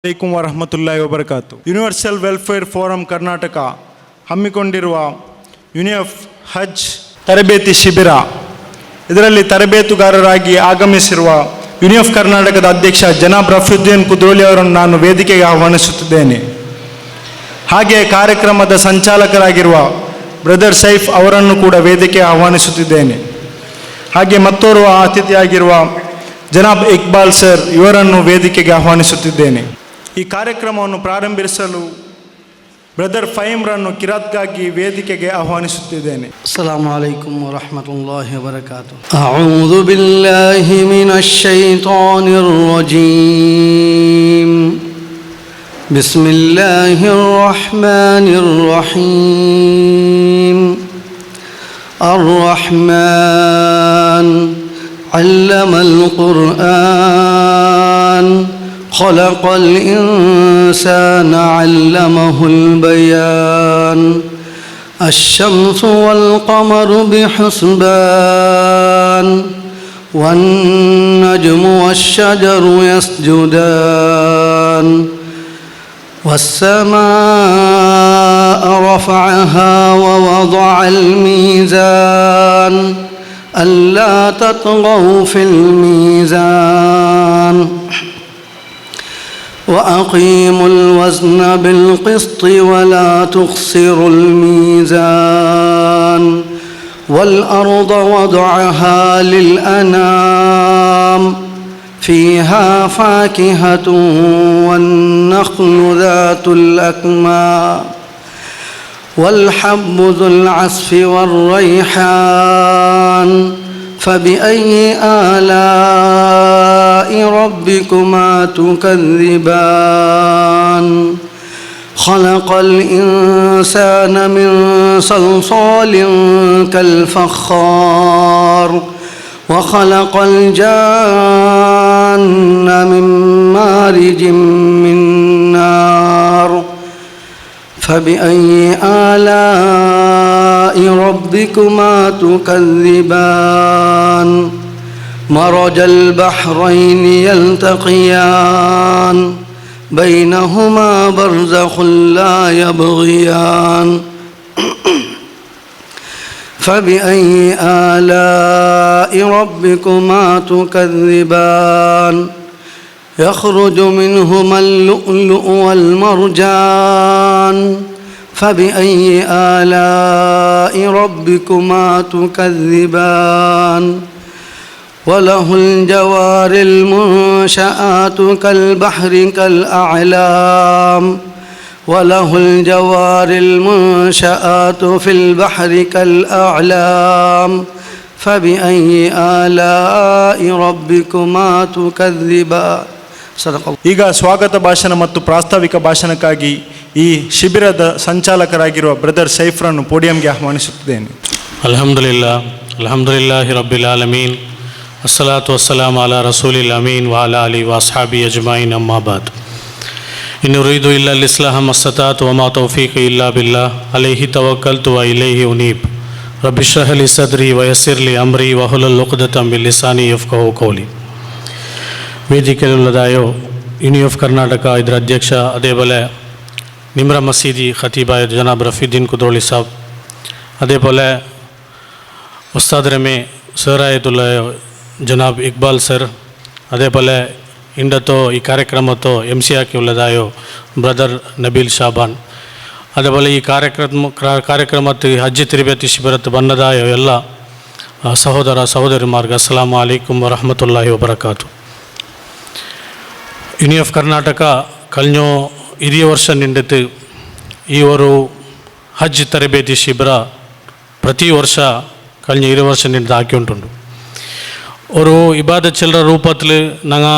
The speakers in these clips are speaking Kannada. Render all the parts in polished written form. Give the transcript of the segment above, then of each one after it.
ಅಲೈಕುಂ ವರಹಮತುಲ್ಲಾಹಿ ವಬರಕಾತು. ಯೂನಿವರ್ಸಲ್ ವೆಲ್ಫೇರ್ ಫೋರಂ ಕರ್ನಾಟಕ ಹಮ್ಮಿಕೊಂಡಿರುವ ಯುನಿಎಫ್ ಹಜ್ ತರಬೇತಿ ಶಿಬಿರ, ಇದರಲ್ಲಿ ತರಬೇತುಗಾರರಾಗಿ ಆಗಮಿಸಿರುವ ಯುನಿಎಫ್ ಕರ್ನಾಟಕದ ಅಧ್ಯಕ್ಷ ಜನಾಬ್ ರಫೀದ್ದೀನ್ ಕುದ್ರೋಲಿ ಅವರನ್ನು ನಾನು ವೇದಿಕೆಗೆ ಆಹ್ವಾನಿಸುತ್ತಿದ್ದೇನೆ. ಹಾಗೆ ಕಾರ್ಯಕ್ರಮದ ಸಂಚಾಲಕರಾಗಿರುವ ಬ್ರದರ್ ಸೈಫ್ ಅವರನ್ನು ಕೂಡ ವೇದಿಕೆಗೆ ಆಹ್ವಾನಿಸುತ್ತಿದ್ದೇನೆ. ಹಾಗೆ ಮತ್ತೋರ್ವ ಅತಿಥಿಯಾಗಿರುವ ಜನಾಬ್ ಇಕ್ಬಾಲ್ ಸರ್ ಇವರನ್ನು ವೇದಿಕೆಗೆ ಆಹ್ವಾನಿಸುತ್ತಿದ್ದೇನೆ. ಈ ಕಾರ್ಯಕ್ರಮವನ್ನು ಪ್ರಾರಂಭಿಸಲು ಬ್ರದರ್ ಫೈಮ್ರನ್ನು ಕಿರಾತ್ಗಾಗಿ ವೇದಿಕೆಗೆ ಆಹ್ವಾನಿಸುತ್ತಿದ್ದೇನೆ. ಅಸ್ಸಲಾಮು ಅಲೈಕುಂ ವರಹಮತುಲ್ಲಾಹಿ ವಬರಕಾತುಹು. ಅಊದು ಬಿಲ್ಲಾಹಿ ಮಿನಶ್ ಶೈತಾನಿರ್ ರಜೀಮ್. ಬಿಸ್ಮಿಲ್ಲಾಹಿರ್ ರಹ್ಮಾನಿರ್ ರಹೀಮ್. ಅರ್ ರಹ್ಮಾನ್ ಅಲ್ಲಮಲ್ ಕುರ್ಆನ್ خلق الإنسان علمه البيان الشمس والقمر بحسبان والنجم والشجر يسجدان والسماء رفعها ووضع الميزان ألا تطغوا في الميزان وأقيموا الوزن بالقسط ولا تخسروا الميزان والأرض وضعها للأنام فيها فاكهة والنخل ذات الأكمام والحب ذو العصف والريحان فبأي آلاء ربكما تكذبان خلق الإنسان من صلصال كالفخار وخلق الجان من مارج من نار فبأي آلاء ربكما تكذبان مرج البحرين يلتقيان بينهما برزخ لا يبغيان فبأي آلاء ربكما تكذبان يخرج منهما اللؤلؤ والمرجان فبأي آلاء ربكما تكذبان وله الجوار المنشآت كالبحر كالأعلام وله الجوار المنشآت في البحر كالأعلام فبأي آلاء ربكما تكذبان. ಈಗ ಸ್ವಾಗತ ಭಾಷಣ ಮತ್ತು ಪ್ರಾಸ್ತಾವಿಕ ಭಾಷಣಕ್ಕಾಗಿ ಈ ಶಿಬಿರದ ಸಂಚಾಲಕರಾಗಿರುವ ಬ್ರದರ್ ಸೈಫ್ರನ್ನು ಪೋಡಿಯಂಗೆ ಆಹ್ವಾನಿಸುತ್ತಿದ್ದೇನೆ. ಅಲ್ಹಮ್ದುಲಿಲ್ಲಾಹಿ ರಬ್ಬಿಲ್ ಆಲಮೀನ್ ಅಸ್ಸಲಾತು ವಸ್ಸಲಾಮು ಅಲಾ ರಸೂಲಿಲ್ ಅಮೀನ್ ವ ಅಲಾ ಆಲಿಹಿ ವ ಅಸ್ಹಾಬಿ ಅಜ್ಮঈನ್ ಅಮ್ಮಾ ಬಾದ್. ಇನ್ ಉರೀದು ಇಲ್ಲಾ ಅಲ್-ಇಸ್ಲಾಹ ಮಸ್ತತಾತು ವ ಮಾ ತೌಫೀಕಿ ಇಲ್ಲಾ ಬಿಲ್ಲಾಹ್ ಅಲೈಹಿ ತವಕ್ಕಲ್ತು ವ ಇಲೈಹಿ ಉನೀಬ್. ರಬ್ಬಿ ಶ್ರಹ್ ಲಿ ಸದ್ರಿ ವ ಯಸ್ಸಿರ್ ಲಿ ಅಮ್ರಿ ವಹುಲುಲ್ ಉಕ್ದತಂ ಮಿನ್ ಲಿಸಾನಿ ಯಫ್ಕಹು ಕೌಲಿ. ವೇದಿಕೆಯಲ್ಲಿದ್ದಾಯೋ ಯೂನಿಎಫ್ ಕರ್ನಾಟಕ ಇದರ ಅಧ್ಯಕ್ಷ, അതേപോലെ ನಿಮ್ರ ಮಸೀದಿ ಖತೀಬಾಯ ಜನಾಬ್ ರಫೀದ್ದೀನ್ ಕುದ್ರೋಳಿ ಸಾಬ್, അതേപോലെ ಉಸ್ತಾದ್ ರಮೆ ಸರಾಯತುಲ್ಲ ಜನಾಬ್ ಇಕ್ಬಾಲ್ ಸರ್, അതേപോലെ ಇಂಡತೋ ಈ ಕಾರ್ಯಕ್ರಮತೋ MC ಆಕಿ ಉಳ್ಳದಾಯೋ ಬ್ರದರ್ ನಬೀಲ್ ಶಾಬಾನ್, അതേപോലെ ಈ ಕಾರ್ಯಕ್ರಮಕ್ಕೆ ಹಜ್ ತರಬೇತಿ ಶಿಬಿರಕ್ಕೆ ಬಂದದಾಯೋ ಎಲ್ಲ ಸಹೋದರ ಸಹೋದರಿಮಾರ್ಗ ಅಸ್ಸಲಾಮು ಅಲೈಕುಂ ವರಹಮತುಲ್ಲಾಹಿ ವಬರಕಾತು. ಯೂನಿಎಫ್ ಕರ್ನಾಟಕ ಕಲ್ನೋ ಹಿರಿಯ ವರ್ಷ ನಿಂಡಿತು ಈ ಒಂದು ಹಜ್ ತರಬೇತಿ ಶಿಬಿರ ಪ್ರತಿ ವರ್ಷ ಕಲ್ನ 20 ವರ್ಷ ನಿಂದು ಹಾಕಿ ಉಂಟುಂಡು. ഒരു ഇബാദത്ത് ചില്ലറ ರೂಪത്തിൽ ഞങ്ങൾ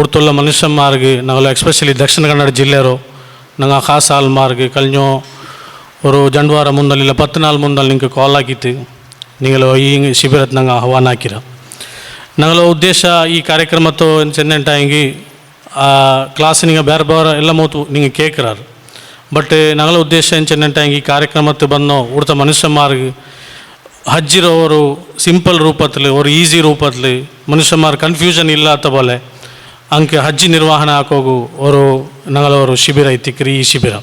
ഉടുത്തുള്ള മനുഷ്യന്മാർക്ക് ഞങ്ങൾ എക്സ്പെഷ്യലി ദക്ഷിണ കന്നഡ ജില്ലero ഞങ്ങൾ ಖಾಸ ಆಲ್ಮಾರ್ಗೆ ಕಲ್ನೋ ഒരു 2 ವಾರ ಮುಂದಲ್ಲ 10 ನಾൾ ಮುಂದಲ್ಲ ನಿಮಗೆ ಕಾಲ್ ಆಗಿತ್ತು, നിങ്ങൾ ಈ ಶಿಬಿರಕ್ಕೆ ഞങ്ങൾ ಆಹ್ವಾನ ಹಾಕಿರ. ഞങ്ങളുടെ ಉದ್ದೇಶ ಈ ಕಾರ್ಯಕ್ರಮತ್ತು ಚೆನ್ನಂಟಾಗಿ ಕ್ಲಾಸ್ ನಿಮಗೆ ಬೇರೆ ಬೇರೆ ಎಲ್ಲ ಮೂತು ನಿಮಗೆ ಕೇಳ್ಕರಾರು. ಬಟ್ ഞങ്ങളുടെ ಉದ್ದೇಶ ಚೆನ್ನಂಟಾಗಿ ಈ ಕಾರ್ಯಕ್ರಮಕ್ಕೆ ಬಂದು ಉಡ್ತ ಮನುಷ್ಯന്മാർക്ക് ಹಜ್ಜಿರೋರು ಸಿಂಪಲ್ ರೂಪದಲ್ಲಿ ಅವರು ಈಸಿ ರೂಪದಲ್ಲಿ ಮನುಷ್ಯಮಾರು ಕನ್ಫ್ಯೂಷನ್ ಇಲ್ಲ ಅಂತ ಬೋಲೆ ಅಂಕೆ ಹಜ್ಜಿ ನಿರ್ವಹಣೆ ಹಾಕೋಗು ಅವರು ನಂಗಳವರು ಶಿಬಿರ ಇತ್ತಿಕ್ರಿ ಈ ಶಿಬಿರ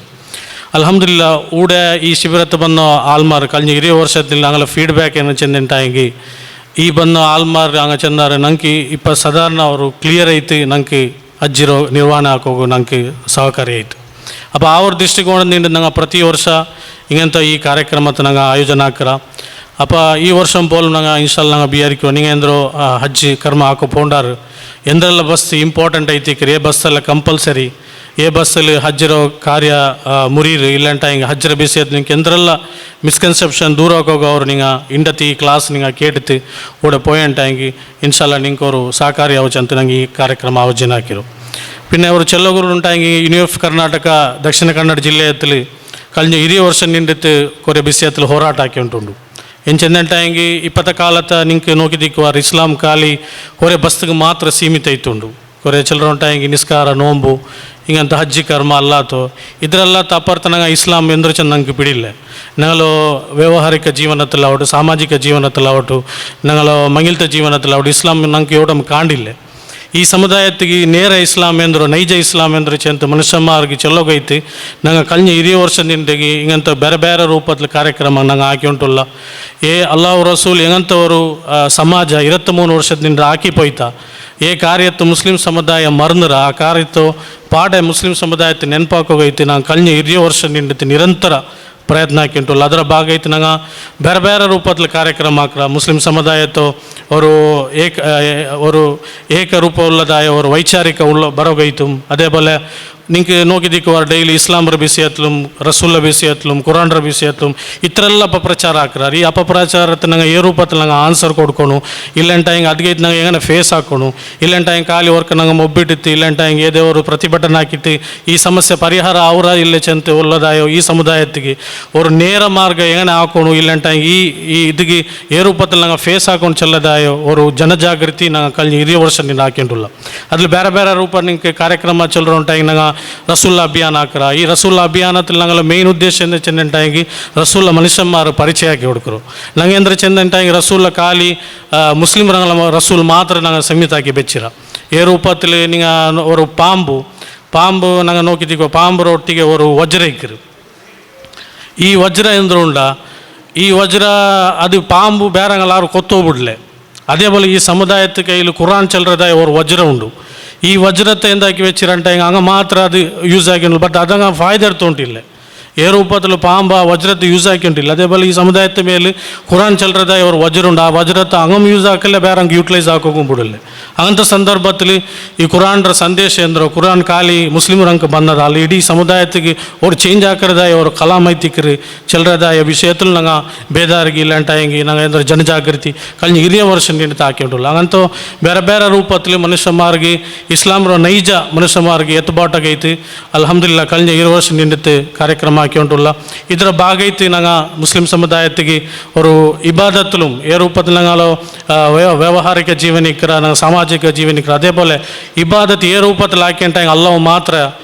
ಅಲ್ಹಮ್ದುಲಿಲ್ಲ ಊಡ ಈ ಶಿಬಿರತ್ತು ಬಂದು ಆಲ್ಮಾರ್ ಕಳೆದ 20 ವರ್ಷದಲ್ಲಿ ನಂಗಳ ಫೀಡ್ಬ್ಯಾಕ್ ಏನು ಚೆಂದಂಟಾಗಿ ಈ ಬಂದು ಆಲ್ಮಾರ್ ಹಂಗೆ ಚೆಂದಾರೆ ನಂಗೆ ಸಾಧಾರಣ ಅವರು ಕ್ಲಿಯರ್ ಐತಿ ನಂಗೆ ಅಜ್ಜಿರೋ ನಿರ್ವಹಣೆ ಹಾಕೋಗು ನಂಗೆ ಸಹಕಾರಿ ಆಯಿತು ಅಪ್ಪ ಅವ್ರ ದೃಷ್ಟಿಕೋನದಿಂದ ನಂಗೆ ಪ್ರತಿ ವರ್ಷ ಹಿಂಗಂತ ಈ ಕಾರ್ಯಕ್ರಮಕ್ಕೆ ನಂಗೆ ಆಯೋಜನೆ ಹಾಕ್ರ ಅಪ್ಪ ಈ ವರ್ಷ ಪೋಲ್ ನಂಗೆ ಇನ್ಶಾಲ್ಲ ನಂಗೆ ಬಿಆರ್ಕೋ ನಿಂಗೆ ಎಂದರು ಹಜ್ಜಿ ಕರ್ಮ ಹಾಕೋ ಪೋಂಡಾರು ಎಂದ್ರೆಲ್ಲ ಬಸ್ ಇಂಪಾರ್ಟೆಂಟ್ ಐತಿ ಏ ಬಸ್ಸೆಲ್ಲ ಕಂಪಲ್ಸರಿ ಏ ಬಸ್ಸಲ್ಲಿ ಹಜ್ಜಿರೋ ಕಾರ್ಯ ಮುರೀರು ಇಲ್ಲಂಟ ಹಿಂಗೆ ಹಜ್ಜರ ಬಿಸಿಯದ್ದು ನಿಂಗೆ ಎಂದ್ರೆಲ್ಲ ಮಿಸ್ಕನ್ಸೆಪ್ಷನ್ ದೂರ ಹೋಗೋ ಅವ್ರು ನಿಂಗೆ ಇಂಡತಿ ಕ್ಲಾಸ್ ನಿಂಗೆ ಕೇಳ್ತಿ ಕೂಡ ಪೋಯಂಟ ಹಿಂಗೆ ಇನ್ಶಾಲ್ಲ ನಿಂಗೆ ಅವರು ಸಹಕಾರಿ ಅವಚಂತ ನಂಗೆ ಈ ಕಾರ್ಯಕ್ರಮ ಆಯೋಜನೆ ಹಾಕಿರು പിന്നെ ಅವರು ಚೆಲ್ಲಗುರು ಉಂಟಾಗಿ ಯುನಿವೆಫ್ ಕರ್ನಾಟಕ ದಕ್ಷಿಣ ಕನ್ನಡ ಜಿಲ್ಲೆಯಲ್ಲಿ ಕಳೆದ 20 ವರ್ಷ ನಿಂಡಿತ್ತು ಕೊರೆ ಬಿಸಿಯತ್ತಲು ಹೋರಾಟ ಹಾಕಿ ಉಂಟುಂಡು ಎಂಚೆಂದಂಟಾಗಿ ಇಪ್ಪತ್ತ ಕಾಲತ್ತ ನಿಂಗೆ ನೋಕಿದಿಕ್ಕುವಾರ ಇಸ್ಲಾಂ ಖಾಲಿ ಕೊರೆ ಬಸ್ತಿಗೆ ಮಾತ್ರ ಸೀಮಿತ ಇತ್ತುಂಡು ಕೊರೆ ಚಿಲ್ಲರ ಉಂಟಾಗಿ ನಿಸ್ಕಾರ ನೋಂಬು ಹಿಂಗಂತ ಹಜ್ಜಿ ಕರ್ಮ ಅಲ್ಲಾತು ಇದರೆಲ್ಲ ತಪ್ಪರ್ತನಾಗ ಇಸ್ಲಾಂ ಎಂದ್ರು ಚೆಂದ ನಂಗೆ ಬಿಡಿಲ್ಲ ഞങ്ങൾ ವ್ಯಾವಹಾರಿಕ ಜೀವನത്തിൽ ಆವಟ್ಟು ಸಾಮಾಜಿಕ ಜೀವನത്തിൽ ಆವಟ್ಟು ഞങ്ങൾ ಮಂಗಿಲ್ತ ಜೀವನത്തിൽ ಆವಟ್ಟು ಇಸ್ಲಾಂ ನಂಗೆ ಯೋಡಮ್ ಕಾಂಡಿಲ್ಲ ಈ ಸಮುದಾಯತ್ತಿಗೆ ನೇರ ಇಸ್ಲಾಂ ಎಂದರು ನೈಜ ಇಸ್ಲಾಂ ಎಂದ್ರು ಚೆಂತ ಮನುಷ್ಯಮ್ಮಾರ್ಗೆ ಚೆಲ್ಲೋಗೈತಿ ನಂಗೆ ಕಳೆದ 20 ವರ್ಷದಿಂದಾಗಿ ಹಿಂಗಂತ ಬೇರೆ ಬೇರೆ ರೂಪದಲ್ಲಿ ಕಾರ್ಯಕ್ರಮ ನಂಗೆ ಹಾಕಿ ಉಂಟುಲ್ಲ ಅಲ್ಲಾಹ್ ರಸೂಲ್ ಹೆಂಗಂತವರು ಸಮಾಜ 23 ವರ್ಷದಿಂದ ಹಾಕಿ ಪೋಯ್ತಾ ಕಾರ್ಯತ್ತು ಮುಸ್ಲಿಂ ಸಮುದಾಯ ಮರ್ನರ ಆ ಕಾರ್ಯತ್ತು ಪಾಡೆ ಮುಸ್ಲಿಂ ಸಮುದಾಯಕ್ಕೆ ನೆನಪಾಕೋಗೈತಿ ನಾನು ಕಳೆದ 20 ವರ್ಷ ನಿಂಡಿತ್ತು ನಿರಂತರ ಪ್ರಯತ್ನ ಹಾಕಿಂಟುಲ್ಲ ಅದರ ಭಾಗ ಐತಿ ನಂಗೆ ಬೇರೆ ಬೇರೆ ರೂಪದಲ್ಲಿ ಕಾರ್ಯಕ್ರಮ ಹಾಕ್ರ ಮುಸ್ಲಿಂ ಸಮುದಾಯತ್ತು ಅವರು ಏಕರೂಪವುಳ್ಳದಾಯ ಅವರು ವೈಚಾರಿಕ ಬರೋಗೈತು അതേപോലെ നിങ്ങൾക്ക് നോക്കിദിക്കുവാർ ഡെയിലി ഇസ്ലാമർ ബിസിയത്തിലും റസൂല്ല ബിസിയത്തിലും ഖുറാൻರ ബിസിയത്തിലും ഇത്രಎಲ್ಲ ಅಪಪ್ರಚಾರ ಹಾಕ್ರಾರ ಈ ಅಪಪ್ರಚಾರಕ್ಕೆ ನಂಗೆ ಏ ರೂಪದಲ್ಲಿ ನಂಗೆ ಆನ್ಸರ್ ಕೊಡ್ಕೊನು ಇಲ್ಲಂಟ ಹಿಂಗೆ ಅದಕ್ಕೆ ನಂಗೆ ಹೆಂಗನ ಫೇಸ್ ಹಾಕೋನು ಇಲ್ಲಂಟ ಹಿಂಗೆ ಖಾಲಿ ವರ್ಕ್ ನಂಗೆ ಮೊಬ್ಬಿಟ್ಟಿತ್ತು ಇಲ್ಲಂಟ ಹಿಂಗೆ ಏದೇವರು ಪ್ರತಿಭಟನೆ ಹಾಕಿತ್ತು ಈ ಸಮಸ್ಯೆ ಪರಿಹಾರ ಅವರ ಇಲ್ಲೇ ಚೆಂತೆ ಉಳ್ಳದಾಯೋ ಈ ಸಮುದಾಯತ್ತಿಗೆ ಅವರು ನೇರ ಮಾರ್ಗ ಹೆಂಗನ ಹಾಕೋನು ಇಲ್ಲಂಟ ಈ ಇದಕ್ಕೆ ಏ ರೂಪದಲ್ಲಿ ನಂಗೆ ಫೇಸ್ ಹಾಕೊಂಡು ಚೆಲ್ಲದಾಯೋ ಅವರು ಜನಜಾಗೃತಿ ನಂಗೆ ಕಳೆದ 20 ವರ್ಷ ನಿನ್ನ ಹಾಕಿಂಟಿಲ್ಲ ಅದ್ರಲ್ಲಿ ಬೇರೆ ಬೇರೆ ರೂಪ ನಿಂಗೆ ಕಾರ್ಯಕ್ರಮ ಚೆಲ್ಲರ ಉಂಟಾಗಿ ನಂಗೆ ರಸೂಲ್ಲ ಅಭಿಯಾನ ಹಾಕ್ರ ಈ ರಸೂಲ್ಲ ಅಭಿಯಾನದಲ್ಲಿ ನಂಗೆ ಮೇನ್ ಉದ್ದೇಶ ಎಂದ್ರೆ ಚೆಂದಂಟಾಗಿ ರಸೂಲ್ಲ ಮನುಷ್ಯಮ್ಮಾರು ಪರಿಚಯ ಆಗಿ ಹುಡುಕರು ನಂಗೆ ಅಂದ್ರೆ ಚೆಂದಂಟಾಗಿ ರಸೂಲ್ಲ ಖಾಲಿ ಮುಸ್ಲಿಂ ರಂಗಲ ರಸೂಲ್ ಮಾತ್ರ ನಂಗೆ ಸೀಮಿತ ಆಗಿ ಬೆಚ್ಚಿರ ಏ ರೂಪത്തിൽ ನಿಂಗೆ ಅವರು ಪಾಂಬು ನಂಗೆ ನೋಕಿದ್ದೀಗೋ ಪಾಂಬು ರೊಟ್ಟಿಗೆ ಅವರು ವಜ್ರ ಇಕ್ಕರು ಈ ವಜ್ರ ಎಂದ್ರು ಉಂಡ ಈ ವಜ್ರ ಅದು ಪಾಂಬು ಬೇರಂಗಲಾರು ಕೊತ್ತೋಗ್ಬಿಡ್ಲೆ അതേപോലെ ഈ സമുദായത്തെ കയ്യിൽ ഖുറാൻ ചെല്ലതായ ഒരു വജ്രം ഉണ്ട് ഈ വജ്രത്തെ എന്താക്കി വെച്ചിട്ടുണ്ടെങ്കിൽ അങ്ങ് മാത്രം അത് യൂസ് ആക്കിയുള്ളൂ ബട്ട് അതങ്ങ് ഫായ്ദ എടുത്തോണ്ടില്ല ഏ ರೂಪದಲ್ಲಿ ಪಾಂಬ ವಜ್ರತೆ ಯೂಸ್ ಹಾಕಿಂಟಿಲ್ಲ അതേപോലെ ಈ ಸಮುದಾಯದ ಮೇಲೆ ഖുറാൻ ചെല്ലതായ ഒരു ವಜ್ರುಂಡು ಆ ವಜ್ರತೆ അങ്ങം ಯೂಸ್ ಹಾಕಲ್ಲ ಬೇರೆ ಹಂಗೆ ಯೂಟಿಲೈಸ್ ಹಾಕೋಕೆ ಬಿಡಲ್ಲ ಅಂಥ ಸಂದರ್ಭದಲ್ಲಿ ಈ ಕುರಾನ್ರ ಸಂದೇಶ ಎಂದ್ರು ಕುರಾನ್ ಖಾಲಿ ಮುಸ್ಲಿಮರಂಗೆ ಬಂದದ ಅಲ್ಲಿ ಇಡೀ ಸಮುದಾಯಕ್ಕೆ ಅವ್ರು ಚೇಂಜ್ ಹಾಕಿರದಾಯ ಅವ್ರು ಕಲಾಮೈತಿಕ್ರಿ ಚೆಲ್ಲದಾಯ ವಿಷಯದಲ್ಲಿ ನಂಗೆ ಬೇದಾರಿಗೆ ಇಲ್ಲಂಟ ಹೆಂಗೆ ನಂಗೆ ಅಂದ್ರೆ ಜನಜಾಗೃತಿ ಕಳೆದ 20 ವರ್ಷ ನಿಂತ ಹಾಕಿಂಟಲ್ಲ ಹಂಗಂತೂ ಬೇರೆ ಬೇರೆ ರೂಪದಲ್ಲಿ ಮನುಷ್ಯಮಾರ್ಗೆ ಇಸ್ಲಾಮ್ರ ನೈಜ ಮನುಷ್ಯಮಾರ್ಗೆ ಎತ್ತುಬಾಟಾಗೈತಿ ಅಲ್ಹಮ್ದುಲಿಲ್ಲಾ ಕಳೆದ 20 ವರ್ಷ ನಿಂಡಿತ್ತು ಕಾರ್ಯಕ್ರಮ ಹಾಕಿಂಟಲ್ಲ ಇದರ ಭಾಗ ಐತಿ ನಂಗೆ ಮುಸ್ಲಿಂ ಸಮುದಾಯತ್ತಿಗೆ ಅವರು ಇಬಾದತ್ಲು ಏ ರೂಪದಲ್ಲಿ ನಂಗೆ ವ್ಯಾವಹಾರಿಕ ಜೀವನಿಕರ ನಂಗೆ ಸಾಮಾಜಿಕ ಜೀವನಿಕರ അതേപോലെ ಇಬಾದತ್ ಏ ರೂಪದಲ್ಲಿ ಹಾಕಿಂಟಾಗ ಅಲ್ಲವು ಮಾತ್ರ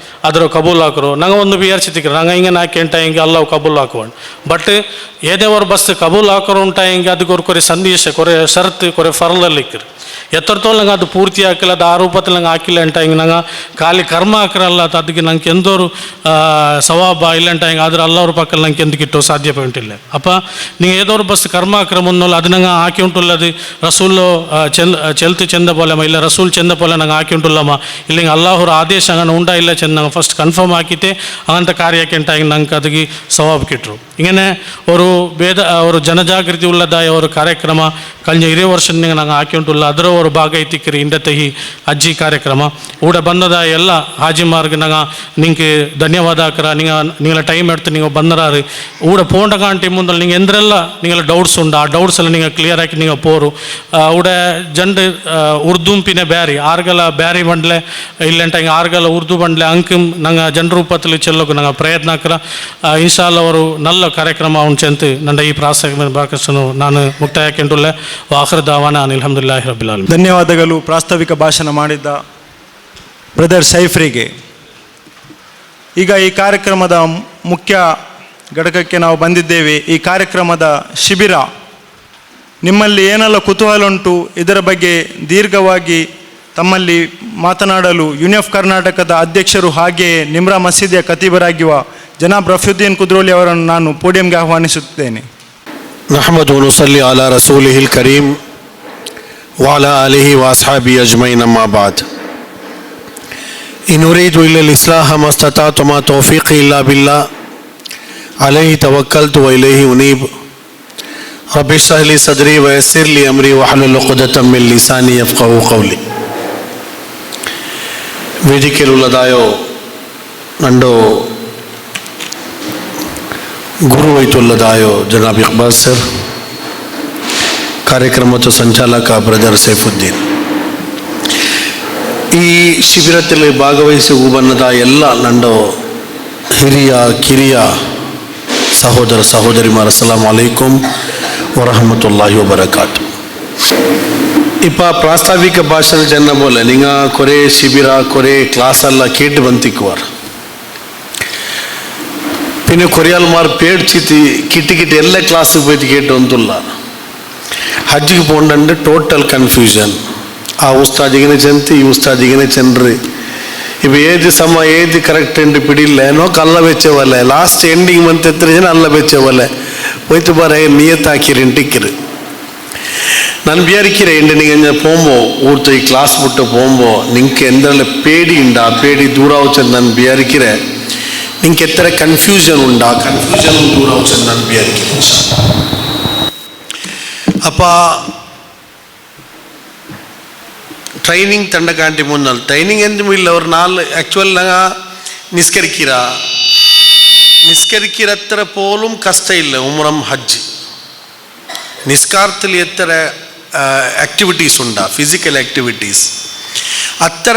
ಅದರ ಕಬೂಲ್ ಹಾಕರು ನಂಗೆ ಒಂದು ವಿಚಾರಿಸಿದ್ರು ನಂಗೆ ಹಿಂಗೆ ಹಾಕಿಂಟ ಹಿಂಗೆ ಅಲ್ಲವು ಕಬೂಲ್ ಹಾಕೋಣ ಬಟ್ ಏದೇವರು ಬಸ್ ಕಬೂಲ್ ಹಾಕೋರು ಉಂಟ ಹಿಂಗೆ ಅದಕ್ಕೆ ಕೊರೆ ಸಂದೇಶ ಕೊರೆ ಷರತ್ತು ಕೊರೆ ಫರಲಲ್ಲಿ ಇಕ್ಕರು ಎತ್ತರತೋಲ್ ನಂಗೆ ಅದು ಪೂರ್ತಿ ಹಾಕಿಲ್ಲ ಅದು ಆ ರೂಪದಲ್ಲಿ ನಂಗೆ ಹಾಕಿಲ್ಲ ಅಂಟ ಹಿಂಗೆ ನಂಗೆ ಖಾಲಿ ಕರ್ಮ ಹಾಕಿರಲ್ಲ ಅದಕ್ಕೆ ನಂಗೆ ಎಂದೋರು ಸವಾಬ ಇಲ್ಲಂಟ ಹಿಂಗೆ ಆದ್ರೆ ಅಲ್ಲವ್ರ ಪಕ್ಕಲ್ಲಿ ನಂಗೆ ಎಂದಕ್ಕೆ ಇಟ್ಟು ಸಾಧ್ಯ ಉಂಟಿಲ್ಲ ಅಪ್ಪ ನೀವು ಏದೋರು ಬಸ್ ಕರ್ಮ ಹಾಕಿರ ಮುನ್ನೋಲ್ಲ ಅದು ನಂಗೆ ಹಾಕಿ ಉಂಟುಲ್ಲ ಅದು ರಸೂಲು ಚೆಲ್ತು ಚೆಂದ ಪೋಲೆಮ್ಮ ಇಲ್ಲ ರಸೂಲ್ ಚೆಂದ ಪೋಲೆ ನಂಗೆ ಹಾಕಿ ಉಂಟುಲ್ಲಮ್ಮ ಇಲ್ಲ ಹಿಂಗೆ ಅಲ್ಲಾಹರ ಆದೇಶ ಹಂಗೆ ಉಂಡ ಇಲ್ಲ ಚೆಂದ ನಂಗೆ ಫಸ್ಟ್ ಕನ್ಫರ್ಮ್ ಹಾಕಿತೆ ಅಂಥ ಕಾರ್ಯಕ್ಕೆ ಅಂಟ ಹಿಂಗೆ ನಂಗೆ ಅದಕ್ಕೆ ಸವಾಬ್ ಕಿಟ್ರು ಹಿಂಗೇ ಅವರು ಜನಜಾಗೃತಿ ಉಳ್ಳದಾಯ ಅವರು ಕಾರ್ಯಕ್ರಮ ಕಳೆದ 20 ವರ್ಷ ನಂಗೆ ಹಾಕಿ ಉಂಟುಲ್ಲ ಅದರ ಅವರು ಭಾಗ ಐತಿಕ್ಕಿರಿ ಇಂಡತೆ ಈ ಅಜ್ಜಿ ಕಾರ್ಯಕ್ರಮ ಊಡ ಬಂದದ ಎಲ್ಲ ಹಾಜಿಮಾರ್ಗೆ ನಂಗೆ ನಿಂಗೆ ಧನ್ಯವಾದ ಹಾಕ್ರ ನಿಂಗೆಲ್ಲ ಟೈಮ್ ಎಡ್ತು ನೀವು ಬಂದರಾರು ಊಡ ಪೋಂಡ ಕಾಂಟಿ ಮುಂದೆ ನಿಂಗೆ ಎಂದ್ರೆಲ್ಲ ನಿಂಗೆಲ್ಲ ಡೌಟ್ಸ್ ಉಂಡು ಆ ಡೌಟ್ಸ್ ಎಲ್ಲ ನಿಂಗೆ ಕ್ಲಿಯರ್ ಆಗಿ ನಿಂಗೆ ಪೋರು ಊಡ ಜಂಡು ಉರ್ದುಂಪಿನ ಬ್ಯಾರಿ ಆರ್ಗಲ ಬ್ಯಾರಿ ಬಂಡ್ಲೆ ಇಲ್ಲಂಟ ಹಿಂಗೆ ಆರ್ಗಲ ಉರ್ದು ಬಂಡ್ಲೆ ಅಂಕಂ ನಂಗೆ ಜನ ರೂಪದಲ್ಲಿ ಚೆಲ್ಲೋಕೆ ನಂಗೆ ಪ್ರಯತ್ನ ಹಾಕ್ರ ಇನ್ಶಾಲ್ಲ ಅವರು ನಲ್ಲ ಕಾರ್ಯಕ್ರಮ ಉಂಚಂತ ನನ್ನ ಈ ಪ್ರಾಸ್ತಾವಿಕ ನಾನು ಮುಕ್ತಾಯ ಹಾಕಿಂಟುಲ್ಲೆ ಆಖಿರ್ ದಾವಾನ ಅಲ್ಹಮ್ದುಲಿಲ್ಲಾಹಿ ರಬ್ಬಿಲ್ ಆಲಮೀನ್. ಧನ್ಯವಾದಗಳು ಪ್ರಾಸ್ತಾವಿಕ ಭಾಷಣ ಮಾಡಿದ ಬ್ರದರ್ ಸೈಫ್ರಿಗೆ. ಈಗ ಈ ಕಾರ್ಯಕ್ರಮದ ಮುಖ್ಯ ಘಟಕಕ್ಕೆ ನಾವು ಬಂದಿದ್ದೇವೆ. ಈ ಕಾರ್ಯಕ್ರಮದ ಶಿಬಿರ ನಿಮ್ಮಲ್ಲಿ ಏನೆಲ್ಲ ಕುತೂಹಲ ಉಂಟು ಇದರ ಬಗ್ಗೆ ದೀರ್ಘವಾಗಿ ತಮ್ಮಲ್ಲಿ ಮಾತನಾಡಲು ಯುನಿಎಫ್ ಕರ್ನಾಟಕದ ಅಧ್ಯಕ್ಷರು ಹಾಗೆಯೇ ನಿಮ್ರಾ ಮಸೀದಿಯ ಖತೀಬರಾಗಿರುವ ಜನಾಬ್ ರಫೀಯುದ್ದೀನ್ ಕುದ್ರೋಲಿ ಅವರನ್ನು ನಾನು ಪೋಡಿಯಂಗೆ ಆಹ್ವಾನಿಸುತ್ತೇನೆ. ನಹಮದು ನುಸಲ್ಲಿ ಅಲಾ ರಸೂಲಿಹಿಲ್ ಕರೀಂ ವಅಲಾ ಆಲಿಹಿ ವಅಸ್ಹಾಬಿ ಅಜ್ಮೈನ್ ಅಮ್ಮಾ ಬಾದ್. ಇನ್ ಉರೀದು ಇಲ್ಲಲ್ ಇಸ್ಲಾಹ ಮಸ್ತತಾತು ಮಾ ತೌಫೀಕಿ ಇಲ್ಲಾ ಬಿಲ್ಲಾ ಅಲೈಹಿ ತವಕ್ಕಲ್ತು ವ ಇಲೈಹಿ ಉನೀಬ್. ರಬ್ಬಿ ಇಶ್ರಹ್ ಲಿ ಸದ್ರಿ ವ ಯಸ್ಸಿರ್ ಲಿ ಅಮ್ರಿ ವಹ್ಲುಲ್ ಉಖ್ದತಂ ಮಿನ್ ಲಿಸಾನಿ ಯಫ್ಖಹು ಕೌಲಿ. ವೇದಿಕೆಯಲ್ಲದಾಯೋ ನಂಡೋ ಗುರು ವೈತುಲ್ಲದಾಯೋ ಜನಾಬ್ ಇಕ್ಬಾಲ್ ಸರ್, ಕಾರ್ಯಕ್ರಮದ ಸಂಚಾಲಕ ಬ್ರದರ್ ಸೈಫುದ್ದೀನ್, ಈ ಶಿಬಿರದಲ್ಲಿ ಭಾಗವಹಿಸಿ ಬನ್ನದ ಎಲ್ಲ ನಂಡೋ ಹಿರಿಯ ಕಿರಿಯ ಸಹೋದರ ಸಹೋದರಿಮಾರ ಅಸ್ಸಲಾಮು ಅಲೈಕುಂ ವರಹಮತುಲ್ಲಾಹಿ ವಬರಕಾತು. ಇಪ್ಪ ಪ್ರಾಸ್ತಾವಿಕ ಭಾಷಣ ಜನ ಬೋಲೆ ನಿಂಗ ಕೊರೆ ಶಿಬಿರ ಕೊರೆ ಕ್ಲಾಸ್ ಎಲ್ಲ ಕೇಟ್ ಬಂತಿಕ್ವಾರ್ പിന്നെ കുറേ ആൾമാർ പേടിച്ചിട്ട് കിട്ടി എല്ലാ ക്ലാസ്സിൽ പോയിട്ട് കേട്ടൊന്നുമില്ല. ഹജ്ജിക്ക് പോകണ്ടുണ്ട് ടോട്ടൽ കൺഫ്യൂഷൻ. ആ ഉസ്താദ് ഇങ്ങനെ ചെന്ന് ഈ ഉസ്താദ് ഇങ്ങനെ ചെന്ന് ഇപ്പോൾ ഏത് സമയം ഏത് കറക്റ്റ് ഉണ്ട് പിടിയില്ല നോക്ക് അല്ല വെച്ച പോലെ ലാസ്റ്റ് ಎಂಡಿಂಗ್ ಮಂತ್ ಎತ್ತರ ಜನ ಅಲ್ಲ ಬೆಚ್ಚ പോലെ പോയിട്ട് പറയാം നിയത്താക്കിയിട്ടിക്കര്. ನಾನು വിചാരിக்கிறേ ഉണ്ട് നിങ്ങൾ പോകുമ്പോൾ ഊർത്ത് ഈ ക്ലാസ് വിട്ട് പോകുമ്പോൾ നിങ്ങൾക്ക് എന്തെല്ലാം പേടിയുണ്ട് ആ പേടി ദൂരാവച്ചെന്ന് ನಾನು വിചാരിக்கிறേ. നിങ്ങൾക്ക് എത്ര കൺഫ്യൂഷൻ ഉണ്ട് ആ കൺഫ്യൂഷൻ ദൂരാവച്ചെന്ന് ನಾನು വിചാരിக்கிறேன். അപ്പോൾ ಟ್ರೈನಿಂಗ್ ತಂಡಕಾಂಟಿ ಮುನ್ನಲ್ ಟ್ರೈನಿಂಗ್ ಎಂದೂ ಇಲ್ಲ. ಅವ್ರು ನಾಲ್ ಆ್ಯಕ್ಚುವಲ್ ನಂಗೆ നിസ്കരിക്കിറത്ര പോലും കഷ്ടമില്ല. ഉംറം ഹജ്ജ് നിസ്കാരത്തിൽ എത്ര ആക്ടിവിറ്റീസ് ഉണ്ടാ ഫിസിക്കൽ ആക്ടിവിറ്റീസ് അത്ര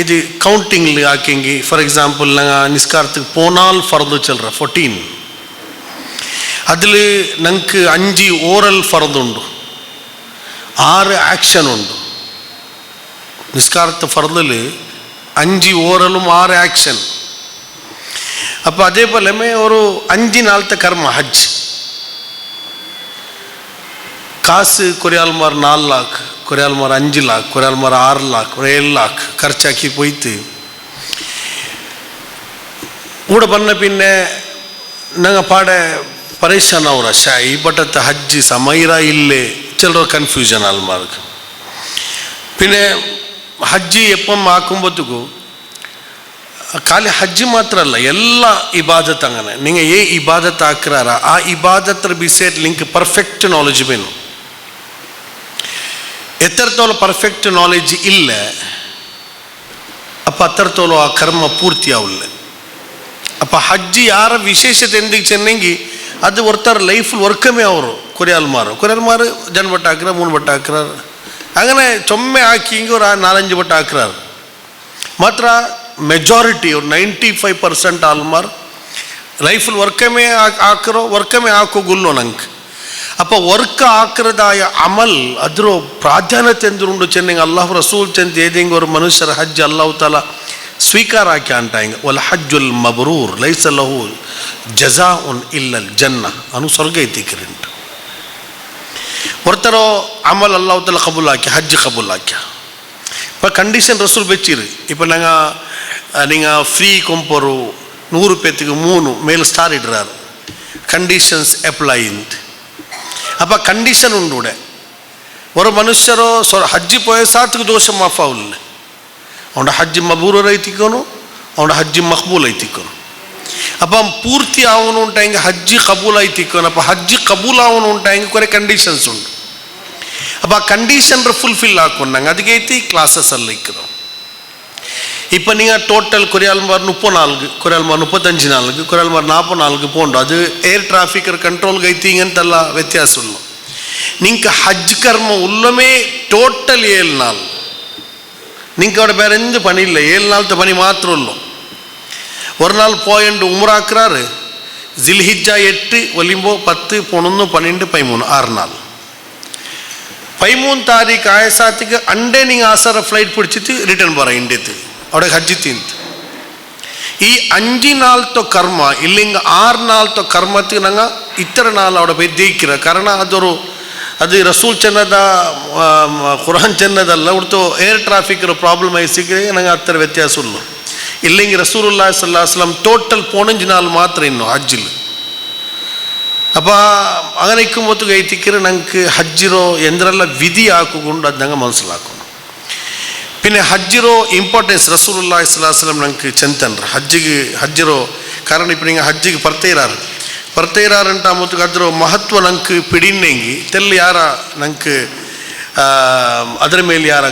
ഇത് കൗണ്ടിങ്ങിൽ ആക്കിയെങ്കിൽ ഫോർ എക്സാമ്പിൾ ഞങ്ങൾ നിസ്കാരത്തിൽ പോനാൽ ഫർദ് ചെല്ലറ 14 അതിൽ ഞങ്ങൾക്ക് 5 ഓറൽ ഫർദുണ്ട്, 6 ആക്ഷൻ ഉണ്ട്. നിസ്കാരത്തെ ഫർദിൽ 5 ഓറലും 6 ആക്ഷൻ. അപ്പോൾ അതേപോലെ ഒരു 5 നാളത്തെ കർമ്മ ഹജ്ജ്. കാശ് കുറയാൾമാർ 4 लाख, കുറയാൾമാർ 5 लाख, കുറയാൾമാർ 6 लाख, 7 लाख ಖರ್ಚಾಕಿ പോയിട്ട് ഇവിടെ ಬಂದ പിന്നെ ഞങ്ങൾ പാടെ പരേശാൻ ആവുക. ഈ പട്ടത്തെ ഹജ്ജ് സമയറ ഇല്ലേ ചിലർ കൺഫ്യൂഷൻ ആൾമാർക്ക്. പിന്നെ ഹജ്ജ് എപ്പം ആക്കുമ്പോഴത്തേക്കും ಖಾಲಿ ಹಜ್ಜ್ ಮಾತ್ರ ಅಲ್ಲ, ಎಲ್ಲ ಇಬಾದತ್ അങ്ങനെ നിങ്ങൾ ಏ ಇಬಾದತ್ ಹಾಕ್ರಾರ ಆ ಇಬಾದತ್ರ ಬಿಸೇಟ್ ಲಿಂಕ್ ಪರ್ಫೆಕ್ಟ್ ನಾಲೆಜ್ ಬೇಕು. ಎತ್ತರത്തോളം ಪರ್ಫೆಕ್ಟ್ ನಾಲೆಜ್ ಇಲ್ಲ അപ്പം അത്രത്തോളം ആ കർമ്മ പൂർത്തിയാവില്ല. അപ്പം ഹജ്ജ് ಯಾರ ವಿಶೇಷತೆ ಎಂದಿಗೆ ಚೆನ್ನೆಂಗಿ ಅದು ಒರ್ತಾರ ಲೈಫಿൽ ವರ್ಕಮೇ ಅವರು കുറേ ആൾമാർ ജൻവട്ട ಹಾಕ್ರ 3 ಬಟ್ಟ ಹಾಕ್ರ അങ്ങനെ ചൊമ്മೆ ಹಾಕಿಂಗೆ ஒரு 4-5 ಬಟ್ಟ ಹಾಕ್ರಾರ. ಮಾತ್ರ ಮೆಜಾರಿಟಿ ഒരു 95% ആൾമാർ ലൈഫിൽ വർക്കമേ ಹಾಕೋಗುಲ್ಲೋ ನಂಗೆ. അപ്പോൾ വർക്ക് ആക്കുന്നതായ അമൽ അതൊരു പ്രാധാന്യത്തെ എന്തുകൊണ്ട് ചെന്നെങ്കിൽ അള്ളാഹു റസൂൽ ചെന്ന് ഏതെങ്കിലും ഒരു മനുഷ്യർ ഹജ്ജ് അള്ളാഹു താല ಸ್ವೀಕಾರಾಕ್ಯಾಂಟಾಂಗ ವಲ್ ಹಜ್ಜುಲ್ ಮಬ್ರೂರ್ ಲೈಸ ಲಹು ಜಜಾಉನ್ ಇಲ್ಲಲ್ ಜನ್ನ ಅನು ಸ್ವರ್ಗ ಐತಿಕ್ಕಿರಿಂಟು ಒರ್ತರೋ ಅಮಲ್ ಅಲ್ಲಾಹು ತಾಲ ಕಬೂಲ್ ಹಾಕಿ ಹಜ್ಜ್ ಕಬೂಲ್ ಹಾಕ್ಯ. இப்போ கண்டிஷன் ரசூல் வச்சிரு. இப்போ நீங்கள் ஃப்ரீ கொம்பொரு 100 பேத்துக்கு 3 மேல் ஸ்டார் இடுறாரு கண்டிஷன்ஸ் ಅಪ್ಲೈ ಅಂತ. அப்போ கண்டிஷன் உண்டு. ஒரு மனுஷரோ ஹஜ்ஜி போய சாத்துக்கு தோஷம் ಮಾಫ್ ಆವಿಲ್ಲ. ಅವನ ಹಜ್ಜ್ ಮಬೂರ್ ಐತಿಕೋನು, ಅವನ ಹಜ್ಜ್ ಮಕ್ಬೂಲ್ ಐತಿಕೋನು. അപ്പം പൂർത്തി ആവുന്നു ഉണ്ടായെങ്കിൽ ഹജ്ജ് കബൂൽ ആയിത്തിക്കണം. അപ്പോൾ ഹജ്ജ് കബൂൽ ആവുന്നു ഉണ്ടായെങ്കിൽ കുറേ കണ്ടീഷൻസ് ഉണ്ട്. അപ്പോൾ ആ കണ്ടീഷൻ ഫുൾഫിൽ ആക്കുന്നുണ്ടെങ്കിൽ ಅದಕ್ಕೆ ಕ್ಲಾಸಸ್ ಅಲ್ಲಿ ಇಕ್ಕದು. இப்போ நீங்கள் டோட்டல் குறையாள்மார் 30 நாளுக்கு, குறையாள்மார் 35 நாளுக்கு, குறையாள்மார் 40 நாளுக்கு போண்டோம். அது ಏರ್ ಟ್ರಾಫಿಕರ್ ಕಂಟ್ರೋಲ್ಗೆ ಐತಿಂಗಂತೆಲ್ಲ ವ್ಯತ್ಯಾಸ ಉಳ್ಳು. ನಿಂಗೆ ಹಜ್ ಕರ್ಮ ಉಲ್ಲಮೇ ಟೋಟಲ್ 7 ನಾள். ನಿಂಗೆ അവിടെ ಬೇರೆ ಎಂದೂ ಪಣಿ ಇಲ್ಲ, 7 ನಾಳ್ತ ಪಣಿ ಮಾತ್ರ ಉಳ್ಳು. ஒரு நாள் போயண்டு உம்ராக்குறாரு. ஜில்ஹிஜ்ஜா 8 ஒலிம்போ 10 11 12 13 6 நாள். 13 ತಾರೀಕು ಆಯಸಾತಿಗೆ ಅಂಡೇ நீங்கள் ಆಸಾರ ಫ್ಲೈಟ್ பிடிச்சிட்டு ರಿಟರ್ನ್ ಬರ ಇಂಡಿಯத்து അവിടെ ಹಜ್ಜಿ ತಿಂತು. ಈ 5 ನಾಳ್ತೋ ಕರ್ಮ ಇಲ್ಲಿಂಗ 6 ನಾಳ್ತೋ ಕರ್ಮತ್ತಿಗೆ ನಂಗೆ ಇತರ ನಾள் അവിടെ പോയി ದೇಯ್ಕಿರ. ಕಾರಣ ಅದೊರು ಅದು ರಸೂಲ್ ಚೆನ್ನದ ಕುರಾನ್ ಚೆನ್ನದಲ್ಲ ಉಡ್ತು ಏರ್ ಟ್ರಾಫಿಕ್ ಪ್ರಾಬ್ಲಮ್ ಆಗಿ ಸಿಕ್ಕರೆ ನಂಗೆ ಹತ್ತರ ವ್ಯತ್ಯಾಸ ಇಲ್ಲ ಇಲ್ಲಿಂಗೆ ರಸೂಲುಲ್ಲಾಹಿ ಸಲ್ಲಲ್ಲಾಹು ಅಲೈಹಿ ವಸಲ್ಲಂ ಟೋಟಲ್ പോണഞ്ചിനാൽ മാത്രം ഇന്നു ഹജ്ജിൽ അപ്പോൾ അങ്ങനെ ഇക്കുമ്പോൾ കൈത്തിക്കറ് ഞങ്ങൾക്ക് ഹജ്ജിറോ എന്തെല്ലാം വിധി ആക്കുകൊണ്ട് അത് ഞങ്ങൾ മനസ്സിലാക്കണം പിന്നെ ഹജ്ജിറോ ಇಂಪಾರ್ಟೆನ್ಸ್ ರಸೂಲುಲ್ಲಾಹಿ ಸಲ್ಲಲ್ಲಾಹು ಅಲೈಹಿ ವಸಲ್ಲಂ ഞങ്ങൾക്ക് ಚೆಂತನ್ರ ಹಜ್ಜಿರೋ ಕಾರಣ ಇಪ್ಪ ನೀವು ಹಜ್ಜಿಗೆ ಪರ್ತೇರಾರಂಟ ಮತ್ತು ಅದರ ಮಹತ್ವ ನಂಗೆ ಪಿಡಿನೆಂಗಿ ತೆಲ್ಲಿ ಯಾರ ನಂಗೆ ಅದರ ಮೇಲೆ ಯಾರ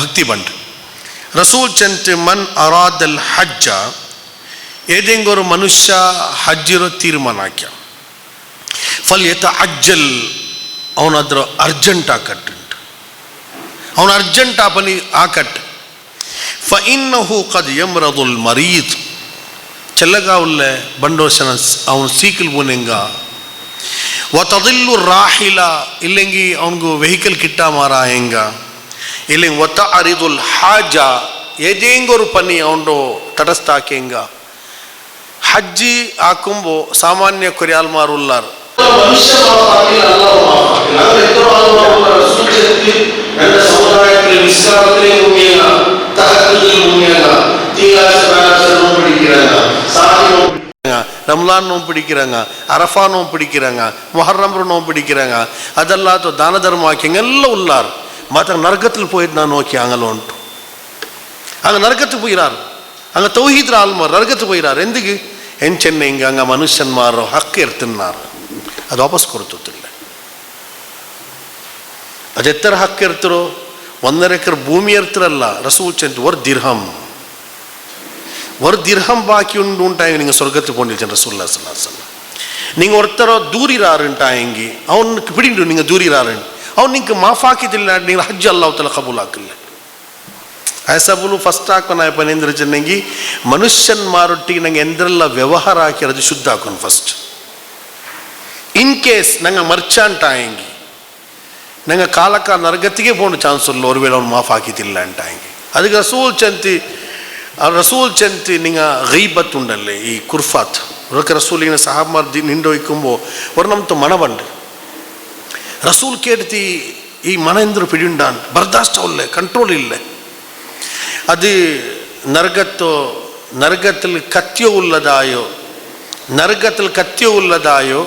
ಭಕ್ತಿ ಬಂಡು ರಸೂಲ್ ಚೆಂತ್ ಮನ್ ಅರಾದಲ್ ಹಜ್ಜ ಏದೆಂಗೊರು ಮನುಷ್ಯ ಹಜ್ಜಿರೋ ತೀರ್ಮಾನ ಹಾಕ್ಯ ಫಲ್ ಯತ ಅಜ್ಜಲ್ ಅವನದ್ರ ಅರ್ಜೆಂಟ್ ಆಕಟ್ಟುಂಟು ಅವನ ಅರ್ಜೆಂಟ್ ಆಪನಿ ಆಕಟ್ಟು ಫ ಇನ್ನಹು ಕದ್ ಯಮ್ರದುಲ್ ಮರೀದ್ చెల్లగా ఉల్లే బండోసన ಅವನು ಸೀಕಲ್ ಬೋನೆಂಗ ವತದಿಲ್ಲು ರಾಹಿಲ ಇಲ್ಲೆಂಗಿ ಅವನಿಗೂ ವೆಹಿಕಲ್ ಕಿಟ್ಟ ಮಾರಾಯಂಗ ಇಲ್ಲೆಂಗೆ ವತ ಅರಿದುಲ್ ಹಾಜ ಏದೇಂಗೊರು ಪನಿ ಅವನು ತಟಸ್ಥಾಕೆಂಗ ಹಜ್ಜಿ ಹಾಕುಂಬೋ ಸಾಮಾನ್ಯ ಕೊರಿಯಾಲ್ ಮಾರುಲ್ಲಾರು ரம்லான் நோம்பு பிடிக்கிறாங்க, அரஃபா நோம்பு பிடிக்கிறாங்க, முஹர்ரம் நோம்பு பிடிக்கிறாங்க, அதெல்லாம் தான தர்மம் ஆக்கிங்க எல்லாம் உள்ளார் மாத்த நரகத்தில் போயிட்டு நான் நோக்கி அங்கே உண்டு அங்கே நரகத்துக்கு போயிறாரு அங்கே தௌஹீத் ஆல்மார் நரகத்துக்கு போயிறாரு ಎಂದಿಗೆ ಎಂಚೆನ್ನೆ ಹಿಂಗೆ ಹಂಗೆ ಮನುಷ್ಯನ್ಮಾರು ಹಕ್ಕು ಇರ್ತಿన్నారు ಅದು ವಾಪಸ್ ಕೊಡ್ತಿಲ್ಲ ಅದೆತ್ತರ ಹಕ್ಕು ಇರ್ತಿರೋ 1.5 ಎಕರೆ ಭೂಮಿ ಇರ್ತಿರಲ್ಲ ರಸೂಲ್ ಚೆಂತ ஒரு திர்ஹம் பாக்கி உண்டாங்க நீங்கள் சொர்க்கத்துக்கு போனிருச்சேன் ரசூலுல்லாஹி ஸல்லல்லாஹு அலைஹி வஸல்லம் நீங்கள் ஒருத்தரோ தூரிறாருன்ட்டாங்க அவனுக்கு பிடிண்டு நீங்கள் தூரிறாருன்னு அவன் நீங்கள் மாஃபாக்கிதில்ல நீங்கள் ஹஜ் அல்லாஹ் தஆலா கபூல் ஆக்கல ऐसा बोलू ಫಸ್ಟ್ ಹಾಕೋಣ ಪನೇಂದ್ರ ಚೆನ್ನಂಗಿ ಮನುಷ್ಯನ್ ಮಾರೊಟ್ಟಿಗೆ ನಂಗೆ ಎಂದ್ರೆಲ್ಲ ವ್ಯವಹಾರ ಹಾಕಿರೋದು ಶುದ್ಧ ಹಾಕೋಣ ಫಸ್ಟ್ ಇನ್ ಕೇಸ್ ನಂಗೆ ಮರ್ಚಾಂಟಾಯಂಗಿ ನಂಗೆ ಕಾಲಕ್ಕ ನರಗತಿಗೆ போன ಚಾನ್ಸ್ ಇಲ್ಲ ஒருவேளை அவன் மாஃப் ஆக்கிதில்ல ಅಂಟಾಯಂಗಿ ಅದಕ್ಕೆ ರಸೂಲ್ ಚೆಂತಿ ನಿಂಗೆ ಗೈಬತ್ ಉಂಡಲ್ಲೇ ಈ ಕುರ್ಫಾತ್ ಅದಕ್ಕೆ ರಸೂಲಿನ ಸಹಾಬಾರ್ ನಿಂಡೋಯ್ಕೊಂಬೋ ಅವ್ರು ನಮ್ದು ಮನ ಬಂಡು ರಸೂಲ್ ಕೇಳ್ತಿ ಈ ಮನ ಎಂದ್ರು ಪಿಡಿಂಡ ಬರ್ದಾಷ್ಟ ಅವಲ್ಲೇ ಕಂಟ್ರೋಲ್ ಇಲ್ಲೇ ಅದು നരകത്തിൽ കത്യോ ഉള്ളതായോ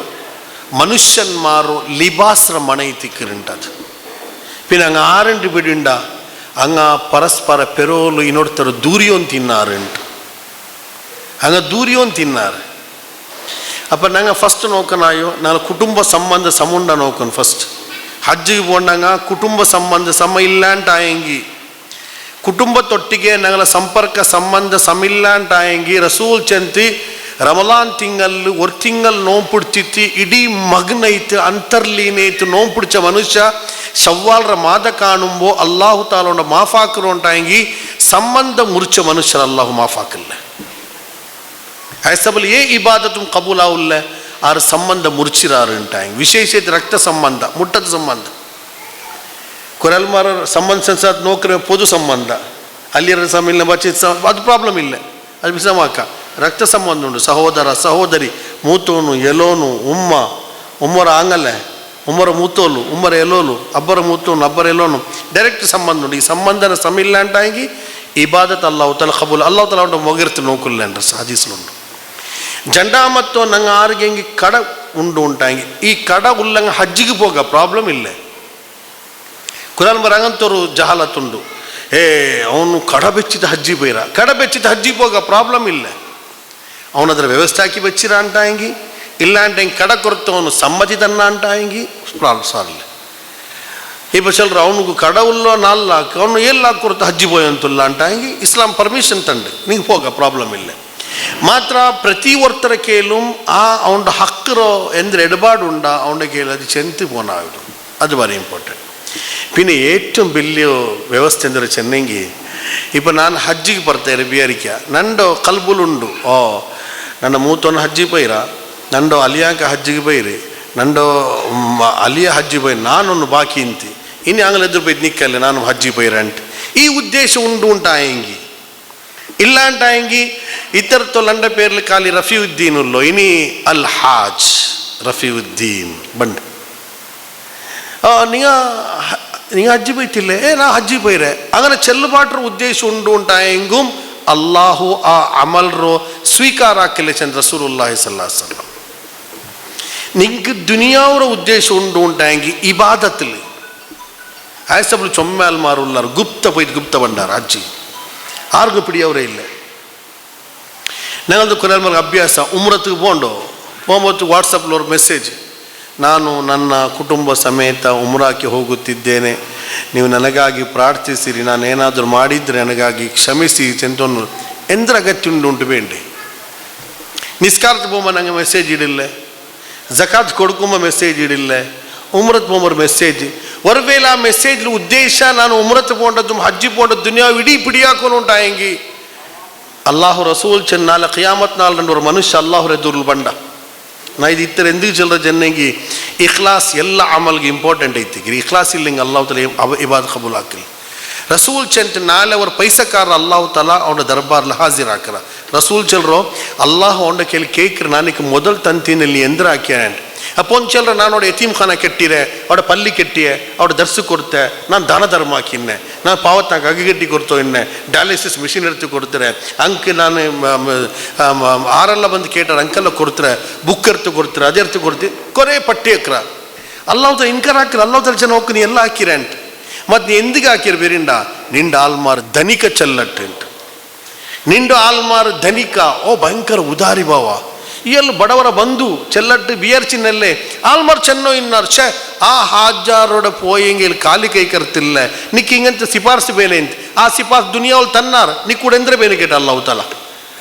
മനുഷ്യന്മാരോ ലിബാസ്ര മണയിത്തിക്കിരുണ്ടത് പിന്നെ അങ്ങ് ആരണ്ട് പിടിണ്ട അങ്ങ് പരസ്പര പെരോಲು ಇನ್ನೊಡ್ತರು ದೂರಿಯೋನ್ ತಿನ್ನಾರುಂಟು അങ്ങ് ദൂരിയോನ್ ತಿನ್ನಾರು അപ്പം ഞങ്ങൾ ഫസ്റ്റ് നോക്കണായോ ഞങ്ങൾ കുടുംബ സംബന്ധ സമുണ്ട നോക്കണം ഫസ്റ്റ് ഹജ്ജിಗೆ പോണ്ടങ്ങ ಕುಟುಂಬ ಸಂಬಂಧ ಸಮ ಇಲ್ಲಾಂಟಾಯಂಗಿ ಕುಟುಂಬದೊಟ್ಟಿಗೆ ഞങ്ങള ಸಂಪರ್ಕ ಸಂಬಂಧ ಸಮಿಲ್ಲಾಂಟಾಯಂಗಿ ರಸೂಲ್ ಚೆಂತಿ ರಮಲಾನ್ ತಿಂಗಳು ஒரு ತಿಂಗಳು ನೋವು பிடிச்சிತ್ತು ಇಡೀ ಮಗನೈತು ಅಂತರ್ಲೀನೈತು ನೋವು பிடிச்ச ಮನುಷ್ಯ ಶವ್ವಾಲ್ರ ಮಾದ ಕಾಣುಂಬೋ ಅಲ್ಲಾಹು ತಾಲೋಂಡ ಮಾಫಾಕರು ಉಂಟಾಯಂಗಿ ಸಂಬಂಧ ಮುರಿಚ ಮನುಷ್ಯರ ಅಲ್ಲಾಹು ಮಾಫಾಕಿಲ್ಲ ಐಸಬಲ್ ಏ ಇಬಾದತು ಕಬೂಲಾವುಲ್ಲ ಆರು ಸಂಬಂಧ ಮುರಿಚಿರಾರುಂಟಾಯಂಗಿ ವಿಶೇಷತೆ ರಕ್ತ ಸಂಬಂಧ ಮುಟ್ಟದ ಸಂಬಂಧ ಕೊರಲ್ಮಾರ ಸಂಬಂಧ ಸಂಸಾದ ನೋಕರ ಪೊದು ಸಂಬಂಧ ಅಲ್ಲಿರ ಸಮಿಲ್ನ ಬಚ್ಚ ಅದು ಪ್ರಾಬ್ಲಮ್ ಇಲ್ಲ ಅದು ಬಿಸಮಾಕ ರಕ್ತ ಸಂಬಂಧ ಉಂಟು ಸಹೋದರ ಸಹೋದರಿ ಮೂತೋನು ಎಲೋನು ಉಮ್ಮರ ಆಂಗಲೆ ಉಮ್ಮರ ಮೂತೋಲು ಉಮ್ಮರ ಎಲೋಲು ಅಬ್ಬರ ಮೂತೋನು ಅಬ್ಬರ ಎಲೋನು ಡೈರೆಕ್ಟ್ ಸಂಬಂಧ ಉಂಟು ಈ ಸಂಬಂಧನ ಸಮಿಲ್ಲ ಅಂಟಾಗಿ ಇಬಾದತ್ ಅಲ್ಲಾಹು ತಆಲಾ ಕಬೂಲ್ ಅಲ್ಲಾಹು ತಆಲಾ ಉಂಟು ಮೊಗಿರ್ತು ನೋಕುಲ್ಲ ಅಂದ್ರ ಹದೀಸ್ಲುಂಟು ಜಂಡಾ ಮತ್ತು ನಂಗೆ ಆರಿಗೆ ಹಿಂಗೆ ಕಡ ಉಂಟಾಗಿ ಈ ಕಡ ಉಲ್ಲಂಗೆ ಹಜ್ಜಿಗೆ ಹೋಗ ಪ್ರಾಬ್ಲಮ್ ಇಲ್ಲ ಕುರಾನ್ ಬರಂಗಂತವರು ಜಹಾಲತ್ತುಂಡು ಅವನು ಕಡ ಬೆಚ್ಚಿದ ಹಜ್ಜಿ ಬೈರ ಕಡ ಬೆಚ್ಚಿದ ಹಜ್ಜಿ ಹೋಗ ಪ್ರಾಬ್ಲಮ್ ಇಲ್ಲ ಅವನದ್ರ ವ್ಯವಸ್ಥೆ ಹಾಕಿ ಬೆಚ್ಚಿರ ಅಂಟಾಯಂಗಿ ಇಲ್ಲ ಅಂತ ಹಿಂಗೆ ಕಡ ಕೊರತು ಅವನು ಸಮ್ಮತಿ ತನ್ನ ಅಂಟಾಯಂಗಿ ಸಾರಿಲ್ಲ இப்போ சொல்கிற அவனுக்கு கடவுளோ நாள் அவனு ஏழு ಕೊರತು ಹಜ್ಜಿ போயಂತುಲ್ಲ ಅಂಟಾಯಂಗಿ ಇಸ್ಲಾಂ ಪರ್ಮಿಷನ್ ತಂಡು ನಿಂಗೆ ಹೋಗ ಪ್ರಾಬ್ಲಮ್ ಇಲ್ಲ ಮಾತ್ರ ಪ್ರತಿ ಒರ್ತರ ಕೇಳುം ಆ ಅವನ ಹಕ್ಕರೋ ಎಂದ್ರೆ ಎಡಬಾಡುಂಡ ಅವನ ಕೇಳದು ಚೆಂತಿ പോനാവിടും അത് വളരെ ಇಂಪಾರ್ಟೆಂಟ್ പിന്നെ ഏറ്റവും വലിയ ವ್ಯವಸ್ಥೆ ಅಂದರೆ ಚೆನ್ನಂಗಿ ಇಪ್ಪ ನಾನು ಹಜ್ಜಿಗೆ ಬರ್ತಾರೆ ಬಿಯರಿಕೆ ನಂದು ಕಲ್ಬುಲುಂಡು ನನ್ನ ಮೂತೊಂದು ಹಜ್ಜಿ ಬೈರ ನಂದು ಅಲಿಯಾಕ ಹಜ್ಜಿಗೆ ಬೈರಿ ನಂದು ಅಲಿಯ ಹಜ್ಜಿ ಬೈರಿ ನಾನೊಂದು ಬಾಕಿ ಇಂತಿ ಇನ್ನು ಆಂಗ್ಲ ಎದುರು ಬೈದು ನಿಕ್ಕಲ್ಲ ನಾನು ಹಜ್ಜಿ ಬೈರ ಅಂಟು ಈ ಉದ್ದೇಶ ಉಂಟಾಯಂಗಿ ಇಲ್ಲ ಅಂಟಾಯಂಗಿ ಇತರతో ಲಂಡ ಪೇರ್ಲಿ ಖಾಲಿ ರಫೀউদ্দিন ಉಲ್ಲೋ ಇನಿ ಅಲ್ ಹಾಜ್ ರಫೀউদ্দিন ಬಂಡು നിങ്ങൾ ഹജ്ജ് പോയിട്ടില്ലേ? ഞാൻ ഹജ്ജ് പോയിരേ. അങ്ങനെ ചെല്ലുപാട്ടൊരു ഉദ്ദേശം ഉണ്ടായെങ്കും അള്ളാഹു ആ അമൽറോ സ്വീകാരാക്കില്ല ചെന്ന് റസൂലുള്ളാഹി സ്വല്ലല്ലാഹു അലൈഹി വസല്ലം. നിങ്ങൾക്ക് ദുനിയാവുറ ഉദ്ദേശം ഉണ്ടായെങ്കിൽ ഇബാദത്തിൽ ആയസബിൾ ചൊമ്മാൽമാരുള്ളാർ ഗുപ്ത പോയിട്ട് ഗുപ്ത പണ്ടാർ ഹജ്ജ് ആർക്കും പിടിയവരേ ಇಲ್ಲ. ഞങ്ങളത് കൊല്ലാൽമാർക്ക് ಅಭ್ಯಾಸ ಉಮ್ರತ್ತಿಗೆ പോകുമ്പോൾ ವಾಟ್ಸಪ್ನಲ್ಲಿ ಒಂದು ಮೆಸೇಜ್, ನಾನು ನನ್ನ ಕುಟುಂಬ ಸಮೇತ ಉಮ್ರಾಕ್ಕೆ ಹೋಗುತ್ತಿದ್ದೇನೆ, ನೀವು ನನಗಾಗಿ ಪ್ರಾರ್ಥಿಸಿರಿ, ನಾನು ಏನಾದರೂ ಮಾಡಿದರೆ ನನಗಾಗಿ ಕ್ಷಮಿಸಿ ಚೆಂತೊಂದು ಎಂದ್ರ ಅಗತ್ಯ ಉಂಟು ಬೇಂಡಿ. ನಿಸ್ಕಾರಕ್ಕೆ പോകുമ്പോൾ ನಂಗೆ ಮೆಸೇಜ್ ಇಡಿಲ್ಲ, ಜಕಾತ್ ಕೊಡ್ಕೊಂಬ ಮೆಸೇಜ್ ಇಡಿಲ್ಲ, ಉಮ್ರತ್ പോകുമ്പോൾ ಮೆಸೇಜ್. ഒരുവേള ആ മെസ്സേജിൽ ഉദ്ദേശ ನಾನು ഉമ്രത്ത് പോകേണ്ടതും ഹജ്ജ് പോകേണ്ടതും ദുനിയാവ് ഇടി പിടിയാക്കൊണ്ടുണ്ടായെങ്കിൽ അള്ളാഹു റസൂൽ ചെന്നാല ഖിയാമത്ത് നാൾ രണ്ട് ഒരു മനുഷ്യ അള്ളാഹു എದುರು ಬಂಡ. ನಾ ಇದು ಇತ್ತರ ಎಂದಿಗೆ ಚಲ್ರ ಜನ್ನೆಂಗಿ ಇಖ್ಲಾಸ್ ಎಲ್ಲ ಅಮಲ್ಗೆ ಇಂಪಾರ್ಟೆಂಟ್ ಐತಿ. ಇಖ್ಲಾಸ್ ಇಲ್ಲಿಂಗೆ ಅಲ್ಲಾಹು ತಲ ಇಬಾದ್ ಕಬೂಲ್ ಹಾಕಿಲ್ಲ. ರಸೂಲ್ ಚೆಂಟ್ ನಾಳೆ ಅವ್ರ ಪೈಸಕಾರ ಅಲ್ಲಾಹು ತಲ ಅವನ ದರ್ಬಾರ್ಲ ಹಾಜಿರ್ ಹಾಕರ. ರಸೂಲ್ ಚಲ್ರೋ ಅಲ್ಲಾಹು ಅವನ ಕೇಳಿ ಕೇಕ್ರಿ ನಾನಿಕ್ಕೆ ಮೊದಲು ತಂತಿನಲ್ಲಿ ಎಂದ್ರ ಹಾಕ್ಯಾನ. അപ്പോൾ ചിലർ നാനോട് യതീം ഖാന കെട്ടിരെ, അവിടെ പള്ളി കെട്ടിയെ, അവിടെ ദർസ് കൊടുത്തെ, ഞാൻ ദാനധർമ്മ ആക്കിന്നെ, ഞാൻ പാവത്താക്ക് അകി കെട്ടി കൊടുത്തോ, എന്നെ ഡയാലിസിസ് മെഷീൻ എടുത്ത് കൊടുത്തരെ, ಅಂಕ್ ನಾನು ಆರೆಲ್ಲ ಬಂದು ಕೇಟಾರ ಅಂಕೆಲ್ಲ ಕೊಡ್ತಾರೆ, ಬುಕ್ ಎರ್ತು ಕೊಡ್ತಾರೆ, ಅದು ಎರ್ತು ಕೊಡ್ತೀವಿ, ಕೊರೇ ಪಟ್ಟಿ ಹಾಕ್ರ. ಅಲ್ಲಾವ್ತ ಇನ್ಕರ್ ಹಾಕಿರ, ಅಲ್ಲಾವ್ತ ಜನ ಹೋಗಿ ನೀ ಎಲ್ಲ ಹಾಕಿರ ಅಂಟ. ಮತ್ತು ನೀ ಎಂದಿಗೆ ಹಾಕಿರ ಬೇರಿಂಡ ನಿಂಡ ಆಲ್ಮಾರ್ ಧನಿಕ ಚೆಲ್ಲಟ್ಟು ಅಂಟ. ನಿಂಡು ಆಲ್ಮಾರ್ ಧನಿಕ ಓ ಭಯಂಕರ ಉದಾರಿ ಭಾವ. ಇಯಲ್ಲ ಬಡವರ ಬಂಧು ಚೆಲ್ಲಟ್ಟು ಬಿಯರ್ಚಿನಲ್ಲೇ ಆಲ್ಮಾರ್ ಚೆನ್ನೋ ಇನ್ನಾರು ಛೇ ಆ ಹಾಜಾರೋಡ ಪೋಯಂಗೆ ಇಲ್ಲಿ ಖಾಲಿ ಕೈ ಕರ್ತಿಲ್ಲ ನಿಕ್ ಹಿಂಗಂತ ಸಿಫಾರ್ಸು ಬೇನೆ ಅಂತ ಆ ಸಿಫಾರ್ಸು ದುನಿಯಾವಲ್ಲಿ ತನ್ನಾರು ನೀ ಕೂಡ ಎಂದ್ರೆ ಬೇನೆ ಕೇಟ ಅಲ್ಲ ಅವತಲ್ಲ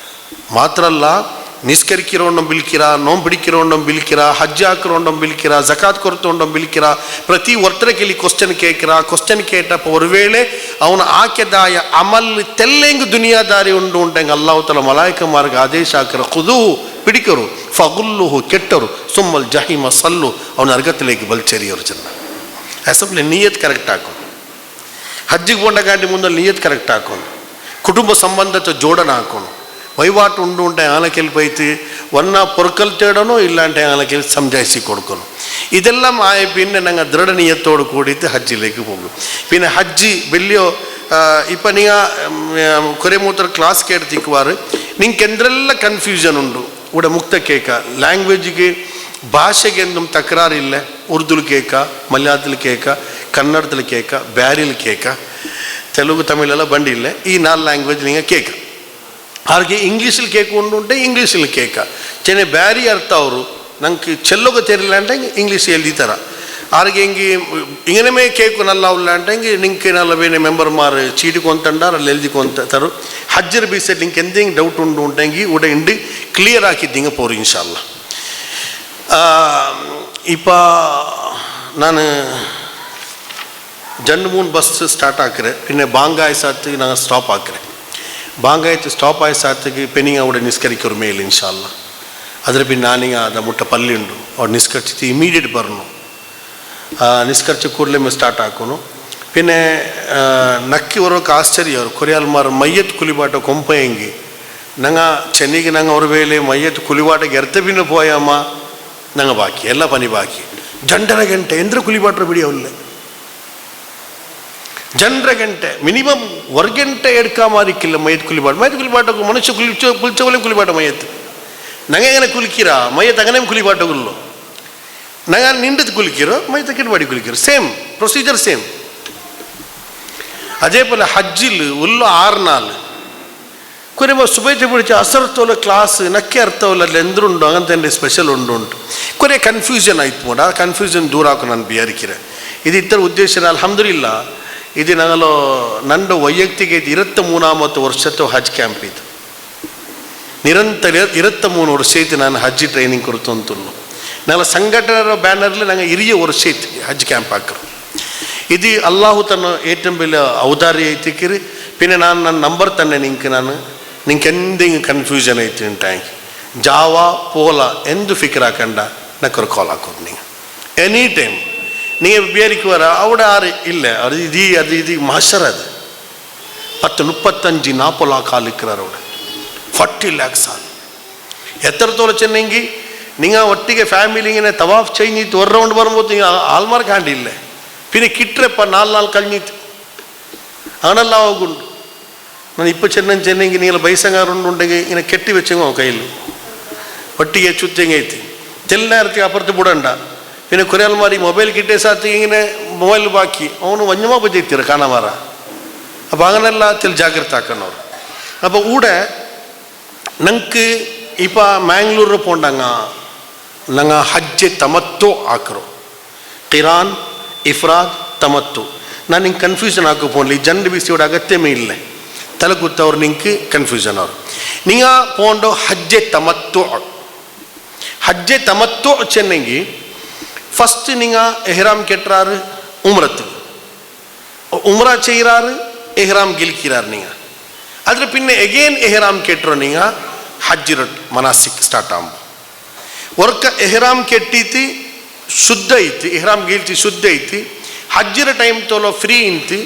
ಮಾತ್ರ ಅಲ್ಲ. ನಿಸ್ಕರಿಕಿರೋಂಡಂ ಬಿಲ್ಕಿರ, ನೋಂ പിടിக்கிறോണ്ടും ಬಿಲ್ಕಿರ, ಹಜ್ ಹಾಕಿರೋಂಡಂ ಬಿಲ್ಕಿರ, ಜಕಾತ್ ಕೊರ್ತೋಂಡಂ ಬಿಲ್ಕಿರ, ಪ್ರತಿ ವರ್ತರಕ್ಕೆ ಕ್ವಶ್ಚನ್ ಕೇಕಿರ. ಕ್ವಶ್ಚನ್ ಕೇಟಪ್ಪ ஒரு வேளை ಅವನ ಆಕೆದಾಯ ಅಮಲ್ ತೆಲ್ಲೆಂಗ್ ದುನಿಯಾದಾರಿ ಉಂಟೆಂಗೆ ಅಲ್ಲಾಹು ತಆಲಾ ಮಲಾಯಿಕಮಾರ್ಗ ಆದೇಶ ಹಾಕಿರ ಖುದು പിടിക്കರು ಫಗುಲ್ಲುಹು ಕೆಟ್ಟರು ಸುಮ್ಮಲ್ ಜಹಿಮ ಸಲ್ಲು ಅವನ ನರಕത്തിലേക്ക് ಬಲ್ಚೆರಿಯವರು ಚೆನ್ನ. ಅಸಬ್ಲೆ ನಿಯತ್ ಕರೆಕ್ಟ್ ಹಾಕೊಂಡು ಹಜ್ಜಿಗೆ ಹೋಂಡ ಗಾಂಡಿ ಮುಂದೆ ನಿಯತ್ ಕರೆಕ್ಟ್ ಹಾಕೊಂಡು ಕುಟುಂಬ ಸಂಬಂಧದ ಜೋಡಣ ಹಾಕೊಂಡು ವಹಿವಾಟು ಉಂಟೆ ಆನಕೆಲ್ಲಿ ಪೈತಿ ಒನ್ನ ಪೊರ್ಕಲ್ ತೇಡನೋ ಇಲ್ಲಾಂಟೆ ಆನಕೆಲ್ಲಿ ಸಂಜಾಯಿಸಿ ಕೊಡ್ಕೊನು. ഇതെല്ലാം ആയ പിന്നെ ഞങ്ങൾ ദൃഢനീയത്തോട് കൂടിയിട്ട് ഹജ്ജിലേക്ക് പോകും. പിന്നെ ഹജ്ജ് വലിയ ഇപ്പം നിങ്ങൾ കുറേ മൂത്ര ക്ലാസ് കേട്ടിക്കുവാറ് നിങ്ങൾക്ക് എന്തെല്ലാം കൺഫ്യൂഷൻ ഉണ്ട് ഇവിടെ മുക്ത കേൾക്ക. ಲ್ಯಾಂಗ್ವೇಜಿಗೆ ಭಾಷೆಗೆ എന്തും തകരാറില്ല. ഉറുദുൽ കേൾക്ക, മലയാളത്തിൽ കേൾക്ക, കന്നഡത്തിൽ കേൾക്ക, ಬ್ಯಾರಿಲ್ ಕೇಳ್ಕ, ತೆಲುಗು ತಮಿಳೆಲ್ಲ ಬಂಡಿಲ್ಲ. ಈ 4 ಲ್ಯಾಂಗ್ವೇಜ್ നിങ്ങൾ ಕೇಳ್ಕ. ಅವ್ರಿಗೆ ಇಂಗ್ಲೀಷಲ್ಲಿ ಕೇಳ್ಕೊಂಡು ಇಂಗ್ಲೀಷಲ್ಲಿ ಕೇಳ್ಕ. ಚೆನ್ನೆ ಬ್ಯಾರಿ ಅರ್ಥ ಅವರು ನಂಗೆ ಚೆಲ್ಲೋಗ ತೆರಿಲ್ಲ అంటే ఇంగ్లీష్ ఎల్దితారా. ಅವ್ರಿಗೆ ಹಿಂಗೆ ఇంగనమే కేకు నల్లా ఉల్ల అంటే నింకే నల్లవేనే మెంబర్ మారు చీటి కొంతండారు ಅಲ್ಲಿ ಎಲ್ದಿ ಕೊಂತಾರು. ಹಜ್ಜರ್ ಬೀಸೆಟ್ ನಿಂಗೆ ಎಂದೇಂಗೆ ಡೌಟ್ ಉಂಟೆಂಗಿ ಉಡ ಇಂಡು ಕ್ಲಿಯರ್ ಹಾಕಿದ್ದಿಂಗೆ ಪೋರು ಇನ್ಶಾಲ್ಲ. இப்போ நான் 2-3 பஸ் ஸ்டார்ட் ஆக்குறேன். பின்ன பாங்காய் சாத்துக்கு நாங்கள் ஸ்டாப் ஆக்குறேன். ಬಾಂಗಾಯ್ತು ಸ್ಟಾಪ್ ಆಯ್ತು ಸಾತಿಗೆ ಪೆನಿಂಗ್ ಅವಡೆ ನಿಸ್ಕರಿಕೋರು ಮೇಲೆ ಇನ್ಶಾಲ್ಲ. ಅದ್ರ ಬಿಟ್ಟು ನಾನೀಗ ಅದ ಮುಟ್ಟ ಪಲ್ಲಿ ಉಂಡು ಅವ್ರು ನಿಸ್ಕರಿಸಿ ಇಮಿಡಿಯೇಟ್ ಬರ್ನು ನಿಸ್ಕರಿಸಿ ಕೂಡಲೇ ಸ್ಟಾರ್ಟ್ ಹಾಕೋನು. പിന്നെ നക്കി ഓരോക്ക് ആശ്ചര്യം അവർ കൊറിയാൽമാർ മയ്യത്ത് കുലിപാട്ട കൊമ്പയെങ്കിൽ ഞങ്ങ ചെന്നൈക്ക് ഞങ്ങൾ ഒരു വേള മയ്യത്ത് കുലിപാട്ടಕ್ಕೆ ಎರ್ತ ಬಿನ್ನ പോയಮ್ಮ ഞങ്ങൾ ബാക്കി ಎಲ್ಲ ಪನಿ ಬಾಕಿ 2.5 ಗಂಟೆ ಎಂದ್ರ ಕುಲಿಪಾಟ್ರ ಬಿಡಿಯವಲ್ಲ. 2.5 ಗಂಟೆ ಮಿನಿಮಮ್ ಹೊರಗಂಟೆ ಎಡ್ಕಾಮಾರಿಕ್ಕಿಲ್ಲ ಮಯ್ಯತ್ ಕುಲಿಪಾಟ ಮನುಷ್ಯ ಕುಲ್ಚವಲೆ ಕುಲಿಪಾಟ ಮಯ್ಯತ್ ನಂಗೆ ಹೆಂಗನೆ ಕುಲಿಕಿರ ಮಯ್ಯತ್ അങ്ങനെ ಕುಲಿಪಾಟಗುಲ್ಲು ನಂಗೆ ನಿಂಡದು ಕುಲಿಕಿರೋ ಮಯ್ಯತ್ ಕೆಟ್ಬಾಡಿ ಕುಲಿಕಿರೋ ಸೇಮ್ ಪ್ರೊಸೀಜರ್ ಸೇಮ್. അതേപോലെ ഹജ്ജിൽ ഉള്ള 6 നാൾ കുറേ സുബൈറ്റ് പിടിച്ച് അസർത്തോല ക്ലാസ് നക്കി അർത്ഥമല്ല എന്തുണ്ടോ അങ്ങനത്തെ എൻ്റെ സ്പെഷ്യൽ ഉണ്ടുണ്ട്. കുറേ കൺഫ്യൂഷൻ ആയിപ്പോണ്ട്. ആ കൺഫ്യൂഷൻ ದೂರಾಕು ನಾನು ಬಿಯಾರಿಕಿರೆ. ಇದು ಇತರ ಉದ್ದೇಶ ಅಲ್ಹಮ್ದುಲಿಲ್ಲ. ಇದು ನಂಗಲು ನಂದು ವೈಯಕ್ತಿಕ 23ಾಮತ್ತು ವರ್ಷದ ಹಜ್ ಕ್ಯಾಂಪ್ ಇದು ನಿರಂತರ 23 ವರ್ಷ ಐತಿ ನಾನು ಹಜ್ ಟ್ರೈನಿಂಗ್ ಕೊಡ್ತು ಅಂತುಲ್ಲು. ನಂಗೆ ಸಂಘಟನೆಯ ಬ್ಯಾನರ್ಲಿ ನಂಗೆ ಹಿರಿಯ ವರ್ಷ ಐತಿ ಹಜ್ ಕ್ಯಾಂಪ್ ಹಾಕರು. ಇದು ಅಲ್ಲಾಹು ತನ್ನ ഏറ്റവും വലിയ ഔദാര്യ ಐತಿಕಿರಿ. പിന്നെ ನಾನು ನನ್ನ ನಂಬರ್ തന്നെ ನಿಂಗೆ ಎಂದಿಂಗೆ ಕನ್ಫ್ಯೂಷನ್ ಐತಿ ಉಂಟಾಗಿ ಜಾವಾ ಪೋಲ ಎಂದು ಫಿಕ್ರ್ ಹಾಕಂಡ ನಕ್ಕರು ಕಾಲ್ ಹಾಕೋದು ನೀವು ಎನಿ ಟೈಮ್ நீங்கள் பேருக்கு வர அவட ஆறு இல்லை அது இது மாஷர் அது 10-35-40 லாக் ஆள் இருக்கிறார். அவட 40 lakhs ஆள் ಎತ್ತರತೋಲ ಚೆನ್ನಂಗಿ നിങ്ങൾ ಒಟ್ಟಿಗೆ ಫ್ಯಾಮಿಲಿಗೆ ತವಾಫ್ ಚೈನಿತ್ತು 1 ರೌಂಡ್ ಬರ್ಬೋದು. ಆಲ್ಮಾರ್ಕ್ ಹ್ಯಾಂಡ್ ಇಲ್ಲ പിന്നെ കിട്ടറപ്പ 4 നാൾ കഴിഞ്ഞിട്ട് അങ്ങനെല്ലാം ആകുന്നുണ്ട്. ನಾನು ಚೆನ್ನಂಗೆ ನೀನು ಬೈಸಂಗಾರುಂಡುಂಡೆಗೆ ಇನ್ನು ಕೆಟ್ಟಿ വെച്ചങ്ങോ കയ്യിൽ ಒಟ್ಟಿಗೆ ಚುಚ್ಚಂಗೆ ಐತಿ ತೆಲ್ಲರ್ತಿ ಅಪರ್ತು ಬಿಡಂಡ പിന്നെ കുറേ ആൾമാരി മൊബൈൽ കിട്ടിയ സാത്ത് ഇങ്ങനെ മൊബൈൽ ബാക്കി ಅವನು വഞ്ഞമാ ಬಜೈತಿರ ಕಾಣಮಾರ അപ്പോൾ അങ്ങനെಲ್ಲ ತೆಲ್ ಜಾಗ್ರತೆ ಹಾಕಣವ್ರು. അപ്പോൾ ಊಡ ನಂಗೆ ಇಪ್ಪ ಮ್ಯಾಂಗ್ಳೂರು ಪೋಂಡಂಗ ನಂಗೆ ಹಜ್ಜೆ ತಮತ್ತು ಹಾಕರು ಕಿರಾನ್ ಇಫ್ರಾದ್ ತಮತ್ತು. ನಾನು ನಿಂಗೆ ಕನ್ಫ್ಯೂಷನ್ ಹಾಕೋ ಪೋನ್ಲಿ ಜಂಡು ಬಿಸಿಯೋಡ ಅಗತ್ಯಮೇ ಇಲ್ಲ ತಲೆ ಕೂತವ್ರು ನಿಂಗೆ ಕನ್ಫ್ಯೂಷನ್ ಅವ್ರು. ನಿಂಗ ಪೋಂಡು ಹಜ್ಜೆ ತಮತ್ತು ಚೆನ್ನಂಗಿ ಫಸ್ಟ್ ನಿಂಗ ಎಹ್ರಾಮ್ ಕೆಟ್ಟಾರು ಉಮ್ರತ್ತು ಉಮ್ರಾ ചെയ്യறாರು ಎಹ್ರಾಮ್ ಗಿಲ್ಕಿರಾರು ನಿಂಗ ಅದ್ರ ಪಿನ್ನೆ ಎಗೇನ್ ಎಹ್ರಾಮ್ ಕೆಟ್ಟರು ನಿಂಗ ಹಜ್ಜಿರ ಮನಾಸಿಕ್ ಸ್ಟಾರ್ಟ್ ಆಂಬ ವರ್ಕ ಎಹ್ರಾಮ್ ಕೆಟ್ಟೀತಿ ಶುದ್ಧ ಐತಿ ಎಹ್ರಾಮ್ ಗೀಲ್ತಿ ಶುದ್ಧ ಐತಿ ಹಜ್ಜಿರ ಟೈಮ್ ತೋಲೋ ಫ್ರೀ ಇಂತಿ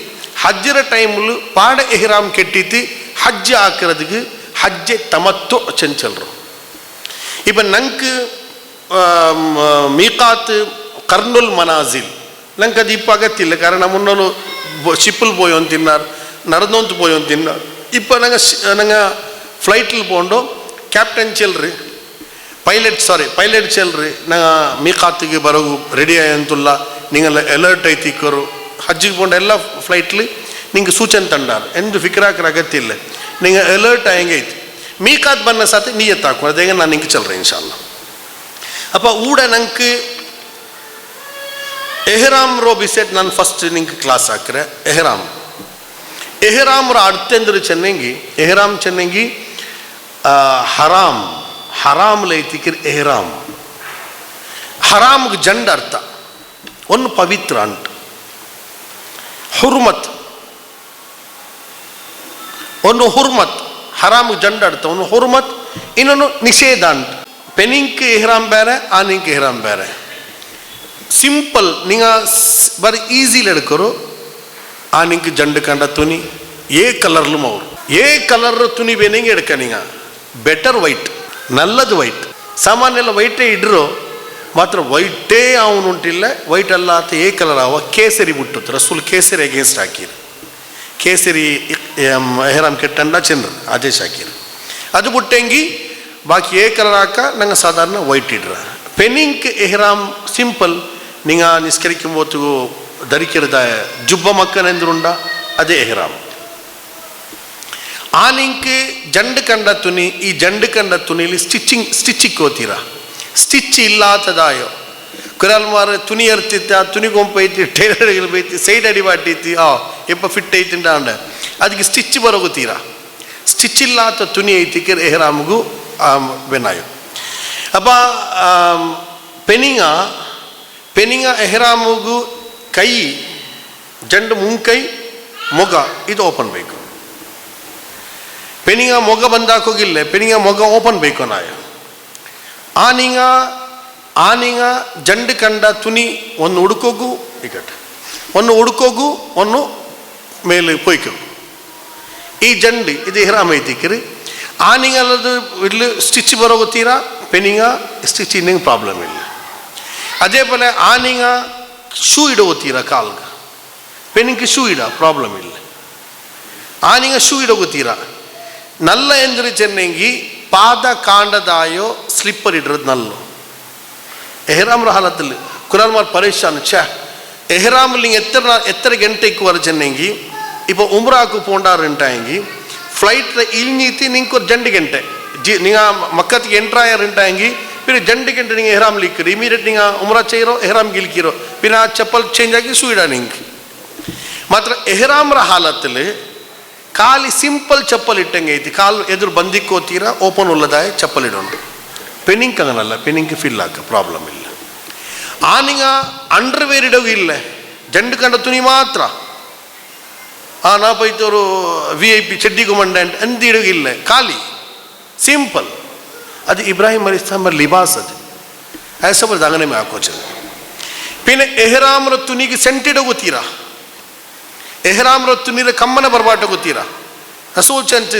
ಹಜ್ಜಿರ ಟೈಮ್ಲು ಪಾಡ ಎಹ್ರಾಮ್ ಕೆಟ್ಟೀತಿ ಹಜ್ಜ್ ಹಾಕಿರೋದಕ್ಕೆ ಹಜ್ಜೆ ತಮತ್ತು ಚೆಂಚಲ್ರು. ಇಪ್ಪ ನಂಗೆ ಮೀಕಾತ್ ಕರ್ನುಲ್ ಮನಾಜಿಲ್ ನಂಗೆ ಅದು ಇಪ್ಪ ಅಗತ್ತಿಲ್ಲ ಕಾರಣ ಮುನ್ನಲು ಶಿಪ್ಪಲ್ പോയി ഒന്ന് തിന്നാർ നടന്നോന്ത് പോയി ഒന്ന് തിന്നാർ. ഇപ്പം ನಂಗೆ ಫ್ಲೈಟ್ಲಿ പോണ്ടോ ಕ್ಯಾಪ್ಟನ್ ಚೆಲ್ರಿ ಪೈಲಟ್ ಚೆಲ್ರಿ ನಂಗೆ ಮೀಕಾತಿಗೆ ಬರೋಗು ರೆಡಿ ಆಯಂತುಲ್ಲ ನಿಂಗೆಲ್ಲ ಅಲರ್ಟ್ ಐತಿಕ್ಕರು ಹಜ್ಜಿಗೆ പോണ്ട ಎಲ್ಲ ಫ್ಲೈಟ್ಲಿ ನಿಂಗೆ ಸೂಚನೆ ತಂಡಾರ ಎಂದು ಫಿಕ್ರಾಕರ ಅಗತ್ಯ ಇಲ್ಲ ನಿಂಗೆ ಅಲರ್ಟ್ ಆಯಂಗೆ ಐತಿ ಮೀಕಾತ್ ಬನ್ನ ಸಾತಿ ನೀಯತ್ ಹಾಕೋ ಅದೇಗ ನಾನು ನಿಂಗೆ ಚಲ್ರಿ ಇನ್ಶಾಲ್ಲ. അപ്പോൾ ಊಡ ನಂಗೆ ಎಹ್ರಾಮ್ ರೋ ಬಿಸೆಟ್ ನಾನು ಫಸ್ಟ್ ನಿಂಗೆ ಕ್ಲಾಸ್ ಹಾಕ್ರೆ ಎಹ್ರಾಮ್ ರೋ ಅರ್ಥಂದ್ರೆ ಚೆನ್ನಂಗಿ ಎಹ್ರಾಮ್ ಚೆನ್ನಂಗಿ ಹರಾಮ್ ಲೈತಿಕ್ಕಿರ್ ಎಹ್ರಾಮ್ ಹರಾಮ್ಗೆ ಜಂಡ ಅರ್ಥ ಒಂದು ಪವಿತ್ರ ಅಂಟ ಒಂದು ಹುರ್ಮತ್ ಹರಾಮ್ ಜಂಡ ಅರ್ಥ ಒಂದು ಹುರ್ಮತ್ ಇನ್ನೊಂದು ನಿಷೇಧ ಅಂಟ ಪೆನಿಂಕ್ ಎಹ್ರಾಮ್ ಬೇರೆ ಆನಿಂಕ್ ಎಹ್ರಾಮ್ ಬೇರೆ ಸಿಂಪಲ್ ನಿಂಗ ಬರೀ ಈಸಿಲಿ ಎಡ್ಕರು ಆನಿಂಕ್ ಜಂಡ ಕಂಡ ತುನಿ ಏ ಕಲರ್ಲು ಮೌರು ಏ ಕಲರ್ ತುನಿ ಬೇನಿಂಗ್ ಎಡ್ಕ ನಿಂಗ ಬೆಟರ್ ವೈಟ್ ನಲ್ಲದು ವೈಟ್ ಸಾಮಾನ್ಯ ಎಲ್ಲ ವೈಟೇ ಇಡ್ರು ಮಾತ್ರ ವೈಟೇ ಅವನುಂಟಿಲ್ಲ ವೈಟ್ ಅಲ್ಲ ಆತ ಏ ಕಲರ್ ಅವ ಕೇಸರಿ ಬಿಟ್ಟು ರಸೂಲ್ ಕೇಸರಿ ಅಗೇನ್ಸ್ಟ್ ಹಾಕಿರು ಕೇಸರಿ ಎಹ್ರಾಮ್ ಕೆಟ್ಟಂಡ ಚೆಂದ್ರ ಆದೇಶ ಹಾಕಿರು ಅದು ಬಿಟ್ಟಂಗಿ ಬಾಕಿ ಏ ಕಲರ್ ಹಾಕ ನಂಗೆ ಸಾಧಾರಣ ವೈಟ್ ಇಡ್ರ ಪೆನಿಂಕ್ ಎಹ್ರಾಮ್ ಸಿಂಪಲ್ ನಿಂಗ ನಿಸ್ಕರಿക്കുമ്പോತು ಧರಿಕಿರದ ಜುಬ್ಬ ಮಕ್ಕನೆಂದ್ರುಂಡ ಅದೇ ಎಹ್ರಾಮ್ ಆನಿಂಕ್ ಜಂಡು ಕಂಡ ತುನಿ ಈ ಜಂಡು ಕಂಡ ತುನಿಲಿ ಸ್ಟಿಚಿಂಗ್ ಹೋತೀರ ಸ್ಟಿಚ್ ಇಲ್ಲಾತದಾಯೋ ಕುರಲ್ಮಾರ ತುನಿ ಇರ್ತಿತ್ತು ಆ ತುನಿಗೊಂಪ ಐತಿ ಟೈಲರ್ ಬೈತಿ ಸೈಡ್ ಅಡಿ ಬಾಟೈತಿ ಎಪ್ಪ ಫಿಟ್ ಐತಿಂಡ ಅಂಡ ಅದಕ್ಕೆ ಸ್ಟಿಚ್ ಬರೋಗುತ್ತೀರ ಸ್ಟಿಚ್ ಇಲ್ಲಾತ ತುನಿ ಐತಿಕೆ ಎಹ್ರಾಮ್ಗೂ ಬೆನಾಯು ಅಪ್ಪ ಪೆನಿಂಗ ಎಹ್ರಾಮ್ಗೂ ಕೈ ಜಂಡು ಮುಂಕೈ ಮೊಗ ಇದು ಓಪನ್ ಬೇಕು ಪೆನಿಂಗ ಮೊಗ ಬಂದಾಕೋಗಿಲ್ಲ ಪೆನಿಂಗ ಮೊಗ ಓಪನ್ ಬೇಕು ನಾಯ ಆನಿಂಗ ಜಂಡು ಕಂಡ ತುನಿ ಒಂದು ಹುಡುಕೋಗು ಇಕಟ್ ಒಂದು ಹುಡುಕೋಗು ಒಂದು ಮೇಲೆ ಪೊಯ್ಕೋಗು ಈ ಜಂಡು ಇದು ಎಹ್ರಾಮ್ ಐತಿಕ್ಕಿರಿ ಆನಿಂಗಲ್ಲದು ಇಲ್ಲಿ ಸ್ಟಿಚ್ ಬರೋಗುತ್ತೀರಾ ಪೆನಿಂಗ ಸ್ಟಿಚ್ ಇನ್ನಂಗೆ ಪ್ರಾಬ್ಲಮ್ ಇಲ್ಲ ಅದೇ ಪೋಲೆ ಆನಿಂಗ ಶೂ ಇಡೋಗುತ್ತೀರಾ ಕಾಲ್ಗೆ ಪೆನಿಂಗ್ ಶೂ ಇಡ ಪ್ರಾಬ್ಲಮ್ ಇಲ್ಲ ಆನಿಂಗ ಶೂ ಇಡೋಗುತ್ತೀರಾ ನಲ್ಲ ಎಂದ್ರೆ ಚೆನ್ನಂಗಿ ಪಾದ ಕಾಂಡದಾಯೋ ಸ್ಲಿಪ್ಪರ್ ಇಡ್ರದು ನಲ್ಲು ಎಹ್ರಾಮ್ರ ಹಾಲತ್ತಲ್ಲಿ ಕುರಾನ್ಮಾರ್ ಪರೇಶಾನ್ ಎಹ್ರಾಮ್ಲಿ ಎತ್ತರ ಗಂಟೆಗೆ ವರ ಚೆನ್ನಂಗಿ ಇಪ್ಪ ಉಮ್ರಾಕು ಪೋಂಡಾರುಂಟಾಯಂಗಿ ಫ್ಲೈಟ್ ಇಲ್ನೀತಿ ನಿಂಗೆ ಜಂಡು ಗಂಟೆ ನೀವು ಮಕ್ಕತ್ತಿಗೆ ಎಂಟ್ರಾಯರುಂಟಾಯಂಗಿ പിന്നെ 2 ಗಂಟೆ നിങ്ങൾ എഹ്റാം ലിക്കറ് ഇമീഡിയറ്റ് നിങ്ങൾ ഉംറ ചെയ്യറോ എഹ്റാം ഗിൽക്കിറോ പിന്നെ ആ ചപ്പൽ ചേഞ്ച് ആക്കി സൂയിടാ നിങ്ങൾക്ക് ಮಾತ್ರ ಎಹ್ರಾಮ್ರ ಹಾಲತ್ತಲ್ಲಿ ಖಾಲಿ ಸಿಂಪಲ್ ಚಪ್ಪಲ್ ಇಟ್ಟಂಗೆ ಐತಿ ಕಾಲು ಎದುರು ಬಂದಿಕ್ಕೋತೀರಾ ಓಪನ್ ಉಲ್ಲದಾಯ ಚಪ್ಪಲ್ ಇಡೋಣ ಪೆನಿಂಗ್ ಹಂಗನಲ್ಲ ಪೆನಿಂಗ್ ಫಿಲ್ ಆಗ ಪ್ರಾಬ್ಲಮ್ ಇಲ್ಲ ಆನಿಂಗ ಅಂಡರ್ವೇರ್ ಇಡೋಗಿ ಇಲ್ಲ ಜಂಡು ಕಂಡ ತುನಿ ಮಾತ್ರ ನಾ ಪೈತವರು VIP ಚಡ್ಡಿ ಕಮಾಂಡೆಂಟ್ ಅಂದು ಇಡೋಗಿಲ್ಲ ಖಾಲಿ ಸಿಂಪಲ್ ಅದು ಇಬ್ರಾಹಿಂ ಅಲಿಸ್ಲಾಮರ ಲಿಬಾಸ್ ಅದು ऐसा पर दागने में आको चल पिने एहराम रो तुनी की सेंटेड गोतीरा एहराम रो तुनी रे कम्मन बरबाट गोतीरा रसूल चंत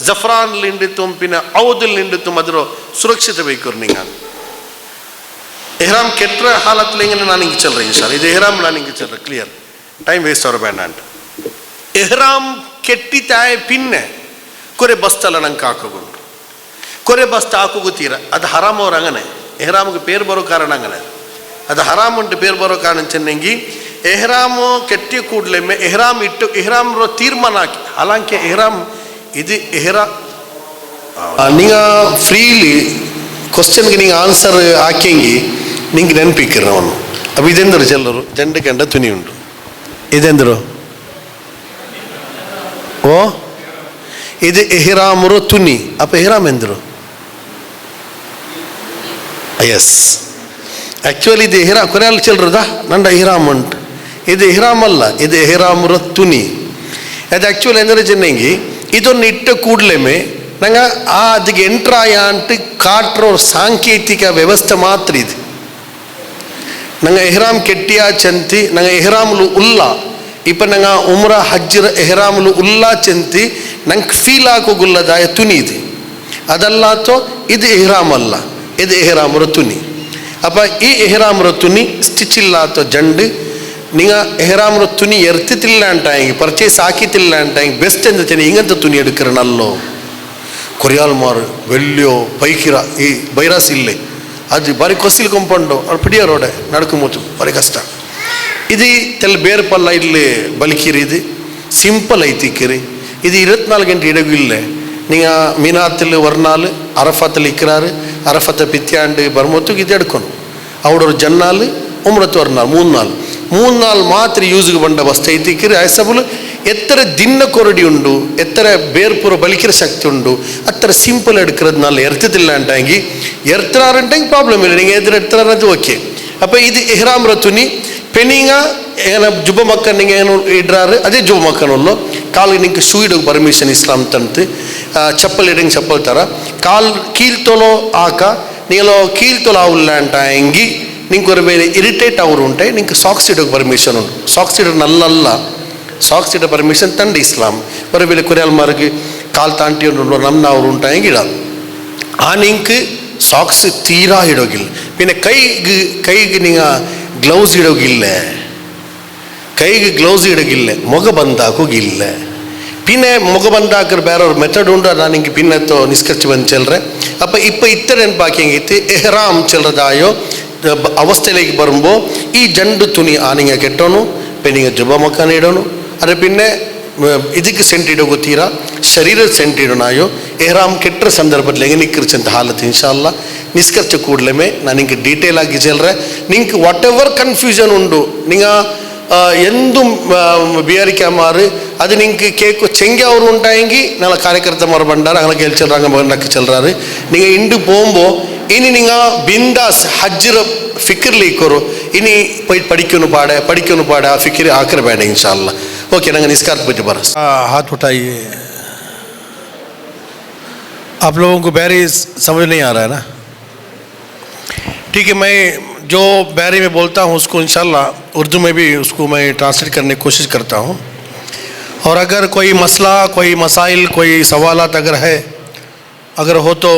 जफरान लिंड तुम पिने औदल लिंड तुम अदरो सुरक्षित बेकुर निंगा எஹ்ராம் கெட்டுற ஹாலத்துலேங்கன்னு நான் இங்கே சொல்கிறேன் இன்ஷால்லா. இது எஹ்ராம் நான் இங்கே சொல்கிறேன், கிளியர், டைம் வேஸ்ட் ஆகிற வேண்டான்ட்டு. ಎಹ್ರಾಮ್ ಕೆಟ್ಟಿತಾಯ ಪಿನ್ನೆ ಕೊರೆ ಬಸ್ತಲ್ಲ ನಂಗೆ ಹಾಕೋಗುಂಟು, ಕೊರೆ ಬಸ್ತ ಹಾಕೋಗುತ್ತೀರ, ಅದು ಹರಾಮ್ ಅವ್ರು ಹಂಗನೆ. ಎಹ್ರಾಮ್ಗೆ ಪೇರು ಬರೋ ಕಾರಣ ಹಂಗನೆ, ಅದು ಹರಾಮ್ ಉಂಟು ಪೇರು ಬರೋ ಕಾರಣ ಚೆನ್ನಂಗಿ ಎಹ್ರಾಮು ಕೆಟ್ಟಿ ಕೂಡ್ಲೆಮ್ಮೆ ಎಹ್ರಾಮ್ ಇಟ್ಟು ಎಹ್ರಾಮ್ರ ತೀರ್ಮಾನ ಹಾಕಿ ಹಾಲಾಂಕಿ ಎಹ್ರಾಮ್ ಇದು நீங்கள் ஃப்ரீலி ಕ್ವಶನ್ಗೆ நீங்கள் ಆನ್ಸರ್ ಹಾಕಿಂಗಿ ನಿಂಗೆ ನೆನಪಿಕ್ಕಿರ ಅವನು. ಅಪ್ಪ ಇದೆಂದರು ಚೆಲ್ಲರು ಜಂಡು ಕಂಡ ತುನಿ ಉಂಟು, ಇದೆಂದರು ಓ ಇದು ಎಹ್ರಾಮರು ತುನಿ. ಅಪ್ಪ ಎಹ್ರಾಮ್ ಎಂದರು ಎಸ್ ಆ್ಯಕ್ಚುಲಿ ಇದು ಎಹ್ರಾಮ್ ಕೊರೆಯಲ್ಲಿ ಚೆಲ್ಲರದ ನಂಡ ಎಹ್ರಾಮ್ ಉಂಟು, ಇದು ಎಹ್ರಾಮ್ ಅಲ್ಲ, ಇದು ಎಹ್ರಾಮರ ತುನಿ. ಅದು ಆ್ಯಕ್ಚುಲಿ ಎಂದರೆ ಚೆನ್ನಂಗಿ ಇದೊಂದು ಇಟ್ಟ ಕೂಡಲೇಮೆ ನಂಗೆ ಅದಕ್ಕೆ ಎಂಟ್ರಾಯ ಅಂಟು ಕಾಟ್ರೋ ಸಾಂಕೇತಿಕ ವ್ಯವಸ್ಥೆ ಮಾತ್ರ ಇದು. ನಂಗೆ ಎಹ್ರಾಮ್ ಕೆಟ್ಟಿಯಾ ಚಂತಿ ನಂಗೆ ಎಹ್ರಾಮ್ಲು ಉಲ್ಲ ಇಪ್ಪ ನಂಗೆ ಉಮ್ರಾ ಹಜ್ಜರ ಎಹ್ರಾಮ್ಲು ಉಲ್ಲ ಚಂತಿ ನಂಗೆ ಫೀಲ್ ಹಾಕೋಗುಲ್ಲದಾಯ ತುನಿ ಇದು. ಅದಲ್ಲಾತೋ ಇದು ಎಹ್ರಾಮ್ ಅಲ್ಲ, ಇದು ಎಹ್ರಾಮರ ತುನಿ. ಅಪ್ಪ ಈ ಎಹ್ರಾಮರ ತುನಿ ಸ್ಟಿಚ್ ಇಲ್ಲಾತೋ ಜಂಡು നിങ്ങൾ എഹ്റാമ തുണി എർത്തിട്ടില്ല ಅಂಟಾಗಿ ಪರ್ಚೇಸ್ ಹಾಕಿತಿಲ್ಲ ಅಂಟಾಗಿ ಬೆಸ್ಟ್ ಎಂದತೇನೆ ಹಿಂಗಂತ ತುನಿ എടുക്കണല്ലോ. ಕೊರಿಯಾಲ್ಮಾರ್ വെല്ലിയോ ಪೈಕಿರ ಈ ಬೈರಾಸ್ ಇಲ್ಲೇ ಅದು ಬಾರಿ ಕೊಸಿಲ್ ಕೊಂಪಂಡು ಅವ್ರು ಪಿಡಿಯೋರೋಡೆ ನಡ್ಕೊಂಬತ್ತು ಬಾರಿ ಕಷ್ಟ. ಇದು ತೆಲ್ ಬೇರೆ ಪಲ್ಲ ಇಲ್ಲಿ ಬಲ್ಕಿರಿ, ಇದು ಸಿಂಪಲ್ ಐತಿಕ್ಕಿರಿ. ಇದು 24 ಗಂಟೆ ಇಡಗು ಇಲ್ಲೇ. நீங்கள் ಮೀನಾത്തിൽ ವರ್ನಾಲ್ ಅರಫಾத்தில் ಇಕ್ರಾರು ಅರಫಾತ ಪಿತ್ಯಾಂಡು ಬರ್ಮೊತ್ತು ಇದು ಎಡ್ಕೊಂಡು ಅವಡವ್ರು ಜನ್ನಾಲ್ ಉಮ್ರತ್ತು ವರ್ನಾಲ್ 3 ನಾಲ್ ಮಾತ್ರ ಯೂಸ್ಗೆ ಬಂಡ ವಸ್ತು ಐತಿಕ್ಕಿರಿ. ಆಯ್ಸಬಲು ಎತ್ತರ ದಿನ ಕೊರಡಿ ಉಂಡು, ಎತ್ತರ ಬೇರ್ಪುರ ಬಲಿಕಿರ ಶಕ್ತಿ ಉಂಡು, ಅತ್ತರ ಸಿಂಪಲ್ ಎಡ್ಕರದ್ನಾಲ್ ಎರ್ತಿಲ್ಲ ಅಂಟಾಗಿ ಎರ್ತಾರಂಟಾಗಿ ಪ್ರಾಬ್ಲಮ್ ಇಲ್ಲ. நீங்கள் ಎದುರು ಎಡ್ತಾರದು ಓಕೆ. ಅಪ್ಪ ಇದು ಎಹ್ರಾಮ್ರ ತುನಿ ಪೆನಿಂಗ ಏನ ಜುಬ್ಬ ಮಕ್ಕ ನಿಂಗೆ ಏನು ಇಡ್ರಾರು ಅದೇ ಜುಬ್ಬ ಮಕ್ಕನಲ್ಲೋ. ಕಾಲಿಗೆ ನಿಂಗೆ ಶೂ ಇಡೋಕೆ ಪರ್ಮಿಷನ್ ಇಸ್ಲಾಂ ತಂತು, ಚಪ್ಪಲ್ ಇಡಂಗೆ ಚಪ್ಪಲ್ ಥರ ಕಾಲು ಕೀಳ್ತೊಲೋ ಆಕ ನೀಲೋ ಕೀಳ್ತೊಲೋ ಆವಿಲ್ಲ ಅಂಟಾಗಿ ನಿಂಗೆ ஒரு ಬೇರೆ ಇರಿಟೇಟ್ ಅವರು ಉಂಟೆ ನಿಂಗೆ ಸಾಕ್ಸ್ ಇಡೋಕೆ ಪರ್ಮಿಷನ್ ಉಂಟು. ಸಾಕ್ಸ್ ಇಡೋ ನಲ್ಲಲ್ಲ, ಸಾಕ್ಸ್ ಇಡೋ ಪರ್ಮಿಷನ್ ತಂಡ ಇಸ್ಲಾಂ. ஒரு ಬೇರೆ ಕೊರಿಯಾಲ್ಮಾರ್ಗೆ ಕಾಲು ತಾಂಟಿ ಉಂಟು ನಮ್ಮ ಅವರು ಉಂಟಾಗಿ ಇಡ ಆ ನಿಂಗೆ ಸಾಕ್ಸ್ ತೀರಾ ಇಡೋಗಿಲ್ಲ. പിന്നെ ಕೈಗೆ ನೀವು ಗ್ಲೌಸ್ ಇಡೋಗಿಲ್ಲ, ಕೈಗೆ ಗ್ಲೌಸ್ ಇಡೋಗಿಲ್ಲ, ಮೊಗ ಬಂದಾಕೋಗಿಲ್ಲ. പിന്നെ മുഖ ബന്ധാക്കർ വേറെ ഒരു മെത്തേഡ് ഉണ്ട്, ನಾನು ಹಿಂಗೆ ಪಿನ್ನತ್ತೋ ನಿಷ್ಕರ್ಷ ಬಂದು ಚೆಲ್ಲರೆ. ಅಪ್ಪ ಇಪ್ಪ ಇತ್ತರ ನೆನಪಾಕಿಂಗಿತ್ತು ಎಹ್ರಾಮ್ ಚೆಲ್ಲದಾಯೋ ಅವಸ್ಥೆയിലേക്ക് വരുമ്പോൾ ഈ ജണ്ട് തുണി ആണിങ്ങ കെട്ടോണു, പെണ്ണിങ്ങ ജുബ മക്കാൻ ഇടണു. അത് പിന്നെ ಇದಕ್ಕೆ ಸೆಂಟ್ ಇಡೋಗುತ್ತೀರ, ಶರೀರ ಸೆಂಟ್ ಇಡೋಣಾಯೋ ಎಹ್ರಾಮ್ ಕೆಟ್ಟರ ಸಂದರ್ಭದಲ್ಲಿ ಹೆಂಗೆ ನಿಕ್ಕರ್ಚಂತ ಹಾಲತ್ತು ಇನ್ಶಾಲ್ಲ ನಿಷ್ಕರ್ಚ ಕೂಡಲೇ ನಾನು ನಿಂಗೆ ಡೀಟೇಲ್ ಆಗಿ ಚೆಲ್ಲರೆ. ನಿಂಗೆ ವಾಟ್ ಎವರ್ ಕನ್ಫ್ಯೂಷನ್ ಉಂಡು ನಿಂಗ ಎಂದು ಬಿಯಾರಿಕಾಮಾರು ಅದು ನಿಂಗೆ ಕೇಕು ಚೆಂಗೆ ಅವರು ಉಂಟಾಗಿ ನಾಳೆ ಕಾರ್ಯಕರ್ತ ಮಾರು ಬಂಡಾರ അങ്ങനെ കേൾച്ചെല്றாங்க മകനക്ക് ചെല്றாரு. നിങ്ങൾ ഇണ്ട് പോകുമ്പോൾ ഇനി നിങ്ങൾ ബിന്ദാസ് ഹജ്ജർ ഫിക്കറിലേക്കൊരു ഇനി പോയി പഠിക്കുന്നു പാടെ ആ ഫിക്കർ ആക്കര വേണ്ട ഇൻഷാല്ല. ओके नंगे निस्कार पहुँचे बरस हाथ उठाइए. आप लोगों को बैरी समझ नहीं आ रहा है ना? ठीक है, मैं जो बैरी में बोलता हूँ उसको इंशाल्लाह उर्दू में भी उसको मैं ट्रांसलेट करने की कोशिश करता हूँ. और अगर कोई मसला, कोई मसाइल, कोई सवालात अगर हो तो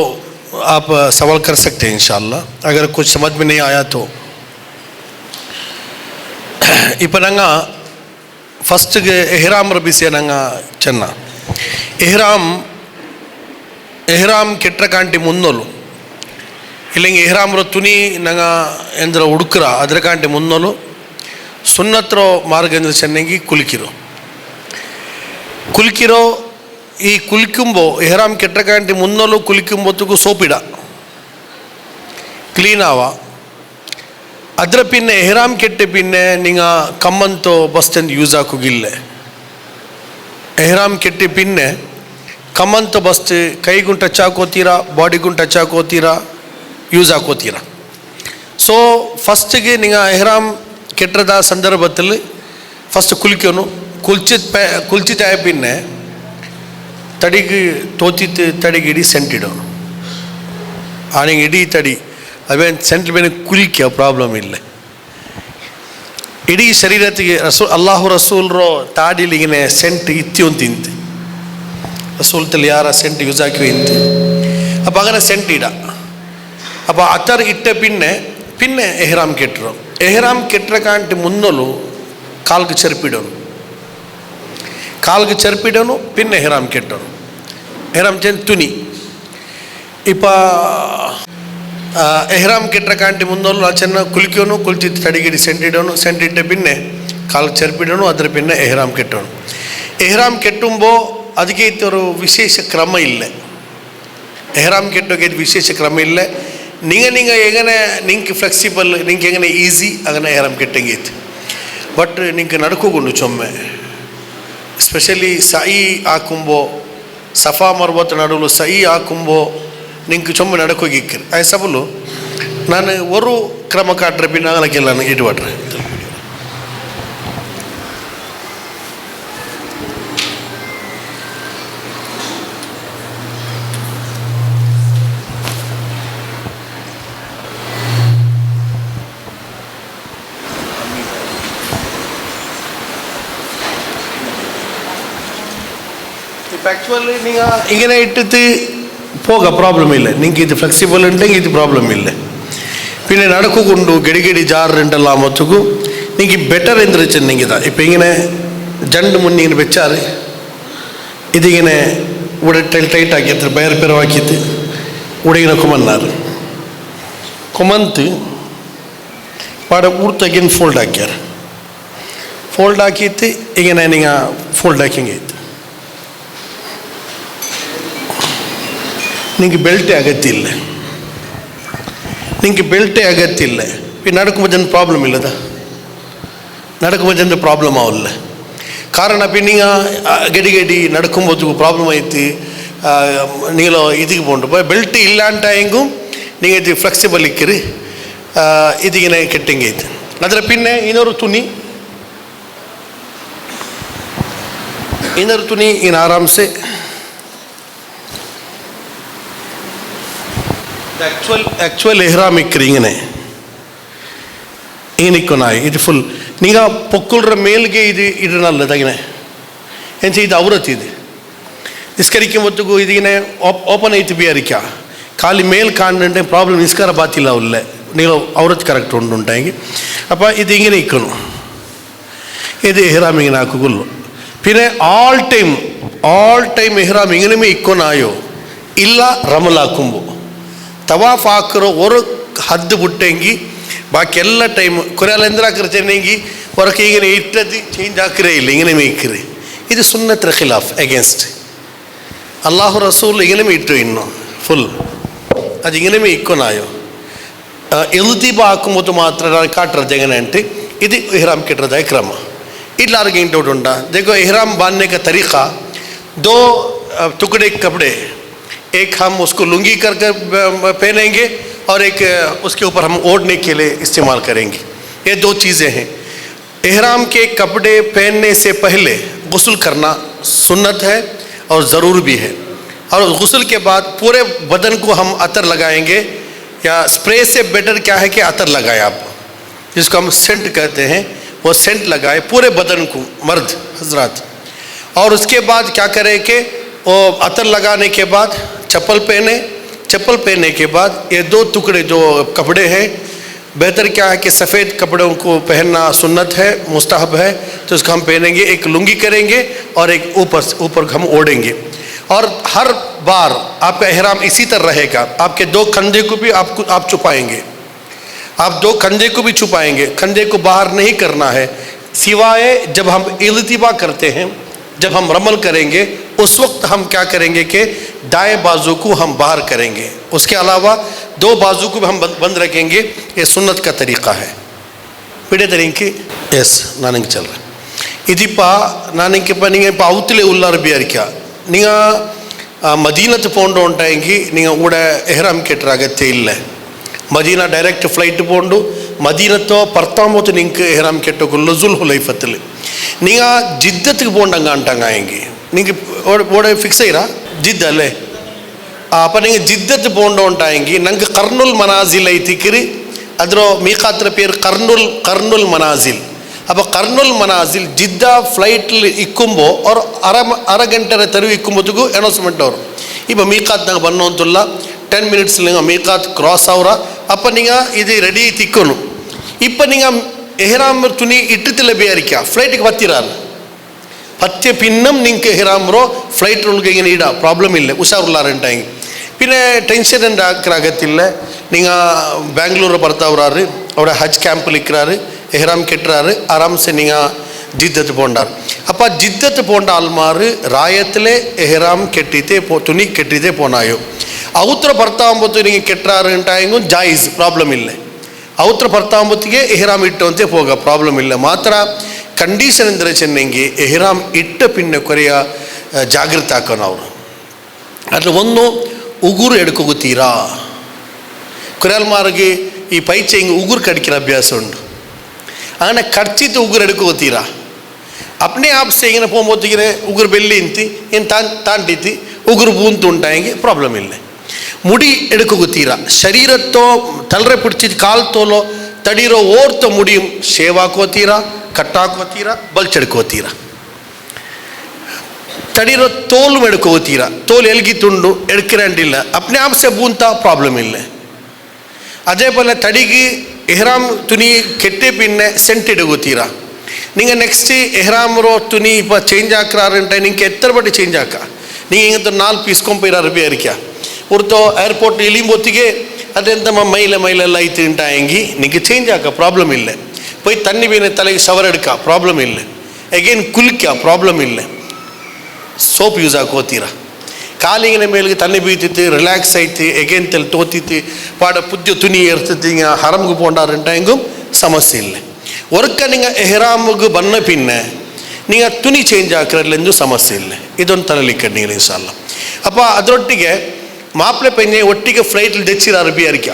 आप सवाल कर सकते हैं इंशाल्लाह. अगर कुछ समझ में नहीं आया तो इपनंगा ಫಸ್ಟ್ಗೆ ಎಹ್ರಾಮ್ ರಬಿಸಿಯ ನಂಗೆ ಚೆನ್ನ ಎಹ್ರಾಮ್ ಕೆಟ್ರ ಕಾಂಟಿ ಮುನ್ನೋಲು ಇಲ್ಲಂಗೆ ಎಹ್ರಾಮ್ರ ತುನಿ ನಂಗೆ ಎಂದ್ರ ಹುಡುಕ್ರ ಅದ್ರ ಕಾಂಟಿ ಮುನ್ನೋಲು ಸುನ್ನತ್ರೋ ಮಾರ್ಗ ಎಂದ್ರೆ ಚೆನ್ನಂಗಿ ಕುಲ್ಕಿರೋ ಈ ಕುಲ್ಕುಂಬೋ ಎಹ್ರಾಮ್ ಕೆಟ್ರ ಕಾಂಟಿ ಮುನ್ನೋಲು ಕುಲ್ಕುಂಬೊತ್ತಿಗೂ ಸೋಪಿಡ ಕ್ಲೀನ್ ಆವ. ಅದರ ಪಿನ್ನೆ ಎಹ್ರಾಮ್ ಕೆಟ್ಟ ಪಿನ್ನೆ ನೀವು ಕಮ್ಮಂತೋ ಬಸ್ತಂದು ಯೂಸ್ ಹಾಕೋಗಿಲ್ಲ. ಎಹ್ರಾಮ್ ಕೆಟ್ಟ ಪಿನ್ನೆ ಕಮ್ಮಂತ ಬಸ್ತ್ ಕೈಗೂ ಟಚ್ ಹಾಕೋತೀರಾ, ಬಾಡಿಗೂ ಟಚ್ ಹಾಕೋತೀರಾ, ಯೂಸ್ ಹಾಕೋತೀರಾ. ಸೊ ಫಸ್ಟಿಗೆ ನೀವು ಎಹ್ರಾಮ್ ಕೆಟ್ಟದ ಸಂದರ್ಭದಲ್ಲಿ ಫಸ್ಟ್ ಕುಲ್ಕೋನು ಕುಲ್ಚಿತ ಪಿನ್ನೆ ತಡಿಗೆ ತೋಚಿತ್ ತಡಿಗೆ ಇಡೀ ಸೆಂಟ್ ಇಡೋನು. ಆನಿಗೆ ಇಡೀ ತಡಿ ಅವೇನು ಸೆಂಟ್ಲ್ ಬೇನೆ ಕುಲಿಕೆ ಪ್ರಾಬ್ಲಮ್ ಇಲ್ಲ. ಇಡೀ ಶರೀರತ್ತಿಗೆ ಅಲ್ಲಾಹು ರಸೂಲ್ರೋ ತಾಡಿಲಿಗೆ ಸೆಂಟ್ ಇತ್ತಿ ತಿಂತೆ ರಸೂಲ್ ತಲ್ಲಿ ಯಾರ ಸೆಂಟ್ ಯೂಸ್ ಹಾಕಿ ಇಂತೆ ಅಪ್ಪ ಆಗನ ಸೆಂಟ್ ಇಡ. ಅಪ್ಪ ಅತರ ಇಟ್ಟ ಪಿನ್ನೆ പിന്നെ എഹ്റാം കെട്ടണം. എഹ്റാം കെട്ടക്കാണ്ട് മുന്നോളൂ കാൽക്ക് ചെറുപ്പിടണം. കാൽക്ക് ചെറുപ്പിടണം, പിന്നെ എഹ്റാം കെട്ടണം. എഹ്റാം തുണി ഇപ്പോൾ ಎಹ್ರಾಮ್ ಕೆಟ್ಟ ಕಾಂಟಿ ಮುಂದೊಲ್ಲ ಚೆನ್ನಾಗಿ ಕುಲ್ಕೋನು ಕುಲ್ಚಿತ್ತು ತಡಿಗಿಡಿ ಸೆಂಟಿಡೋನು ಸೆಂಟಿಟ್ಟೆ ಪಿನ್ನೆ ಕಾಲು ಚೆರ್ಪಿಡೋನು ಅದ್ರ ಪಿನ್ನೆ ಎಹ್ರಾಮ್ ಕೆಟ್ಟೋನು. ಎಹ್ರಾಮ್ ಕೆಟ್ಟುമ്പോൾ ಅದಕ್ಕೆ ಇತ್ತೊರು ವಿಶೇಷ ಕ್ರಮ ಇಲ್ಲ. ಎಹ್ರಾಮ್ ಕೆಟ್ಟೋಕೆ ವಿಶೇಷ ಕ್ರಮ ಇಲ್ಲ. നിങ്ങൾ എങ്ങനെ നിങ്ങൾക്ക് ഫ്ലെക്സിബിൾ, നിങ്ങൾക്ക് എങ്ങനെ ഈസി അങ്ങനെ എഹ്റാം കെട്ടെങ്കിತ್ತು. ಬಟ್ നിങ്ങൾക്ക് ನಡ್ಕೋಗೊಂಡು ಚೊಮ್ಮೆ ಎಸ್ಪೆಷಲಿ ಸೈ ಹಾಕುമ്പോൾ ಸಫಾ ಮರ್ವತ್ ನಡುಲು ಸೈ ಹಾಕುമ്പോൾ നിങ്ങൾക്ക് ചുമ നടക്കുകയ്ക്ക് അയസബുള്ളൂ. ഞാൻ ഒരു ക്രമ കാട്ടുற പിന്നെ അങ്ങനെയൊക്കെല്ലാം ഇടുവാട്ടെ. ഇപ്പം ആക്ച്വലി നിങ്ങൾ ഇങ്ങനെ ഇട്ടിട്ട് പോകാം, പ്രോബ്ലം ഇല്ല. നിങ്ങൾക്ക് ഇത് ഫ്ലെക്സിബിൾ ഉണ്ടെങ്കിൽ ഇത് പ്രോബ്ലം ഇല്ല. പിന്നെ നടക്കുകൊണ്ടു ഗടിഗടി ജാറുണ്ടല്ല മൊത്തക്കും നിങ്ങൾക്ക് ബെറ്റർ എന്ത് വെച്ചിട്ടുണ്ടെങ്കിൽ ഇതാ ഇപ്പം ഇങ്ങനെ ജണ്ട് മുന്നേ ഇങ്ങനെ വെച്ചാൽ ഇതിങ്ങനെ ഇവിടെ ടൈറ്റ് ആക്കിയിട്ട് പയർപ്പിറവാക്കിയിട്ട് ഇവിടെ ഇങ്ങനെ കുമന്നാറ് കുമന്ത് പാടെ ഊർത്തക്കിൻ ഫോൾഡ് ആക്കിയാറ്. ഫോൾഡ് ആക്കിയിട്ട് ഇങ്ങനെ നിങ്ങൾ ഫോൾഡ് ആക്കിയെങ്കിൽ നിങ്ങൾക്ക് ಬೆಲ್ಟೇ ಅಗತ್ಯ നിങ്ങൾക്ക് ಬೆಲ್ಟೇ ಅಗತ್ಯ. പിന്നെ നടക്കുമ്പോൾ ജന പ്രോബ്ലം ഇല്ലതാ, നടക്കുമ്പോൾ ജന പ്രോബ്ലം ആവില്ല. ಕಾರಣ പിന്നെ ಗಡಿ നടക്കുമ്പോൾ ಪ್ರಾಬ್ಲಮ್ ಐತಿ. ನೀವು ಇದಕ್ಕೆ போண்டு ಬೆಲ್ಟ್ ಇಲ್ಲಾಂಟಾಯಂಗೂ ನೀವು ಇದು ಫ್ಲೆಕ್ಸಿಬಲ್ ಇಕ್ಕಿರಿ ഇതിങ്ങനെ കെട്ടിങ്ങೈತಿ. ಅದರ പിന്നെ ಇನ್ನೊರು ತುನಿ ಇನ್ನು ಆರಾಮ್ಸೆ ಆ್ಯಕ್ಚುअल ಎಹ್ರಾಮ್ ಇಕ್ಕಿರಿ ಇങ്ങനെ ಏನಿಕ್ಕೊನಾಯಿ ಇದು ಫುಲ್ ನೀವು ಪೊಕ್ಕುಳ್ರ ಮೇಲ್ಗೆ ಇದು ಇಡನಲ್ಲದ ಇങ്ങനെ ಎಂಚ ಇದು ಔರತ್ ಇದು ನಿಸ್ಕರಿക്കുമ്പോഴത്തേಗೂ ഇതിങ്ങനെ ഓപ്പൺ ആയിട്ട് വിചാരിക്കുക. കാലി മേൽ കാണുന്നുണ്ടെ പ്രോബ്ലം നിസ്കാര ബാത്തില്ല ഉള്ള നിങ്ങൾ ഔറത്ത് കറക്റ്റ് ഉണ്ടെങ്കിൽ അപ്പോൾ ഇതിങ്ങനെ ഇക്കണം. ഇത് എഹ്റാം ഇങ്ങനെ ആക്കുള്ളൂ. പിന്നെ ആൾ ടൈം എഹ്റാം ഇങ്ങനെ ഇക്കൊനായോ ಇಲ್ಲ ರಮಲಾಕುಂಬು ತವಾಫ್ ಹಾಕಿರೋ ഒരു ಹದ್ದು ಬಿಟ್ಟೆಂಗಿ ബാക്കി എല്ലാ ടൈം കുറേ എന്തിനാക്കിറച്ചെങ്കിൽ ഉറക്കെ ഇങ്ങനെ ഇട്ടത് ചേഞ്ച് ആക്കിറേ ഇല്ല, ഇങ്ങനെ മേയ്ക്കറ്. ഇത് സുന്നത്ത് ഖിലാഫ് അഗേൻസ്റ്റ് അള്ളാഹു റസൂൽ ഇങ്ങനെ ഇട്ടു ഇന്നു ഫുൾ അതിങ്ങനെ ഇക്കൊനായോ ಎಲ್ದಿಬ ಹಾಕುമ്പോൾ ಮಾತ್ರ ನಾನು ಕಾಟ್ರದ್ದು ಹೆಂಗನೆ ಅಂಟು ಇದು ಎಹ್ರಾಮ್ ಕೆಟ್ಟರದಾಯ ಕ್ರಮ. ಇಲ್ಲಾರಿಗೆ ಏನು ಡೌಟ್ ಉಂಟಾ? देखो एहराम बांधने का तरीक़ा दो टुकड़े कपड़े, एक हम उसको लुंगी कर पहनेंगे और एक उसके ऊपर हम ओढ़ने के लिए इस्तेमाल करेंगे. ये दो चीज़ें हैं. एहराम के कपड़े पहनने से पहले गुस्ल करना सुन्नत है और ज़रूर भी है. और गुस्ल के बाद पूरे बदन को हम अतर लगाएंगे, या स्प्रे से बेटर क्या है कि अतर लगाए आप, जिसको हम सेंट कहते हैं, वो सेंट लगाए पूरे बदन को मर्द हजरात. और उसके बाद क्या करें कि वो अतर लगाने के बाद चप्पल पहनने के बाद ये दो टुकड़े जो कपड़े हैं, बेहतर क्या है कि सफ़ेद कपड़ों को पहनना सुन्नत है, मुस्तहब है, तो उसको हम पहनेंगे. एक लुंगी करेंगे और एक ऊपर हम ओढ़ेंगे. और हर बार आपका एहराम इसी तरह रहेगा. आपके दो कंधे को भी आप छुपाएंगे, आप दो कंधे को भी छुपाएंगे. कंधे को बाहर नहीं करना है, सिवाय जब हम इल्तिबा करते हैं, जब हम रमल करेंगे उस वक्त हम क्या करेंगे कि दाएं बाजू को हम बाहर करेंगे. उसके अलावा दो बाजू को भी हम बंद रखेंगे. ये सुन्नत का तरीक़ा है. पीड़े तरीके यस नानंग चल रहा इदिपा नानंग नहीं अवतले उल्लार भी क्या ನೀವು ಮದೀನತ್ತು ಪೋಂಡು ಉಂಟಾಗಿ ನೀವು ಕೂಡ ಎಹ್ರಾಮ್ ಕೆಟ್ಟರ ಅಗತ್ಯ ಇಲ್ಲ. ಮದೀನ ಡೈರೆಕ್ಟ್ ಫ್ಲೈಟ್ ಪೋಂಡು ಮದೀನತ್ತೋ ಪರ್ತಾಮೋತು ನಿಂಗೆ ಎಹ್ರಾಮ್ ಕೆಟ್ಟೋಗುಲ್ಲ ಜುಲ್ ಹುಲೈಫತ್ತಲ್ಲಿ ನೀವು ಜಿದ್ದತ್ತಿಗೆ ಪೋಂಡಂಗ ಅಂಟಂಗಾಯಂಗಿ ನಿಂಗೆ ಓಡೆ ಫಿಕ್ಸ್ ಆಯಿರಾ ಜಿದ್ದ ಅಲ್ಲೇ അപ്പം നിങ്ങൾ ജിദ്ദത്ത് പോകേണ്ടോണ്ടായെങ്കിൽ ഞങ്ങൾക്ക് കർണുൽ മനാസിൽ എത്തിക്കറി അതിരോ മീഖാത്ര പേര് കർണുൽ മനാസിൽ. അപ്പോൾ കർണുൽ മനാസിൽ ജിദ്ദ ഫ്ലൈറ്റിൽ ഇക്കുമ്പോൾ ഒരു അര ಗಂಟೆ ತರು ಇಕ್ಕುമ്പോತಿಗೂ ಅನೌನ್ಸ್ಮೆಂಟ್ ಅವರು ಇಪ್ಪ ಮೀಕಾತ್ ನಂಗೆ ಬನ್ನೋಂತಿಲ್ಲ 10 minutes ಮೀಕಾತ್ ಕ್ರಾಸ್ ಅವರ அப்போ நீங்கள் இது ரெடி திக்கணும். இப்போ நீங்கள் எஹ்ராம் துணி இட்டுத்தில் பேரிக்கா ஃப்ளைட்டுக்கு பத்திராரு பத்திய பின்னம் நீங்கள் எஹ்ராம்ரோ ஃப்ளைட் உங்களுக்கு இங்கே நீடா ப்ராப்ளம் இல்லை உஷாருள்ளாருன்ட்டாங்க. பின்ன டென்ஷன் ஆகிறகத்தில் நீங்கள் பெங்களூரை பர்த்தாவுறாரு அவரோட ஹஜ் கேம்பில் இருக்கிறாரு எஹ்ராம் கெட்டுறாரு ஆராம்சே நீங்கள் ಜಿದ್ದತ್ತು ಪೋಂಡಾರ್ ಅಪ್ಪ ಜಿದ್ದತ್ತು ಪೋಂಡ ಆಲ್ಮಾರು ರಾಯತ್ಲೆ ಎಹ್ರಾಮ್ ಕೆಟ್ಟಿತೆ ತುನಿ ಕೆಟ್ಟಿತೆ ಪೋನಾಯೋ ಅವತ್ರ ಬರ್ತಾಂಬತ್ತು ನಿಮಗೆ ಕೆಟ್ಟಾರು ಅಂಟಾಯಂಗೂ ಜಾಯಿಸ್ ಪ್ರಾಬ್ಲಮ್ ಇಲ್ಲ. ಅವತ್ರ ಬರ್ತಾಂಬತ್ತಿಗೆ ಎಹ್ರಾಮ್ ಇಟ್ಟಂತೆ ಹೋಗ ಪ್ರಾಬ್ಲಮ್ ಇಲ್ಲ. ಮಾತ್ರ ಕಂಡೀಷನ್ ಅಂದರೆ ಚೆನ್ನಂಗೆ ಎಹ್ರಾಮ್ ಇಟ್ಟ ಪಿನ್ನ ಕೊರೆಯ ಜಾಗೃತ ಹಾಕೋಣ ಅವರು ಅದ್ರ ಒಂದು ಉಗುರು ಎಡ್ಕೋಗುತ್ತೀರಾ ಕೊರೆಯಲ್ಮಾರಿಗೆ ಈ ಪೈಚೆ ಹಿಂಗೆ ಉಗುರು ಕಡಿಕಿರೋ ಅಭ್ಯಾಸ ಉಂಟು. അങ്ങനെ കടിച്ചിട്ട് ഉഗർ എടുക്കുകത്തീരാ अपने आप से ഇങ്ങനെ പോകുമ്പോഴത്തേക്കിന് ഉഗർ ಬೆಲ್ಲಿಂತಿ ಏನು ತಾಂಡಿತಿ ಉಗುರು ಬೂಂತುಂಟಾയെങ്കിൽ ಪ್ರಾಬ್ಲಮ್ ಇಲ್ಲ. ಮುಡಿ ಎಡ್ಕೋಗುತ್ತೀರಾ ಶರೀರತ್ತೋ ತಲರೆ ಪಿಡಿಚಿದ ಕಾಲು ತೋಲೋ ತಡೀರೋ ಓರ್ತೋ ಮುಡಿயும் ಶೇವ್ ಹಾಕೋತೀರಾ ಕಟ್ಟಾಕೋತೀರಾ ಬಲ್ಚೆಡ್ಕೋತೀರಾ ತಡೀರೋ ತೋಲು ಎಡ್ಕೋತೀರಾ ತೋಲು ಎಲ್ಗಿತ್ತುಂಡು ಎಡ್ಕಿರಂಡಿಲ್ಲ अपने आप से ಬೂಂತಾ ಪ್ರಾಬ್ಲಮ್ ಇಲ್ಲ. അതേപോലെ തടിക്ക് എഹ്റാം തുണി കെട്ടി പിന്നെ സെൻറ്റ് ഇടുകൂത്തീരാ നിങ്ങൾ നെക്സ്റ്റ് എഹ്റാമറോ തുണി ഇപ്പോൾ ചേഞ്ച് ആക്കാറുണ്ട് നിങ്ങൾക്ക് എത്ര പട്ടി ചേഞ്ച് ആക്കാം നിങ്ങൾ ഇങ്ങനത്തെ 4 ಪೀಸ್ ಕೊಂಪಿರಾರು ಬೇರಿಕ ಉರ್ತೋ ಏರ್ಪೋರ್ಟ್ ಇಳಿಂಬೊತ್ತಿಗೆ ಅದೆಂತ ಮೈಲೆಲ್ಲ ಐತಿ ಉಂಟಾಯಂಗಿ ನಿಮಗೆ ಚೇಂಜ್ ಆಕ ಪ್ರಾಬ್ಲಮ್ ಇಲ್ಲ. போய் தண்ணி ಬೀನೆ ತಲೆಗೆ ಶವರ್ ಎಡ್ಕ ಪ್ರಾಬ್ಲಮ್ ಇಲ್ಲ. ಅಗೇನ್ ಕುಲ್ಕ ಪ್ರಾಬ್ಲಮ್ ಇಲ್ಲ. ಸೋಪ್ ಯೂಸ್ ಹಾಕೋತೀರಾ ಕಾಲಿಗಿನ ಮೇಲಿಗೆ ತಣ್ಣಿ ಬೀತಿತ್ತು ರಿಲ್ಯಾಕ್ಸ್ ಆಯ್ತು ಎಗೇನ್ ತೆಲ್ ತೋತಿತ್ತು ಪಾಡ ಪುದ್ಯ ತುನಿ ಇರ್ತೈತಿ ಹಿಂಗೆ ಹರಮ್ಗೆ ಪೋಂಡಾರಂಟ ಹೆಂಗೂ ಸಮಸ್ಯೆ ಇಲ್ಲ. ಒರ್ಕ ನಿಂಗೆ ಎಹ್ರಾಮ್ಗೆ ಬನ್ನ ಪಿನ್ನೆ ನೀವು ತುನಿ ಚೇಂಜ್ ಹಾಕಿರಲೆಂದು ಸಮಸ್ಯೆ ಇಲ್ಲ. ಇದೊಂದು ತಲೆಲಿಕ್ಕೆ ನೀವು ಇನ್ಶಾಲ್ಲ. ಅಪ್ಪ ಅದರೊಟ್ಟಿಗೆ ಮಾಪ್ಲೆ ಪೆಂಜೆ ಒಟ್ಟಿಗೆ ಫ್ಲೈಟ್ಲಿ ದೆಚ್ಚಿರಾರು ಬಿಯರಿಕ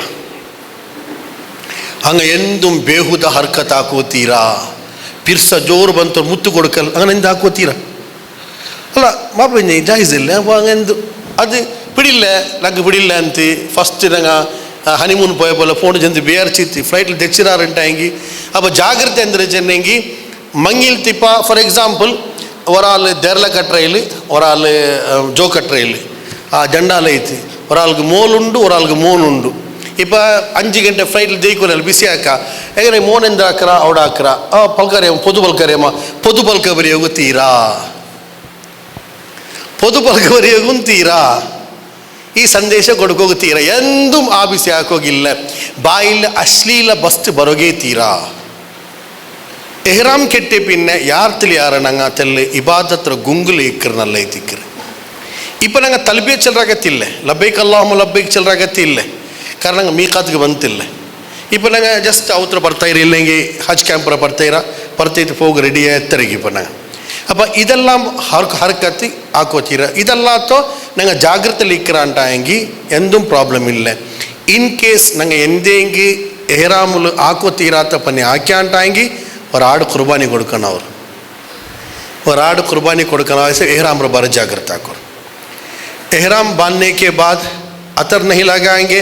ಹಂಗೆ ಎಂದೂ ಬೇಹುದ ಹರ್ಕತ್ ಹಾಕೋತೀರಾ ಪಿರ್ಸ ಜೋರು ಬಂತು ಮುತ್ತು ಕೊಡ್ಕಲ್ ಹಂಗನಿಂದ ಹಾಕೋತೀರಾ ಅಲ್ಲ ಮಾಪಂಜೆ ಜಾಯಿಸ್ ಇಲ್ಲ. അപ്പോൾ അങ്ങനെന്ത് അത് പിടിയില്ല നമുക്ക് പിടിയില്ല ಅಂತ ഫസ്റ്റ് ഞങ്ങൾ ഹണിമൂൺ പോയ പോലെ ഫോൺ ചെന്ന് വിചാരിച്ചിട്ട് ഫ്ലൈറ്റിൽ തെച്ചിരാറുണ്ടായെങ്കിൽ അപ്പോൾ ജാഗ്രത എന്താ ചെന്നെങ്കിൽ മങ്ങിൽ തിപ്പ ഫോർ എക്സാമ്പിൾ ഒരാൾ ദേർല കട്ടറയിൽ ഒരാൾ ജോ കട്ടറയിൽ ആ ജണ്ടാലയത്ത് ഒരാൾക്ക് മോളുണ്ട് ഒരാൾക്ക് മോനുണ്ട്. ഇപ്പോൾ 5 ಗಂಟೆ ಫ್ಲೈಟ್ಲಿ ಜೈಕೋನಲ್ಲಿ ಬಿಸಿ ಹಾಕ ಹೇಗೆ ಮೋನ್ ಎಂದ ಹಾಕ್ರ ಅವಡ ಹಾಕ್ರ ಪಲ್ಕರಿಯಮ್ಮ ಪೊದು ಪಲ್ಕಬರಿ ಹೋಗುತ್ತೀರಾ പൊതു പൽക്കവരെയും തീരാ ഈ സന്ദേശം കൊടുക്കുക എന്തും ആവശ്യ ಹಾಕೋಗಿಲ್ಲ ಬಾಯಿಲ್ ಅಶ್ಲೀಲ ಬಸ್ಟ್ ಬರೋಗೇ ತೀರಾ. ಎಹ್ರಾಮ್ ಕೆಟ್ಟೆ ಪಿನ್ನೆ ಯಾರ್ತಲಿ ಯಾರ ನಂಗೆ ತಲ್ಲಿ ಇಬಾದತ್ರ ಗುಂಗುಲು ಇಕ್ಕರ್ನಲ್ಲ ಐತಿಕ್ಕರು ಇಪ್ಪ ನಂಗೆ ತಲ್ಬಿಯ ಚೆಲ್ರಾಗತ್ತಿಲ್ಲ ಲಬ್ಬೈಕ್ ಅಲ್ಲಾಹು ಲಬ್ಬೈಕ್ ಚೆಲ್ರಾಗತ್ತಿಲ್ಲ ಕಾರಣ ನಂಗೆ ಮೀಕಾತ್ಗೆ ಬಂತಿಲ್ಲ. ಇಪ್ಪ ನಂಗೆ ಜಸ್ಟ್ ಅವತ್ರ ಬರ್ತಾಯಿರ ಇಲ್ಲಂಗೆ ಹಜ್ ಕ್ಯಾಂಪ್ರ ಬರ್ತೈತೆ ಹೋಗಿ ರೆಡಿ ಎತ್ತರಿಗೆ ಇಪ್ಪ ನಂಗೆ അപ്പോൾ ഇതെല്ലാം ഹർക്കത്ത് ആക്കോത്തീര ഇതല്ലാത്തോ ഞങ്ങൾ ജാഗ്രതയിൽ ഇക്കറാണ്ടായെങ്കിൽ എന്തും പ്രോബ്ലം ഇല്ല. ഇൻ കേസ് ഞങ്ങൾ എന്തെങ്കിൽ എഹ്റാമിൽ ആക്കോത്തീരാത്ത പണി ആക്കിയാണ്ടായെങ്കിൽ ഒരാട് കുർബാനി കൊടുക്കണം. അവർ ഒരാട് കുർബാനി കൊടുക്കണം. ऐसे एहराम रो बारे जागृत आकर एहराम बांधने के बाद अतर नहीं लगाएंगे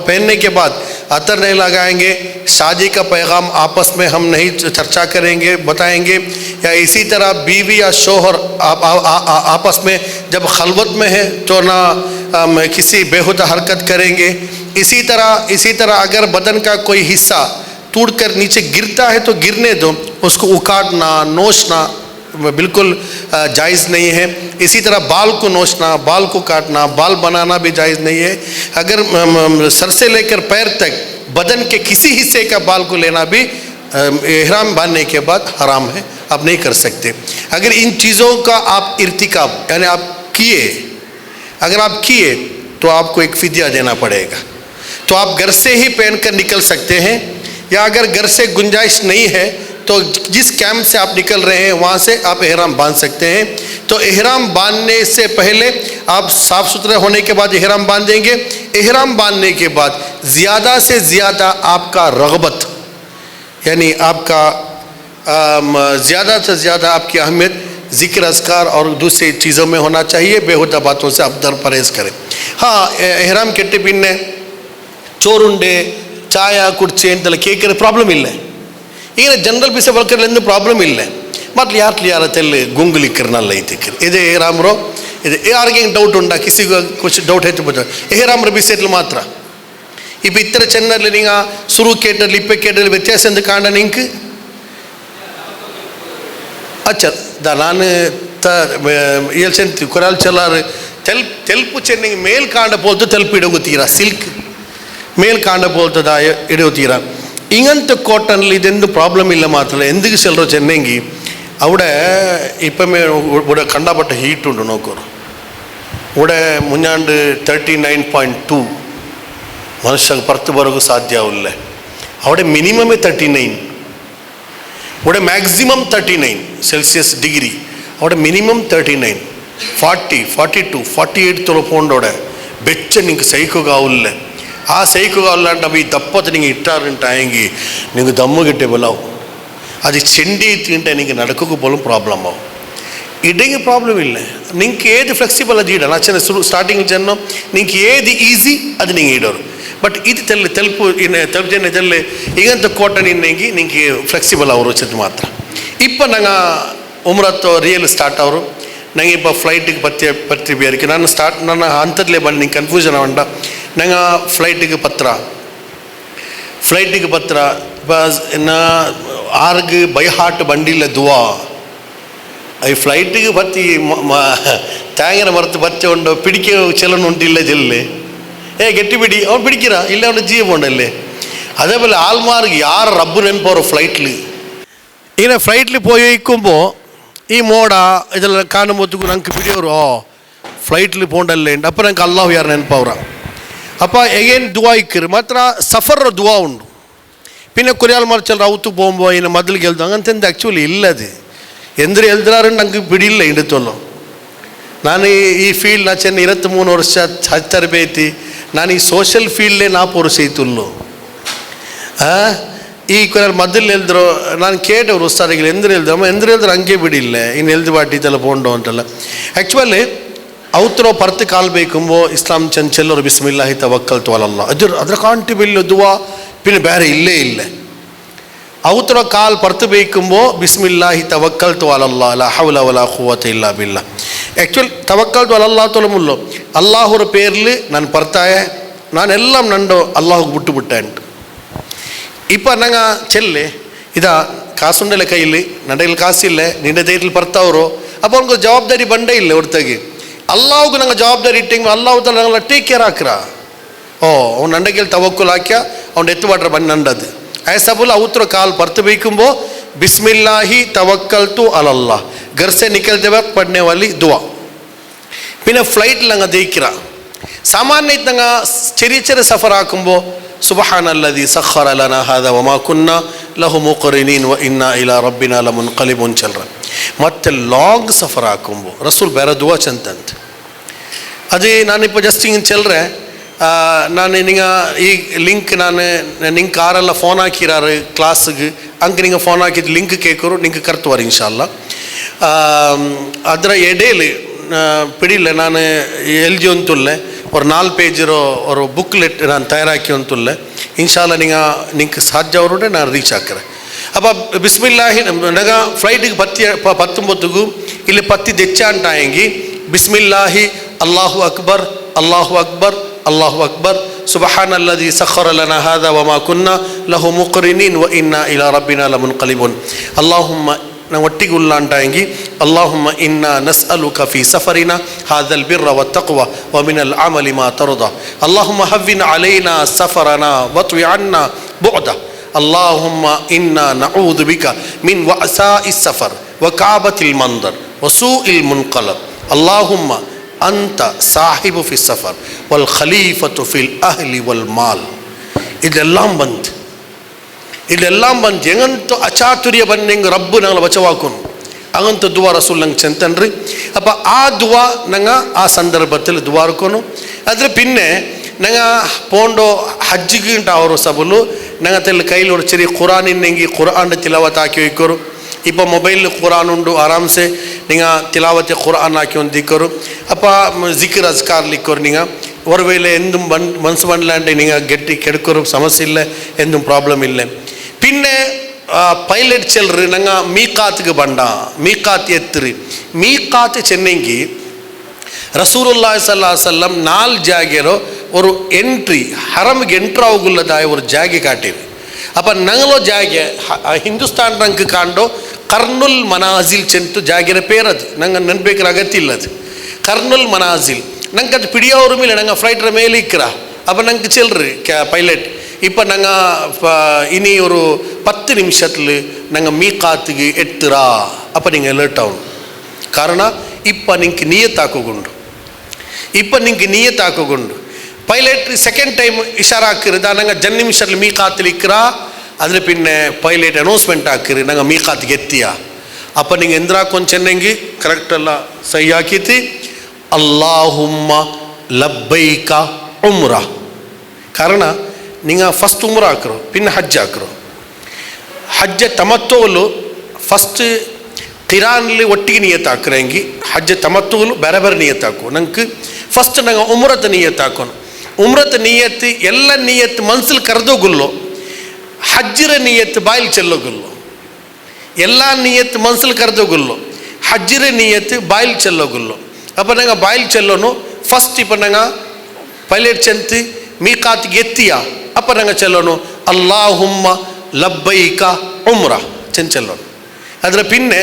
पहनने के बाद अतर नहीं लगाएंगे. शादी का पैगाम आपस में हम नहीं चर्चा करेंगे बताएंगे. या इसी तरह बीवी या शोहर आपस में जब खलवत में है तो ना किसी बेहुदा हरकत करेंगे. इसी तरह अगर बदन का कोई हिस्सा टूटकर नीचे गिरता है तो गिरने दो, उसको उखाड़ना नोचना बिल्कुल जायज़ नहीं है. इसी तरह बाल को नोचना बाल को काटना बाल बनाना भी जायज़ नहीं है. अगर सर से लेकर पैर तक बदन के किसी हिस्से का बाल को लेना भी एहराम बांधने के बाद हराम है, आप नहीं कर सकते. अगर इन चीज़ों का आप इर्तिकाब यानी आप किए अगर आप किए तो आपको एक फिदिया देना पड़ेगा. तो आप घर से ही पहन कर निकल सकते हैं या अगर घर से गुंजाइश नहीं है तो जिस कैंप से आप निकल रहे हैं वहाँ से आप एहराम बांध सकते हैं. तो एहराम बांधने से पहले आप साफ़ सुथरे होने के बाद एहराम बांधेंगे. एहराम बांधने के बाद ज़्यादा से ज़्यादा आपका रग़बत यानी आपका ज़्यादा से ज़्यादा आपकी अहमियत ज़िक्र अज़कार और दूसरी चीज़ों में होना चाहिए. बेहुदा बातों से आप दर परहेज़ करें. हाँ एहराम ಕೆಟ್ಟ ಪಿನ್ನೆ ಚೋರುಂಡೆ ಚಾಯ ಕುಡ್ಚೆ ಅಂತೆಲ್ಲ ಕೇಳಿದ್ರೆ ಪ್ರಾಬ್ಲಮ್ ಇಲ್ಲ. ಈಗ ಜನರಲ್ ಬಿಸಿ ಬಲ್ಕರ್ಲೆಂದು ಪ್ರಾಬ್ಲಮ್ ಇಲ್ಲ. ಮತ್ತು ಯಾರ ತೆಲ್ಲಿ ಗುಂಗುಲಿಕ್ಕರ್ನಲ್ಲ ಐತಿಕ್ಕರು ಇದೇ ಎಹ್ರಾಮ್ರೋ ಇದು ಯಾರಿಗೆ ಡೌಟ್ ಉಂಟಾ ಕಿಸಿಗೂ ಕುछ ಡೌಟ್ ಹೆಚ್ಚು ಬರ್ತದೆ. ಎಹ್ರಾಮ್ರ ಬಿಸಿಟ್ಲು ಮಾತ್ರ இப்போ இத்தனை சென்னரில் நீங்கள் சுரு கேட்டரில் இப்போ கேட்டரில் வித்தியாசம் எந்த காண்ட நீங்கள் ಅಚ್ಚ ನಾನು ಕೊರಾಲ್ ಚೆಲ್ಲಾರು ತೆಲ್ಪು ಚೆನ್ನಿಗೆ ಮೇಲ್ ಕಾಂಡ ಪೋಲ್ತು ತೆಲ್ಪು ಇಡಗುತ್ತೀರ ಸಿಲ್ಕ್ ಮೇಲ್ ಕಾಂಡ ಪೋಲ್ತದ ಇಡಗುತ್ತೀರ ಇಂಗಂತ ಕಾಟನ್ಲಿ ಇದೆಂದು ಪ್ರಾಬ್ಲಮ್ ಇಲ್ಲ ಮಾತ್ರ ಎಂದಿಗೂ ಸೆಲ್ರೋ ಚೆನ್ನಂಗಿ അവിടെ ഇപ്പം ഇവിടെ കണ്ടപ്പെട്ട ഹീറ്റുണ്ട് നോക്കൂ ഇവിടെ മുന്നാണ്ട് 39.2 മനുഷ്യ പുറത്ത് ಬರೋಕ್ಕೂ ಸಾಧ್ಯ ಆವಿಲ್ಲ അവിടെ ಮಿನಿಮಮೇ 39 ഇവിടെ ಮ್ಯಾಕ್ಸಿಮಮ್ 39 ಸೆಲ್ಸಿಯಸ್ ಡಿಗ್ರಿ അവിടെ ಮಿನಿಮಮ್ 39 40 42 48 ತೊಲಪೋಂಡೋಡೆ ಬೆಚ್ಚ ನಿಂಗೆ ಸೈಕೋಗಾವಿಲ್ಲ ಆ ಸೈಕೋಗಾವಿಲ್ಲ ಅవి ದಪ್ಪತ್ತು ನಿಂಗೆ ಇಟ್ಟಾರಂಟಾಯಂಗಿ ನಿಂಗೆ ದಮ್ಮುಗಿಟ್ಟೆ ಬಲಾವು ಅದು ಚೆಂಡಿ ತಿಂಟೆ ನಿಂಗೆ ನಡಕೋಕ್ಕೂ ಬಲು ಪ್ರಾಬ್ಲಮ್ ಅವು ಇಡಂಗೆ ಪ್ರಾಬ್ಲಮ್ ಇಲ್ಲ ನಿಂಗೆ ಏದು ಫ್ಲೆಕ್ಸಿಬಲ್ ಅದು ಇಡ ನಾ ಸ್ಟಾರ್ಟಿಂಗ್ ಜನ ನಿಂಗೆ ಏದು ಈಸಿ ಅದು ನಿಂಗೆ ಇಡೋರು ಬಟ್ ಇದು ತೆಲುಪು ತೆಲುಪು ಜನ ಇದರಲ್ಲಿ ಈಗಂತ ಕಾಟನ್ ಇನ್ನಂಗಿ ನಿಂಗೆ ಫ್ಲೆಕ್ಸಿಬಲ್ ಅವರು ಚದ್ ಮಾತ್ರ ಇಪ್ಪ ನಂಗೆ ಉಮ್ರತ್ತು ರಿಯಲ್ ಸ್ಟಾರ್ಟ್ ಅವರು ನಂಗೆ ಇಪ್ಪ ಫ್ಲೈಟಿಗೆ ಪತ್ರಿ ಬೇರಿಕೆ ನಾನು ಸ್ಟಾರ್ಟ್ ನನ್ನ ಹಂತದಲ್ಲೇ ಬಂದು ನಿಂಗೆ ಕನ್ಫ್ಯೂಷನ್ ಅವಂಡ ನಂಗೆ ಫ್ಲೈಟಿಗೆ ಪತ್ರ ಬಸ್ ನಾ ಆರ್ಗೆ ಬೈ ಹಾರ್ಟ್ ಬಂಡಿಲ್ಲ ದುವಾ ಈ ಫ್ಲೈಟಿಗೆ ಬತ್ತಿ ತೇಂಗನ ಮರೆತು ಬತ್ತೆ ಉಂಡು ಪಿಡಿಕೆ ಚಲನ ಉಂಟಿಲ್ಲ ಜಲ್ಲೆ ಗಟ್ಟಿ ಬಿಡಿ ಅವ್ನು പിടിக்கிறா இல்லை அவனை ஜீவ போண்டല്ലേ അതേപോലെ ആൾമാർക്ക് യാർ റബ്ബ് നെൻപോറ് ഫ്ലൈറ്റിൽ ഇങ്ങനെ ഫ്ലൈറ്റിൽ പോയി വയ്ക്കുമ്പോൾ ഈ മോഡ ഇതെല്ലാം കാണുമ്പോഴത്തേക്കും ഞങ്ങൾക്ക് പിടിയോರು ഫ്ലൈറ്റിൽ പോകണ്ടല്ലേ ഉണ്ട് അപ്പോൾ ഞങ്ങൾക്ക് അള്ളാഹു ಯಾರು ನೆನಪವ್ರ അപ്പോൾ എഗൈൻ ದುವಾ ಇಕ್ಕರು ಮಾತ್ರ ಸಫರ್ ದುವಾ ಉಂಡು പിന്നെ കുറേ ആൾമാർ ചിലർ ഔത്ത് പോകുമ്പോൾ ഇതിനെ മതിലിಗೆ എഴുതും അങ്ങനത്തെ എന്ത് ആക്ച്വലി ഇല്ലത് എന്തൊരു എഴുതാറുണ്ട് ഞങ്ങൾക്ക് പിടിയില്ല ഇടത്തുള്ളൂ ನಾನು ಈ ಫೀಲ್ಡ್ ನಾ ಚೆನ್ನ 23 ವರ್ಷ ಹಜ್ ತರಬೇತಿ ನಾನು ಈ ಸೋಷಲ್ ಫೀಲ್ಡೇ 4 ವರ್ಷ ಇತ್ತುಲ್ಲು ಈ ಕೊರ ಮೊದಲು ಎಲ್ದ್ರು ನಾನು ಕೇಟವ್ರು ಉಸ್ತಾದಿಗಳು ಎಂದ್ರೆ ಎಲ್ದ್ರು ಹಂಗೆ ಬಿಡಿಲ್ಲ ಇನ್ನು ಎಲ್ದು ಬಾಟಿ ಇದೆಲ್ಲ ಪೋಂಡು ಅಂತಲ್ಲ ಆ್ಯಕ್ಚುಲಿ ಅವತ್ತರೋ ಪರ್ತು ಕಾಲ್ ಬೇಕುಂಬೋ ಇಸ್ಲಾಂ ಚಂಚಲ್ಲರು ಬಿಸ್ಮಿಲ್ಲಾಹಿ ತವಕ್ಕಲ್ತು ಅಲಲ್ಲ ಅದ್ರ ಕಾಂಟಿಬಿಲ್ ದುವಾ പിന്നെ ಬೇರೆ ಇಲ್ಲೇ ಇಲ್ಲ ಅವತ್ತರೋ ಕಾಲ್ ಪರ್ತು ಬೇಕುಂಬೋ ಬಿಸ್ಮಿಲ್ಲಾಹಿ ತವಕ್ಕಲ್ತು ಅಲಲ್ಲ ಲಾ ಹೌಲ ವಲಾ ಖುವತ ಇಲ್ಲಾ ಬಿಲ್ಲಾ ಆ್ಯಕ್ಚುಲಿ ತವಕ್ಕಲ್ತು ಅಲಲ್ಲಾ ತೊಲಮುಲ್ಲು ಅಲ್ಲಾಹುರ പേരിൽ ನಾನು ಪರ್ತಾಯೆ ನಾನೆല്ലാം ನಂಡು ಅಲ್ಲಾಹುಗೆ ಬಿಟ್ಟುಬಿಟ್ಟೆ ഇപ്പം ಅನ್ನಂಗ ಚೆಲ್ಲೆ ಇದ ಕಾಸುಂಡೆಲ್ಲ ಕೈಲಿ ನಡೆಯಲ್ಲಿ ಕಾಸಿಲ್ಲ ನಿಂಡೆ ಧೈರ್ಯ ಬರ್ತಾವ್ರು അപ്പോൾ ಅವ್ನಿಗೆ ಜವಾಬ್ದಾರಿ ಬಂಡೇ ಇಲ್ಲ ಹೊರತಾಗಿ ಅಲ್ಲಾಹುಗೆ ನಂಗೆ ಜವಾಬ್ದಾರಿ ಇಟ್ಟಂಗೆ ಅಲ್ಲಾಹು ತಲ ನಂಗೆ ಟೇಕ್ ಕೇರ್ ಹಾಕ್ರ ಅವ್ನು ನಂಡಗೆಲ್ಲಿ ತವಕ್ಕುಲ್ ಹಾಕ್ಯ ಅವ್ನು ಎತ್ತು ಬಾಟ್ರ ಬಂದು ನಂಡದು ऐसा उतर काल परत बेकुंबो बिस्मिल्लाही तवक्कल्तु अलल्लाह घर से निकलते वक्त पढ़ने वाली दुआ പിന്നെ ഫ്ലൈറ്റിൽ അങ്ങ് ദയിക്കിറ സാമാന്യ ഇത്തങ്ങ ചെറിയ ചെറിയ സഫർ ആക്കുമ്പോൾ സുബ്ഹാനല്ലദി സഖറ ലനാ ഹാദാ വമാ കുന്നാ ലഹു മുഖറിനീൻ വ ഇന്നാ ഇലാ റബ്ബിനാ ലമുൻഖലിബൂൻ ചൽറ ಮತ್ತೆ ಲಾಂಗ್ ಸಫರ್ ಆക്കുമ്പോൾ ರಸೂಲ್ ಬೇರೆ ದುವಾ ಚಂತಂತ ಅದು ನಾನಿപ്പോൾ ಜಸ್ಟ್ ಹಿಂಗೆ ಚೆಲ್ರೆ ನಾನು ನಿಂಗೆ ಈ ಲಿಂಕ್ ನಾನು ನಿಂಗೆ ಕಾರೆಲ್ಲ ಫೋನ್ ಹಾಕಿರಾರು ಕ್ಲಾಸಿಗೆ ಅಂಕ ನಿಂಗೆ ಫೋನ್ ಹಾಕಿದ್ದು ಲಿಂಕ್ ಕೇಳ್ಕೊರು ನಿಂಗೆ ಕರ್ತುವಾರ ಇನ್ಶಾಲ್ಲ ಅದರ ಎಡೇಲಿ ಪಿಡಿಲ್ಲ ನಾನು ಎಲ್ ಜಿ ಅಂತುಲ್ಲೆ ஒரு 4 பேஜ் ஒரு புக்லெட் நான் தயாராக்கி வந்துள்ள இன்ஷால்லா நீங்கள் சாத்தியவரோட நான் ரீச் ஆக்குறேன் அப்போ பிஸ்மில்லாஹி நகா ஃப்ளைட்டுக்கு 19க்கு இல்லை 10 தெச்சான்ட்டாயங்கி பிஸ்மில்லாஹி அல்லாஹு அக்பர் அல்லாஹு அக்பர் ಅಲ್ಲಾಹು ಅಕ್ಬರ್ ಸುಬ್ಹಾನಲ್ಲದಿ ಸಖರ ಲನಾ ಹಾದಾ ವಮಾ ಕುನ್ನಾ ಲಹು ಮುಕ್ರಿನೀನ್ ವ ಇನ್ನಾ ಇಲಾ ರಬ್ಬಿನಾ ಲಮುನ್ಕಲಿಬೂನ್ ಅಲ್ಲಾಹುಮ್ಮ ನಾವು ಒಟ್ಟಿಗೆ ಉಲ್ಲಾಂಟಾಂಗಿ ಅಲ್ಲಾಹುಮ್ಮ ಇನ್ನಾ ನಸ್ಅಲುಕ ಫಿ ಸಫರಿನಾ ಹಾದಲ್ ಬಿರ್ರ ವ ತಕ್ವಾ ವ ಮಿನಲ್ ಅಮಲಿ ಮಾ ತರ್ದಾ ಅಲ್ಲಾಹುಮ್ಮ ಹವ್ವಿನ್ ಅಲೈನಾ ಸಫರನಾ ವತ್ವಿ ಅನ್ನಾ ಬುಅದ ಅಲ್ಲಾಹುಮ್ಮ ಇನ್ನಾ ನಊದು ಬಿಕ ಮಿನ್ ವಅಸಾಇ ಸಫರ್ ವ ಕಾಬತಿಲ್ ಮಂದರ್ ವ ಸೂಇಲ್ ಮುನ್ಕಲಬ್ ಅಲ್ಲಾಹುಮ್ಮ ಅಂತ ಸಾಹಿಬು ಫಿ ಸಫರ್ ವಲ್ ಖಲೀಫತು ಫಿಲ್ ಅಹ್ಲಿ ವಲ್ ಮಾಲ್ ಇದೆல்லாம் ಬಂದು ಹೆಂಗಂತ ಅಚಾತುರ್ಯ ಬಂದಂಗೆ ರಬ್ಬು ನಂಗೆ ಬಚವಾಕೋನು അങ്ങനത്തെ ದುವಾ ರಸೂಲ್ ನಂಗೆ ಚೆಂತನ್ರಿ ಅಪ್ಪ ಆ ದುವಾ ನಂಗೆ ಆ ಸಂದರ್ಭದಲ್ಲಿ ದುವಾ ಇರ್ಕೋನು ಅದ್ರ ಪಿನ್ನೆ ನಂಗೆ ಪೋಂಡೋ ಹಜ್ಜಿಗಿಂಟ ಅವರು ಸಬಲು ನಂಗೆ ತೆಲ್ಲ ಕೈಲಿ ಒಂದು ಚೆರಿ ಖುರಾನಿನ್ನಂಗೆ ಖುರಾನ್ ತಿಲಾವತ್ ಹಾಕಿ ವಯ್ಕೋರು இப்போ மொபைலில் குரான் உண்டு ஆராம்சே நீங்கள் திலாவத்தை குரான் ஆக்கி வந்துக்கோரு அப்போ ஜிக்கர் அஸ்கார் லிக்கோரு நீங்கள் ஒருவேளை எந்தும் மனசு பண்ணலான்ட்டு நீங்கள் கெட்டி கெடுக்கிற சமஸ்ய இல்லை எந்தும் ப்ராப்ளம் இல்லை பின்ன ಪೈಲಟ್ ಚೆಲ್ರಿ ನಂಗೆ ಮೀಕಾತ್ಗೆ ಬಂಡ ಮೀಕಾತ್ ಎತ್ತರಿ ಮೀಕಾತ್ ಚೆನ್ನಂಗಿ ರಸೂಲುಲ್ಲಾಹಿ ಸಲ್ಲಲ್ಲಾಹು ಅಲೈಹಿ ವಸಲ್ಲಂ 4 ಜಾಗೆರೋ ഒരു എൻട്രി ഹറമിಗೆ ಎಂಟ್ರ್ ಆಗುಲ್ಲದಾಯ ഒരു ಜಾಗೆ ಕಾಟಿವಿ ಅಪ್ಪ ನಂಗಲೋ ಜಾಗೆ ಹಿಂದೂಸ್ತಾನ್ ರಂಕ್ ಕಾಂಡೋ ಕರ್ನುಲ್ ಮನಾಜಿಲ್ ಚೆಂತು ಜಾಗಿನ ಪೇರದು ನಂಗೆ ನೆನ್ಬೇಕಿರೋ ಅಗತ್ಯ ಇಲ್ಲ ಅದು ಕರ್ನುಲ್ ಮನಾಜಿಲ್ ನಂಗೆ ಅದು ಪಿಡಿಯೋರ ಮೇಲೆ ನಂಗೆ ಫ್ಲೈಟ್ರ ಮೇಲೆ ಇಕ್ಕರ ಅಪ್ಪ ನಂಗೆ ಚೆಲ್ರಿ ಪೈಲಟ್ இப்போ நாங்கள் இனி ஒரு 10 நிமிஷத்தில் நாங்கள் மீகாத்துக்கு எட்டுரா அப்போ நீங்கள் அலர்ட் ஆகணும் காரணம் இப்போ நீங்கள் நீயத்தாக்குண்டு ಪೈಲಟ್ ಸೆಕೆಂಡ್ ಟೈಮ್ ಇಶಾರಾ ಹಾಕಿರಿದ ನಂಗೆ ಜನ್ ನಿಮಿಷದಲ್ಲಿ ಮೀಕಾത്തിൽ ಇಕ್ಕರಾ അതിൽ പിന്നെ പൈലറ്റ് അനൗൺസ്മെൻറ്റ് ആക്കിರಿ ನಂಗೆ ಮೀಕಾತಿಗೆ ಎತ್ತಿಯ ಅಪ್ಪ ನೀವು ಎಂದ್ರಾಕೊಂಡು ಚೆನ್ನಂಗಿ ಕರೆಕ್ಟಲ್ಲ ಸಹಿ ಹಾಕಿತಿ ಅಲ್ಲಾಹುಮ್ಮ ಲಬ್ಬೈಕ ಉಮ್ರಾ ಕಾರಣ നിങ്ങൾ ഫസ്റ്റ് ഉംറ ആക്കറോ പിന്നെ ഹജ്ജ് ആക്കറോ ഹജ്ജ് തമത്തോಲು ಫಸ್ಟ್ ಕಿರಾನ್ಲಿ ಒಟ್ಟಿಗೆ ನಿಯತ್ತಾಕ್ರೆಂಗಿ ಹಜ್ಜ್ ತಮತ್ತುಲು ಬೇರೆ ಬೇರೆ ನಿಯತ್ತಾಕು ನಂಗೆ ಫಸ್ಟ್ ನಂಗೆ ಉಮ್ರತ್ ನಿಯತ್ ಹಾಕೋನು ಉಮ್ರತ್ ನಿಯತ್ ಎಲ್ಲ ನಿಯತ್ ಮನ್ಸಲ್ಲಿ ಕರೆದೋಗುಲ್ಲೋ ಹಜ್ಜಿರ ನಿಯತ್ ಬಾಯಿಲ್ ಚೆಲ್ಲೋಗುಲ್ಲೋ ಎಲ್ಲ ನಿಯತ್ ಮನ್ಸಲ್ಲಿ ಕರೆದೋಗುಲ್ಲೋ ಹಜ್ಜಿರ ನಿಯತ್ ಬಾಯಿಲ್ ಚೆಲ್ಲೋಗುಲ್ಲೋ ಅಪ್ಪ ನಂಗೆ ಬಾಯಿಲ್ ಚೆಲ್ಲೋನು ಫಸ್ಟ್ ಇಪ್ಪ ನಂಗೆ ಪೈಲಟ್ ಚೆಂತಿ ಮೀಕಾತಿಗೆ ಎತ್ತಿಯ ಅಪ್ಪ ನಂಗೆ ಚೆಲ್ಲೋನು ಅಲ್ಲಾಹುಮ್ಮ ಲಬ್ಬೈಕ ಉಮ್ರಾ ಚೆಲ್ಲೋನು ಅದರ ಪಿನ್ನೆ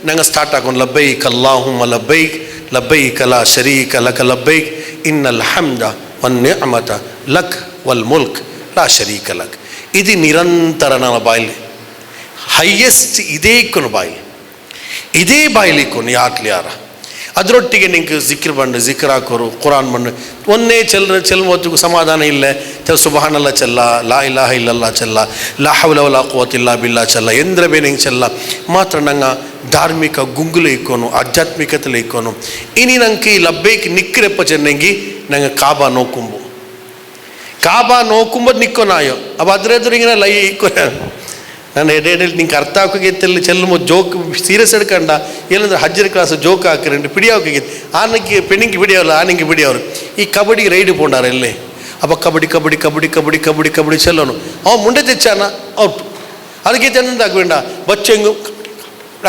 ನಂಗೆ ಸ್ಟಾರ್ಟ್ ಆಗೋನು ಲಬ್ಬೈಕ್ ಅಲ್ಲಾಹುಮ್ಮ ಲಬ್ಬೈಕ್ ಲಬ್ಬೈಕ ಲಾ ಶರೀಕ ಲಕ ಲಬ್ಬೈಕ್ ಇನ್ನಲ್ ಹಮ್ದ ವನ್ ನಿಅಮತ ಲಕ್ ವಲ್ ಮುಲ್ಕ್ ಲಾ ಶರೀಕ ಲಕ್ ಇದು ನಿರಂತರ ನನ್ನ ಬಾಯಲ್ಲಿ ಹೈಯೆಸ್ಟ್ ಇದೇ ಇಕ್ಕೊನು ಬಾಯಿ ಇದೇ ಬಾಯಿಲಿ ಇಕ್ಕೊನು ಯಾತ್ಲಿ ಯಾರ ಅದರೊಟ್ಟಿಗೆ ನಿಂಗೆ ಜಿಕ್ರ್ ಬಂಡು ಜಿಕ್ರ್ ಹಾಕೋರು ಕುರಾನ್ ಬಂಡು ಒಂದೇ ಚೆಲ್ಮೊತ್ತಿಗೂ ಸಮಾಧಾನ ಇಲ್ಲ ಸುಬಹಾನಲ್ಲ ಚೆಲ್ಲ ಲಾ ಇಲಾಹ ಇಲ್ಲಲ್ಲ ಚೆಲ್ಲ ಲಾ ಹೌಲ ವಲಾ ಕುವತ ಇಲ್ಲಾ ಬಿಲ್ಲಾ ಚೆಲ್ಲ ಎಂದ್ರ ಬೇನೆಂಗೆ ಚೆಲ್ಲ ಮಾತ್ರ ನಂಗೆ ಧಾರ್ಮಿಕ ಗುಂಗುಲು ಇಕ್ಕೋನು ಆಧ್ಯಾತ್ಮಿಕತೆಲು ಇಕ್ಕೋನು ಇನಿ ನಂಗೆ ಈ ಲಬ್ಬೈಕ್ ನಿಕ್ಕಿರೆಪ್ಪ ಚೆನ್ನಂಗಿ ನಂಗೆ ಕಾಬಾ ನೋಕುಂಬದು ನಿಕ್ಕೋನಾಯೋ ಅವ ಅದ್ರೆದುರಿಗಿನ ಲೈ ಇಕ್ಕೋ ನಾನು ಎಡೆಯಲ್ಲಿ ನಿಂಗೆ ಅರ್ಥ ಹಾಕೋಗಿತ್ತಲ್ಲಿ ಚೆಲ್ಲುಮ ಜೋಕ್ ಸೀರಿಯಸ್ ಹಿಡ್ಕಂಡ ಏನಂದ್ರೆ ಹಜ್ಜರ ಕ್ಲಾಸ್ ಜೋಕ್ ಹಾಕಿರಂಡು ಪಿಡಿಯೋಗಿತ್ತು ಆನಕ್ಕೆ ಪೆಣ್ಣಿಂಗೆ ಬಿಡಿಯೋಲ್ಲ ಆನಿಗೆ ಬಿಡಿಯೋರು ಈ ಕಬಡ್ಡಿಗೆ ರೈಡ್ ಪೋಂಡಾರ ಎಲ್ಲೇ ಅಪ್ಪ ಕಬಡ್ಡಿ ಚೆಲ್ಲೋನು ಅವ ಮುಂಡೆ ತೆಚ್ಚಾನ ಔಟ್ ಅದಕ್ಕೆ ಚೆಂದಾಗಬೇಡ ಬಚ್ಚೆಂಗು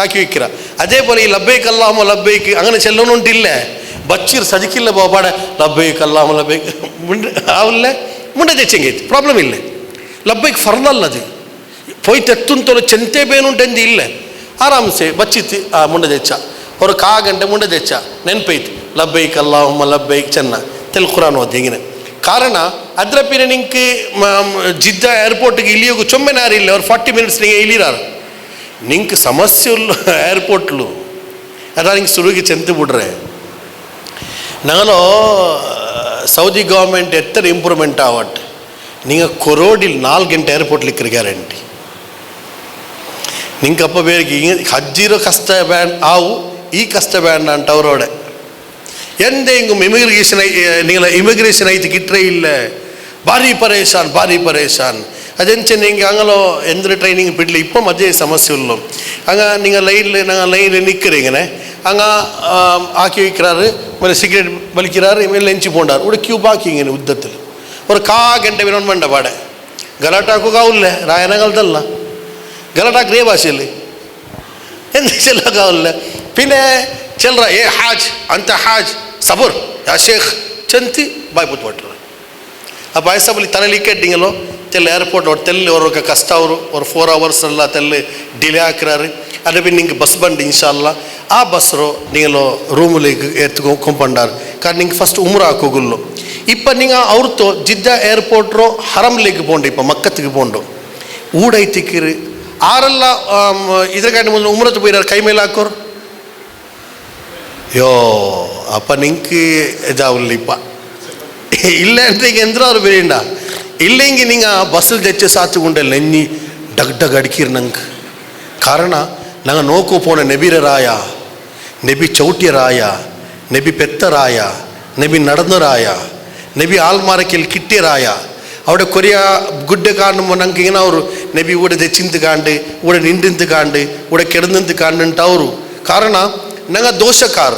ಹಾಕಿ ವಿಕ್ಕಿರ അതേ പോലെ ഈ ലബ്ബൈക്ക് അല്ലാഹുമ്മ ലബ്ബൈക്ക് അങ്ങനെ ചെല്ലണുണ്ടില്ലേ ബച്ചീർ സജിക്കില്ല പോപാട ലബ്ബൈക്ക് അല്ലാഹുമ്മ ലബ്ബൈക്ക് ആവില്ലേ ಮುಂಡೆ ತೆಚ್ಚಂಗೈತಿ ಪ್ರಾಬ್ಲಮ್ ಇಲ್ಲ ಲಬ್ಬೈಕ್ ಫರ್ದಲ್ಲದು പോയി തെത്തുന്തോളം ചെന്തേ പേനുണ്ടെന്ത് ഇല്ല ആറാംസെ ബച്ചിത്ത് ആ മുണ്ട തെച്ച ഒരു കാഗಂಟೆ മുണ്ട തെച്ച ನೆನ್ಪೈತಿ ಲಬ್ಬೈಕ್ ಅಲ್ಲಾಹುಮ್ಮ ಲಬ್ಬೈಕ್ ಚೆನ್ನ ತೆಲ್ ಕುರಾನ್ ಓದಿ ಹಿಂಗೆ ಕಾರಣ ಅದರ ಪಿನ ನಿಂಗೆ ಜಿದ್ದ ಏರ್ಪೋರ್ಟ್ಗೆ ಇಲ್ಲಿಯೋಗು ಚೊಮ್ಮೆನಾರು ಇಲ್ಲ ಅವ್ರು 40 ಮಿನಿಟ್ಸ್ ನಿಂಗೆ ಇಲ್ಲಿರಾರು ನಿಂಗೆ ಸಮಸ್ಯೆ ಇಲ್ಲ ಏರ್ಪೋರ್ಟ್ಲು ಅದ ನಿಂಗೆ ಸುರುಗಿ ಚೆಂತ ಬಿಡ್ರೆ ഞങ്ങളോ സൗദി ഗവൺമെൻറ് എത്ര ഇമ്പ്രൂവ്മെൻ്റ് ആവട്ടെ നിങ്ങൾ കൊറോഡിൽ 4 ಗಂಟೆ ಏರ್ಪೋರ್ಟ್ಲಿಕ್ಕೆ ಗ್ಯಾರಂಟಿ ನಿಂಗೆ ಅಪ್ಪ ಬೇರೆ ಹಜ್ಜಿರೋ ಕಷ್ಟ ಬ್ಯಾಂಡ್ ಆವು ಈ ಕಷ್ಟ ಬ್ಯಾಂಡ್ ಅಂತ ಅವರೋಡೆ ಎಂದೇ ಹಿಂಗೆ ಇಮಿಗ್ರೇಷನ್ ಐತಿ ಕಿಟ್ರೆ ಇಲ್ಲ ಭಾರಿ ಪರೇಶಾನ್ ಅದೆಂಚೆ ನಿಂಗೆ ಹಂಗಲೋ ಎಂದ್ರೆ ಟ್ರೈನಿಂಗ್ ಬಿಡಲಿ ಇಪ್ಪ ಮಧ್ಯೆ ಸಮಸ್ಯೆ ಇಲ್ಲ ಹಂಗ ನೀವು ಲೈನ್ ನಿಕ್ಕರಿങ്ങനെ ಹಂಗ ಹಾಕಿ வைக்கிறாரு ಮೇಲೆ ಸಿಗರೇಟ್ ಬಲಿಕ್கிறாரு ಮೇಲೆ ಲೆಂಚಿ போண்டார் ഇവിടെ ക്യൂ ബാക്കിങ്ങനെ ഉദ്ധത്തിൽ ഒരു കാഗಂಟೆ വിനോൺ വേണ്ട പാടെ ಗಲಾಟಾಕೋಗಾವಿಲ್ಲ ರಾಯನಗಲ್ದಲ್ಲ ಗಲಾಟಾಕ್ ರೇ ಭಾಷೆಯಲ್ಲಿ ಎಂತ ಚೆಲ್ಲೋಗಾವಿಲ್ಲ പിന്നെ ಚೆಲ್ರ ಏ ಹಾಜ್ ಅಂತ ಹಾಜ್ ಸಬೂರ್ ಯಾ ಶೇಖ್ ಚಂತಿ ಬಾಯ್ ಪುತ್ಪಟ್ರು ಆ ಬಾಯ್ ಸಬಲಿ ತಲೆಯಲ್ಲಿ ಇಕ್ಕಟ್ಟಿಂಗಲ್ಲೋ ತೆಲ್ಲ ಏರ್ಪೋರ್ಟ್ ಅವ್ರು ತೆಲ್ಲಿ ಅವ್ರಿಗೆ ಕಷ್ಟ ಅವರು 4 hours ಎಲ್ಲ ತೆಲ್ಲಿ ಡಿಲೇ ಹಾಕಿರಾರು ಅದೇ ಬಿನ್ ನಿಂಗೆ ಬಸ್ ಬಂದು ಇನ್ಶಾಲ್ಲ ಆ ಬಸ್ರು ನೀಂಗಲೋ ರೂಮಿലേക്ക് ಕೊಂಪಂಡಾರು കാരണം ನಿಂಗೆ ಫಸ್ಟ್ ಉಮ್ರ ಹಾಕೋಗುಲ್ಲು ಇಪ್ಪ ನಿಂಗೆ ಅವ್ರತ್ತು ಜಿದ್ದ ಏರ್ಪೋರ್ಟ್ರು ಹರಮ್ಲಿಕ್ಕೆ ಬೋಂಡು ಇಪ್ಪ ಮಕ್ಕತ್ತಿಗೆ ಬೋಂಡು ಊಡೈತಿಕ್ಕಿರಿ ಆರೆಲ್ಲ ಇದ್ರ ಗಂಟೆ ಮುಂದೆ ಉಮ್ರತ್ತು ಬೈರಾರು ಕೈ ಮೇಲೆ ಹಾಕೋರು ಯೋ ಅಪ್ಪ ನಿಂಗೆ ಇದಾವಲ್ಲ ಇಪ್ಪ ಇಲ್ಲ ಅಂತ ಈಗ ಎಂದ್ರೂ ಅವ್ರು ಬೇರೇಂಡ ಇಲ್ಲೆಂಗೆ ನಿಂಗೆ ಬಸ್ಸಲ್ಲಿ ತೆಚ್ಚ ಸಾತುಗುಂಡಲ್ಲ ನೆನ್ನಿ ಡಗ್ ಅಡಿಕಿರು ನಂಗೆ ಕಾರಣ ನಂಗೆ ನೋಕು ಪೋಣ ನೆಬಿರ ರಾಯ ನೆಬಿ ಚೌಟ್ಯ ರಾಯ ನೆಬಿ ಪೆತ್ತ ರಾಯ ನೆಬಿ നടന്ന ರಾಯ ನೆಬಿ ಆಲ್ಮಾರಕ್ಕೆಲ್ಲಿ ಕಿಟ್ಟೆ ರಾಯ അവിടെ കൊറിയ ഗുഡ് കാണുമ്പോൾ ഞങ്ങൾക്ക് ഇങ്ങനെ ಅವರು നബി ഇവിടെ തെച്ചിന്ത് കാണ്ട് ഇവിടെ നിണ്ടിന്ത് കാണ്ട് ഇവിടെ കിടന്നിന്ത് കാണ്ടുಂಟು ಅವರು ಕಾರಣ ನಂಗೆ ದೋಷಕಾರ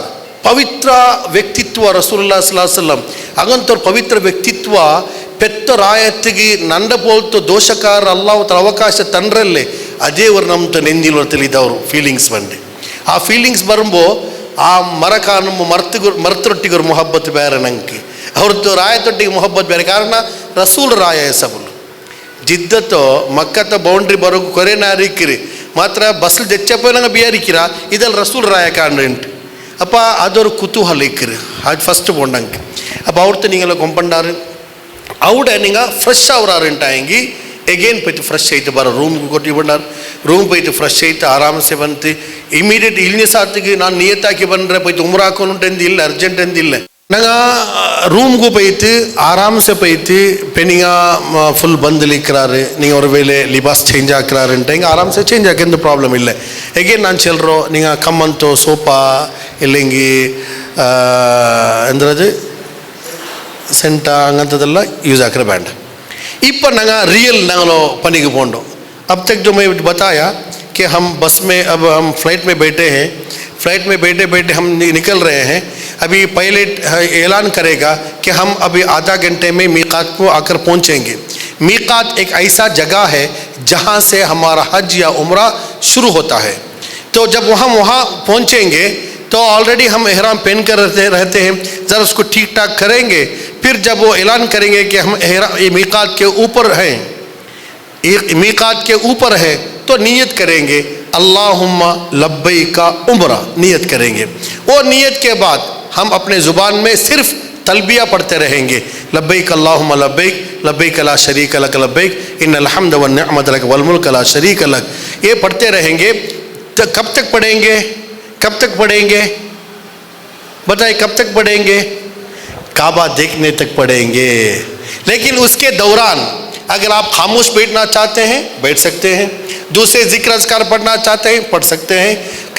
ಪವಿತ್ರ ವ್ಯಕ್ತಿತ್ವ ರಸೂಲುಲ್ಲಾಹಿ ಸ್ವಲ್ಲಲ್ಲಾಹು ಅಲೈಹಿ ವಸಲ್ಲಂ ಹಾಗಂತವ್ರ ಪವಿತ್ರ ವ್ಯಕ್ತಿತ್ವ ಪೆತ್ತ ರಾಯತ್ತಿಗೆ ನಂಡ ಪೋಲ್ತು ದೋಷಕಾರ ಅಲ್ಲಾಹು ತರ ಅವಕಾಶ ತಂದ್ರಲ್ಲೇ ಅದೇ ಅವರು ನಮ್ಮ ನೆಂದಿಲ್ವ ತಿಳಿದವರು ಫೀಲಿಂಗ್ಸ್ ಬಂದು ಆ ಫೀಲಿಂಗ್ಸ್ ಬರುമ്പോൾ ಆ ಮರ ಕಾಣುമ്പോൾ ಮರ್ತರೊಟ್ಟಿಗೆ ಮೊಹಬ್ಬತ್ ಬೇರೆ ನಂಗೆ ಅವ್ರದ್ದು ರಾಯತೊಟ್ಟಿಗೆ ಮೊಹಬ್ಬತ್ ಬೇರೆ. ಕಾರಣ ರಸೂಲ್ ರಾಯ ಹೆಸಬುಲು ಜಿದ್ದತೋ ಮಕ್ಕತ್ತ ಬೌಂಡ್ರಿ ಬರೋಕು ಕೊರೆನಾರಿಕ್ಕಿರಿ ಮಾತ್ರ ಬಸ್ಲು ತೆಚ್ಚಪ್ಪನಂಗ ಬಿಯಾರಿಕ್ಕಿರ ಇದಲ್ಲಿ ರಸೂಲ್ ರಾಯ ಕಾರಣ ಉಂಟು. ಅಪ್ಪ ಅದೊರು ಕುತೂಹಲ ಇಕ್ಕಿರಿ ಅದು ಫಸ್ಟ್ போண்டாங்க. அப்போ அவர்த்து நீங்கள கொம்பண்டாரு அவட நீங்கள் ஃப்ரெஷ் ஆகுறாருன்ட்டாங்கி எகெயின் போய்ட்டு ஃப்ரெஷ் ஆகிட்டு பாரு ரூமுக்கு கொட்டி பண்ணார். ரூம் போய்ட்டு ஃப்ரெஷ் ஆகிட்டு ஆராமசே வந்து இமீடியட் இல்னிசாத்துக்கு நான் நியத்தாக்கி பண்ணுறேன் போய்ட்டு உமராக்கணுன்ட்டு இல்லை அர்ஜென்ட் எந்த இல்லை. நாங்கள் ரூமுக்கு போய்ட்டு ஆராமசே போய்ட்டு இப்போ நீங்கள் ஃபுல் பந்து லிக்கிறாரு நீங்கள் ஒரு வேலை லிபாஸ் சேஞ்ச் ஆக்குறாருன்ட்டு இங்கே ஆராமசே சேஞ்ச் ஆக்க எந்த ப்ராப்ளம் இல்லை. எகெயின் நான் சொல்கிறோம் நீங்கள் கம்மந்தோ சோப்பா இல்லைங்கி ಎಂದ್ರದು ಸೆಂಟ ಹಂಗಂಥದ್ದೆಲ್ಲ ಯೂಸ್ ಹಾಕ್ರೆ ಬ್ಯಾಂಡ್. ಇಪ್ಪ ನಂಗೆ रियल नांगलो पनी के पोंडो. अब तक जो मैं बताया कि हम बस में अब हम फ्लाइट में बैठे हैं, फ्लाइट में बैठे बैठे हम निकल रहे हैं. अभी पायलट ऐलान करेगा कि हम अभी आधा घंटे में मीकात को आकर पहुंचेंगे. मीकात एक ऐसा जगह है जहां से हमारा हज या उम्रा शुरू होता है. तो जब हम वहाँ पहुंचेंगे तो ऑलरेडी हम एहराम पहन कर रहते हैं, ज़रा उसको ठीक ठाक करेंगे. फिर जब वो ऐलान करेंगे कि हम ये मीकात के ऊपर हैं, मीकात के ऊपर है, तो नियत करेंगे अल्लाहुम्मा लब्बैका उम्रा नियत करेंगे. वो नियत के बाद हम अपने ज़ुबान में सिर्फ तलबिया पढ़ते रहेंगे लब्बैक अल्लाहुम्मा लब्बैक लब्बैक ला शरीक लक लब्बैक इन्नल हम्द वन निअमत लक वल मुल्क ला शरीक लक. ये पढ़ते रहेंगे. तो कब तक पढ़ेंगे, कब तक पढ़ेंगे बताइए, कब तक पढ़ेंगे? काबा देखने तक पढ़ेंगे. लेकिन उसके दौरान अगर आप खामोश बैठना चाहते हैं बैठ सकते हैं, दूसरे जिक्र अज़कार पढ़ना चाहते हैं पढ़ सकते हैं,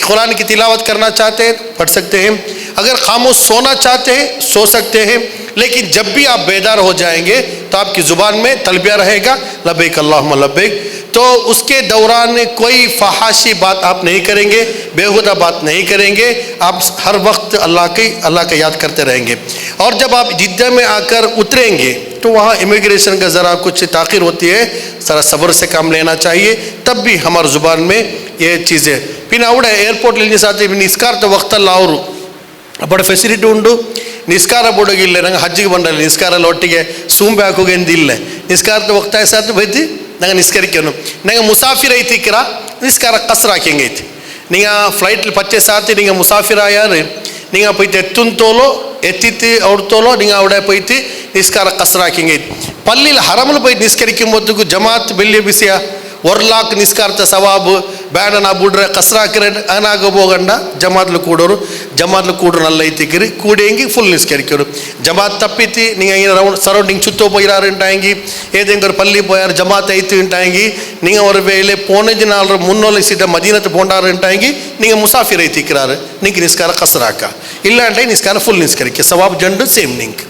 कुरान की तिलावत करना चाहते हैं पढ़ सकते हैं, अगर खामोश सोना चाहते हैं सो सकते हैं. लेकिन जब भी आप बेदार हो जाएंगे तो आपकी ज़ुबान में तलबिया रहेगा लब्बैक अल्लाहुम्मा लब्बैक. तो उसके दौरान कोई फहाशी बात आप नहीं करेंगे, बेहुदा बात नहीं करेंगे. आप हर वक्त अल्लाह का याद करते रहेंगे. और जब आप जिद्दा में आकर उतरेंगे तो वहाँ इमिग्रेशन का ज़रा कुछ ताख़ीर होती है, ज़रा सब्र से काम लेना चाहिए. तब भी हमारी ज़ुबान में ये चीज़ें फिर आवड़े एयरपोर्ट लेने साथ निस्कार तो वक्त लाऊर बड़ा फैसिलिटी उंडु. निस्कार बोडोगिल्ले ನಂಗೆ ಹಜ್ಜಿಗೆ ಬಂಡಲ್ಲ ನಿಸ್ಕಾರ ಒಟ್ಟಿಗೆ ಸೂಂಬೆ ಹಾಕೋಗೆಂದಿಲ್ಲ. ನಿಸ್ಕಾರ ವಕ್ತ ಸಾತ್ ಬೈತಿ ನಂಗೆ ನಿಸ್ಕರಿಕೆನು ನಂಗೆ ಮುಸಾಫಿರ್ ಐತಿಕ್ಕಿರ ನಿಸ್ಕಾರ ಕಸ್ರ ಹಾಕಿಂಗೆ ಐತಿ. நீங்கள் ஃப்ளைட்டில் பச்சை சாத்தி நீங்கள் முசாஃபிர் ஆயார் நீங்கள் போய்ட்டு எத்துந்தோலோ எத்தித்து அவர்த்தோலோ நீங்கள் அவட போய்ட்டு நிஸ்கார கஸ்ராக்கிங்க. பள்ளியில் ஹரமில் போய் நிஸ்கரிக்கும் போதுக்கு ஜமாத் பெல்லிய பிசியா 1 लाख ನಿಸ್ಕಾರ್ತ ಸವಾಬು ಬೇಡ ನಾ ಬಿಡ್ರೆ ಕಸ್ರಾಕ್ರೆ ಅನಾಗ ಹೋಗಂಡ ಜಮಾತ್ಲು ಕೂಡೋರು ಜಮಾತ್ಲು ಕೂಡ್ರು ನಲ್ಲ ಐತಿಕ್ಕಿರಿ ಕೂಡಿಂಗಿ ಫುಲ್ ನಿಸ್ಕರಿಕೋರು. ಜಮಾತ್ ತಪ್ಪಿತಿ நீங்கள் இங்கே ரவுண்ட் சரௌண்டிங் சுத்தோ போயிறாருன்ட்டாங்கி ஏதேங்க ஒரு பள்ளி போயார் ஜமாத் ஐத்துன்ட்டாங்கி நீங்கள் ஒரு வேலை போனஞ்சு நாள் முன்னோலிசிட்ட மதீனத்து போண்டாருன்ட்டாங்கி நீங்கள் முசாஃபிர் ஐத்திக்கிறாரு நீங்கள் நிஸ்கார கஸ்ராக்க ಇಲ್ಲಾಂಟೆ ನಿಸ್ಕಾರ ಫುಲ್ ನಿಸ್ಕರಿಕೆ ಸವಾಬ್ ಜಂಡು ಸೇಮ್ ನಿಂಕ್.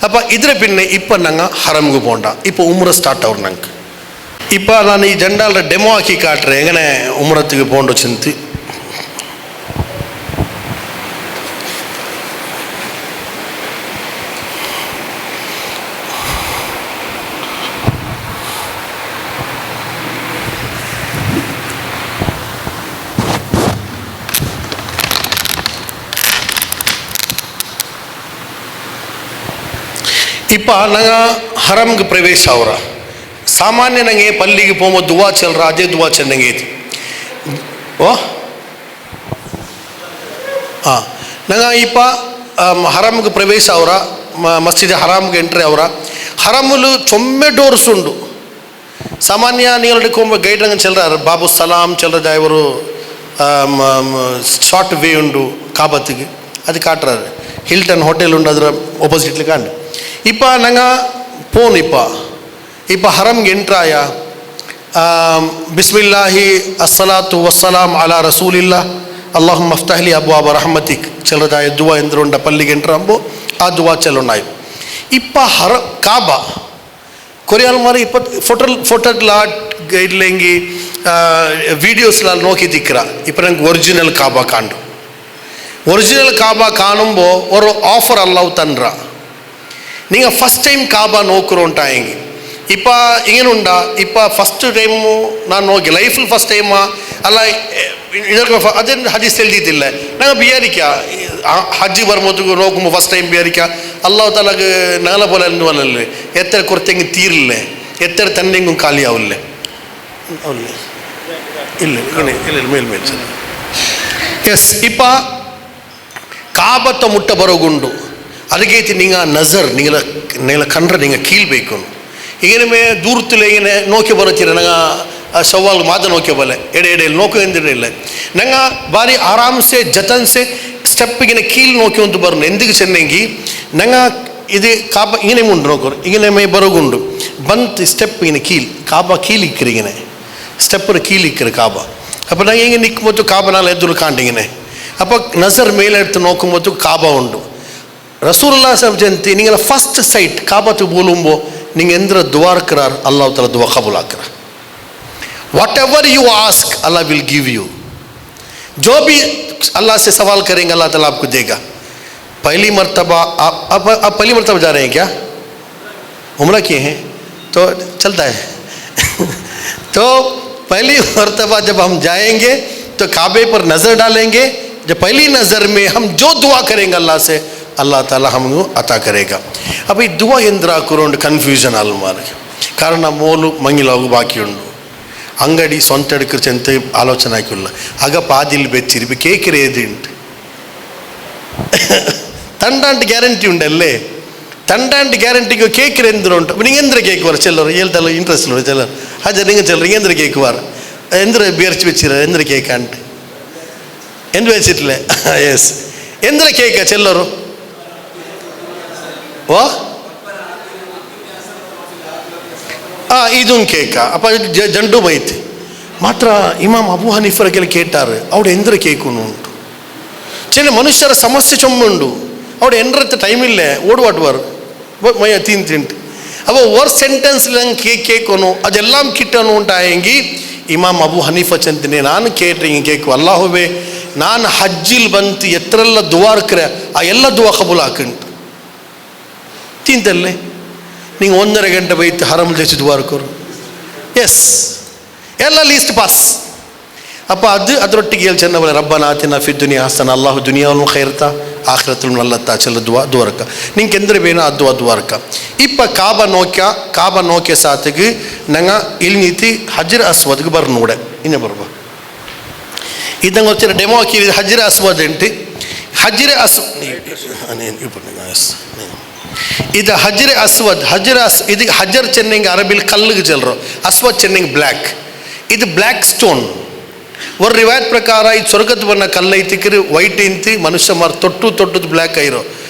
ಅಪ್ಪ ಇದ್ರ ಪಿನ್ನೆ ಇಪ್ಪ ನಂಗೆ ಹರಮ್ಗೆ போണ്ട இப்போ உம்ர ஸ்டார்ட் ஆகும் ನಂಗೆ. இப்போ நான் ಈ ಜಂಡಾಲ ಡೆಮೋ ಹಾಕಿ ಕಾಟ್ರೆ ಹೆಂಗನೆ ಉಮ್ರತ್ತಿಗೆ போண்டு ಚಿಂತಿ. இப்போ நாங்கள் ஹரம்க்கு பிரவேश ஆகுறா. सामान्य नंगे पल्ली की पोमो दुआ चल रहा अजय दुआ चलेंगे ओ हाँ नंगा इप्पा हरम के प्रवेश आवरा मस्जिद हराम के एंट्री आवरा हरमुलु चोम्मे डोर्स उंडु. सामान्य निगलडिकोम गैड रंग चल रहा बाबू सलाम चल रहा इवरु ಶಾರ್ಟ್ ವೇ ಉಂಡು ಕಾಬತ್ತಿಗೆ ಅದು ಕಾಟ್ರಾರೆ ಹಿಲ್ಟನ್ ಹೋಟೆಲ್ ಉಂಡು ಅದರ ಆಪೋಸಿಟ್ಲಿ ಕಾಂಡು. ಇಪ್ಪ ನಂಗೆ ಪೋನ್ ಇಪ್ಪ ಹರಮ್ಗೆ ಎಂಟ್ರಾಯ ಬಿಸ್ಮಿಲ್ಲಾಹಿ ಅಸ್ಸಲಾತು ವಸ್ಸಲಾಮ್ ಅಲಾ ರಸೂಲಿಲ್ಲಾ ಅಲ್ಲಾಹುಮ್ಮ ಮಫ್ತಹ್ಲಿ ಅಬ್ವಾಬ ರಹಮತಿಕ್ ಚಲದಾಯ ದುವಾ ಎಂದ್ರುಂಡ ಪಲ್ಲಿಗೆ ಎಂಟ್ರಂಬು ಆ ದುವಾ ಚಲುನಾಯ್. ಇಪ್ಪ ಹರ ಕಾಬಾ ಕೊರಿಯಾಲ್ ಮಾರಿ ಫೋಟೋಲ ಗೈಡ್ಲೆಂಗಿ വീഡിയോസിലാൽ നോക്കി തിക്കറ ഇപ്പം ഞങ്ങൾക്ക് ഒറിജിനൽ കാബ കാണ്ടു. ഒറിജിനൽ കാബ കാണുമ്പോൾ ഒരു ഓഫർ അല്ലാവ് തന്ന നിങ്ങൾ ഫസ്റ്റ് ടൈം കാബ നോക്കുറോണ്ടായെങ്കിൽ ഇപ്പം ഇങ്ങനെയുണ്ടാ ഇപ്പം ഫസ്റ്റ് ടൈമു ನಾನು ಹೋಗಿ ಲೈಫಲ್ಲಿ ಫಸ್ಟ್ ಟೈಮ ಅಲ್ಲ ಇದಕ್ಕೆ ಅದನ್ನು ಹದೀಸ್ ಎಳ್ದಿದ್ದಿಲ್ಲ ನಂಗೆ ಬಿಯಾರಿಕ ಹಜ್ಜಿ ಬರ್ಬೋದು ನೋಕುಂಬ ಫಸ್ಟ್ ಟೈಮ್ ಬಿಯಾರಿಕ ಅಲ್ಲಾಹ್ ತಾಲಾಗ ನಾಲ പോലെ ಅನ್ನುವಲ್ಲೇ ಎತ್ತರ ಕೊರತೆಂಗೆ ತೀರಿಲ್ಲ ಎತ್ತರ ತನ್ನೆಂಗೂ ಖಾಲಿ ಅವಲ್ಲೇ ಅವಲ್ಲೇ ಇಲ್ಲ ಇಲ್ಲ ಮೇಲ್ಮೇಲೆ ಸರ್ ಎಸ್ ಇಪ್ಪ ಕಾಬತ್ತ ಮುಟ್ಟ ಬರೋಗುಂಡು ಅದಕ್ಕೆ ನಿಂಗ ನಜರ್ ನೀಲ ಕಂಡ್ರೆ ನಿಂಗೆ ಕೀಳ್ಬೇಕು ಈಗೇನೆ ಮೇ ದೂರத்துல ಈಗೇನೆ ನೋಕೆ ಬರುತ್ತೀರ ನಂಗೆ ಸವಾಲು ಮಾದ ನೋಕೆ ಬಲೆ ಎಡೆ ನೋಕೆ ಎಂದಿರಲಿಲ್ಲ ನಂಗೆ ಭಾರಿ ಆರಾಮ್ಸೆ ಜತನ್ಸೆ ಸ್ಟೆಪ್ಪಿಗೆ ಕೀಲ್ ನೋಕೆ ಅಂತ ಬರೋನು ಎಂದಿಗೆ ಚೆನ್ನಂಗಿ ನಂಗೆ ಇದು ಕಾಬ ಈಗನೇ ಮುಂಡು ನೋಕೋರು ಈಗನೇ ಮೇ ಬರೋಗುಂಡು ಬಂತು ಸ್ಟೆಪ್ ಈಗನೆ ಕೀಲ್ ಕಾಬ ಕೀಲ್ ಇಕ್ಕರು ಈಗನೆ ಸ್ಟೆಪ್ಪರ ಕೀಲ್ ಇಕ್ಕರು ಕಾಬ ಅಪ್ಪ ನಂಗೆ ಹಿಂಗೆ ನಿಕ್ಕೋತು ಕಾಬ ನಾಳೆ ಎದುರು ಕಾಂಡಿಗನೆ ಅಪ್ಪ ನಜರ್ ಮೇಲೆ ಎಡ್ತು ನೋಕೊಂಬತ್ತು ಕಾಬ ಉಂಡು ರಸೂಲುಲ್ಲಾಹ ಸಾಹೇಬ್ ಜಯಂತಿ ನಿಂಗೆಲ್ಲ ಫಸ್ಟ್ ಸೈಟ್ ಕಾಬತ್ತು ಬೋಲುಂಬೋ ನಿಂಗೆ ಎಂದ್ರ ದುವಾರ್ಕರಾರ್ ಅಲ್ಲಾಹ್ ತಾಲ ದುವಾ ಕಬೂಲ್ ಹಾಕ್ರ whatever you ask Allah will give you जो भी अल्लाह से सवाल करेंगे अल्लाह ताला आपको देगा पहली मर्तबा आप पहली मर्तबा जा रहे हैं क्या उम्रा किए हैं तो चलता है तो पहली मर्तबा जब हम जाएंगे तो काबे पर नज़र डालेंगे जब पहली नज़र में हम जो दुआ करेंगे अल्लाह से अल्लाह ताला हमको अता करेगा अब ये दुआ ಎಂದ್ರ ಹಾಕೋರು ಕನ್ಫ್ಯೂಷನ್ ಅಲ್ಲ ಮಾರ್ಗ ಕಾರಣ ಮೋಲು ಮಂಗಿಲಾಗು ಬಾಕಿ ಉಂಡು ಅಂಗಡಿ ಸ್ವಂತ ಎಡ್ಕರು ಚೆಂತ ಆಲೋಚನೆ ಹಾಕಿಲ್ಲ ಆಗ ಪಾದಿಲ್ ಬೆಚ್ಚಿರಿ ಕೇಕಿರೆ ಏದುಂಟು ತಂಡಾಂಟ್ ಗ್ಯಾರಂಟಿ ಉಂಡಲ್ಲೇ ತಂಡಾಂಟ್ ಗ್ಯಾರಂಟಿಗೆ ಕೇಕಿರೆ ಎಂದ್ರೆ ಉಂಟು ನಿಂಗೆ ಎಂದ್ರೆ ಕೇಕ್ ಬಾರ ಚೆಲ್ಲರು ಹೇಳ್ದಲ್ಲ ಇಂಟ್ರೆಸ್ಟ್ ನೋಡಿ ಚೆಲ್ಲರು ಹಾಜರ್ ನಿಂಗೆ ಚೆಲ್ಲರು ಹಿಂಗೆ ಎಂದ್ರೆ ಕೇಕ್ ಬಾರ ಎಂದ್ರೆ ಬೇರ್ಚಿ ಬೆಚ್ಚಿರ ಎಂದ್ರೆ ಕೇಕ್ ಅಂಟು ಎಂದು വെച്ചിട്ടില്ലേ ಎಸ್ ಎಂದ್ರೆ ಕೇಕ ಚೆಲ್ಲರು ಓ ಇದೊಂದು ಕೇಕ ಅಪ್ಪ ಜಂಡು ಬೈತಿ ಮಾತ್ರ ಇಮಾಮ್ ಅಬು ಹನೀಫರಗೆಲ್ಲ ಕೇಟಾರು ಅವಡು ಎಂದ್ರೆ ಕೇಕು ಉಂಟು ಚೆನ್ನ ಮನುಷ್ಯರ ಸಮಸ್ಯೆ ಚೊಮ್ಮುಂಡು ಅವಡು ಎಂದ್ರತ್ತ ಟೈಮ್ ಇಲ್ಲೇ ಓಡುವಾಡುವಾರು ಮೈಯ ತಿಂತು ಅವ ವರ್ ಸೆಂಟೆನ್ಸ್ ನಂಗೆ ಕೇಕೋನು ಅದೆಲ್ಲ ಕಿಟ್ಟನು ಉಂಟಾಯಂಗಿ ಇಮಾಮ್ ಅಬು ಹನೀಫ ಚಂತಿನಿ ನಾನು ಕೇಟ್ರಿಂಗ್ ಕೇಕು ಅಲ್ಲಾಹುವೆ ನಾನು ಹಜ್ಜಿಲ್ ಬಂತು ಎತ್ತರೆಲ್ಲ ದುವಾರ್ಕ್ರೆ ಆ ಎಲ್ಲ ದುವಾ ಕಬೂಲ್ ಹಾಕುಂಟು ತಿಂತಲ್ಲೇ ನಿಂಗೆ 1.5 ಗಂಟೆ ಬೈತು ಹರಮ್ ದೇಶ ದುವಾರ್ಕೋರು ಎಸ್ ಎಲ್ಲ ಲೀಸ್ಟ್ ಪಾಸ್ ಅಪ್ಪ ಅದರೊಟ್ಟಿಗೆ ಹೇಳಿ ಚೆನ್ನ ಬಳೆ ರಬ್ಬನ ಆತಿನ ಫಿ ದುನಿಯಾ ಹಸನ ಅಲ್ಲಾಹು ದುನಿಯಾವನ್ನು ಖೈರ್ತಾ ಆಖಿರತುಲ್ ನಲ್ಲತ್ತ ಚೆಲ್ಲ ದುವಾರ್ಕ ನಿಂಗೆ ಎಂದ್ರೆ ಬೇನೋ ಅದು ದುವಾರ್ಕ ಇಪ್ಪ ಕಾಬ ನೋಕೆ ಸಾತಿಗೆ ನಂಗೆ ಇಲ್ಲಿ ನೀತಿ ಹಜರ್ ಅಸ್ವದ್ಗೆ ಬರ್ ನೋಡೆ ಇನ್ನೇ ಬರ್ಬ ಇದಂಗೆ ಗೊತ್ತಿರ ಡೆಮೋ ಹಾಕಿ ಹಜರ್ ಅಸ್ವದ್ ಎಂಟು ಹಜರ್ ಇದು ಹಜರ್ ಅಸ್ವದ್ ಇದು ಹಜರ್ ಚೆನ್ನಂಗೆ ಅರಬಿಲ್ ಕಲ್ಲಿಗೆ ಚೆಲ್ಲರು ಅಸ್ವದ್ ಚೆನ್ನಂಗೆ ಬ್ಲ್ಯಾಕ್ ಇದು ಬ್ಲ್ಯಾಕ್ ಸ್ಟೋನ್ ಒಂದು ರಿವಾಯತ್ ಪ್ರಕಾರ ಇದು ಸ್ವರ್ಗದ ಬಣ್ಣ ಕಲ್ಲ ಐತಿಕ್ರಿ ವೈಟ್ ಇಂತಿ ಮನುಷ್ಯ ಮಾರು ತೊಟ್ಟುದು ಬ್ಲ್ಯಾಕ್ ಆಯಿರೋ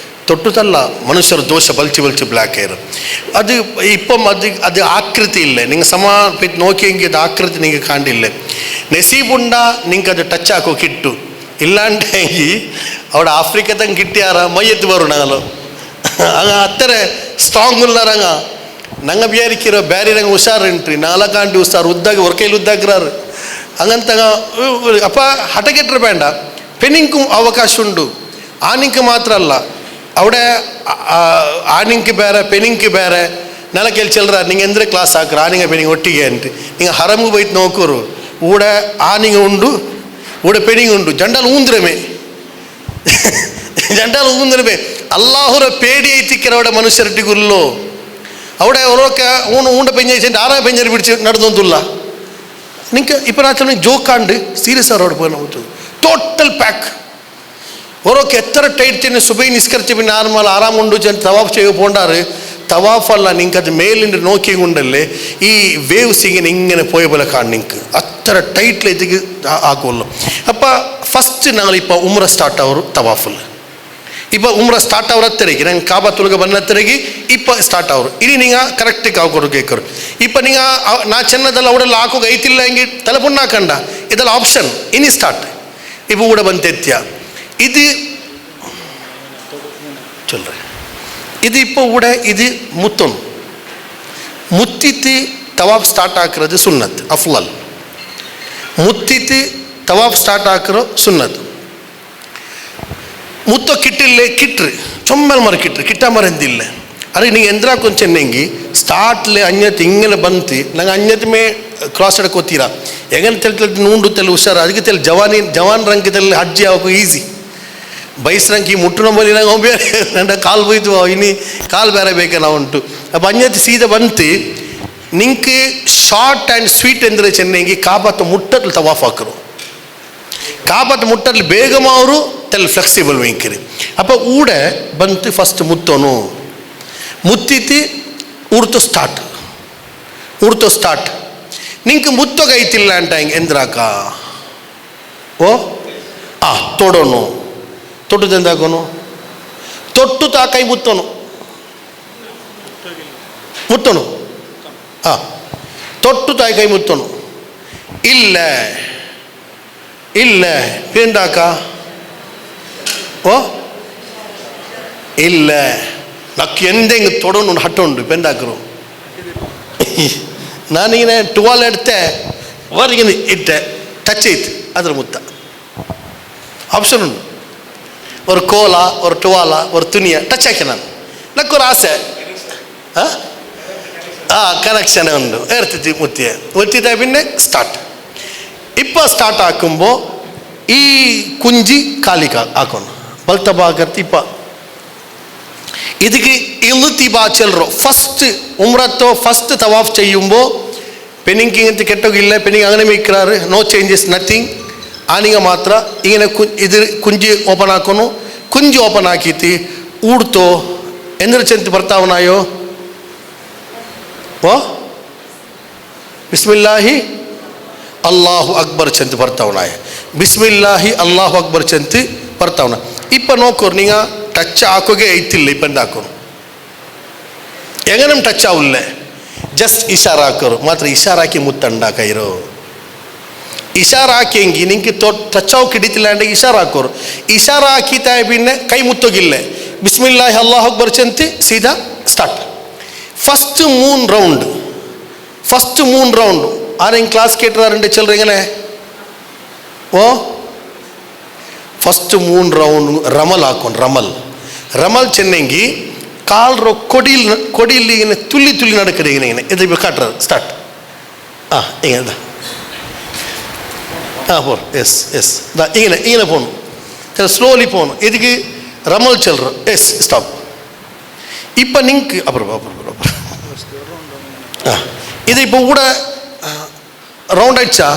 ತೊಟ್ಟುದಲ್ಲ ಮನುಷ್ಯರು ದೋಷ ಬಲ್ಚಿ ಬ್ಲ್ಯಾಕ್ ಆಯಿರೋ ಅದು ಇಪ್ಪಂ ಅದು ಆಕೃತಿ ಇಲ್ಲೇ ನಿಂಗೆ ಸಮ ನೋಕಿ ಹಿಂಗೆ ಇದು ಆಕೃತಿ ನಿಂಗೆ ಕಾಣಿಲ್ಲ ನೆಸೀಬುಂಡ ನಿಂಗೆ ಅದು ಟಚ್ ಹಾಕೋ ಕಿಟ್ಟು ಇಲ್ಲಾಂಟಿ ಅವಡ ಆಫ್ರಿಕಾದಂಗೆ ಕಿಟ್ಟಿಯಾರ ಮೈ ಎತ್ತು ಬರು ನಂಗಲು ಹಂಗೆ ಹತ್ತರ ಸ್ಟ್ರಾಂಗ್ ಇಲ್ಲಾರಂಗ ನಂಗೆ ಬೇರಿಕಿರೋ ಬ್ಯಾರಿ ನಂಗೆ ಹುಷಾರುಂಟ್ರಿ 4 ಗಂಟೆ ಹುಷಾರು ಉದ್ದಾಗ ಹೊರಕೈಲಿ ಉದ್ದಾಗ್ರಾರು ಹಂಗಂತಾಗ ಅಪ್ಪ ಹಠಗೆಟ್ರೆ ಬೇಡ ಪೆನಿಂಕು ಅವಕಾಶ ಉಂಟು ಆನಿಂಕ್ ಮಾತ್ರ ಅಲ್ಲ ಅವಡೆ ಆನಿಂಕ್ ಬೇರೆ ಪೆನಿಂಕ್ ಬೇರೆ ನೆಲ ಕೆಲ್ಸಲ್ರ ನಿಂಗೆ ಎಂದ್ರೆ ಕ್ಲಾಸ್ ಹಾಕ್ರ ಆನಿಂಗ ಪೆನಿಂಗ್ ಒಟ್ಟಿಗೆ ಅಂಟಿ ನಿಂಗೆ ಹರಮ್ಗೆ ಬೈತು ನೋಕೋರು ಊಡ ಆನಿಂಗ ಉಂಡು ಊಡ ಪೆನಿಂಗ್ ಉಂಡು ಜಂಡಲ್ ಊಂದ್ರಮೆ ಜಂಡಲ್ ಊಂದ್ರಮೆ ಅಲ್ಲಾಹುರ ಪೇಡಿ ಐತಿಕ್ಕಿರ ಮನುಷ್ಯರಟ್ಟಿಗುಲ್ಲೋ ಅವಡೆ ಹೊರಕ ಊಂಡ ಪೆಂಜ ಆರ ಪೆಂಜರ್ ಬಿಡಿಸಿ ನಡೆದೊಂದುಲ್ಲ ನಿಂಗೆ ಇಪ್ಪ ನಾಚ ಜೋಕಾಂಡು ಸೀರಿಯಸ್ ಅವರೋಡು ಹೋಗ್ತು ಟೋಟಲ್ ಪ್ಯಾಕ್ ಹೊರಕ್ಕೆ ಎತ್ತರ ಟೈಟ್ ಚೆನ್ನ ಸುಬೈ ನಿಸ್ಕರ್ಚಿ ನಾರ್ಮಲ್ ಆರಾಮ್ ಉಂಡು ಚೆನ್ನ ತವಾಫ್ ചെയ്ത് പോണ്ടാറ് ತವಾಫ್ ಅಲ್ಲ ನಿಂಗೆ ಅದು ಮೇಲಿಂದ ನೋಕಿ ಉಂಡಲ್ಲೇ ಈ ವೇವ್ಸಿಗೆ ಹಿಂಗೆ ಪೋಯಬಲ ಕಾಣ್ ನಿಂಗೆ ಅತ್ತರ ಟೈಟ್ಲ ಇದಕ್ಕೆ ಹಾಕೋಲ್ಲ ಅಪ್ಪ ಫಸ್ಟ್ ನಾಳೆ ಇಪ್ಪ ಉಮ್ರ ಸ್ಟಾರ್ಟ್ ಅವರು ತವಾಫಲ್ ಇಪ್ಪ ಉಮ್ರ ಸ್ಟಾರ್ಟ್ ಅವ್ರ ಹತ್ತಿರಗೆ ನಂಗೆ ಕಾಬಾ ತುಲಗ ಬಂದ ಹತ್ತಿರಗೆ ಇಪ್ಪ ಸ್ಟಾರ್ಟ್ ಅವರು ಇಡೀ ನಿಂಗೆ ಕರೆಕ್ಟಿಗೆ ಹಾಕೋರು ಕೇಕರು ಇಪ್ಪ ನಿಂಗೆ ನಾ ಚೆನ್ನದಲ್ಲ ಅವಡೆಲ್ಲ ಹಾಕೋಗ ಐತಿಲ್ಲ ಹಿಂಗೆ ತಲೆಪುಣ್ಣ ಹಾಕಂಡ ಇದೆಲ್ಲ ಆಪ್ಷನ್ ಇನಿ ಸ್ಟಾರ್ಟ್ ಇವು ಕೂಡ ಬಂತೆತ್ಯ ಇದು ಚೊಲ್ರಿ ಇದು ಇಪ್ಪ ಕೂಡ ಇದು ಮುತ್ತೊಂದು ಮುತ್ತಿತ್ತು ತವಾಫ್ ಸ್ಟಾರ್ಟ್ ಹಾಕಿರೋದು ಸುನ್ನತ್ ಅಫ್ಲಲ್ ಮುತ್ತಿತ್ತು ತವಾಫ್ ಸ್ಟಾರ್ಟ್ ಹಾಕಿರೋ ಸುನ್ನತ್ ಮುತ್ತೋ ಕಿಟ್ಟಿಲ್ಲೇ ಕಿಟ್ರಿ ಚೊಮ್ಮಲ್ ಮರ ಕಿಟ್ರಿ ಕಿಟ್ಟ ಮರಂದಿಲ್ಲ ಅರೆ ನೀವು ಎಂದ್ರಾ ಕೊಂಚೆನ್ನಂಗಿ ಸ್ಟಾರ್ಟ್ಲೆ ಅನ್ಯತೆ ಹಿಂಗೆಲ್ಲ ಬಂತು ನಂಗೆ ಅನ್ಯತೆ ಮೇ ಕ್ರಾಸ್ ಎಡಕೋತೀರಾ ಹೆಂಗನ ತೆಲ್ ನೂಂಡು ತೆಲ್ ಹುಷಾರು ಅದಕ್ಕೆ ತೆಲ್ ಜವಾನ್ ರಂಗ್ ತೆಲ್ ಹಜ್ಜಿ ಅವಕ್ಕೂ ಈಸಿ ಬೈಸ್ರಂಕಿ ಮುಟ್ಟುನ ಬಲಿ ನಂಗೆ ಬೇರೆ ನನ್ನ ಕಾಲು ಹೋಯ್ತು ಇನ್ನು ಕಾಲು ಬೇರೆ ಬೇಕೆ ನಾವು ಉಂಟು ಅಪ್ಪ ಅಂಜತಿ ಸೀದಾ ಬಂತು ನಿಂಗೆ ಶಾರ್ಟ್ ಆ್ಯಂಡ್ ಸ್ವೀಟ್ ಎಂದರೆ ಚೆನ್ನೈಗೆ ಕಾಬತ್ತು ಮುಟ್ಟಲು ತವಾಫ್ ಹಾಕರು ಕಾಬತ್ತು ಮುಟ್ಟಲು ಬೇಗಮ ಅವರು ತೆಲ್ ಫ್ಲೆಕ್ಸಿಬಲ್ ವೆಂಕಿರಿ ಅಪ್ಪ ಊಡ ಬಂತು ಫಸ್ಟ್ ಮುತ್ತೋನು ಮುತ್ತಿತಿ ಉಡ್ತು ಸ್ಟಾರ್ಟ್ ನಿಂಗೆ ಮುತ್ತೊಗೈತಿಲ್ಲ ಅಂತ ಹಿಂಗೆ ಎಂದ್ರಾಕ ಓ ತೊಡೋನು ತೊಟ್ಟುದೆಂದಾಕೋನು ತೊಟ್ಟು ತಾ ಕೈ ಮುತ್ತೋನು ತೊಟ್ಟು ತಾಯಿ ಕೈ ಮುತ್ತೋನು ಇಲ್ಲ ಪೇಂಡಾಕ ಓ ಇಲ್ಲ ನಕ್ಕು ಎಂದೆಂಗೆ ತೊಡೋನು ಹಟ್ಟುಂಡು ಪೆಂಡಾಕರು ನಾನಿങ്ങനെ ಟುವಾಲ್ ಎಡ್ತೆ ಹೊರಗಿನ ಇಟ್ಟೆ ಟಚ್ ಐತೆ ಅದ್ರ ಮುತ್ತ ಆಪ್ಷನ್ ಉಂಟು ஒரு கோலா ஒரு டுவாலா ஒரு துணியை டச் ஆக்கி எனக்கு ஒரு ஆசை ಕನೆಕ್ಷನ್ ಉಂಟು ಇರ್ತಿತ್ತು ಮುತ್ತಿದ ಪಿನ್ನೆ ಸ್ಟಾರ್ಟ್ ಸ್ಟಾರ್ಟ್ ಹಾಕುಂಬೋ ಈ ಕುಂಜಿ ಕಾಲಿ ಹಾಕೋಣ ಬಲ್ತ ಭಾಗರ್ತಿ ಇದಕ್ಕೆ ಇಳುತಿ ಬಾ ಚೆಲ್ರು ಫಸ್ಟ್ ಉಮ್ರತ್ತೋ ಫಸ್ಟ್ ತವಾಫ್ ചെയ്യുമ്പോൾ പെണ്ണിക്ക് ഇങ്ങനത്തെ കെട്ടൊക്കില്ല പെണ്ണിക്ക് അങ്ങനെ മിക്കാറ് നോ ചേഞ്ചസ് നത്തിങ് ആണിങ്ങ മാത്ര ഇങ്ങനെ ഇത് കുഞ്ചി ഓപ്പൺ ആക്കുന്നു ಕುಂಜಿ ಓಪನ್ ಹಾಕೀತಿ ಊಡ್ತೋ ಎಂದ್ರ ಚಂತ ಬರ್ತಾವನಾಯೋ ಓ ಬಿಸ್ಮಿಲ್ಲಾಹಿ ಅಲ್ಲಾಹು ಅಕ್ಬರ್ ಚಂತ ಬರ್ತಾವನಾಯ ಬಿಸ್ಮಿಲ್ಲಾಹಿ ಅಲ್ಲಾಹು ಅಕ್ಬರ್ ಚಂತ ಬರ್ತಾವನ ನೋಕೋರು ನೀಗ ಟಚ್ ಹಾಕೋಗೆ ಐತಿಲ್ಲ ಹಾಕೋರು ಹೆಂಗನಮ್ ಟಚ್ ಆವಿಲ್ಲ ಜಸ್ಟ್ ಇಶಾರ ಹಾಕೋರು ಮಾತ್ರ ಇಶಾರ ಹಾಕಿ ಮುತ್ತಂಡಾಕೈರೋ ಇಶಾರ ಹಾಕಿಂಗಿ ನಿಂಗೆ ಟಚ್ಚಾವು ಕಿಡಿತಿಲ್ಲ ಅಂದ್ರೆ ಇಶಾರ ಹಾಕೋರು ಇಶಾರ ಹಾಕಿತಾ ಪಿನ್ನೆ ಕೈ ಮುತ್ತೋಗಿಲ್ಲ ಬಿಸ್ಮಿಲ್ಲಾಹಿ ಅಲ್ಲಾಹು ಅಕ್ಬರ್ ಚಂತಿ ಸೀದಾ ಸ್ಟಾರ್ಟ್ ಫಸ್ಟ್ ಮೂನ್ ರೌಂಡ್ ಆರೆಂಗೆ ಕ್ಲಾಸ್ ಕೇಟ್ರಾರಂಡೆ ಚೆಲ್ರೆಂಗನೆ ಓ ಫಸ್ಟ್ ಮೂನ್ ರೌಂಡ್ ರಮಲ್ ಹಾಕೊಂಡು ರಮಲ್ ಚೆನ್ನಂಗಿ ಕಾಲ್ರೋ ಕೊಡಿಲಿ ತುಳ್ಳಿ ನಡಕಡೆ ಇങ്ങനെ ಇದು ಕಾಟ್ರ ಸ್ಟಾರ್ಟ್ ಹಿಂಗೆ போகிறோம் எஸ் இங்கே போகணும் ஸ்லோலி போகணும் இதுக்கு ரமல் செல்றோம் எஸ் ஸ்டாப் நிங்க்கு அப்புறம் இது கூட ರೌಂಡ್ ಆಯ್ತಾ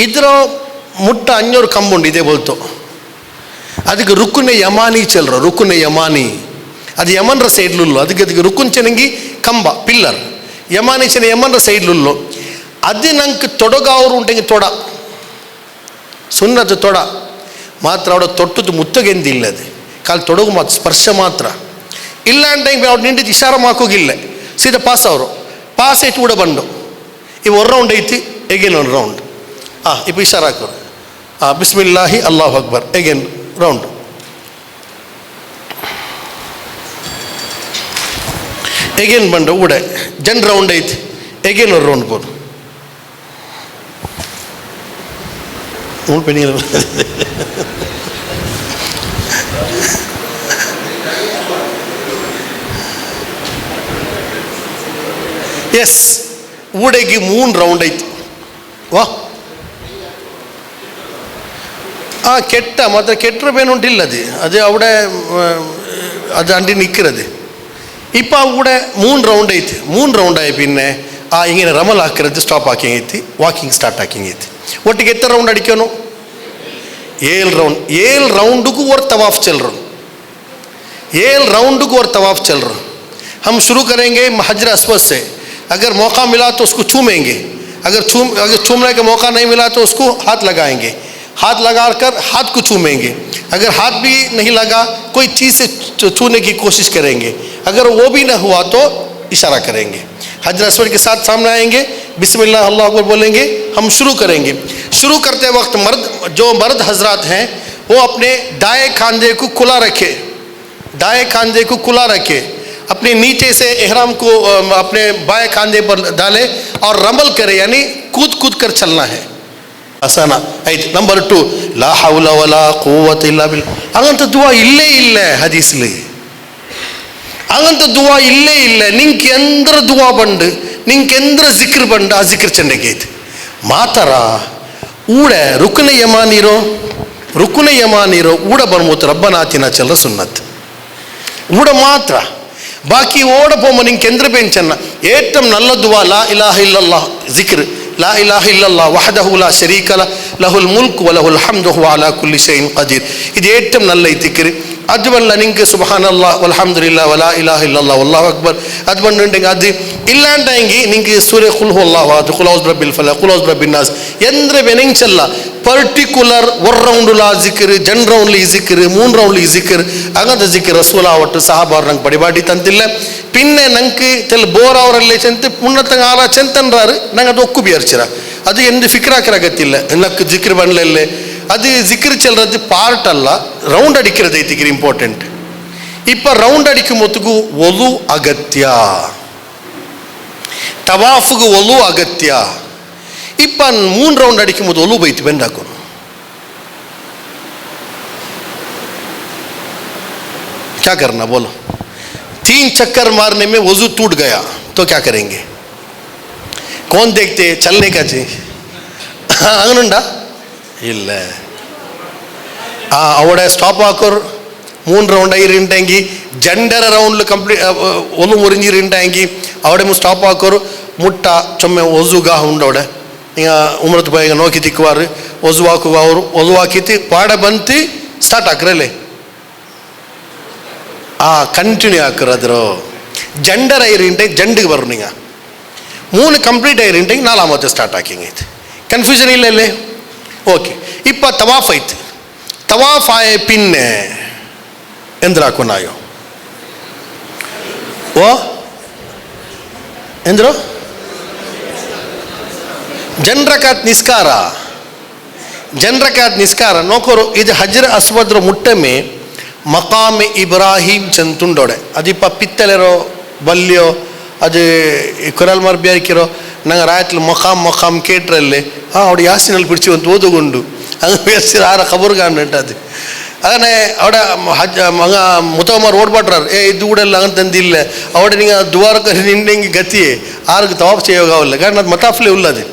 ಇದರ ಮುಟ್ಟ 500 ಕಂಬುಂಡು ಇದೇ ಬೋಲ್ತು ಅದಕ್ಕೆ ರುಕುನೆ ಯಮಾನಿ ಅದು ಯಮನ್ರ ಸೈಡ್ಲುಲ್ಲು ಅದಕ್ಕೆ ರುಕುನ್ ಚೆನ್ನಂಗಿ ಕಂಬ ಪಿಲ್ಲರ್ ಯಮಾನಿ ಚೆನ್ನ ಯಮನ್ರ ಸೈಡ್ಲುಲ್ಲು ಅದು ನಂಗೆ ತೊಡಗಾವರು ಉಂಟೆಂಗೆ ತೊಡ ಸುನ್ನತು ತೊಡ ಮಾತ್ರ ಅವಡ ತೊಟ್ಟದು ಮುತ್ತಗೆಂದಿಲ್ಲ ಅದು ಕಾಲು ತೊಡಗು ಮಾತ್ರ ಸ್ಪರ್ಶ ಮಾತ್ರ ಇಲ್ಲ ಅಂಟಂಗೆ ಅವ್ರು ನಿಂಡಿದ್ದು ಇಶಾರ ಹಾಕೋಗಿಲ್ಲ ಸೀದಾ ಪಾಸ್ ಐತಿ ಕೂಡ ಬಂದು ಒಂದು ರೌಂಡ್ ಐತಿ ಎಗೇನ್ ಒಂದು ರೌಂಡ್ ಇಶಾರ ಹಾಕೋರು ಬಿಸ್ಮಿಲ್ಲಾಹಿ ಅಲ್ಲಾಹು ಅಕ್ಬರ್ ಎಗೇನ್ ರೌಂಡ್ ಎಗೇನ್ ಬಂದು ಊಡ ಜನ್ ರೌಂಡ್ ಐತಿ ಎಗೇನ್ ಒಂದು ರೌಂಡ್ ಬೋರು ಎಸ್ ಊಡೆಗೆ 3 ರೌಂಡ್ ಐತಿ ವಾ ಕೆಟ್ಟ ಮಾತ್ರ ಕೆಟ್ಟರ ಬೇನುಂಟಿಲ್ಲ ಅದು ಅವಡೆ ಅದು ಅಂಡಿ ನಿಕ್ಕಿರದು ಊಡೆ 3 ರೌಂಡ್ ಐತಿ 3 ರೌಂಡ್ ಆಯ್ ಪಿನ್ನೆ ಹಿಂಗೆ ರಮಲ್ ಹಾಕಿರೋದು ಸ್ಟಾಪ್ ಹಾಕಿಂಗ್ ಐತಿ ವಾಕಿಂಗ್ ಸ್ಟಾರ್ಟ್ ಹಾಕಿಂಗ್ ಐತಿ ಒಟ್ಟಿಗೆ ಎತ್ತ ರೌಂಡ್ ಅಡಿಕೋನು 7 राउंडକୁ और तवाफ चल रहा 7 राउंडକୁ और तवाफ चल रहा हम शुरू करेंगे हजर अस्वद से अगर मौका मिला तो उसको चूमेंगे अगर चूमने का मौका नहीं मिला तो उसको हाथ लगाएंगे हाथ लगाकर हाथ को चूमेंगे अगर हाथ भी नहीं लगा कोई चीज़ से छूने की कोशिश करेंगे अगर वो भी ना हुआ तो इशारा करेंगे हजर अस्वद के साथ सामने आएंगे बिस्मिल्लाह अल्लाह अकबर बोलेंगे हम शुरू करेंगे शुरू करते वक्त मर्द हजरात हैं वो अपने दाएं खांधे को खुला रखे अपने नीचे से एहराम को अपने बाएं खांधे पर डाले और रमल करे यानी कूद कर चलना है आसाना नंबर 2 ला हौला वला कुव्वत इल्ला बिल्लाह അങ്ങനത്തെ ദുആ ഇല്ല ഹദീസിൽ അങ്ങനത്തെ ദുആ ഇല്ല നിങ്ങൾക്ക് എന്തൊരു ദുആ പണ്ട് നിങ്ങൾക്ക് എന്തൊരു സിക്ർ പണ്ട് ആ സിക്ർ ചെന്നേക്ക് ಮಾತರ ಊಡ ರುಕ್ನ ಯಮಾನಿರೋ ಊಡ ಬರ್ಮೂತು ರಬ್ಬನಾತಿನ ಚಲ್ರ ಸುನ್ನತ್ ಊಡ ಮಾತ್ರ ಬಾಕಿ ಓಡ ಪೋಮ ನಿಂಗೆ ಕೆಂದ್ರ ಬೆಂಚನ್ನ ಏಟಂ ನಲ್ಲ ದುವಾ ಲಾ ಇಲಾಹ ಇಲ್ಲಲ್ಲಾಹ್ ಜಿಕ್ರ್ ಲಾ ಇಲಾಹ ಇಲ್ಲಲ್ಲಾಹ್ ವಹದಹು ಲಾ ಶರೀಕ ಲಹುಲ್ ಮುಲ್ಕ್ ವಲಹುಲ್ ಹಮ್ದು ಹುವ ಅಲಾ ಕುಲ್ಲಿ ಶೈಇನ್ ಕದೀರ್ ಇದು ಏಟಂ ನಲ್ಲ ಇತಿಕ್ರಿ ಅದು ಬಲ್ಲ ನಿಂಗೆ ಸುಬ್ಹಾನಲ್ಲಾಹ್ ವಲ್ಹಮ್ದುಲಿಲ್ಲಾಹ್ ವಲಾ ಇಲಾಹ ಇಲ್ಲಲ್ಲಾಹ್ ವಲ್ಲಾಹು ಅಕ್ಬರ್ ಅದು ಬಂದುಂಟೆಂಗೆ ಅದು ಇಲ್ಲಾಂಟಂಗಿ ನಿಂಗೆ ಸೂರ್ಯ ಕುಲ್ ಹುವಲ್ಲಾಹು ಅಹದ್ ಕುಲ್ ಔಜ್ ಬಿರಬ್ಬಿಲ್ ಫಲಕ್ ಕುಲ್ ಔಜ್ ಬಿರಬ್ಬಿನ್ ನಾಸ್ ಎಂದ್ರೆ ಬೆನೆಂಚಲ್ಲ ಪರ್ಟಿಕ್ಯುಲರ್ ಒರ್ ರೌಂಡುಲ ಜಿಕ್ರ್ ಜನ್ ರೌಂಡ್ಲಿ ಜಿಕ್ರ್ 3 ರೌಂಡ್ಲಿ ಜಿಕ್ರ್ അങ്ങനത്തെ ಜಿಕ್ರ್ ರಸೂಲ ಒಟ್ಟು ಸಹಾಬಾರ್ ನಂಗೆ ಪಡಿಬಾಡಿ ತಂತಿಲ್ಲ പിന്നെ ನಂಗೆ ತೆಲ್ ಬೋರ್ ಅವರಲ್ಲೇ ಚೆಂತ ಮುನ್ನತ್ತಂಗೆ ಆಲ ಚೆಂತನ್ರಾರು ನಂಗೆ ಅದು ಒಕ್ಕು ಬಿಯರ್ಚಿರ ಅದು ಎಂದು ಫಿಕ್ರಾಕಿರಾಗತ್ತಿಲ್ಲ ನಕ್ಕು ಜಿಕ್ರ್ ಬಂಡ್ಲಲ್ಲೇ ಅದು ಜಿಕ್ರ್ ಚೆಲ್ಲರದ್ದು ಪಾರ್ಟ್ ಅಲ್ಲ ರೌಂಡ್ ಅಡಿಕ್ಕಿರೋದು ಐತಿಗಿರಿ ಇಂಪಾರ್ಟೆಂಟ್ ಇಪ್ಪ ರೌಂಡ್ ಅಡಿക്കുമ്പോഴത്തേക്ക് ಒಲು ಅಗತ್ಯ ತವಾಫ್ಗೆ ಒಲು ಅಗತ್ಯ ಇಪ್ಪ 3 ರೌಂಡ್ ಅಡಿക്കുമ്പോൾ ಒಲು ಬೈತಿ ಬೆಂಡಾಕೋನು क्या करना बोलो 3 चक्कर मारने में वजू टूट गया तो क्या करेंगे कौन देखते चलने का चाहिए अंगनुंडा ಇಲ್ಲ ಅವಡೆ ಸ್ಟಾಪ್ ಹಾಕೋರು 3 ರೌಂಡ್ ಐರಿಂಟಂಗಿ ಜಂಡರ ರೌಂಡ್ಲು ಕಂಪ್ಲೀಟ್ ಒಲು ಮುರಿಂಜಿರಿಂಟಂಗಿ ಅವಡೆ ಸ್ಟಾಪ್ ಹಾಕೋರು ಮುಟ್ಟ ಚೊಮ್ಮೆ ಒಜುಗಾ ಉಂಡವಡೆ ಈಗ ಉಮ್ರತ್ ಬಾಯಿಗೆ ನೋಕಿ ತಿಕ್ಕುವಾರು ಒಜು ಹಾಕುವ ಅವರು ಒಲು ಹಾಕಿತಿ ಪಾಡ ಬಂತು ಸ್ಟಾರ್ಟ್ ಹಾಕ್ರಲ್ಲೇ ಕಂಟಿನ್ಯೂ ಹಾಕಿರೋದ್ರು ಜಂಡರ್ ಐರಿಂಟೆ ಜಂಡಿಗೆ ಬರು ನೀಗ 3 ಕಂಪ್ಲೀಟ್ ಐರಿಂಟೆಗೆ 4 ಸ್ಟಾರ್ಟ್ ಹಾಕಿಂಗ್ ಐತೆ ಕನ್ಫ್ಯೂಷನ್ ಇಲ್ಲ ಅಲ್ಲೇ ಓಕೆ ಇಪ್ಪ ತವಾಫ್ ಐತೆ ತವಾಫ್ ಆಯೆ ಪಿನ್ನೆ ಎಂದ್ರಾಕು ನಾಯೋ ಓ ಎಂದ್ರು ಜನರಕಾತ್ ನಿಸ್ಕಾರ ನೋಕೋರು ಇದು ಹಜರ್ ಅಸ್ವದ್ರ ಮುಟ್ಟಮೆ ಮಕಾಮೆ ಇಬ್ರಾಹಿಂ ಚಂತುಂಡೋಡೆ ಅದಿಪ್ಪ ಪಿತ್ತಲೆರೋ ಬಲ್ಯೋ ಅದು ಕುರಲ್ ಮರ್ಬಿಯಾಕಿರೋ ನಂಗೆ ರಾತ್ರಿ ಮಕಾಮ್ ಕೇಟ್ರಲ್ಲಿ അവിടെ യാസിനൽ പിടിച്ച് വന്ന് ഓതുകൊണ്ടു അങ്ങ് ആരെ ഖബർഗാണ്ട് അത് അങ്ങനെ അവിടെ മങ്ങ മുത്തവന്മാർ ഓಡ್ಬಾಟ್ರಾರು ಇದು ಕೂಡ ಎಲ್ಲ ಅಂತಂದಿಲ್ಲ അവിടെ നിങ്ങൾ ദ്വാരಕ ನಿಂಡೆಂಗಿ ಗತಿಯೇ ಆರ್ಗೆ ತವಾಫ್ చేయಗಾವಲ್ಲ ಕಾರಣ ಅದು ಮತಾಫ್ಲೆ ಉಲ್ಲದು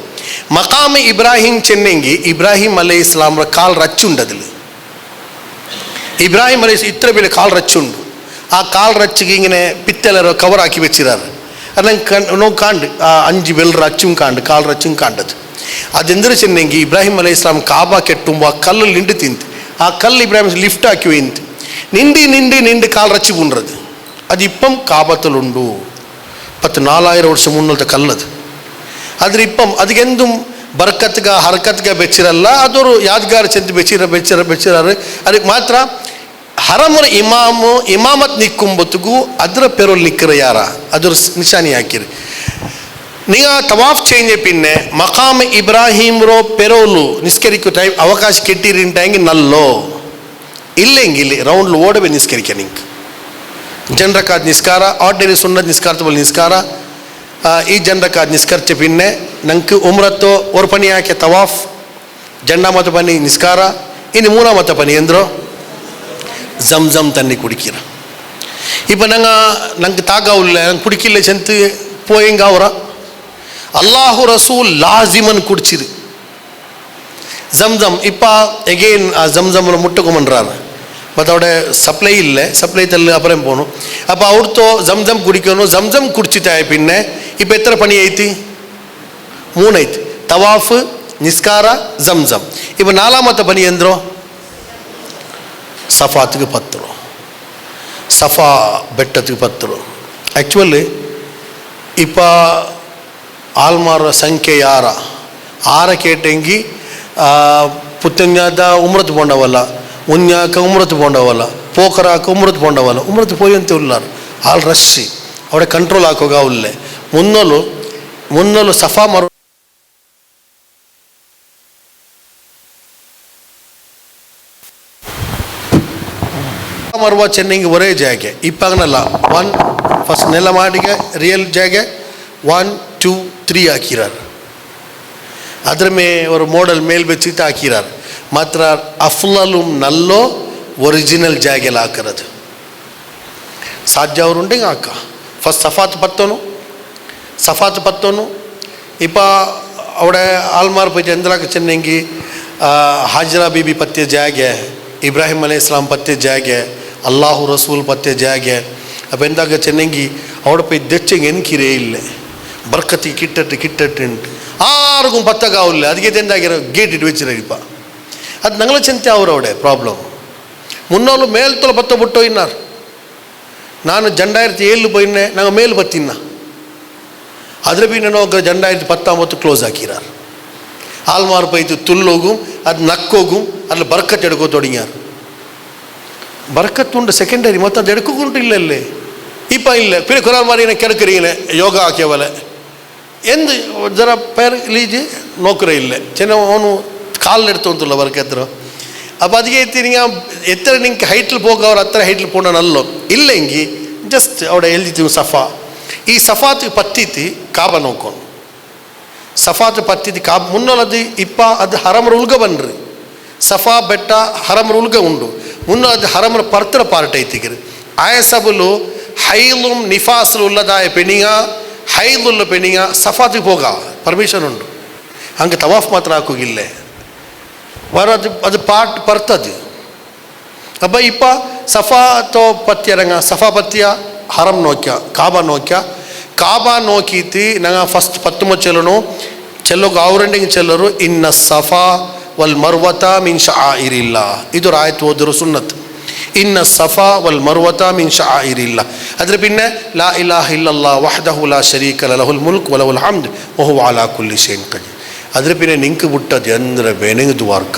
ಮಕಾಮೆ ಇಬ್ರಾಹಿಂ ಚೆನ್ನೆಂಗಿ ಇಬ್ರಾಹಿಂ ಅಲೈ ಇಸ್ಲಾಮ್ರ ಕಾಲ್ ರಚ್ಚುಂಡದಿಲ್ಲ ഇബ്രാഹിം അലൈഹി ഇത്ര വലിയ കാൽ റച്ചുണ്ട് ആ കാൽ റച്ചിക്ക് ഇങ്ങനെ പിത്തലോ കവറാക്കി വെച്ചിരാറ് അതെല്ലാം കാണ്ട് ആ 5 വെള്ളർ അച്ചും കാണ്ട് കാൽ റച്ചും കാണ്ടത് അതെന്തൊരു ചെന്നെങ്കിൽ ഇബ്രാഹിം അലൈഹി ഇസ്ലാം കാബ കെട്ടുമ്പോൾ ആ കല്ലിൽ നിണ്ട് തിന്ത് ആ കല്ല് ഇബ്രാഹിം ലിഫ്റ്റ് ആക്കി പോയിന്ത് നിണ്ട് കാൽ റച്ച് പൂണ്ടത് അതിപ്പം കാബത്തിലുണ്ടു 14,000 ವರ್ಷ ಮುನ್ನത്തെ ಕಲ್ಲದು ಆದ್ರೆ ಇಪ್ಪಂ ಅದಕ್ಕೆಂದು ಬರ್ಕತ್ಗ ಹರ್ಕತ್ಗ ಬೆಚ್ಚಿರಲ್ಲ ಅದವರು ಯಾದ್ಗಾರ್ ಚೆಂದ ಬೆಚ್ಚಿರಾರು ಅದಕ್ಕೆ ಮಾತ್ರ ಹರಮರ ಇಮಾಮತ್ ನಿಕ್ಕುಂಬತ್ತಿಗೂ ಅದರ ಪೆರೋಲ್ ನಿಕ್ಕರ ಯಾರ ಅದ್ರ ನಿಶಾನಿ ಹಾಕಿರಿ ನೀವು Tawaf change ಪಿನ್ನೆ ಮಕಾಮ್ Ibrahim rho parole ನಿಸ್ಕರಿಕು time ಅವಕಾಶ ಕೆಟ್ಟಿರಿಂಟಾಂಗಿ ನಲ್ಲೋ ಇಲ್ಲೆಂಗಿಲ್ಲಿ ರೌಂಡ್ಲು ಓಡಬೆ ನಿಸ್ಕರಿಕೆ ನಿಂಗೆ ಜನರಕಾದ ನಿಸ್ಕಾರ ಆರ್ಡಿನರಿ ಸುನ್ನತ್ ನಿಸ್ಕಾರ್ತಬಲ್ ನಿಸ್ಕಾರ ಈ ಜನರಕಾದ ನಿಸ್ಕರ್ಚೆ ಪಿನ್ನೆ ನಂಗೆ ಉಮ್ರತ್ತೋ ஒரு பணி ஆக்கிய தவாஃப் 2வது பணி நிஸ்கார இனி 3வது பணி ಎಂದ್ರು ஜம்சம் தண்ணி குடிக்கிற இப்போ ನಂಗೆ ತಾಗಾವಿಲ್ಲ ನಂಗೆ ಕುಡಿಕಿಲ್ಲ ಚೆಂತ ಪೋಯಿಂಗ ಅವರ ಅಲ್ಲಾಹು ರಸೂಲ್ ಲಾಜಿಮನ್ ಕುಡಿಚಿರಿ ஜம்சம் இப்போ எகெயின் ஜம்சம் முட்டுக்குமன்றாரு ಮತ್ತು ಅವಡೆ ಸಪ್ಲೈ ಇಲ್ಲ ಸಪ್ಲೈ ತಲ್ಲಿ ಅಪರಂ ಪೋನು ಅಪ್ಪ ಅವ್ರತೋ ಜಮ್ಜಮ್ ಕುಡಿಕೋನು ಜಮ್ಜಮ್ ಕುಡಿಚಿತಾಯ ಪಿನ್ನೆ ಇಪ್ಪ ಎತ್ತರ ಪಣಿ ಐತಿ 3 ಐತಿ ತವಾಫ್ ನಿಸ್ಕಾರ ಜಮ್ಜಮ್ ಇಪ್ಪ 4வது ಪಣಿ ಎಂದ್ರು ಸಫಾತ್ಗೆ ಪತ್ತರು ಸಫಾ ಬೆಟ್ಟಕ್ಕೆ ಪತ್ತರು ಆ್ಯಕ್ಚುಲಿ ಇಪ್ಪ ಆಲ್ಮಾರ ಸಂಖ್ಯೆ ಆರ ಕೇಟಂಗಿ ಪುತ್ತನ್ಯಾದ ಉಮ್ರತ್ ಪೋಂಡವಲ್ಲ ಉನ್ಯಾಕ ಉಮ್ರತ್ ಪೋಂಡವಲ್ಲ ಪೋಕರಾಕ ಉಮ್ರತ್ ಪೋಂಡವಲ್ಲ ಉಮ್ರತ್ ಪೋಯಂತೆ ಉಲ್ಲಾರು ಆಲ್ ರಶ್ಶಿ ಅವಡೆ ಕಂಟ್ರೋಲ್ ಹಾಕೋಗ ಉಲ್ಲೆ ಮುನ್ನಲು ಸಫಾ ಮರುವ ಚೆನ್ನಂಗಿ ಒರೇ ಜಾಗೆ ಇಪ್ಪಾಗನಲ್ಲ 1 ಫಸ್ಟ್ ನೆಲ ಮಾಡಿಗೆ ರಿಯಲ್ ಜಾಗೆ 1 2 3 ಹಾಕಿರಾರು ಅದ್ರ ಮೇ ಅವರು ಮೋಡಲ್ ಮೇಲ್ ಬೆಚ್ಚಿತ್ತು ಹಾಕಿರಾರು ಮಾತ್ರ ಅಫ್ಲಲು ನಲ್ಲೋ ಒರಿಜಿನಲ್ ಜಾಗೆಲ್ಲ ಹಾಕಿರೋದು ಸಾಧ್ಯ ಅವರು ಉಂಟೆ ಹಾಕ ಫಸ್ಟ್ ಸಫಾತ್ ಪತ್ತೋನು ಇಪ್ಪ അവിടെ ആൽമാർ പോയിട്ട് എന്തിനാക്കി ചെന്നെങ്കിൽ ഹാജറ ബീബി പറ്റിയ ജാഗ്യ, ഇബ്രാഹിം അലൈഹി ഇസ്ലാം പറ്റിയ ജാഗ്യ, അള്ളാഹു റസൂൽ പറ്റിയ ജാഗ്യ. അപ്പോൾ എന്താക്കി ചെന്നെങ്കിൽ അവിടെ പോയി ദച്ചെങ്കിൽ എനിക്കിരേ ഇല്ല, ബർക്കത്തി കിട്ടിട്ടുണ്ട് ആർക്കും പത്തക്കാവില്ല. ಅದಕ್ಕೆ ಎಂದಾಗಿರೋ ಗೇಟ್ ಇಟ್ಟು വെച്ചിരിപ്പ ಅದು ನಂಗಳ ಚಿಂತೆ ಅವರು ಅವಡೆ ಪ್ರಾಬ್ಲಮ್. ಮುನ್ನೋಳು ಮೇಲ್ತೊಲ ಬತ್ತ ಬಿಟ್ಟು ಇನ್ನಾರು ನಾನು 2007 പോയിന്നെ ഞങ്ങൾ മേൽ പത്തിന്ന അതിൽ പിന്നെ നോക്കുക 2019 ക്ലോസ് ആക്കിയാറ്. ആൽമാർ പോയിട്ട് തുള്ളോകും അത് നക്കോകും അതിൽ ബർക്കത്ത് എടുക്കോ തുടങ്ങിയാർ. ബർക്കത്തുണ്ട് സെക്കൻഡറി, മൊത്തം അത് എടുക്കൊണ്ടില്ലല്ലേ ഇപ്പം ഇല്ല. പിന്നെ കുറേ മാറി കിടക്കറിങ്ങനെ ಯೋಗ ಹಾಕ್ಯ പോലെ ಎಂದು ಜರ ಪೇರ್ ಲೀಜ್ ನೋಕರೇ ಇಲ್ಲ ಚೆನ್ನ ಅವನು ಕಾಲೆಡ್ತು ಅಂತಲ್ಲ ಬರ್ಕತ್ರ. അപ്പോൾ അധികം എത്തിരിങ്ങ എത്ര നിങ്ങൾക്ക് ഹൈറ്റിൽ പോകുക അവർ അത്ര ഹൈറ്റിൽ പോകണമല്ലോ. ഇല്ലെങ്കിൽ ജസ്റ്റ് അവിടെ എഴുതിತ್ತು സഫ. ಈ ಸಫಾತ್ ಪತ್ತಿತಿ ಕಾಬ ನೋಡ್ಕೊಂಡು ಸಫಾತ್ ಪತ್ತಿತಿ ಕಾಬ ಮುನ್ನೋಲದು ಇಪ್ಪ ಅದು ಹರಮರ ಉಲ್ಗ ಬನ್ರಿ. ಸಫಾ ಬೆಟ್ಟ ಹರಮರ ಉಲ್ಗ ಉಂಡು. ಮುನ್ನೋ ಅದು ಹರಮರ ಪರ್ತರ ಪಾರ್ಟ್ ಐತಿಗಿರಿ. ಆಯ ಸಬಲು ಹೈಲುಂ ನಿಫಾಸ್ಲು ಉಲ್ಲದಾಯ ಪೆಣಿಗ ಹೈದುಲ್ಲ ಪೆಣಿಗ ಸಫಾತಿಗೆ ಹೋಗ ಪರ್ಮಿಷನ್ ಉಂಡು. ಹಂಗೆ ತವಾಫ್ ಮಾತ್ರ ಹಾಕೋಗಿಲ್ಲ ಬರೋದು, ಅದು ಪಾರ್ಟ್ ಬರ್ತದೆ. ಅಬ್ಬ ಇಪ್ಪ ಸಫಾ ತೋ ಪತ್ಯರಂಗ ಸಫಾ ಪತ್ಯ ಹರಂ ನೋಕ್ಯ ಕಾಬಾ ನೋಕ್ಯ ಕಾಬಾ ನೋಕೀತಿ ನಂಗೆ ಫಸ್ಟ್ 19 ಚೆಲ್ಲೋಗ ಅವರಂಡಿಗೆ ಚೆಲ್ಲರು ಇನ್ನ ಸಫಾ ವಲ್ ಮರ್ವತ ಮಿನ್ ಶಆಯಿರಿಲ್ಲ. ಇದು ರಾಯತ್ ಓದಿರೋ ಸುನ್ನತ್. ಇನ್ನ ಸಫಾ ವಲ್ ಮರ್ವತ ಮಿನ್ ಶಆಯಿರಿಲ್ಲ. ಅದ್ರ ಪಿನ್ನೆ ಲಾ ಇಲಾಹ ಇಲ್ಲಲ್ಲಾ ವಹ್ದಹು ಲಾ ಶರೀಕ ಲಹುಲ್ ಮುಲ್ಕ್ ವಲಹುಲ್ ಹಮ್ದ್ ವಹುವ ಅಲಾ ಕುಲ್ಲಿ ಶೈಇನ್ ಖದೀರ್. ಅದ್ರ ಪಿನ್ನೆ ನಿಂಕು ಬಿಟ್ಟದು ಅಂದ್ರೆ ಬೇನೆಂಗ್ ದುವಾರ್ಕ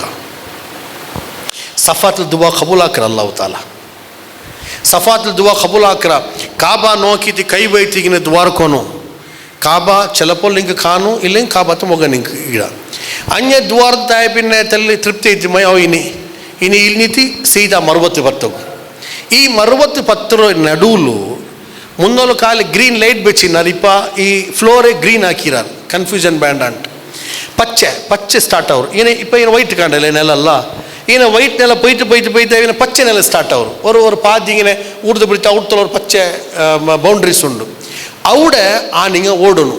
ಸಫಾತ್ಲ್ ದುವಾ ಕಬೂಲ್ ಹಾಕ್ರ ಅಲ್ಲಾಹು ತಾಲಾ. ಸಫಾತ್ಲ್ ದುವಾ ಕಬೂಲ್ ಹಾಕ್ರ. ಕಾಬಾ ನೋಕಿತಿ ಕೈ ಬೈತಿಗಿನ ದುವಾರ್ಕೋನು ಕಾಬಾ ಚಲಪೋಲ್ ನಿಂಗೆ ಖಾನು ಇಲ್ಲೆಂಗೆ ಕಾಬಾತ ಮೊಗ ನಿಂಗೆ ಗಿಡ ಅನ್ಯ ದ್ವಾರದಾಯ ಪಿನ್ನೆ ತಲ್ಲಿ ತೃಪ್ತಿ ಐತಿ ಮೈ ಅವು ಇನಿ ಇಲ್ಲಿ ನಿಂತು ಸೀದಾ ಮರುವತ್ತು ಬರ್ತವು. ಈ ಮರುವತ್ತು ಪತ್ರ ನಡುಲು ಮುನ್ನೋಲು ಕಾಲಿ ಗ್ರೀನ್ ಲೈಟ್ ಬೆಚ್ಚಿನಾರು. ಇಪ್ಪ ಈ ಫ್ಲೋರೇ ಗ್ರೀನ್ ಹಾಕಿರಾರು ಕನ್ಫ್ಯೂಷನ್ ಬ್ಯಾಂಡ್ ಅಂಟ್ ಪಚ್ಚೆ ಸ್ಟಾರ್ಟ್ ಅವರು ಏನೇ ಇಪ್ಪ ಏನು ವೈಟ್ ಕಾಣಲ್ಲ ನೆಲಲ್ಲ ಈನ ವೈಟ್ ನೆಲ ಪೊಯ್ತು ಇನ್ನು ಪಚ್ಚೆ ನೆಲ ಸ್ಟಾರ್ಟ್ ಅವರು ஒரு பாதிങ്ങനെ ஊடுது பிடித்து அவுட்ல ஒரு பச்சை பவுண்டரிஸ் உண்டு. അവിടെ ആണിങ്ങ ഓടണു.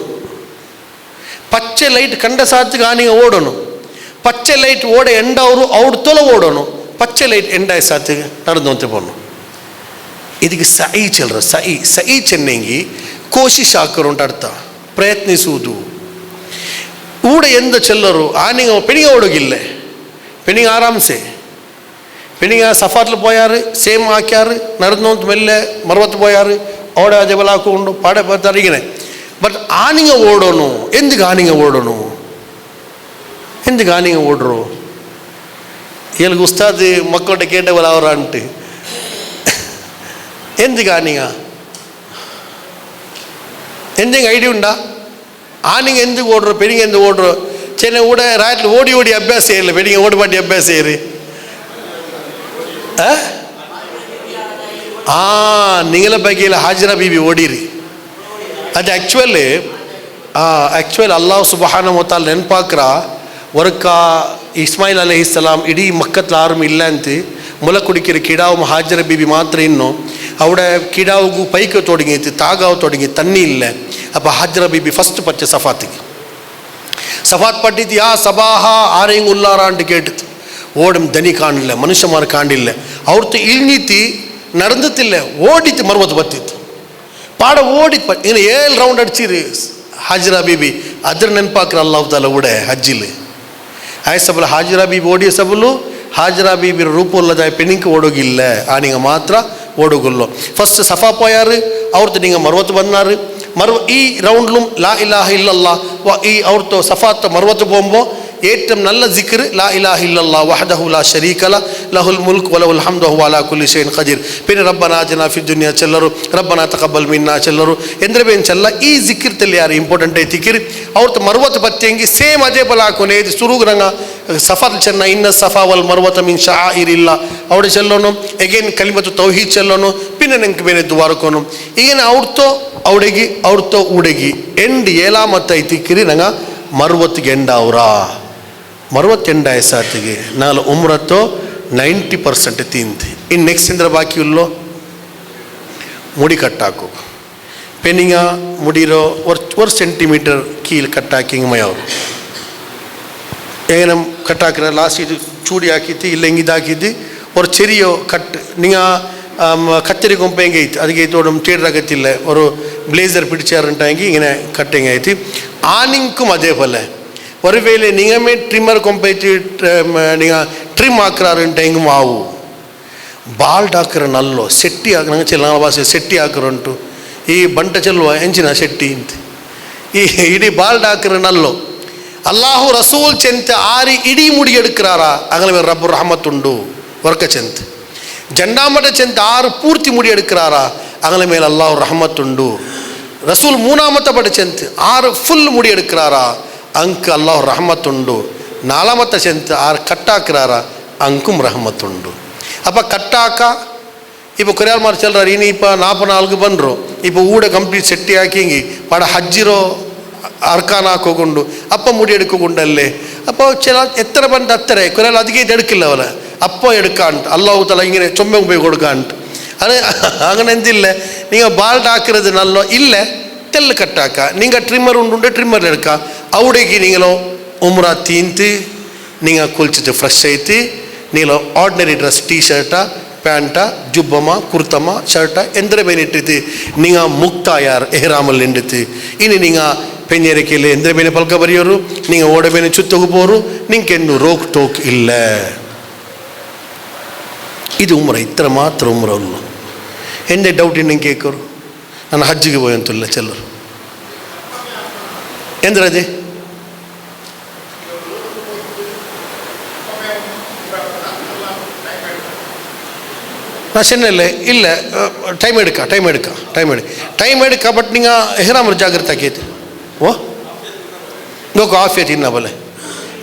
പച്ച ലൈറ്റ് കണ്ട സാധനക്ക് ആണിങ്ങ ഓടണു. പച്ച ലൈറ്റ് ഓടെ ಎಂಡವರು ಔಡ್ತೊಲ ಓಡೋನು. ಪಚ್ಚ ಲೈಟ್ ಎಂಡಾಯ ಸಾತಿಗೆ ನಡೆದಂತೆ ಪೋನು. ಇದಕ್ಕೆ ಸೈ ಚೆಲ್ರ ಸೈ ಚೆನ್ನಂಗಿ ಕೋಶಿಶ್ ಹಾಕರು ಅಂತ ಅರ್ಥ, ಪ್ರಯತ್ನಿಸುವುದು. ಊಡ ಎಂದ ಚೆಲ್ಲರು ಆನಿಗ ಪೆಣಿಗ ಓಡೋಗಿಲ್ಲ. ಪೆಣಿಗ ಆರಾಮ್ಸೆ ಪೆಣಿಗ ಸಫಾತ್ಲು ಪೋಯಾರು ಸೇಮ್ ಹಾಕ್ಯಾರು ನಡೆದಂತ ಮೆಲ್ಲೆ ಮರವತ್ತು ಪೋಯಾರು ಅವಡೆ ಜಬಲ್ ಹಾಕೊಂಡು ಪಾಡೆ ಬರ್ತಾರಿಗನೆ. ಬಟ್ ಆನಿಗ ಓಡೋನು ಎಂದಿಗೆ ಆನಿಗ ಓಡೋನು ఎందుకు ఆనిగా ఓడరు వీళ్ళకి ఉస్తాది మొక్కట కేటవల్ అవరా అంటే ఎందుకు ఆనిగా എന്തെങ്കിലും ഐഡിയ ഉണ്ടാ? ആനിങ് എന്ത് ഓടുറോ പെരിങ് എന്ത് ഓടുറോ ചെന്ന കൂടെ രാത്രി ഓടി അഭ്യാസം ചെയ്യല്ലേ പെരിങ് ഓടിപ്പാട്ടി അഭ്യാസം ചെയ്യറ്. നിങ്ങളെ ബഗ്ಗೆಲ್ಲ ಹಾಜರ ಬೀಬಿ ಓಡಿರಿ. ಅದು ಆ್ಯಕ್ಚುಲಿ ಅಲ್ಲಾಹ್ ಸುಬ್ಹಾನಹು ವ ತಆಲಾ ನೆನಪಾಕ್ರ ವರ್ಕ ಇಸ್ಮಾಯಿಲ್ ಅಲೈಹಿಸ್ಸಲಾಂ ಇಡೀ ಮಕ್ಕತ್ಲ ಆರು ಇಲ್ಲ ಅಂತ ಮೊಲ ಕುಡಿಕಿರಿ ಕಿಡಾವು ಹಾಜರ ಬೀಬಿ ಮಾತ್ರ ಇನ್ನು അവിടെ കിടാവുകു പൈക്ക് തുടങ്ങി താകാവ് തുടങ്ങി തന്നി ഇല്ല. അപ്പോൾ ഹാജറ ബീബി ഫസ്റ്റ് പറ്റ സഫാത്തിക്ക് സഫാത്ത് പട്ടിത്ത് യാ സബാഹ ആരെയും ഉള്ളാറാണ്ട് കേട്ടിട്ട് ഓടും ധനി കാണില്ല മനുഷ്യന്മാർ കാണില്ല ಅವ್ರದ್ದು ಇಳ್ನೀತಿ ನಡೆದತ್ತಿಲ್ಲ ಓಡಿತ್ತು ಮರ್ವತ್ತು ಬತ್ತಿತ್ತು ಪಾಡ ಓಡಿ ಇನ್ನು 7 ರೌಂಡ್ ಅಡಿಸಿರಿ ಹಾಜರ ಬೀಬಿ ಅದ್ರ ನೆನಪಾಕ್ರ ಅಲ್ಲಾಹ್ ತಾಲ ಉಡೆ ಹಜ್ಜಿಲಿ ಆಯ್ ಸಬಲ್ ಹಾಜರ ಬೀಬಿ ಓಡಿಯ ಸಬಲು ಹಾಜರ ಬೀಬಿ ರೂಪುಲ್ಲದ ಪೆಣಿಂಕ್ ಓಡೋಗಿಲ್ಲ ಆನಿಗ ಮಾತ್ರ ಓಡೋಗುಲ್ಲೋ. ಫಸ್ಟ್ ಸಫಾ ಪೋಯಾರು ಅವ್ರದ್ದು ನಿಂಗೆ ಮರ್ವತ್ತು ಬಂದಾರು ಈ ರೌಂಡ್ಲು ಲಾ ಇಲಾಹ ಇಲ್ಲಲ್ಲಾ ಈ ಅವ್ರದ್ದು ಸಫಾತ್ ಮರ್ವತ್ತು ಬೋಂಬೋ ഏറ്റവും നല്ല ജിക്ർ ലാ ഇലാഹ ഇല്ലല്ലാഹ് വഹ്ദഹു ലാ ശരീക ലഹു ലഹുൽ മുൽക്ക് വലഹുൽ ഹംദു വഹുവ അലാ കുല്ലി ഷൈഇൻ ഖദീർ. പിന്നെ റബ്ബനാ ആതിനാ ഫിദ് ദുനിയ ചെല്ലರು ರಬ್ಬನಾ ತಕಬ್ಬಲ್ ಮಿನ್ನಾ ಚೆಲ್ಲರು ಎಂದ್ರೆ ಬೇನ್ ಚೆಲ್ಲ ಈ ಜಿಕ್ರ್ ತಲ್ಲಿ ಯಾರು ಇಂಪಾರ್ಟೆಂಟ್ ಐತಿ ಕಿರ್ ಅವ್ರದ್ದು ಮರ್ವತ್ ಬತ್ತೆಂಗಿ ಸೇಮ್ ಅದೇ ಬಲ ಹಾಕೋನೆ ಇದು ಸುರುಗ್ರಂಗ ಸಫಾತ್ ಚೆನ್ನ ಇನ್ನ ಸಫಾ ವಲ್ ಮರ್ವತ ಮಿನ್ ಶಆಯಿರಿಲ್ಲ ಅವ್ಡೆ ಚೆಲ್ಲೋನು ಎಗೇನ್ ಕಲಿಮತು ತೌಹೀದ್ ಚೆಲ್ಲೋನು പിന്നെ നിങ്ങൾക്ക് ಬೇರೆ ದುವಾರಕೋನು ಈಗಿನ ಅವ್ರದ್ದು ಉಡಗಿ ಎಂಡ್ ಏಲಾಮತ್ತ ಐತಿ ಕಿರಿ ನಂಗ ಮರ್ವತ್ಗೆ ಎಂಡ ಅವರಾ ಮರ್ವತ್ತೆಂಡಾಯ ಸಾತಿಗೆ ನಾಲ್ ಉಮ್ರತ್ತೋ 90% ತಿಂದು ಇನ್ನು ನೆಕ್ಸ್ಟ್ ಇಂದ್ರ ಬಾಕಿ ಉಲ್ಲೋ ಮುಡಿ ಕಟ್ಟಾಕು ಪೆನಿಂಗ ಮುಡಿರೋ 1 ಸೆಂಟಿಮೀಟರ್ ಕೀಲ್ ಕಟ್ಟಾಕಿ ಮಯವರು എങ്ങനെ കട്ടാക്കുക ലാസ്റ്റ് ഇത് ചൂടിയാക്കിയിട്ട് ഇല്ലെങ്കിൽ ഇതാക്കിയിട്ട് ഒരു ചെറിയ കട്ട് നിങ്ങൾ കത്തിരി കൊമ്പെങ്കിൽ ആയിട്ട് അതിക്കേത്തോടും ടീടറാകത്തില്ല ഒരു ബ്ലേസർ പിടിച്ചാറുണ്ടെങ്കിൽ ഇങ്ങനെ കട്ടിങ് ആയിട്ട് ആണിങ്ക്കും അതേപോലെ ஒருவேளை நீங்கமே ட்ரிம்மர் கொம்பைட்டு நீங்கள் ட்ரிம் ஆக்குறாருன்ட்டெங்கும் ஆகும் ಬಾಲ್ಡ್ ಹಾಕಿರೋ ನಲ್ಲೋ ಸೆಟ್ಟಿ ಹಾಕಿ ಚೆಲ್ಲ ಭಾಷೆ ಸೆಟ್ಟಿ ಹಾಕಿರೋಂಟು ಈ ಬಂಟ ಚೆಲ್ಲುವ ಎಂಚಿನ ಸೆಟ್ಟಿ ಅಂತ ಈ ಇಡೀ ಬಾಲ್ಡ್ ಹಾಕಿರೋ ನಲ್ಲೋ ಅಲ್ಲಾಹು ರಸೂಲ್ ಚೆಂತ ಆರಿ ಇಡೀ ಮುಡಿ ಎಡುಕ್ರಾರ ಅಗಲ ಮೇಲೆ ರಬ್ಬು ರಹಮತ್ತುಂಡು ವರ್ಕ ಚೆಂತ ಜಂಡಾಮಠ ಚೆಂತ ಆರು ಪೂರ್ತಿ ಮುಡಿ ಎಡುಕ್ರಾರ ಅಗಲ ಮೇಲೆ ಅಲ್ಲಾಹು ರಹಮತ್ತುಂಡು ರಸೂಲ್ ಮೂನಾಮತ ಪಡ ಚೆಂತ ಆರು ಫುಲ್ ಮುಡಿ ಎಡುಕ್ರಾರ ಅಂಕ ಅಲ್ಲಾಹು ರಹಮತ್ತುಂಡು ನಾಲಾಮತ ಚೆಂತ ಆರು ಕಟ್ಟಾಕ್ರಾರ ಅಂಕುಂ ರಹಮತ್ತುಂಡು அப்போ கட்டாக்கா இப்போ கொரியால் மாதிரி சொல்கிறார் இனி இப்போ 44 பண்ணுறோம் இப்போ ஊட கம்ப்ளீட் செட்டி ಹಾಕಿಂಗಿ ಪಡ ಹಜ್ಜಿರೋ ಅರ್ಕಾನ ಹಾಕೋಕೊಂಡು ಅಪ್ಪ ಮುಡಿ ಎಡ್ಕೊಂಡಲ್ಲೇ അപ്പോൾ ചില എത്ര പണ്ട് അത്ര കൊരിയാൽ അധികം ഇത് എടുക്കില്ല അവരെ അപ്പോൾ എടുക്കാണ്ട് അല്ലാഹു തല ഇങ്ങനെ ചുമ്മ ഉപയോഗം കൊടുക്കാണ്ട് അത് അങ്ങനെ എന്തില്ല നിങ്ങൾ ബാൾഡ് ആക്കുന്നത് നല്ലോ ഇല്ല തെല്ല് കട്ടാക്ക നിങ്ങൾ ട്രിമ്മർ ഉണ്ടുണ്ട് ട്രിമ്മറിൽ എടുക്കുക അവിടേക്ക് നിങ്ങളോ ഉമ്ര തീന്ത് നിങ്ങൾ കുളിച്ചിട്ട് ഫ്രഷ് ആയിട്ട് ನೀನು ordinary dress T shirt pant ಜುಬ್ಬಮ ಕುರ್ತಮ ಶರ್ಟ ಎಂದರೆ ಬೇನಿಟ್ಟಿತ್ತು ನೀಂಗ ಮುಕ್ತಾಯಾರ್ ಎಹ್ರಾಮಲ್ಲಿ ನಿಂಡಿತ್ತು ಇನ್ನು ನೀಂಗ ಪೆಂಜರಿಕೆಯಲ್ಲಿ ಎಂದರೆ ಬೇನೆ ಪಲ್ಕ ಬರೆಯೋರು ನೀಂಗ ಓಡ ಬೇನೆ ಚುತ್ತೋಗಿ போರು ನಿಂಗೆನ್ನು ರೋಕ್ ಟೋಕ್ ಇಲ್ಲ ಇದು ಉಮ್ರ ಇತರ ಮಾತ್ರ ಉಮ್ರ ಉಲ್ಲ ಎಂದೇ ಡೌಟ್ ನಿಂಗೆ ಕೇಕೋರು ನಾನು ಹಜ್ಜಿಗೆ ಹೋಯಂತಿಲ್ಲ ಚೆಲ್ಲರು ಎಂದ್ರದೇ நான் சொன்னேன்ல இல்லை டைம் எடுக்க பட் நீங்கள் எஹ்ராம் ಜಾಗ್ರತೆ ಆಕೈತಿ ಓ ನೋಕು ಆಫ್ ಐತಿ ಇನ್ನ ಬಲೆ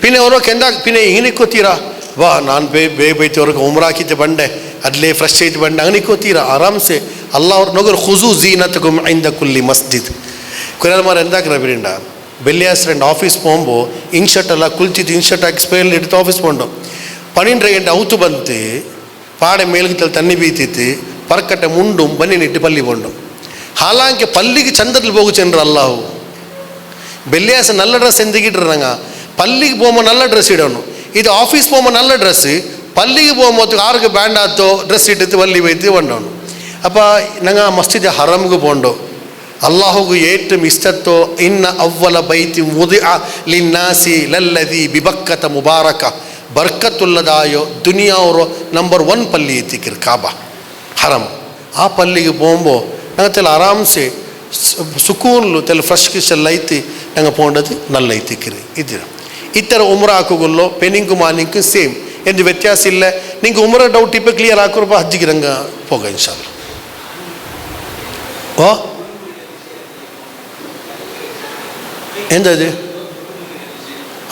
ಪಿನ್ನೆ ಅವರು ಕೆಂದಾಗ ಪಿನ್ನೆ ಹಿಂಗಿಕ್ಕೋತೀರಾ ವಾ ನಾನು ಬೇಯ್ತವ್ರಿಗೆ ಉಮ್ರಾ ಹಾಕಿದ್ದೆ ಬಂಡೆ ಅದ್ಲೇ ಫ್ರೆಶ್ ಐತಿ ಬಂಡೆ ಹಂಗಿಕ್ಕೋತೀರಾ ಆರಾಮ್ಸೆ ಅಲ್ಲ ಅವ್ರು ನೋಗರು ಖುಜು ಜೀನತಕುಂ ಇಂದ ಕುಲ್ಲಿ ಮಸ್ಜಿದ್ ಕೊರಿಯಲ್ ಮಾರು ಎಂದಾಕ್ರ ಬಿರಿಂಡ ಬೆಲ್ಲಿಯಾಸ್ ரெண்டு ஆஃபீஸ் போகும்போது இன்ஷர்ட் எல்லாம் குளிச்சிட்டு இன்ஷர்ட் ஆக்கி ஸ்பேரில் எடுத்து ஆஃபீஸ் போண்டோம் 12 ಗಂಟೆ ಔತು ಬಂತು ಪಾಡೆ ಮೇಲ್ಗತ್ತಲ್ಲಿ ತಣ್ಣಿ ಬೀತಿತ್ತು ಪರಕಟ್ಟೆ ಮುಂಡುಂ ಬನ್ನಿ ನಿಟ್ಟು ಪಲ್ಲಿ ಪೊಂಡು ಹಾಲಾಂಕೆ ಪಲ್ಲಿಗೆ ಚಂದದಲ್ಲಿ ಹೋಗು ಚೆಂಡ್ರು ಅಲ್ಲಾವು ಬೆಲ್ಲಿಯಾಸ ನಲ್ಲ ಡ್ರೆಸ್ ಎಂದಿಗಿಟ್ರಾಂಗ ಪಲ್ಲಿಗೆ போகும்போது நல்ல ட்ரெஸ் இடணும் இது ஆஃபீஸ் போகும்போது நல்ல ட்ரெஸ்ஸு பள்ளிக்கு போகும்போது ஆருக்கு பேண்ட் ஆத்தோ ட்ரெஸ் இட்டு பள்ளி வைத்து வந்தோணும் அப்போ நாங்கள் மஸ்ஜித் ஹரமுக்கு போண்டோம் அல்லாஹுக்கு ஏற்றும் இஷ்டத்தோ இன்ன அவ்வள பைத்தி முதிஅ லின்னாசி லல்லதி பிபக்கத முபாரக்கா ಬರ್ಕತ್ತುಲ್ಲದಾಯೋ ದುನಿಯಾವರು ನಂಬರ್ 1 ಪಲ್ಲಿ ಎತ್ತಿಕ್ಕಿರು ಕಾಬಾ ಹರಮ್ ಆ ಪಲ್ಲಿಗೆ போகும்போ நாங்கள் தெல ஆராம்சே ಸುಕೂನ್ಲು தெல ಫ್ರೆಶ್ ಕಿಶೆಲ್ಲ ಐತಿ நாங்கள் போண்டது நல்ல ಐತಿಕ್ಕಿರಿ ಇದು ಇತರ ಉಮ್ರಾ ಹಾಕೋಗುಲ್ಲೋ ಪೆನಿಂಗು ಮಾನಿಂಗು ಸೇಮ್ ಎಂದು ವ್ಯತ್ಯಾಸ ಇಲ್ಲ ನಿಂಗೆ ಉಮ್ರಾ ಡೌಟ್ ಇಪ್ಪ ಕ್ಲಿಯರ್ ಹಾಕೋರಪ್ಪ ಹಜ್ಜಿಗೆ ರಂಗ ಹೋಗ ಇನ್ಶಾಲ್ಲ ಓ ಎಂದದು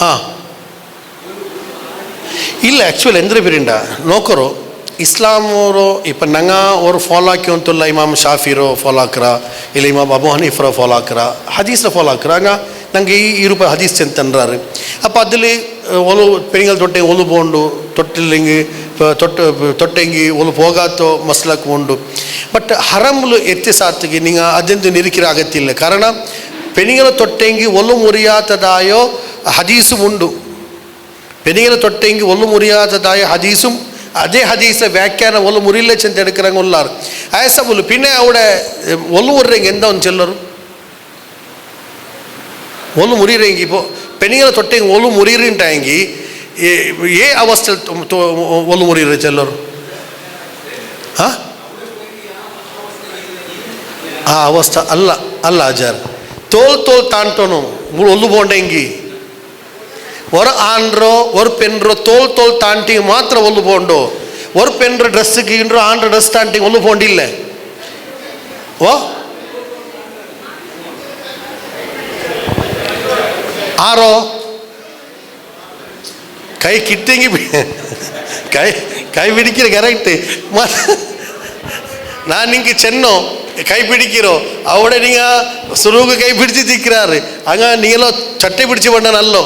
ಹಾಂ ಇಲ್ಲ ಆ್ಯಕ್ಚುಲಿ ಎಂದ್ರೆ ಬಿರಿಂಡ ನೋಕರು ಇಸ್ಲಾಮವರು ಇಪ್ಪ ನಂಗ ಅವರು ಫಾಲೋ ಹಾಕಿ ಅಂತಲ್ಲ ಇಮಾಮ್ ಶಾಫಿರೋ ಫಾಲೋ ಹಾಕ್ರ ಇಲ್ಲ ಇಮಾಮ್ ಅಬು ಹನೀಫ್ರ ಫಾಲೋ ಹಾಕ್ರ ಹದೀಸ್ರ ಫಾಲೋ ಹಾಕ್ರ ಹಂಗ ನಂಗೆ ಈ ರೂಪಾಯಿ ಹದೀಸ್ ಚೆಂತನ್ರಾರು ಅಪ್ಪ ಅದಲ್ಲಿ ಒಲು ಪೆಣಿಗಲ್ ತೊಟ್ಟೆ ಒಲು ಬೋಂಡು ತೊಟ್ಟಿಲ್ಲಿಂಗಿ ತೊಟ್ಟೆಂಗಿ ಒಲು ಹೋಗಾತೋ ಮಸ್ಲಕ್ ಉಂಡು ಬಟ್ ಹರಮ್ಲು ಎತ್ತಿ ಸಾತಿಗೆ ನಿಂಗೆ ಅದೆಂದು ನಿರಿಕಿರ ಆಗತ್ತಿಲ್ಲ ಕಾರಣ ಪೆಣಿಗಲ ತೊಟ್ಟೆಂಗಿ ಒಲು ಮುರಿಯಾತದಾಯೋ ಹದೀಸು ಉಂಡು പെനിങ്ങനെ തൊട്ടെങ്കിൽ ഒന്നു മുറിയാത്തതായ ഹദീസും അതേ ഹദീസിലെ വ്യാഖ്യാനം ഒന്നു മുറിയില്ല ചെന്ന് എടുக்கிறவங்க உள்ளார் ആയസബുൽ പിന്നെ അവിടെ ഒന്നു മുറിയെങ്കിൽ എന്താ ഒന്ന് ചെല്ലറും ഒന്നു മുറിയെങ്കിൽ ഇപ്പോൾ പെനിങ്ങനെ തൊട്ടെങ്കിൽ ഒന്നു മുറിയിട്ടായെങ്കിൽ ഏ അവസ്ഥ ഒന്നു മുറിയ ചെല്ലറും ആ അവസ്ഥ അല്ല അല്ല ആചാർ തോൽ താണ്ടോണു ഒന്നു പോണ്ടെങ്കിൽ ஒரு ஆண்ட்ரோ ஒரு பெண்ரோ தோல் தாண்டி மாத்திரம் ஒன்று போண்டோ ஒரு பெண்ற ட்ரெஸ்ஸுக்கு இன்றோ ஆண்ட்ர ட்ரெஸ் தாண்டி ஒன்று போண்டில்ல ஓ ஆரோ கை கிட்டங்கி கை பிடிக்கிற கரெக்டு நான் நீங்க சென்னோ கை பிடிக்கிறோம் அவட நீங்க சுருகு கை பிடிச்சு திக்கிறாரு அங்க நீங்களோ சட்டை பிடிச்சு பண்ண நல்லோ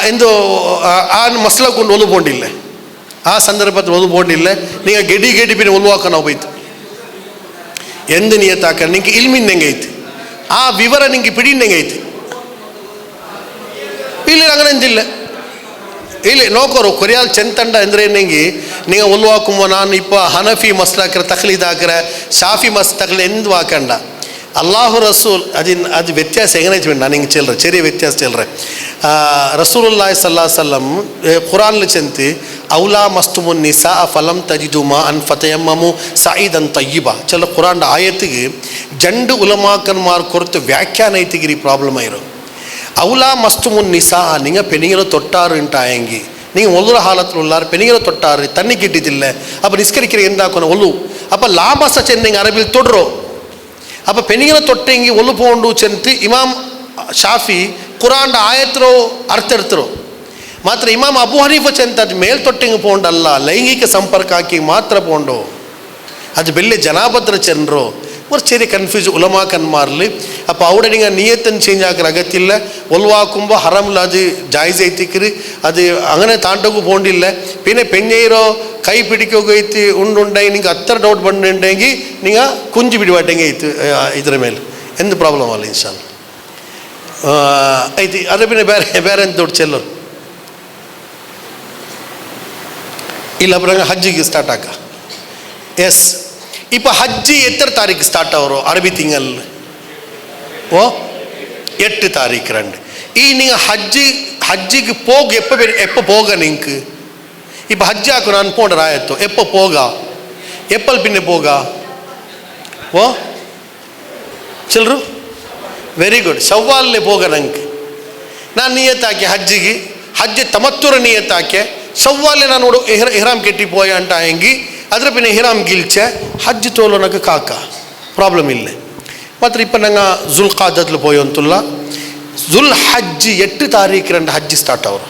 ಎಂದು ಆ ಮಸ್ಲಕ್ಕೊಂಡು ಒಲು ಬೋಂಡಿಲ್ಲ ಆ ಸಂದರ್ಭದಲ್ಲಿ ಒಲು ಬೋಂಡಿಲ್ಲ ನೀವು ಗೆಡಿ ಬಿನ ಒಲುವಾಕ ನಾವು ಬೈತು ಎಂದು ನಿಯತಾಕ ನಿಂಗೆ ಇಲ್ಮಿನ್ ಹೆಂಗೆ ಐತಿ ಆ ವಿವರ ನಿಂಗೆ ಪಿಡಿನ್ ಹೆಂಗೆ ಐತಿ ಇಲ್ಲಿ ಅಂಗನಂಜಿಲ್ಲ ಇಲ್ಲಿ ನೋಕೋರು ಕೊರಿಯಾಲ್ ಚೆಂತಂಡ ಅಂದರೆ ನೆಂಗಿ ನೀವು ಉಲ್ವಾಕುಂಬ ನಾನು ಇಪ್ಪ ಹನಫಿ ಮಸ್ಲಾಕ್ರ ತಕ್ಲೀದ್ ಹಾಕ್ರೆ ಶಾಫಿ ಮಸ್ ತಕ್ಲಿ ಎಂದು ಹಾಕಂಡ ಅಲ್ಲಾಹು ರಸೂಲ್ ಅದು ವ್ಯತ್ಯಾಸ ಹೆಂಗನೆ ನಾನು ಹಿಂಗೆ ಚೆಲ್ರೆ ಚೆರಿಯ ವ್ಯತ್ಯಾಸ ಚೆಲ್ರೆ ರಸೂಲುಲ್ಲಾಹಿ ಸಲ್ಲಾ ಸಲ್ಲಂ ಖುರಾನ್ಲು ಚೆಂತಿ ಔಲಾ ಮಸ್ತುಮುನ್ ನಿಸಾ ಫಲಂ ತಜಿದುಮಾ ಅನ್ ಫತಯಮ್ಮಮು ಸಾಯಿದ್ ಅಂತ ತಯ್ಯಿಬ ಚೆಲ್ಲ ಖುರಾನ್ ಆಯತ್ತಿಗೆ ಜಂಡು ಉಲಮಾಕನ್ಮಾರ್ ಕೊರತು ವ್ಯಾಖ್ಯಾನ ಐತಿಗಿರಿ ಪ್ರಾಬ್ಲಮ್ ಇರೋ ಔಲಾ மஸ்துமுன் நிசா நீங்கள் பெண்ணிகளை தொட்டாருன்ட்டாயங்கி நீங்கள் ஒல்லுற காலத்தில் உள்ளார் பெண்ணிகளை தொட்டாரு தண்ணி கிட்டிதில்லை அப்போ நிஸ்கரிக்கிற எந்தாக்கணும் ஒல்லு அப்போ லாபச சென்னைங்க அரபில் தொடுறோம் அப்போ பெண்ணிகளை தொட்டெங்கி ஒல்லு போண்டு சென்று இமாம் ஷாஃபி குரான் ஆயத்திரோ ಅರ್ಥೆಡ್ತರು ಮಾತ್ರ ಇಮಾಮ್ ಅಬು ಹನೀಫ ಚೆಂತ ಅದು ಮೇಲ್ ತೊಟ್ಟೆಂಗೆ ಪೋಂಡಲ್ಲ ಲೈಂಗಿಕ ಸಂಪರ್ಕ ಹಾಕಿ ಮಾತ್ರ ಪೋಂಡು ಅದು ಬೆಳ್ಳಿ ಜನಾಭದ್ರ ಚೆನ್ರು ஒரு சரி கன்ஃபியூஸ் உலமா கன்மார்லு அப்போ அவட நீங்கள் நீயத்தன் சேஞ்ச் ஆகிற அகத்தில்ல ஒல்வாக்கும்போ ஹரமில் அது ஜாய்ஸ் ஐத்திக்கிரு அது அங்கே தாண்டகு போண்டில்ல பின்ன பெஞ்சைரோ கை பிடிக்க வைத்து உண்டுண்டாய் நீங்கள் அத்தனை டவுட் பண்ணுண்டேங்கி நீங்கள் குஞ்சு பிடிவாட்டேங்க ಇದರ ಮೇಲೆ ಎಂದ ಪ್ರಾಬ್ಲಮ್ ಅಲ್ಲ ಇನ್ಶಾಲ್ಲ ಐತಿ ಅದ್ರ ಪಿನ್ನ ಬೇರೆ ಎಂತ ದೊಡ್ಡ ಚೆಲ್ಲರು ಇಲ್ಲ ಅப்புறம் ஹஜ்ஜிக்கு ஸ்டார்ட் ஆக்கா எஸ் இப்போ ஹஜ்ஜி எத்தனை தாரீக்கு ஸ்டார்ட் ஆகிறோம் அரபி திங்கள் ஓ 8 தாரீக்கு 2 நீங்கள் ஹஜ்ஜிக்கு போக எப்போ போக நீங்கள் இப்போ ஹஜ்ஜி ஆக்கும் நான் போன ராயத்தோ எப்போ போகா எப்பல் பின்ன போகா ஓ ಚಿಲ್ರು ವೆರಿ ಗುಡ್ ಶವ್ವಾಲೇ ಹೋಗ ನಂಗೆ ನಾನು ನಿಯತ್ತಾಕೆ ಹಜ್ಜಿಗೆ ಹಜ್ಜಿ ತಮತ್ತುರ ನಿಯತ್ತಾಕೆ ಶವ್ವಾಲೇ ನಾನು ನೋಡು ಇಹ್ರಾಮ್ ಕೆಟ್ಟಿ ಪೋಯ ಅಂಟ ಹೆಂಗಿ ಅದರ ಪಿನ್ನ ಇಹ್ರಾಮ್ ಗಿಲ್ಚೆ ಹಜ್ಜಿ ತೋಲೋನಕ್ಕೆ ಕಾಕ ಪ್ರಾಬ್ಲಮ್ ಇಲ್ಲ ಮಾತ್ರ ಇಪ್ಪ ನಂಗೆ ಜುಲ್ ಖಾದತ್ಲು ಪೋಯಂತುಲ್ಲ ಜುಲ್ ಹಜ್ಜಿ 8 ತಾರೀಕು 2 ಹಜ್ಜಿ ಸ್ಟಾರ್ಟ್ ಅವರು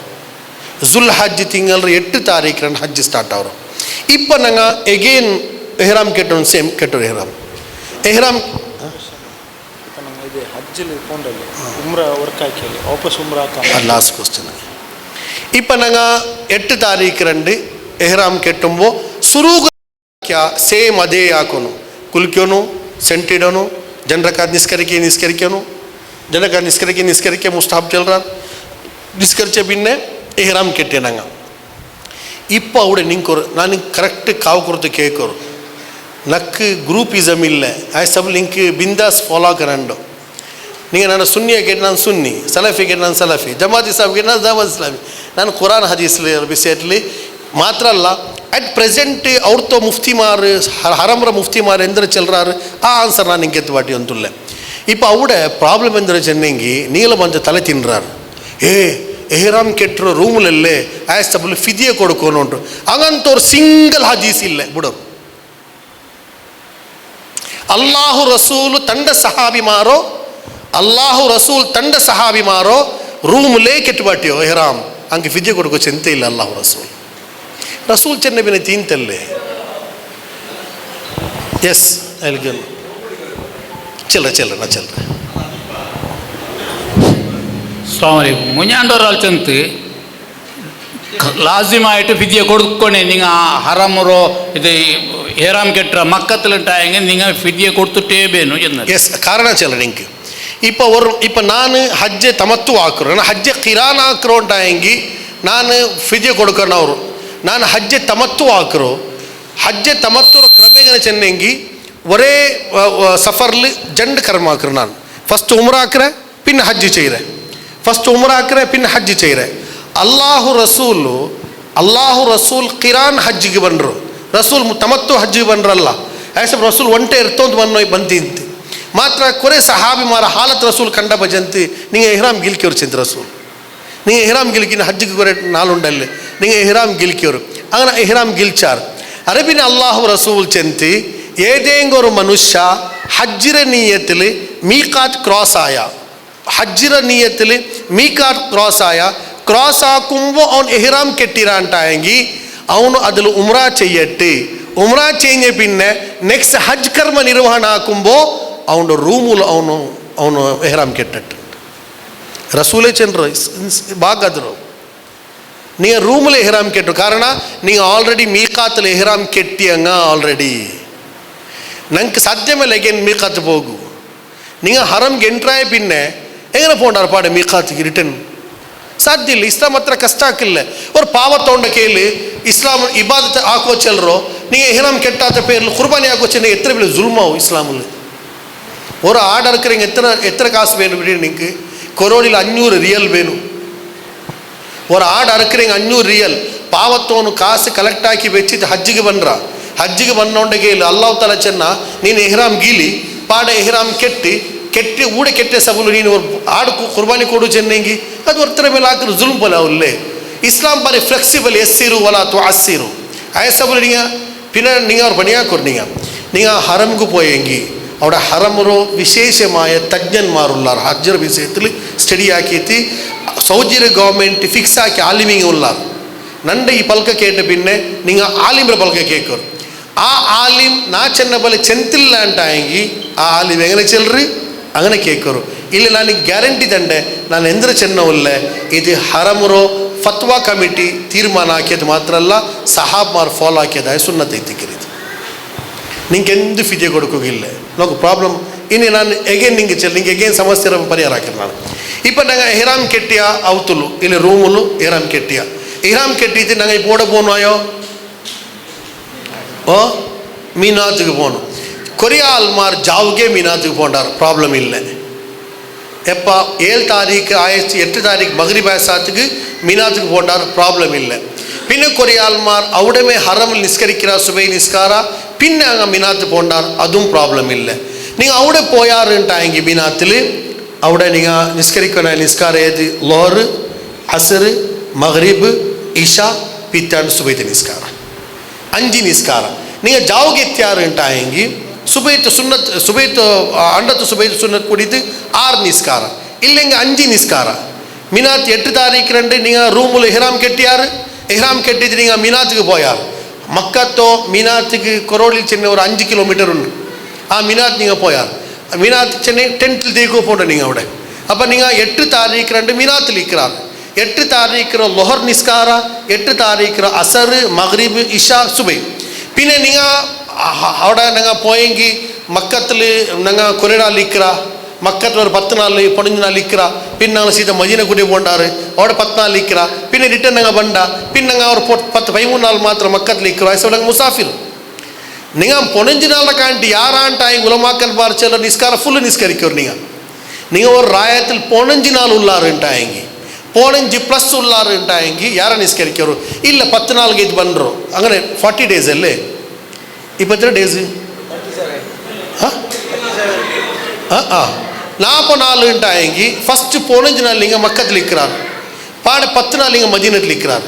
ಜುಲ್ ಹಜ್ಜಿ ತಿಂಗಳ 8 ತಾರೀಕು 2 ಹಜ್ಜಿ ಸ್ಟಾರ್ಟ್ ಅವರು ಇಪ್ಪ ನಂಗೆ ಎಗೇನ್ ಇಹ್ರಾಮ್ ಕೆಟ್ಟೋನು ಸೇಮ್ ಕೆಟ್ಟರು ಇಹ್ರಾಮ್ லாஸ்ட் கொஸ்டின் இப்போ நாங்கள் 8 தாரீக்கு 2 எஹ்ராம் கெட்டும்போ சுரூக ಸೇಮ್ ಅದೇ ಹಾಕೋನು ಕುಲ್ಕ್ಯೋನು ಸೆಂಟಿಡೋನು ಜನರಕ ನಿಸ್ಕರಿಕೆನು ಜನಕ ನಿಸ್ಕರಿಕೆ ಮುಸ್ತಾಬ್ ಚೆಲ್ರ ನಿಸ್ಕರಿಚೆ ಬಿನ್ನೆ ಎಹ್ರಾಮ್ ಕೆಟ್ಟೆ ನಂಗೆ இப்போ அவட நிங்கொரு நான் கரெக்டு காவு கொடுத்து கேட்குறோம் நக்கு குரூப்பிசம் இல்லை ஆய் சப் லிங்க் பிந்தாஸ் ஃபாலோ கரண்டோ நீங்கள் ನಾನು ಸುನ್ನಿಯ ಕೇಟ್ಟು ನಾನು ಸುನ್ನಿ ಸಲಫಿ ಕೇಟ್ಟು ನಾನು ಸಲಫಿ ಜಮಾತ್ ಇಸ್ಲಾಮ್ ಕೇಟ್ಟು ನಾನು ಜಮಾತ್ ಇಸ್ಲಾಮಿ ನಾನು ಕುರಾನ್ ಹದೀಸ್ಲಿ ವಿಷಯದಲ್ಲಿ ಮಾತ್ರ ಅಲ್ಲ ಅಟ್ ಪ್ರೆಸೆಂಟ್ ಅವ್ರతో ಮುಫ್ತಿಮಾರ್ ಹರಮ್ರ ಮುಫ್ತಿಮಾರ್ ಎಂದ್ರೆ ಚೆಲ್ರಾರು ಆ ಆನ್ಸರ್ ನಾನು ಹಿಂಗೆ ಎತ್ತು ಬಾಟಿ ಅಂತುಲ್ಲ இப்போ ಅವಡ ಪ್ರಾಬ್ಲಮ್ ಎಂದ್ರೆ ಚೆನ್ನಂಗಿ ನೀಲ ಮಂಜ ತಲೆ ತಿನ್ರಾರು ಎಹ್ರಾಮ್ ಕೆಟ್ಟರು ರೂಮ್ಲಲ್ಲೇ ಆಯ್ಸ್ ತಪ್ಪಲು ಫಿದಿಯೆ ಕೊಡ್ಕೋನು ಉಂಟು ಹಂಗಂತವ್ರು ಸಿಂಗಲ್ ಹದೀಸ್ ಇಲ್ಲ ಬಿಡೋರು ಅಲ್ಲಾಹು ರಸೂಲು ತಂಡ ಸಹಾಬಿಮಾರೋ ಅಲ್ಲಾಹು ರಸೂಲ್ ತಂಡ ಸಹಾಬಿಮಾರೋ ರೂಮ್ಲೇ ಕೆಟ್ಟುಬಾಟಿಯೋ ಎಹ್ರಾಮ್ ಹಂಗೆ ಫಿದಿಯೆ ಕೊಡ್ಕೋ ಚಿಂತೆ ಇಲ್ಲ ಅಲ್ಲಾಹು ರಸೂಲ್ ಚೆನ್ನಬಿನ ತೀಂತಲ್ಲೇ ಎಸ್ ಎಲ್ಗನ್ ಚೆಲ್ರ അസ്സലാമു അലൈക്കും മുഞ്ഞാണ്ടൊരാൾ ചെന്ന് ലാസിമായിട്ട് ഫിദിയ കൊടുക്കണേ നിങ്ങൾ ഹറമുറോ ഇത് ഏറാം കെട്ട മക്കത്തിലിട്ടായെങ്കിൽ നിങ്ങൾ ഫിദിയ കൊടുത്തിട്ടേ വേണു എന്ന് ಎಸ್ ಕಾರಣ ಚೆಲ್ಲ ನಿಂಗೆ இப்போ ನಾನು ಹಜ್ಜೆ ತಮತ್ತು ಹಾಕ್ರು ನಾನು ಹಜ್ಜೆ ಕಿರಾನ್ ಹಾಕ್ರು ಅಂಟಾಯಂಗಿ ನಾನು ಫಿದಿಯ ಕೊಡ್ಕೊಂಡು ಅವರು ನಾನು ಹಜ್ಜೆ ತಮತ್ತು ಹಾಕ್ರು ಹಜ್ಜೆ ತಮತ್ತುರ ಕ್ರಮೇಗನ ಚೆನ್ನಂಗಿ ஒரே சஃபர்ல ஜண்டு கர்ம ஆக்குற நான் ஃபர்ஸ்ட் உம்ரா ஆக்குறேன் பின் ஹஜ்ஜி செய்கிறேன் ஃபர்ஸ்ட் உம்ரா ஆக்குறேன் பின் ஹஜ்ஜி செய்கிறேன் ಅಲ್ಲಾಹು ರಸೂಲ್ ಕಿರಾನ್ ಹಜ್ಜಿಗೆ ಬಂದರು ರಸೂಲ್ ತಮತ್ತು ಹಜ್ಜಿಗೆ ಬಂದ್ರಲ್ಲ ಆಯ್ಸಬ್ ರಸೂಲ್ ಒಂಟೆ ಇರ್ತಂತ ಬಂತಿಂತಿ ಮಾತ್ರ ಕೊರೆ ಸಹಾಬಿ ಮಾರ ಹಾಲತ್ ರಸೂಲ್ ಕಂಡ ಭಜಂತಿ ನಿಂಗೆ ಎಹ್ರಾಮ್ ಗಿಲ್ಕಿಯವ್ರು ಚಿಂತ ರಸೂಲ್ ನಿಂಗೆ ಎಹ್ರಾಮ್ ಗಿಲ್ಕಿನ ಹಜ್ಜಿಗೆ ಕೊರೆ ನಾಲುಂಡಲ್ಲಿ ನಿಂಗೆ ಎಹ್ರಾಮ್ ಗಿಲ್ಕಿಯವರು അങ്ങനെ ಎಹ್ರಾಮ್ ಗಿಲ್ಚಾರ್ അറബിന് അള്ളാഹു റസൂൽ ചെന്തി ഏതെങ്കിലും ഒരു മനുഷ്യ ഹജ്ജിര നീയത്തിൽ മീക്കാത്ത് ക്രോസ് ആയ ക്രോസ് ആക്കുമ്പോൾ അവൻ എഹ്റാം കെട്ടിരാണ്ടായെങ്കിൽ അവನು അതിൽ ഉംറ ചെയ്യട്ടെ ഉംറ ചെയ്ഞ്ഞ പിന്നെ നെക്സ്റ്റ് ഹജ്ജ് കർമ്മ നിർവഹണ ആക്കുമ്പോൾ അവൻ്റെ റൂമിൽ ಅವನು ಎಹ್ರಾಮ್ ಕೆಟ್ಟಟ್ಟು ರಸೂಲೇ ಚಂದ್ರ ಬಾಗಾದ್ರು ನೀವು ರೂಮಲ್ಲಿ ಎಹ್ರಾಮ್ ಕೆಟ್ಟರು ಕಾರಣ ನೀವು ಆಲ್ರೆಡಿ ಮೀಕಾತಲ್ಲಿ ಎಹ್ರಾಮ್ ಕೆಟ್ಟಿಯಂಗ ಆಲ್ರೆಡಿ ನಂಗೆ ಸಾಧ್യമಲ್ಲ ಅಗೇನ್ ಮೀಕಾತ್ ಹೋಗು ನೀವು ಹರಮ್ಗೆ ಎಂಟ್ರಾಯ ಪಿನ್ನೆ ಹೆಂಗನ ಪೋಂಡಾರ ಪಾಡೆ ಮೀಕಾತ್ಗೆ ರಿಟರ್ನ್ ಸಾಧ್ಯ ಇಲ್ಲ. ಇಸ್ಲಾಂ ಹತ್ರ ಕಷ್ಟ ಹಾಕಿಲ್ಲ. ಅವ್ರು ಪಾವತ್ತೊಂಡ ಕೇಳಿ ಇಸ್ಲಾಂ ಇಬಾದತ್ ಹಾಕೋಚೆಲ್ಲರೋ நீங்கள் எஹ்ராம் கெட்டாத பேரில் குர்பானி ஆக்கோச்சு எத்தனை பேர் ஜுல்மாவும் இஸ்லாமில். ஒரு ஆடு இருக்கிறீங்க எத்தனை காசு வேணும் நீங்கள்? கொரோனில் 500 ரியல் வேணும். ஒரு ஆடு அறுக்கிறீங்க 500 ரியல். பாவத்தோன்னு காசு கலெக்ட் ஆக்கி வச்சுட்டு ஹஜ்ஜுக்கு பண்ணுறா. ஹஜ்ஜுக்கு பண்ணோண்ட கேளு அல்லாஹ் தஆலா சொன்னா நீನು எஹ்ராம் ಗೀಲಿ ಪಾಡ ಎಹ್ರಾಮ್ ಕೆಟ್ಟಿ ಊಡ ಕೆಟ್ಟೆ ಸಬಲು ನೀನು ஒரு ஆடு குர்பானி கொடு சென்னீங்க அது ஒருத்தர மேல ஆக்குற ஜுல்ம் போல இல்லை. இஸ்லாம் பாரு ஃப்ளெக்சிபிள் எஸ்ஸிரு வலா துஅஸ்ஸிரு ஆய சபಲು நீங்கள் பின்ன நீங்கள் ஒரு பணியாக கொடுங்க. நீங்கள் ஹரமுக்கு போயெங்கி അവിടെ ഹറമുറോ വിശേഷമായ തജ്ഞന്മാരുള്ളാർ ഹജ്ജർ വിഷയത്തിൽ സ്റ്റഡി ആക്കിയിട്ട് സൗദിയുടെ ഗവൺമെൻറ് ഫിക്സ് ആക്കി ആലിമിങ് ഉള്ളാർ നണ്ട ഈ പൽക്ക കേട്ട പിന്നെ നിങ്ങൾ ആലിമിൻ്റെ പൽക്ക കേൾക്കും. ആ ആലിം നാ ചെന്ന പോലെ ചെന്തില്ലാണ്ടായെങ്കിൽ ആ ആലിം എങ്ങനെ ചെല്ലറ് അങ്ങനെ കേൾക്കರು. ಇಲ್ಲ ನನಗೆ ಗ್ಯಾರಂಟಿ ತಂಡೆ ನಾನು ಎಂದ್ರೆ ಚೆನ್ನವಲ್ಲ ಇದು ಹರಮುರೋ ಫತ್ವಾ ಕಮಿಟಿ ತೀರ್ಮಾನ ಹಾಕಿದ್ದು ಮಾತ್ರ ಅಲ್ಲ ಸಹಾಬ್ಮಾರ್ ಫಾಲೋ ಹಾಕಿದ ಸುನ್ನತೆ ತಿಕ್ಕಿರಿದು ನಿಂಗೆ ಎಂದು ಫಿದೆ ಕೊಡೋಕ್ಕೋಗಿಲ್ಲ ನೋಕು ಪ್ರಾಬ್ಲಮ್ ಇನ್ನು ನಾನು ಎಗೇನ್ ನಿಂಗೆ ನಿಂಗೆ ಎಗೇನ್ ಸಮಸ್ಯೆ ಪರಿಹಾರ ಹಾಕಿರು ನಾನು இப்போ நாங்கள் எஹ்ராம் கெட்டியா அவுத்துலு இல்லை ரூமுலு எஹ்ராம் கெட்டியா எஹ்ராம் கெட்டிட்டு நாங்கள் இப்போ ஓட போனோயோ ஓ மீனாத்துக்கு போகணும். கொரியா ஆல்மார் ஜாவுக்கே மீனாத்துக்கு போண்டார் ப்ராப்ளம் இல்லை. எப்போ 7 தாரீக்கு 8 தாரீக்கு மகரிப் ஆயசாத்துக்கு மீனாத்துக்கு போண்டார் ப்ராப்ளம் இல்லை. பின்ன கொரியா ஆல்மார் அவுடமே ஹரமில் நிஸ்கரிக்கிறா சுபை நிஸ்காரா பின்ன அங்கே மீனாத்து போண்டார் அதுவும் ப்ராப்ளம் இல்லை. நீங்கள் அவுட போயாருன்ட்டாங்க மீனாத்தில் அவுட நீங்கள் நிஸ்கரிக்கணும் நிஸ்கார ஏது லோரு அசரு மகரிபு இஷா பித்தான் சுபைத்து நிஸ்காரா 5 நிஸ்காரா நீங்கள் ஜாவுக்கு எத்தியாருன்ட்டாங்க சுபைத்து சுன்னத் சுபைத்து அண்டத்து சுபைத்து சுன்னத் கூடிட்டு 6 நிஸ்காரா இல்லைங்க 5 நிஸ்காரா. மீனாத் 8 தாரீக்கு 2 நீங்கள் ரூமில் எஹ்ராம் கெட்டியார் எஹ்ராம் கெட்டிட்டு நீங்கள் மீனாத்துக்கு போயார். மக்கத்தோ மீனாத்துக்கு கொரோலில் சின்ன ஒரு 5 கிலோமீட்டர் உண்டு. மீனாத் நீங்கள் போயார் மீனாத்து சென்னை டென்ட்டில் தீக்கோ போட நீங்கள் அவட அப்போ நீங்கள் 8 தாரீக்கு 2 மீனாத்தில் இருக்கிறார். 8 தாரீக்கு லொஹர் நிஸ்காரா 8 தாரீக்கு அசரு மகரிபு இஷா சுபை பின்ன நீங்கள் அவட நாங்கள் போயங்கி மக்கத்தில் நாங்கள் கொரிய நாள் இருக்கிறா மக்கத்தில் ஒரு 10 நாள் 15 நாள் இருக்கிறா பின் நாங்கள் சீதா மதீனா கூட்டி போண்டாரு அவட 10 நாள் இருக்கிறா பின்ன ரிட்டர்ன் நாங்கள் பண்ணா பின் நாங்கள் ஒரு 10-13 நாள் மாத்திரம் மக்கத்தில் இருக்கிறோம் சொல்ல நாங்கள் முசாஃபிர். நீங்கள் 15 நாள் காண்டி யாரான்ட்டாய் உலமாக்கல் பார்ச்சல நிஸ்கார ஃபுல்லு நிஸ்கரிக்கோர் நீங்கள் ஒரு ராயத்தில் 15 நாள் உள்ளாருன்ட்டாயங்கி 15+ உள்ளாருன்ட்டாயங்கி யாரை நிஸ்கரிக்கோரு இல்லை 10 நாளுக்கு இது பண்ணுறோம் அங்கே 40 days அல்லே இப்போ எத்தனை டேஸு 40 நாளுன்ட்டாயங்கி ஃபஸ்ட்டு 15 நாள் நீங்கள் மக்கத்தில் இருக்கிறார் பாட 10 நாள் நீங்கள் மதீனத்தில் இருக்கிறார்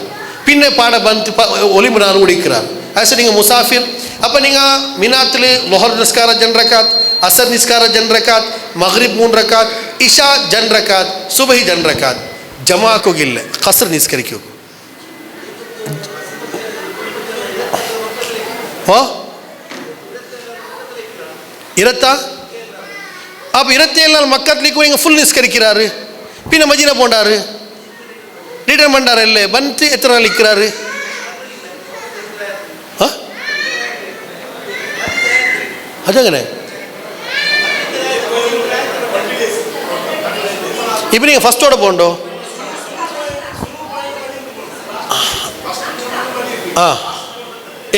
பின்ன பாட வந்து ஒலிம்பு நாள் முடிக்கிறார் ஆசை நீங்கள் முசாஃபிர். அப்போ நீங்கள் மீனாத்தில் லொஹர் நிஸ்கார ஜன் ரக்காத் அசர் நிஸ்கார ஜன் ரக்காத் மகரிப் 3 ரக்காத் இஷா ஜன் ரக்காத் சுபஹி ஜன் ரக்காத் ಜಮಾಕೋಗಿಲ್ಲ ಕಸರ್ ನಿಸ್ಕರಿಕೋ ಓ ಇರತ್ತಾ அப்போ 27 நாள் மக்கத்துலேயும் இங்கே ஃபுல் நிஸ்கரிக்கிறாரு பின்ன மதீனா போண்டாரு ரிட்டர்ன் பண்ணார் இல்லை வந்து எத்தனை நாள் நிற்கிறாரு அதாங்கண்ணே. இப்போ நீங்கள் ஃபஸ்ட்டோட போண்டோ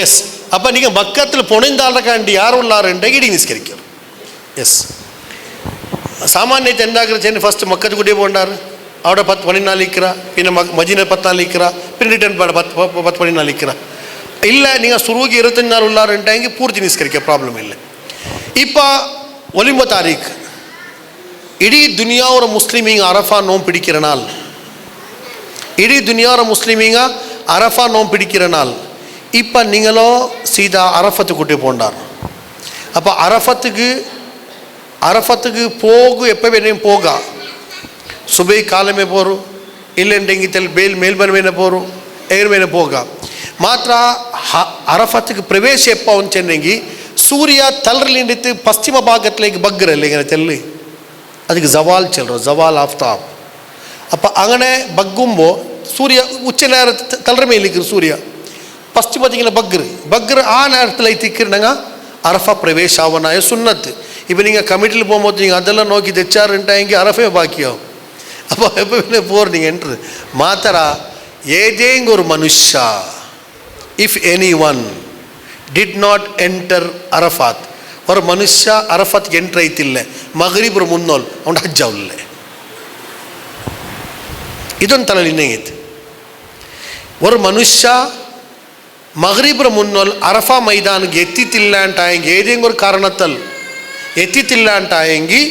எஸ் அப்போ நீங்கள் பக்கத்தில் பொணிந்தாண்டக்காண்டி யாரும் உள்ளாருன்ற இடி நிஸ்கரிக்கும் எஸ் சாமானியத்தை எண்டாக்கிற சென்னு ஃபஸ்ட்டு மக்கத்து கூட்டியே போண்டார் அவட 10-12 நாள் நிற்கிறா பின்ன மதீனா 10 நாள் நிற்கிறா பின் ரிட்டர்ன் பண்ண 10-12 நாள் நிற்கிறா இல்லை நீங்கள் சுருவுக்கு 25 நாள் உள்ளாருன்ட்டாங்க பூர்த்தி நிஸ்கரிக்க ப்ராப்ளம் இல்லை. இப்போ ஒலிம்ப தாரீக்கு ಇಡೀ ದುನಿಯಾವರ ಮುಸ್ಲಿಮಿಂಗ ಅರಫಾ ನೋವು ಪಿಡಿಕಿರ ನಾள் ಇಡೀ ದುನಿಯಾವರ ಮುಸ್ಲಿಮಿಂಗ அரஃபா நோம்பு பிடிக்கிற நாள். இப்போ நீங்களோ சீதா அரஃபத்து கூட்டி போண்டார். அப்போ அரஃபத்துக்கு போகு எப்போ வேணும் போகா சுபை காலமே போகிறோம் இல்லைன்றெங்கி மேல்பன் வேண போகிறோம் எகர் வேண போகா ಮಾತ್ರ ಅರಫತ್ಗೆ ಪ್ರವೇಶ ಎಪ್ಪ ಒಂಚೆನ್ನೆಂಗಿ ಸೂರ್ಯ ತಲರಲಿಂಡಿತ್ತು ಪಶ್ಚಿಮ ಭಾಗത്തിലേക്ക് ಬಗ್ಗರಲ್ಲ ഇങ്ങനെ തെല്ല് ಅದಕ್ಕೆ ಜವಾಲ್ ಚೆಲ್ರೋ ಜವಾಲ್ ಆಫ್ತಾಬ್ അപ്പോൾ അങ്ങനെ ബഗ്ഗുമ്പോൾ സൂര്യ ഉച്ച നേരത്തെ തലറ മേലിരിക്കും സൂര്യ പശ്ചിമത്തിങ്ങനെ ബഗ്ഗർ ആ നേരത്തിലെത്തിക്കിരുന്നെങ്കിൽ അറഫ പ്രവേശാവനായ സുന്നത്ത്. இப்போ நீங்கள் கமிட்டியில் போகும்போது நீங்கள் அதெல்லாம் நோக்கி தைச்சாருன்ட்டாங்க அரஃபே பாக்கியாகும். அப்போ எப்போ போகிறீங்க என்று மாத்தரா ஏதேங்க ஒரு மனுஷா if any one did not enter Arafat ஒரு மனுஷா அரஃபாத் என்ட்ரு ಐತಿಲ್ಲ ಮಗ್ರಿಬ್ ಮುನ್ನೋಲ್ ಅವನ ಹಜ್ಜ ಅವಲ್ಲೇ ಇದೊಂದು ತಲೆಯಲ್ಲಿ ಇನ್ನೇಗೈತಿ ஒரு மனுஷா மகரிபுர முன்னோல் அரஃபா மைதானுக்கு எத்தித்தில்லாண்டாயங்கி ஏதேங்க ஒரு காரணத்தல் எத்தித்தில்லாண்டாயங்கி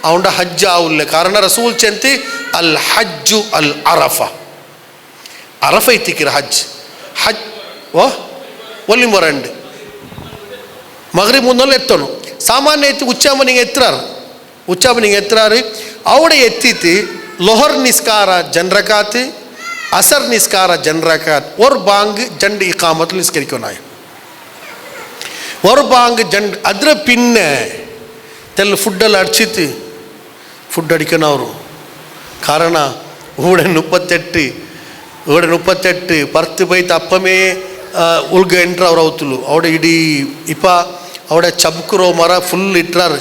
அவனோட ஹஜ்ஜ ஆவுல்ல காரண ரசூல் சென்த்து அல் ஹஜ்ஜு அல் அரஃபா அரஃபா எத்திக்கிற ஹஜ் ஓ ஒல்லிம ரெண்டு மகரிப் முன்னோல் எத்தணும் சாமானிய எத்தி உச்சாம நீங்கள் எத்துறாரு அவட எத்தித்து லொஹர் நிஸ்கார ஜன்ரகாத்து அசர் நிஸ்கார ஜன்ரகாத் ஒரு பாங்கு ஜண்டு இகாமத்தில் நிஸ்கரிக்கணும் ஒரு பாங்கு ஜண்டு ಅದರ பின்ன தெல்ல ஃபுட்டெல்லாம் அடிச்சித்து ஃபுட் அடிக்கணும் ಅವರು ಕಾರಣ ಊಡ 38 ಪರ್ತು ಬೈತು ಅಪ್ಪಮೇ ಉಳ್ಗ ಎಂಟ್ರ ಅವ್ರು ಅವತ್ತಲು ಅವಡ ಇಡೀ ಇಪ್ಪ ಅವಡ ಚಬ್ಕುರೋ ಮರ ಫುಲ್ ಇಟ್ರಾರು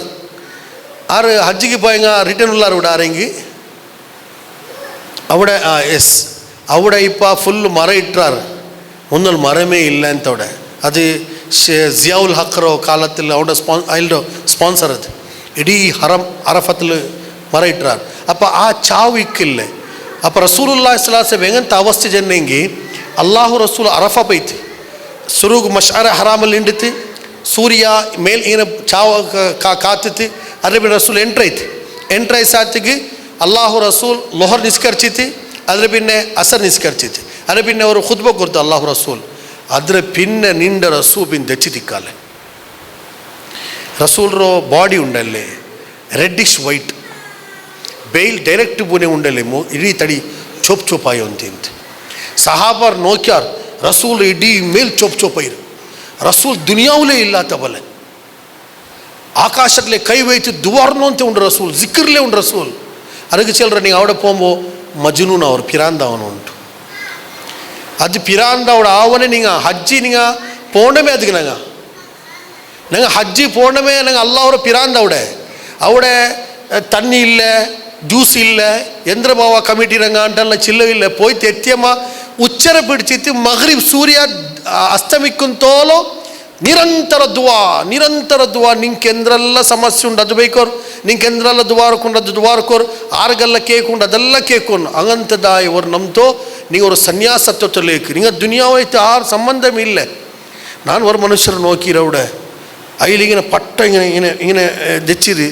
ಆರು ಹಜ್ಜಿಗೆ போயங்க ரிட்டர்ன் உள்ளார் விடாரங்கி ಅವಡ எஸ் ಅವಡ ಇಪ್ಪ ಫುಲ್ ಮರ ಇಟ್ರಾರು ಒಂದೊಂದು ಮರಮೇ ಇಲ್ಲ ಅಂತವಡ ಅದು ಜಿಯಾವುಲ್ ಹಕ್ರೋ ಕಾಲத்தில் ಅವಡ ಸ್ಪಾನ್ಸರ್ ಅದು ಇಡೀ அரஃபத்தில் மர இட்டுறார் அப்போ ஆ சாவு இக்கில்லை அப்போ ரசூலுல்லாஹி ஸல்லல்லாஹு அலைஹி வஸல்லம் ಎಂತ ಅವಸ್ಥೆ ಜನ್ನೆಂಗಿ ಅಲ್ಲಾಹು ರಸೂಲ್ ಅರಫಾ ಬೈತಿ ಸುರುಗ್ ಮಶ್ಅರ ಹರಾಮಲ್ಲಿ ಹಿಂಡಿತು ಸೂರ್ಯ ಮೇಲ್ ಏನು ಚಾವು ಕಾತಿತ್ತು ಅದ್ರ ಬಿನ್ನ ರಸೂಲ್ ಎಂಟ್ರೈ ಸಾತಿಗೆ ಅಲ್ಲಾಹು ರಸೂಲ್ ಲೊಹರ್ ನಿಸ್ಕರ್ಚಿತಿ ಅದ್ರ ಬಿನ್ನೆ ಅಸರ್ ನಿಸ್ಕರ್ಚಿತಿ ಅದ್ರ ಬಿನ್ನೆ ಅವರು ಖುದ್ಬ ಕೊಡ್ತು ಅಲ್ಲಾಹು ರಸೂಲ್ ಅದ್ರ ಪಿನ್ನ ನಿಂಡ ರಸೂ ಬಿನ್ ದಚ್ಚಿ ತಿಕ್ಕಾಲೆ ರಸೂಲ್ರೋ ಬಾಡಿ ಉಂಡಲ್ಲಿ ರೆಡ್ಡಿಶ್ ವೈಟ್ ಬೇಲ್ ಡೈರೆಕ್ಟ್ ಬೂನೆ ಉಂಡಲ್ಲಿ ಇಡೀ ತಡಿ ಚೋಪ್ ಚೋಪಾಯಿ ಅಂತಿಂತ ಸಹಾಬಾರ್ ನೋಕ್ಯಾರ್ ರಸೂಲ್ ಇಡೀ ಮೇಲ್ ಚೋಪ್ ಚೋಪಾಯಿರು ರಸೂಲ್ ದುನಿಯಾವುಲೇ ಇಲ್ಲ ತಬಲೆ ಆಕಾಶಕ್ಲೆ ಕೈ ವೈತು ದುವಾರ್ನು ಅಂತ ಉಂಡು ರಸೂಲ್ ಜಿಕ್ರ್ಲೇ ಉಂಡು ರಸೂಲ್ ಅದಕ್ಕೆ ಚೆಲ್ರ ನೀವು ಅವಡೆ ಪೋಂಬೋ ಮಜುನೂನ್ ಅವರು ಪಿರಾಂದವನು ಉಂಟು ಅದು ಪಿರಾಂದವಡ ಆವನೆ ನಿಂಗ ಹಜ್ಜಿ ನಿಂಗ ಪೋಂಡಮೇ ಅದಕ್ಕೆ ನಂಗೆ ஹஜ்ஜி போனமே நாங்கள் அல்லாஹ்வோட பிராந்தவுட அவட தண்ணி இல்லை ಜ್ಯೂಸ್ ಇಲ್ಲ ಎಂದ್ರಭಾವ ಕಮಿಟಿ ರಂಗಾಂಟಲ್ಲ ಚಿಲ್ಲವಿಲ್ಲ ಪೋಯ್ತು ಎತ್ತಿಯಮ್ಮ ಉಚ್ಚರ ಬಿಡ್ತಿತ್ತು ಮಗ್ರಿಬ್ ಸೂರ್ಯ ಅಸ್ತಮಿಕ್ಕಂತೋಲೋ ನಿರಂತರ ದುವಾ ನಿಂಕೆಂದ್ರಲ್ಲ ಸಮಸ್ಯೆ ಉಂಡು ಅದು ಬೇಕೋರು ನಿಂಕೆಂದ್ರಲ್ಲ ದುವಾರಕೊಂಡು ಅದು ದುವಾರಕೋರು ಆರ್ಗಲ್ಲ ಕೇಕೊಂಡು ಅದೆಲ್ಲ ಕೇಕೊಂಡು ಹಂಗಂತದಾಯ ಅವರು ನಮ್ತೋ ನೀವು ಅವರು ಸನ್ಯಾಸತ್ವಲೇಕು ನಿಂಗೆ ದುನಿಯಾವೈತೆ ಆರು ಸಂಬಂಧಮ್ ಇಲ್ಲ ನಾನು ஒரு மனுஷரை நோக்கிறவிட അതിലിങ്ങനെ പട്ട ഇങ്ങനെ ദച്ചിത്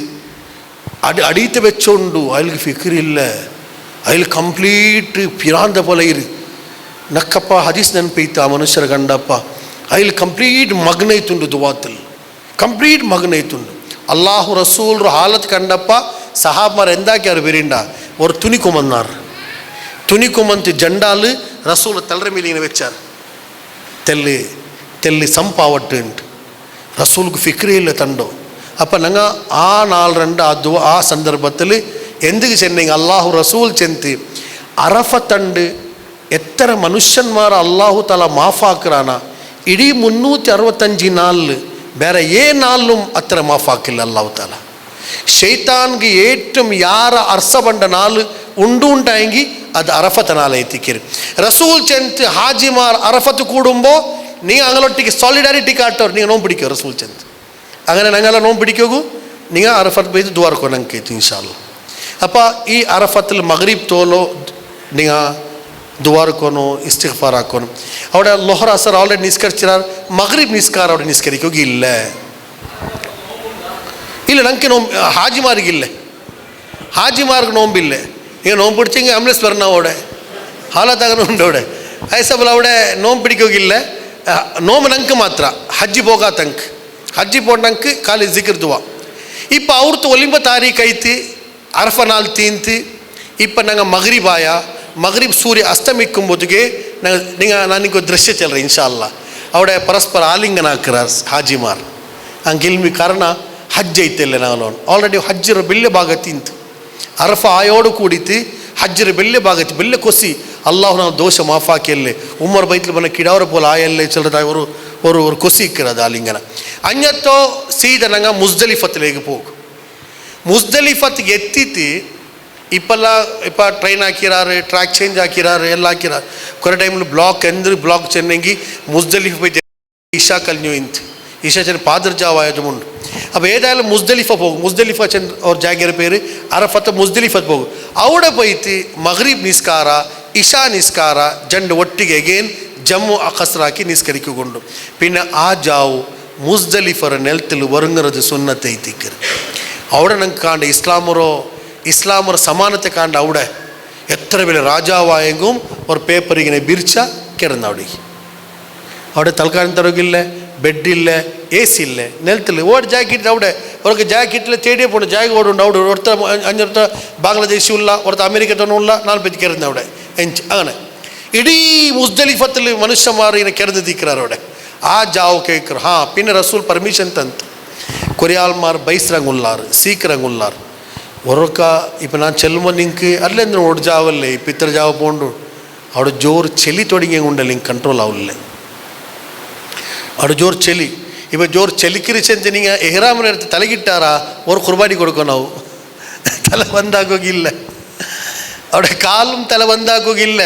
അടിയത്തെ വെച്ചോണ്ടു അതിലേക്ക് ഫിക്രില്ല അതിൽ കംപ്ലീറ്റ് പിരാന്ത പോലെ ഇരു നക്കപ്പ ഹദീസ് ನೆನಪೈತ ಆ ಮನುಷ್ಯರ ಗಂಡಪ್ಪ അതിൽ ಕಂಪ್ಲೀಟ್ ಮಗ್ನೈತುಂಡು ದುವಾತಲ್ ಕಂಪ್ಲೀಟ್ ಮಗ್ನೈತುಂಡು ಅಲ್ಲಾಹು ರಸೂಲ್ರು ಹಾಲತ್ ಕಂಡಪ್ಪ ಸಹಾಬ್ಮಾರ್ ಎಂದಾಕ್ಯಾರು ಬಿರಿಂಡ ಅವರು ತುನಿಕೊಮ್ಮಂತ ಜಂಡಾಲು ರಸೂಲ್ ತಲರ ಮೇಲೆ വെച്ചാർ തെല്ല് സംപാവട്ടുണ്ട് റസൂൽക്ക് ഫിക്രിയില്ല തണ്ടോ അപ്പം ഞങ്ങൾ ആ നാൾ രണ്ട് ആ സന്ദർഭത്തിൽ എന്തൊക്കെ ചെന്നെങ്കിൽ അള്ളാഹു റസൂൽ ചെന്ത് അറഫത്തണ്ട് എത്ര മനുഷ്യന്മാർ അള്ളാഹു തല മാഫാക്കുറാന ഇടീ 365 നാളിൽ വേറെ നാളിലും അത്ര മാഫാക്കില്ല അള്ളാഹു തല ഷെയ്ത്താൻക്ക് ഏറ്റവും യാര അർസബണ്ട നാള് ഉണ്ടായെങ്കിൽ അത് അറഫത്ത് നാളെ എത്തിക്കരുത് റസൂൽ ചെന്ത് ഹാജിമാർ അറഫത്ത് കൂടുമ്പോൾ நீங்கள் அங்களொட்டிக்கு சாலிடாரிட்டி காட்டவர் நீங்கள் நோம்பு பிடிக்க ரசூல் சந்த் അങ്ങനെ ഞങ്ങളെ നോമ്പ് പിടിക്കൂ നിങ്ങൾ അറഫത്ത് പോയി ദ്വാരക്കോ ഞങ്ങൾക്ക് കേട്ടു ഇൻഷാല്ല അപ്പോൾ ഈ അറഫത്തിൽ മഗ്രിബ് തോലോ നിങ്ങൾ ദ്വാരക്കോനോ ഇസ്തിഗ്ഫാർ ആക്കോനോ അവിടെ ലൊഹർ അസർ ഓൾറെഡി നിസ്കരിച്ചാൽ മഗ്രിബ് നിസ്കാരം അവിടെ നിസ്കരിക്കുക ഇല്ല ഞങ്ങൾക്ക് നോമ്പ് ഹാജിമാർക്ക് നോമ്പില്ലേ നിങ്ങൾ നോമ്പ് പിടിച്ചെങ്കിൽ ആംബുലൻസ് വരണം അവിടെ ഹാലത്താകണം ഉണ്ട് അവിടെ ഐസബൽ അവിടെ നോമ്പ് പിടിക്കുകയില്ല ನೋವು ನಂಗೆ ಮಾತ್ರ ಹಜ್ಜಿ ಹೋಗಾತಂಕ್ ಹಜ್ಜಿ போனಂக்கு ಖಾಲಿ ಜಿಕ್ರ್ ದುವಾ இப்போ ಅವ್ರದ್ದು ಒಲಿಂಬ ತಾರೀಖು ಐತಿ ಅರ್ಫ ನಾಲ್ ತೀಂತಿ இப்போ நாங்கள் மக்ரிப் சூரிய அஸ்தமிக்கும்போதுಗೆ ನನಗೆ ದೃಶ್ಯ ಚೆಲ್ರ ಇನ್ಶಾಲ್ಲಾ ಅವಡೆ ಪರಸ್ಪರ ಆಲಿಂಗನ ಹಾಕ್ರಾರ್ ಹಾಜಿಮಾರ್ ಹಂಗಿಲ್ಮಿ ಕಾರಣ ಹಜ್ ಐತಿಲ್ಲ ನಾವು ಆಲ್ರೆಡಿ ಹಜ್ಜರ ಬೆಲ್ಲೆ ಭಾಗ ತಿಂತು ಅರ್ಫ ಆಯೋಡು ಕೂಡಿತು ಹಜ್ಜರ ಬೆಲ್ಲೆ ಭಾಗತಿ ಬೆಲ್ಲೆ ಕೊಸಿ ಅಲ್ಲಾಹು ನಾವು ದೋಷ ಮಾಫಾಕಿಯಲ್ಲೇ ಉಮ್ಮರ್ ಬೈತ್ಲು ಬನ್ನ ಕಿಡವರ ಪೋಲ ಆಯಲ್ಲೇ ಚೆಲ್ಲದ ஒரு கொசி இருக்கிறது ஆலிங்கன அஞ்சத்தோ சீத நாங்கள் முஸ்தலிஃபத்திலேக்கு போகும் முஸ்தலிஃபத்துக்கு எத்திட்டு இப்போ ட்ரெயின் ஆக்கிறாரு, ட்ராக் சேஞ்ச் ஆக்கிறாரு, எல்லாம் ஆக்கிறாரு. കുറേ ടൈമിൽ ബ്ലോക്ക് ചെന്നെങ്കിൽ മുസ്ദലിഫ് പോയി ഇഷ കലിഞ്ഞു ഇന്ന് ഇഷ ചെന്ന് പാതിർജാവായതുമുണ്ട്. അപ്പോൾ ഏതായാലും മുസ്ദലിഫ പോകും. മുസ്ദലിഫ ചെന്ന് ಅವ್ರ ಜಾಗರ പേര് അറഫത്ത് മുസ്ദലിഫത്ത് പോകും. അവിടെ പോയിട്ട് മഗ്രിബ് നിസ്കാര ഇഷാ നിസ്കാര രണ്ട് ഒಟ್ಟಿಗೆ ಅಗೇನ್ ಜಮ್ಮು ಅಕಸ್ರಾಕಿ ನಿಸ್ಕರಿಕೊಂಡು പിന്നെ ആ ജാവു മുസ്ദലിഫರ ನೆಲത്തിൽ ಒರಂಗರದ ಸುನ್ನತೆ ಐತಿಕ್ಕರು. അവിടെ ನಂಗೆ ಕಾಂಡ ഇസ്ലാമർ സമാനത്തെ കാണ്ട അവിടെ എത്ര വലിയ രാജാവായെങ്കും ഒരു പേപ്പർ ഇങ്ങനെ ബിരിച്ച കിടന്ന അവിടെ തൽക്കാലം തറകില്ല, ബെഡില്ല, എ സി ഇല്ല, നിലത്തിൽ ഓട് ജാക്കറ്റ് അവിടെ അവർക്ക് ജാക്കറ്റിൽ തേടിയേ പോകണം. ജാക്ക് ഓടുണ്ട് അവിടെ ഒരുത്ത 5 ബാംഗ്ലാദേശി ഉള്ള ഒരുത്ത അമേരിക്കത്തോണുള്ള 4 കിടന്ന അവിടെ എഞ്ച് അങ്ങനെ ഇടീ മുസ്ദലിഫത്തിൽ മനുഷ്യന്മാർ ഇങ്ങനെ കിടന്ന് തീക്കറാർ അവിടെ. ആ ജാവ് കേൾക്കറ്. പിന്നെ റസൂൽ പെർമിഷൻ തന്നു. കൊറിയാൾമാർ ബൈസ്ರಂಗುಲ್ಲಾರು, ಸೀಕ್ರಂಗುಲ್ಲಾರು ಒರಕ ಇಪ್ಪ ನಾನು ಚೆಲ್ಲುമ്പോൾ ನಿಂಗೆ ಅಲ್ಲೆಂದ್ರೆ ಒಡ್ ಜಾವಲ್ಲೇ ಇಪ್ಪ ಇತರ ಜಾವ ಪೋಂಡು അവിടെ ജോറ് ചെലി തുടങ്ങിയ കൊണ്ടല്ല ഇങ്ങ് കൺട്രോൾ ആവില്ലേ. അവിടെ ജോറ് ചെലി ഇപ്പം ജോറ് ചെലിക്കിരി ചെഞ്ച് നിങ്ങൾ എഹ്റാമിനെ എടുത്ത് തലകിട്ടാറാ ഒരു കുർബാനി കൊടുക്കണം. തല ಬಂದಾಗೋಗಿಲ್ಲ, അവിടെ കാലും തല ಬಂದಾಗೋಗಿಲ್ಲ.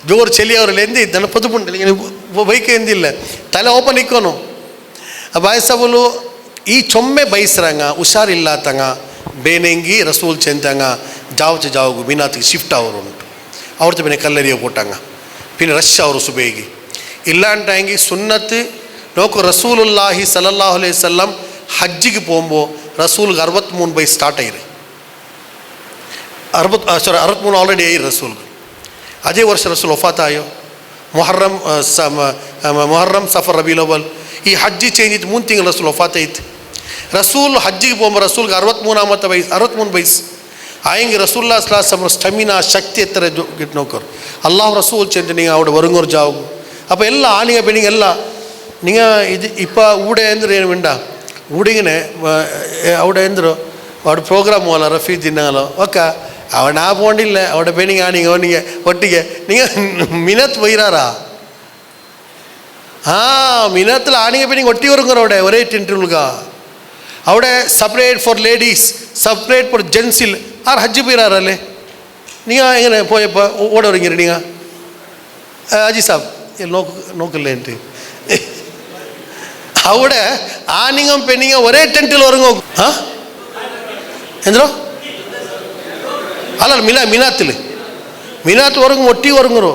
ಜೋರು ಚೆಲಿ ಅವರಲ್ಲಿ ಎಂದಿ ನನ್ನ ಪದುಪುಂಟು ಇങ്ങനെ ಬೈಕೆ ಎಂದಿಲ್ಲ, ತಲೆ ಓಪನ್ ಇಕ್ಕೋನು. ಆ ಬಾಯಸಬಲು ಈ ಚೊಮ್ಮೆ ಬೈಸ್ರಂಗ ಹುಷಾರಿಲ್ಲಾತಂಗ ಬೇನೆಂಗಿ ರಸೂಲ್ ಚೆಂತಂಗ ಜಾವಗು ಮೀನಾತಿಗೆ ಶಿಫ್ಟ್ ಅವರು ಉಂಟು. ಅವ್ರದ್ದು ಬೇನೆ ಕಲ್ಲರಿಯ ಪೋಟಂಗ പിന്നെ ರಶ್ ಅವರು ಸುಬೇಗಿ ഇല്ലാണ്ടായെങ്കിൽ സുന്നത്ത് നോക്കൂ. റസൂലുള്ളാഹി സല്ലല്ലാഹു അലൈഹി വസല്ലം ഹജ്ജിക്ക് പോകുമ്പോൾ റസൂൽക്ക് 63 വയസ്സ് സ്റ്റാർട്ട് ആയി. 63 ഓൾറെഡി ആയി റസൂൽക്ക്. അതേ വർഷം റസൂൽ വഫാത്തായോ. മുഹറം സഫർ റബീഉൽ അവ്വൽ ഈ ഹജ്ജ് ചെയ്തിട്ട് 3 തിങ്കൾ റസൂൽ വഫാത്തായിട്ട്. റസൂൽ ഹജ്ജിക്ക് പോകുമ്പോൾ റസൂൽക്ക് 63 വയസ്സ് ആയെങ്കിൽ റസൂലുള്ളാഹി സ്വല്ലല്ലാഹു അലൈഹി വസല്ലം സ്റ്റാമിന ശക്തി എത്ര കിട്ടി നോക്കർ. അള്ളാഹു റസൂൽ ചെന്ന് നിങ്ങൾ അവിടെ വരുങ്ങോർ ജാവും. അപ്പോൾ ಎಲ್ಲ ಆಣಿಗೆ ಬೆಣಿಗೆ ಎಲ್ಲ നിങ്ങൾ ಇದು ಇಪ್ಪ ಊಡೆ ಅಂದ್ರೆ ಏನು ಬೇಡ ಊಡಿಗೆ അവിടെ ಎಂದರು അവിടെ ಪ್ರೋಗ್ರಾಮ್ ಅಲ್ಲ ರಫೀದ್ ದಿನಾಲೋ ಓಕೆ ಅವನ ಆ പോണ്ടില്ല അവിടെ ಬೆಣಿಗೆ ಆಣಿಗೆ ಅವನಿಗೆ ಒಟ್ಟಿಗೆ നിങ്ങൾ മിനത്ത് പോയിരാറാ. മിനത്തിൽ ആണിಗೆ ಬೆಣಿಗೆ ಒಟ್ಟಿಗೆ വരുങ്ങോർ അവിടെ ഒരേ ടെൻറ്റുൾക. അവിടെ separate for ladies, separate for ജെൻസിൽ ആർ ഹജ്ജ് പോയിരാറല്ലേ. നിങ്ങൾ എങ്ങനെ പോയപ്പോൾ ഓടെ ഒരുങ്ങിരി നിങ്ങൾ അജി സാബ് നോക്കില്ലേ എൻ്റെ അവിടെ ആണിങ്ങും പെണ്ണിങ്ങും ഒരേ ടെൻറ്റിൽ ഉറങ്ങും. എന്തോ അല്ല മിനാത്ത് ഉറങ്ങും, ഒട്ടി ഉറങ്ങുറോ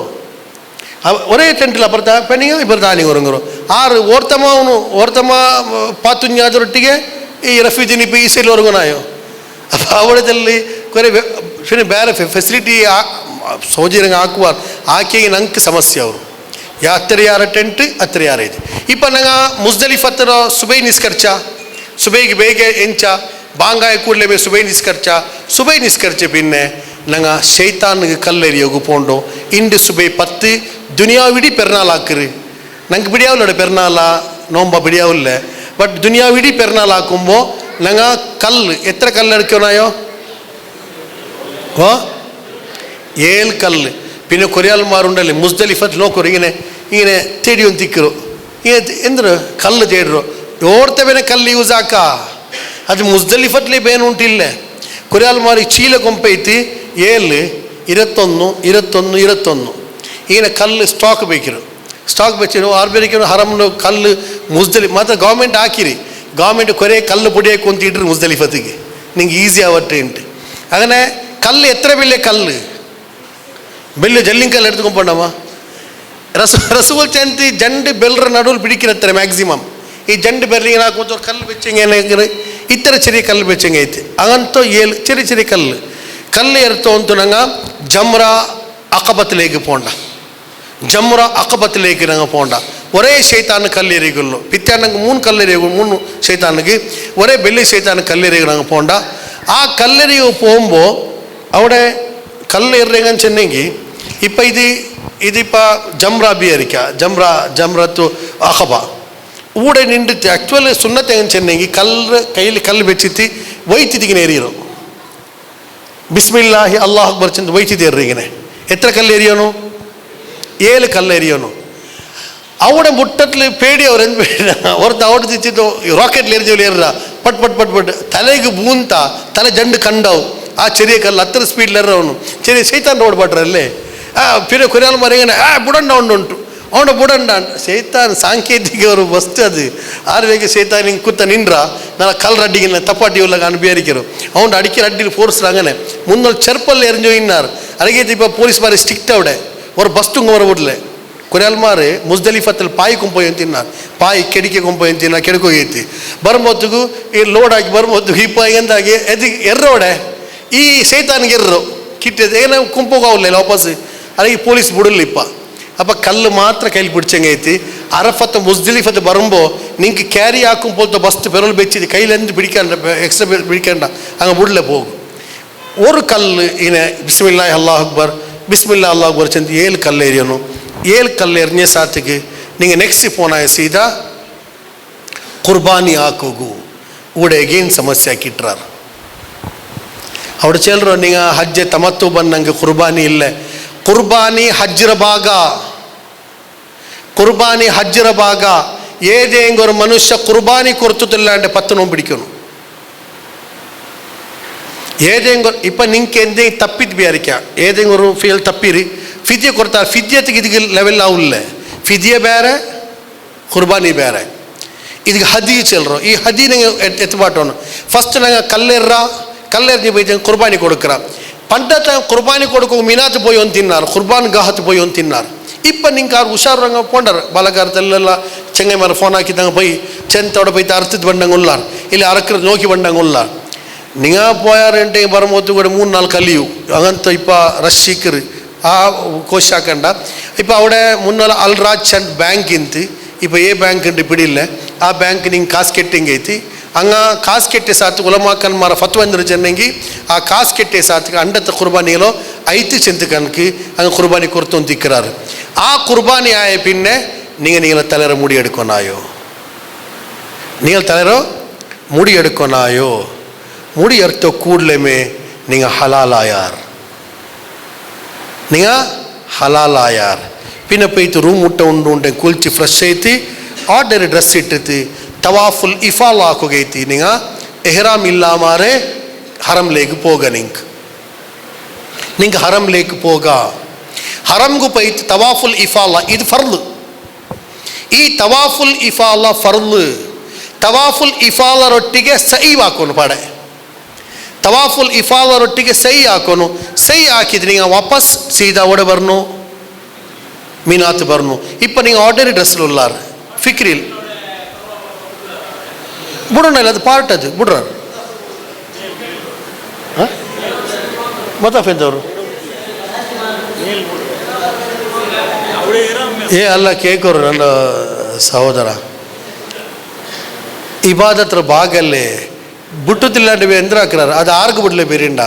ഒരേ ടെൻറ്റിൽ. അപ്പുറത്തെ പെണ്ണിങ്ങും ഇപ്പുറത്തെ ആണിങ്ങും ഉറങ്ങുറോ. ആറ് ഓർത്തമ്മ പാത്തുഞ്ഞാതൊരൊಟ್ಟಿಗೆ ಈ ರಫೀದಿನ ഇപ്പോൾ ಈ ಸೈಡ್ ಉറങ്ങുನಾയോ. അപ്പോൾ അവിടದಲ್ಲಿ കുറേ പിന്നെ ಬೇರೆ ಫೆಸಿಲಿಟಿ ಸೌಜನ್ಯ ಹಾಕಿಯಾಗಿ ನಂಗೆ ಸಮಸ್ಯೆ ಅವರು ಹತ್ತಿರ ಯಾರ ಟೆಂಟ್ ಹತ್ತಿರ ಯಾರ ಇದೆ. ಇಪ್ಪ ನಂಗೆ ಮುಸ್ದಲಿಫತ್ತರ ಸುಬೈ ನಿಸ್ಕರ್ಚ ಸುಬೈಗೆ ಬೇಗ ಎಂಚ ಬಾಂಗಾಯ ಕೂಡಲೇ ಬೇ ಸುಬೈ ನಿಸ್ಕರ್ಚ പിന്നെ ನಂಗೆ ಶೈತಾನ್ಗೆ ಕಲ್ಲೆರಿಯೋಗು ಪೋಂಡು ಇಂಡು ಸುಬೈ 10 ದುನಿಯಾವಿಡೀ പെരുന്നാളാക്കറ്. ನಂಗೆ ಬಿಡಿಯಾವಿಲ್ಲ പെരുന്നാള നോമ്പ ಬಿಡಿಯಾವಿಲ್ಲ. ಬಟ್ ದುನಿಯಾವಿಡೀ പെരുന്നാൾ ಹಾക്കുമ്പോൾ ನಂಗೆ ಕಲ್ಲು ಎತ್ತರ ಕಲ್ಲು എടുക്കണായോ 7 കല്ല്. പിന്നെ കൊറിയാൾമാരുണ്ടല്ലേ മുസ്ദലിഫത്ത് നോക്കರು ഇങ്ങനെ തേടിയൊന്ന് തിക്കರು ഇങ്ങനെ എന്തൊരു കല്ല് തേടിರೋ ഓർത്തെ ಬೇನೆ ಕಲ್ಲು ಯೂಸ್ ಹಾಕ. ಅದು ಮುಸ್ದಲಿಫತ್ಲಿ ಬೇನು ಉಂಟಿಲ್ಲ. ಕೊರಿಯಾಲ್ಮಾರಿ ಚೀಲ ಕೊಂಪೈತಿ 7 21 21 21 ಈಗಿನ ಕಲ್ಲು ಸ್ಟಾಕ್ ಬೇಕಿರು. ಸ್ಟಾಕ್ ಬೆಚ್ಚಿರು ಆರ್ಬೇರಿಕೆ ಹರಮ್ನು ಕಲ್ಲು ಮುಸ್ದಲಿ ಮತ್ತು ಗೌರ್ಮೆಂಟ್ ಹಾಕಿರಿ. ಗೌರ್ಮೆಂಟ್ ಕೊರೆ ಕಲ್ಲು പൊടിയൊക്കെ കൊണ്ടിട്ടിട്ട് മുസ്ദലിഫത്തിക്ക് നിങ്ങൾക്ക് ഈസി ആവട്ടെ ഉണ്ട്. അങ്ങനെ കല്ല് എത്ര വലിയ കല്ല് ಬೆಲ್ಲು ಜಲ್ಲಿಂಕಲ್ಲಿ ಎಡ್ದುಕೊಂಡು ಪೋಂಡಮ್ಮ ರಸೂಲ್ ಚಂತಿ ಜಂಡು ಬೆಲ್ಲರ ನಡುவில் பிடிக்கிறത്ര ಮ್ಯಾಕ್ಸಿಮಮ್. ಈ ಜಂಡು ಬೆರ್ಲಿಗೆ ನಾವು ಕೊಂಚ ಕಲ್ಲು ಬೆಚ್ಚಂಗೆ ಏನಾಗಿರಿ ಇತರ ಚೆರಿಯ ಕಲ್ಲು ಬೆಚ್ಚಂಗೆ ಐತಿ. ಹಂಗಂತೂ 7 ಚೆರಿಯ ಕಲ್ಲು ಎರ್ತೋ ಅಂತೂ ನಂಗೆ ಜಮ್ರಾ ಅಕಬತ್ಲೇಗೆ ಪೋಂಡ. ಜಮ್ರಾ ಅಕಬತ್ಲೇಗೆ ನಂಗೆ ಪೋಂಡ ഒരേ ശൈത്താന് കല്ലെറിയുള്ളൂ. പിറ്റാണെങ്കിൽ 3 കല്ലെറിയുള്ളൂ. 3 ശൈത്താనికి ഒരേ വെള്ളി ശൈത്താന് കല്ലെറിയുക ഞങ്ങൾ പോകണ്ട. ആ കല്ലെറിയ പോകുമ്പോൾ അവിടെ കല്ലെറിയാൻ ചെന്നെങ്കിൽ ഇപ്പം ഇതിപ്പോൾ ജംറ ബിയറിക്ക ജംറത്തു അഖബ ഊടെ നിണ്ടിട്ട് ആക്ച്വലി സുന്നത്തെ എങ്ങനെ ചെന്നെങ്കിൽ കയ്യിൽ കല്ല് വെച്ചിട്ട് വൈത്തിരിങ്ങനെ എറിയണം. ബിസ്മില്ലാഹി അള്ളാഹു അക്ബർ ചെന്ന് വൈത്തിരി എറിയിങ്ങനെ എത്ര കല്ലെറിയണോ 7 കല്ലെറിയണോ. അവിടെ മുട്ടത്തിൽ പേടി അവർ എന്ത് പേടിന ಹೊರತು അവിടെ ತಿಚ್ಚಿಟ್ಟು ರಾಕೆಟ್ ಎರಿಜೋಲಿ ಏರ್ರ ಪಟ್ ತಲೆಗೆ ಬೂಂತ ತಲೆ ಜಂಡು ಕಂಡವು ആ ചെറിയ കല്ല് അത്ര സ്പീഡിലെറവನು ചെറിയ സൈത്താൻ റോഡ് പാട്ടറല്ലേ പിന്നെ കുരാൽ മറിയങ്ങനെ ബുടണ്ട ഉണ്ടുಂಟು ಅವನ ಬುಡಂಡ ಸೈತಾನ್ ಸಾಂಕೇತಿಕ ಅವರು ವಸ್ತು ಅದು ಆರ್ವೇಗೆ ಸೈತಾನ್ ಹಿಂಗೆ ಕೂತ ನಿಂಡ್ರ ನಾನು ಕಲ್ಲು ಅಡ್ಡಿಗಿಲ್ಲ ತಪ್ಪಾಟಿ ಉಲ್ಲ ಕಾಣ್ ಬೇರಿಕರು ಅವ್ನು ಅಡಿಕೆ ಅಡ್ಡಿಲಿ ಫೋರ್ಸ್ರು അങ്ങനെ മുന്നോട്ട് ചെറുപ്പല്ലേ എറിഞ്ഞു ഇന്നാർ അരങ്ങേറ്റ് ഇപ്പോൾ പോലീസുമാർ സ്ട്രിക്റ്റ് അവിടെ ഒരു ബസ് തുങ്ങ വരെ വിടില്ലേ കുരാൽമാർ മുസ്ദലിഫത്തിൽ പായ് ಕೊಂಪೊಯ್ ತಿನ್ನಾರ್ ಪಾಯಿ ಕೆಡಿಕೆ ಕೊಂಪೊಯ್ ತಿನ್ನ ಕೆಡ್ಕೋಗೈತಿ ಬರ್ಮೊತ್ತಿಗೂ ಈ ಲೋಡ್ ಹಾಕಿ ಬರ್ಮೊತ್ತಿಗೂ ಈ ಪಾಯಿ ಎಂದಾಗಿ ಅದು ಎರ್ರೋಡೆ ಈ ಸೈತಾನಿಗೆ ಎರ್ರೋ ಕಿಟ್ಟಿದೆ ಏನೋ ಕೊಂಪೋಗಾವಿಲ್ಲ ವಾಪಸ್ ಅದಕ್ಕೆ ಪೊಲೀಸ್ ಬಿಡಲಿಪ್ಪ അപ്പം കല്ല് മാത്രം കയ്യിൽ പിടിച്ചങ്ങേത്തി അറഫത്ത് മുസ്ദലിഫത്ത് വരുമ്പോൾ നിങ്ങൾക്ക് ക്യാരി ആക്കുമ്പോഴത്തെ ബസ്റ്റ് പെറൽ വെച്ചിട്ട് കയ്യിൽ എന്ത് പിടിക്കാണ്ട എക്സ്ട്രാ പിടിക്കേണ്ട അങ്ങ് വീട്ടിലെ പോകും ഒരു കല്ല് ഇങ്ങനെ ബിസ്മില്ലാഹി അല്ലാഹു അക്ബർ ബിസ്മില്ലാ അല്ലാഹു അക്ബർ ചെന്ന് 7 കല്ല് എറിയണം 7 കല്ല് എറിഞ്ഞ സാത്തേക്ക് നിങ്ങൾ നെക്സ്റ്റ് പോണായ സീത കുർബാനി ആക്കൂ ഇവിടെ എഗെയിൻ സമസ്യ കിട്ടാറ് അവിടെ ചെല്ലറോ നിങ്ങൾ ഹജ്ജ് തമത്തു ബന്നಂಗೆ കുർബാനി ഇല്ല ಕುರ್ಬಾನಿ ಹಜ್ಜರ ಭಾಗ ಕುರ್ಬಾನಿ ಹಜ್ಜರ ಭಾಗ ഏതെങ്കിലും ഒരു മനുഷ്യ കുർബാനി കൊടുത്തിട്ടില്ലാണ്ട് 10 നോമ്പ് പിടിക്കണം ഏതെങ്കിലും ഇപ്പം നിങ്ങൾക്ക് എന്തെങ്കിലും തപ്പിട്ട് വിചാരിക്കാം ഏതെങ്കിലും ഒരു ഫീൽ തപ്പിര് ഫിദ്യ കൊടുത്താൽ ഫിദ്യത്തിക്ക് ഇതിക്ക് ലെവലിലാവില്ലേ ഫിദ്യ ಬೇರೆ കുർബാനി ಬೇರೆ ಇದಕ್ಕೆ ಹದಿ ಚೆಲ್ಲರು ಈ ಹದಿ ನಂಗೆ ಎತ್ತುಪಾಟೋನು ಫಸ್ಟ್ ನಂಗೆ ಕಲ್ಲೆರ್ഞ്ഞ് പോയി കുർബാനി കൊടുക്കുക പണ്ടത്തെ കുർബാനി കൊടുക്കും മീനാത്ത് പോയി ഒന്ന് തിന്നാറ് കുർബാൻ ഗാഹത്ത് പോയി ഒന്ന് തിന്നാറ് ഇപ്പം നിങ്ങൾക്ക് ആರು ಹುಷಾರಂಗ പോണ്ടാറ് ಬಾಲಗಾರದಲ್ಲೆಲ್ಲ ಚೆಂಗೈಮಾರ ಫೋನ್ ಹಾಕಿದಂಗೆ പോയി ചെന്തോടെ പോയി അറുത്തിട്ട് ಬಂದಂಗೆ ಉಲ್ಲಾರ ಇಲ್ಲಿ ಅರಕ್ರ ನೋಕಿ ಬಂದಂಗೆ ಉಲ್ಲಾರ നിങ്ങൾ പോയാറുണ്ടെങ്കിൽ പറയുമ്പോൾ കൂടെ 3-4 കല്ലിയു അങ്ങനത്തെ ഇപ്പം റഷ്യക്കർ ആ കോശാക്കണ്ട ഇപ്പം അവിടെ മുന്നേ അൽറാജ് ചന്ദ് ബാങ്ക് ಇಂತು ഇപ്പം ಬ್ಯಾಂಕ್ ഉണ്ട് പിടിയില്ല ಆ ಬ್ಯಾಂಕ್ ನಿಂಗೆ ಕಾಸು ಕೆಟ್ಟಿಂಗ್ ಐತಿ ಹಂಗೆ ಕಾಸು ಕೆಟ್ಟೆ ಸಾತು ಉಲಮಾಕನ್ಮಾರ ಫತ್ವ ಅಂದ್ರೆ ಚೆನ್ನಂಗಿ ಆ ಕಾಸು ಕೆಟ್ಟೆ ಸಾತಿಗೆ ಅಂಡತ್ತ ಕುರ್ಬಾನಿಯಲ್ಲೋ 5 സെന്റ് കണക്ക് അങ്ങ് കുർബാനി കൊടുത്തു തിക്കറാറ് ആ കുർബാനി ആയ പിന്നെ നിങ്ങൾ തലറ മുടിയെടുക്കണായോ നിങ്ങൾ തലറ മുടിയെടുക്കണായോ മുടിയെടുത്ത കൂടലേമേ നിങ്ങൾ ഹലാലായാർ പിന്നെ പോയിട്ട് റൂം മുട്ട ഉണ്ടുണ്ടെ കുളിച്ച് ഫ്രഷ് ആയിട്ട് ഓർഡറി ഡ്രസ്സ് ഇട്ടിട്ട് തവാഫുൽ ഇഫാൽ ആക്കുകയെത്തി നിങ്ങൾ എഹ്റാം ഇല്ലാമാരെ ഹറംലേക്ക് പോക നിങ്ങൾക്ക് ഹറംലേക്ക് പോക ഹറംക്ക് പോയിട്ട് തവാഫുൽ ഇഫാല ഇത് ഫർള് ഈ തവാഫുൽ ഇഫാല ഫർള് തവാഫുൽ ഇഫാലರೊಟ್ಟಿಗೆ ಸೈ ಹಾಕೋನು ಪಾಡೆ ತವಾಫುಲ್ ಇಫಾಲರೊಟ್ಟಿಗೆ ಸೈ ಹಾಕೋನು ಸೈ ಹಾಕಿದ್ರೆ ನೀವು ವಾಪಸ್ ಸೀದಾ ಓಡೆ ಬರ್ನು ಮೀನಾತ್ ಬರ್ನು ಇಪ್ಪ ನೀವು ಆರ್ಡರಿ ಡ್ರೆಸ್ ಉಲ್ಲಾರ ಫಿಕ್ರಿಲ್ ಬಿಡೋಣ ಅದು ಪಾರ್ಟ್ ಅದು ಬಿಡ್ರ ಮತ್ತಫೆಂದವರು ಅಲ್ಲ ಕೇಕೋರು ನನ್ನ ಸಹೋದರ ಇಬಾದತ್ರ ಭಾಗಲ್ಲೇ ಬಿಟ್ಟುತ್ತಿಲ್ಲಾಂಡವೆ ಅಂದ್ರೆ ಹಾಕ್ರಾರ ಅದು ಆರ್ಗೆ ಬಿಡಲೇ ಬೇರೆಂಡ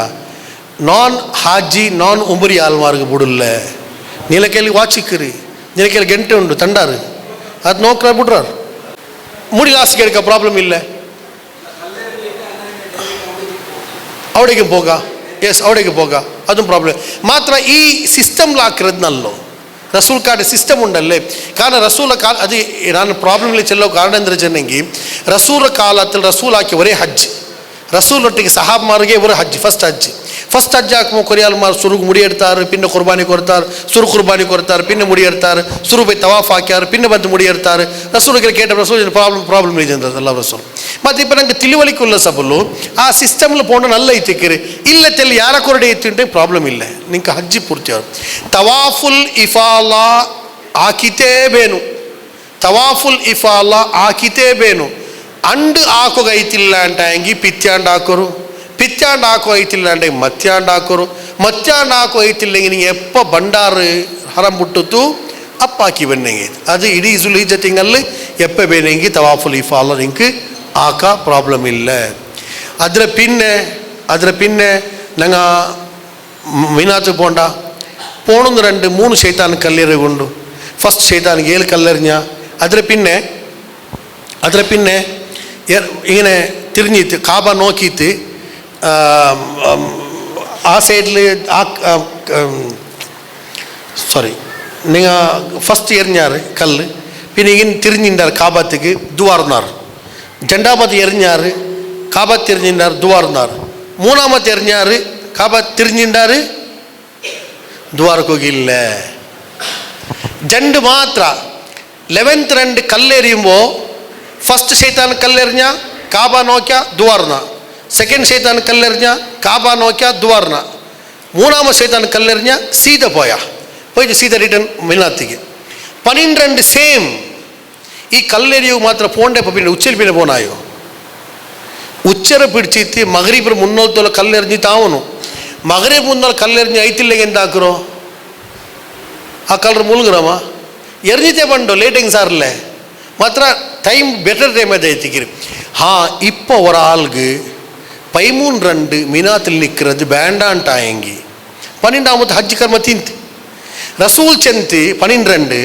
ನಾನ್ ಹಾಜಿ ನಾನ್ ಉಂಬರಿ ಆಲ್ಮಾರ್ಗೆ ಬಿಡಲ್ಲ ನೀಲಕೈಲಿ ವಾಚಿಕ್ರಿ ನೀಲಕೈಲಿ ಗಂಟೆ ಉಂಡು ತಂಡಾರು ಅದು ನೋಕ್ರ ಬಿಡ್ರಾರು ಮುಡಿ ಲಾಸ್ಟ್ಗೆ எடுக்க ಪ್ರಾಬ್ಲಮ್ ಇಲ್ಲ ಅವಡಿಗೆ ಹೋಗ ಎಸ್ ಅವಡಿಗೆ ಹೋಗ ಅದು ಪ್ರಾಬ್ಲಮ್ ಮಾತ್ರ ಈ ಸಿಸ್ಟಮ್ಲ ಹಾಕಿರೋದ್ನಲ್ಲೋ റസൂൽ കാർഡ് സിസ്റ്റം ഉണ്ടല്ലേ കാരണം റസൂല കാല അത് ഞാൻ പ്രോബ്ലമിൽ ചെല്ലോ കാരണം എന്താ വെച്ചിട്ടുണ്ടെങ്കിൽ റസൂല കാലത്തിൽ റസൂലാക്കിയ ഒരേ ഹജ്ജ് റസൂലൊಟ್ಟಿಗೆ സഹാബമാർಗೆ ഒരു ഹജ്ജ് ഫസ്റ്റ് ഹജ്ജ് ആക്കുമ്പോൾ കൊറിയാൽമാർ സുറുഗ് മുടിയെടുത്താറ് പിന്നെ കുർബാനി കൊടുത്താറ് കുർബാനി കൊടുത്താറ് പിന്നെ മുടിയെടുത്താറ് സുറു പോയി തവാഫ് ആക്കിയാറ് പിന്നെ ಬಂದು ಮುಡಿಯೆಡ್ತಾರೆ ರಸೂಲಿಗೆ ಕೇಟ ರಸೂಲ್ ಪ್ರಾಬ್ಲಮ್ ಇದೆ ಅಂತ ಅಲ್ಲ ರಸೂಲ್ ಮತ್ತೆ ಇಪ್ಪ ನಂಗೆ ತಿಳಿವಳಿಕುಲ್ಲ ಸಬಲು ಆ ಸಿಸ್ಟಮ್ಲು ಪೋಂಡ ನಲ್ಲ ಐತಿಕ್ಕಿರಿ ಇಲ್ಲ ತೆಲ್ಲಿ ಯಾರ ಕೊರಡೆ ಇತ್ತು ಪ್ರಾಬ್ಲಮ್ ಇಲ್ಲ ನಿಂಗೆ ಹಜ್ಜಿ ಪೂರ್ತಿ ಅವರು ತವಾಫುಲ್ ಇಫಾಲಾ ಹಾಕಿತೇಬೇನು ತವಾಫುಲ್ ಇಫಾಲಾ ಹಾಕಿತೇಬೇನು ಅಂಡು ಹಾಕೋಗ ಐತಿಲ್ಲ ಅಂಟಾಂಗಿ ಪಿತ್ಯಾಂಡ್ ಹಾಕೋರು ಪಿತ್ಯಾಂಡ್ ಹಾಕೋ ಐತಿಲ್ಲ ಅಂದ್ರೆ ಮತ್ಯಾಂಡ್ ಹಾಕೋರು ಮತ್ಯಾಂಡ್ ಹಾಕೋ ಐತಿಲ್ಲಂಗೆ ನೀವು ಎಪ್ಪ ಬಂಡಾರು ಹರಂ ಬಿಟ್ಟಿತ್ತು ಅಪ್ಪ ಹಾಕಿ ಬನ್ನಂಗೆ ಅದು ಇಡೀ ಜುಲ್ಹಿಜ್ಜ ತಿಂಗಳಲ್ಲಿ ಎಪ್ಪ ಬೇನೆಂಗಿ ತವಾಫುಲ್ ಇಫಾಲ ನಿಂಗೆ ಹಾಕ ಪ್ರಾಬ್ಲಮ್ ಇಲ್ಲ ಅದರ ಪಿನ್ನೆ ನಂಗೆ മീനാത്ത് പോണെന്ന് 2-3 ശൈത്താൻ കല്ലെറികൊണ്ട് ഫസ്റ്റ് ശൈത്താനിക്ക് 7 കല്ലെറിഞ്ഞ അതിൽ പിന്നെ ഇങ്ങനെ തിരിഞ്ഞിട്ട് കാബ നോക്കിയിട്ട് ആ സൈഡിൽ സോറി നിങ്ങൾ ഫസ്റ്റ് എറിഞ്ഞാറ് കല്ല് പിന്നെ ഇങ്ങനെ തിരിഞ്ഞിണ്ടാറ് കാബത്തേക്ക് ദുവാർന്നാറ് രണ്ടാമത്തെ എറിഞ്ഞാറ് കാബത്ത് എറിഞ്ഞിണ്ടാറ് ദുവാർന്നാറ് മൂന്നാമത്തെ എറിഞ്ഞാറ് ಕಾಬಾ ತಿರ್ಜಿಂಡಾರು ದ್ವಾರಕ್ಕೆ ಹೋಗಿಲ್ಲ. ಜಂಡು ಮಾತ್ರ 11th രണ്ട് കല്ലെറിയുമ്പോൾ ഫസ്റ്റ് ശൈത്താൻ കല്ലെറിഞ്ഞ കാബ നോക്കിയ ദ്വാർന, സെക്കൻഡ് ശൈത്താൻ കല്ലെറിഞ്ഞ കാബ നോക്കിയ ദ്വാർന, മൂന്നാമത്തെ ശൈത്താൻ കല്ലെറിഞ്ഞ സീത പോയി സീത റിട്ടേൺ മിനാത്തിക്ക് 12 ಸೇಮ್. ഈ കല്ലെറിയു മാത്രം പോണ്ടേ. പിന്നെ ഉച്ചയിൽ പിന്നെ പോനായോ ഉച്ചര പിടിച്ചിട്ട് മഗ്രിബ് മുന്നോട്ടുള്ള കല്ലെറിഞ്ഞ് താവണു. മഗ്രിബ് മുന്നോട്ട് കല്ലെറിഞ്ഞ് ಐತಿല്ലെങ്കിൽ എന്താക്കറോ ಆ ಕಲ್ಲರು ಮುಳುಗ್ರಮ್ಮ ಎರ್ಜಿತೆ ಬಂಡು ಲೇಟಿಂಗ್ ಸಾರ್ಲೆ ಮಾತ್ರ ಟೈಮ್ ಬೆಟರ್ ಟೈಮ್ ಅದು ಐತಿಕಿರಿ. இப்போ ஒரு ஆளுக்கு 13 மினாத்தில் நிற்கிறது வேண்டான்ட்டாயங்கி 12வது ஹஜ் கர்ம திந்து ரசூல் செந்து 12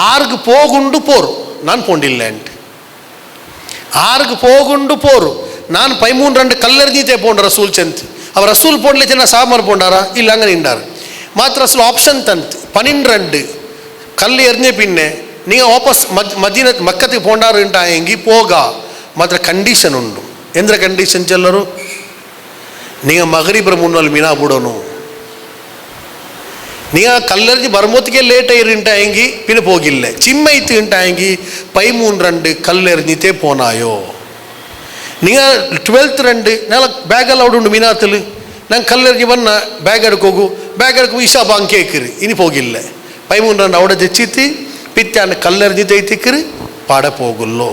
6க்கு போகுண்டு போರು ನಾನು ಪೋಂಡಿಲ್ಲೇಂಟ್ 6க்கு போகுண்டு போರು ನಾನು 13 ಕಲ್ಲೆರ್ಜಿತೆ ಪೋಂಡ ರಸೂಲ್ ಚೆಂತು ಅವ ರಸೂಲ್ ಪೋಂಡ್ಲೆ ಜನ ಸಾಮಾರು ಪೋಂಡಾರ ಇಲ್ಲ ಹಂಗೆ ನಿಂಡಾರು ಮಾತ್ರ ಅಸಲು ಆಪ್ಷನ್ ತಂತು 12 ಕಲ್ಲು ಎರ್ഞ്ഞ പിന്നെ നിങ്ങൾ ವಾಪಸ್ ಮದೀನ ಮಕ್ಕತ್ತಿಗೆ ಪೋಂಡಾರು ಉಂಟಾಯಂಗಿ ಪೋಗ ಮಾತ್ರ ಕಂಡೀಷನ್ ಉಂಟು. ಎಂದ್ರ ಕಂಡೀಷನ್ ಚೆಲ್ಲರು നിങ്ങൾ ಮಗ್ರಿಬ್ರ ಮುನ್ನಲ್ಲಿ ಮೀನಾ ಬಿಡೋನು. നിങ്ങൾ കല്ലെറിഞ്ഞ് ബർമോത്തിക്ക് ലേറ്റ് ആയിട്ടുണ്ടായെങ്കിൽ പിന്നെ പോകില്ല. ചിമ്മയിത്ത് ഉണ്ടായെങ്കിൽ 13 കല്ലെറിഞ്ഞിട്ടേ പോനായോ. നിങ്ങൾ 12th നാളെ ബാഗെല്ലാം അവിടെ ഉണ്ട് മീനാത്തിൽ. ഞാൻ കല്ലെറിഞ്ഞ് വന്ന ബാഗ് എടുക്കോക്കൂ, ബാഗ് എടുക്കും ഈശಾ ಬಾಂಗ್ ಕೇಕಿರಿ ಇನಿ ಹೋಗಿಲ್ಲ. 13 അവിടെ തെച്ചിത്ത് പിറ്റാണ്ട് കല്ലെറിഞ്ഞ് തേത്തിക്കറി പാടെ പോകുള്ളൂ.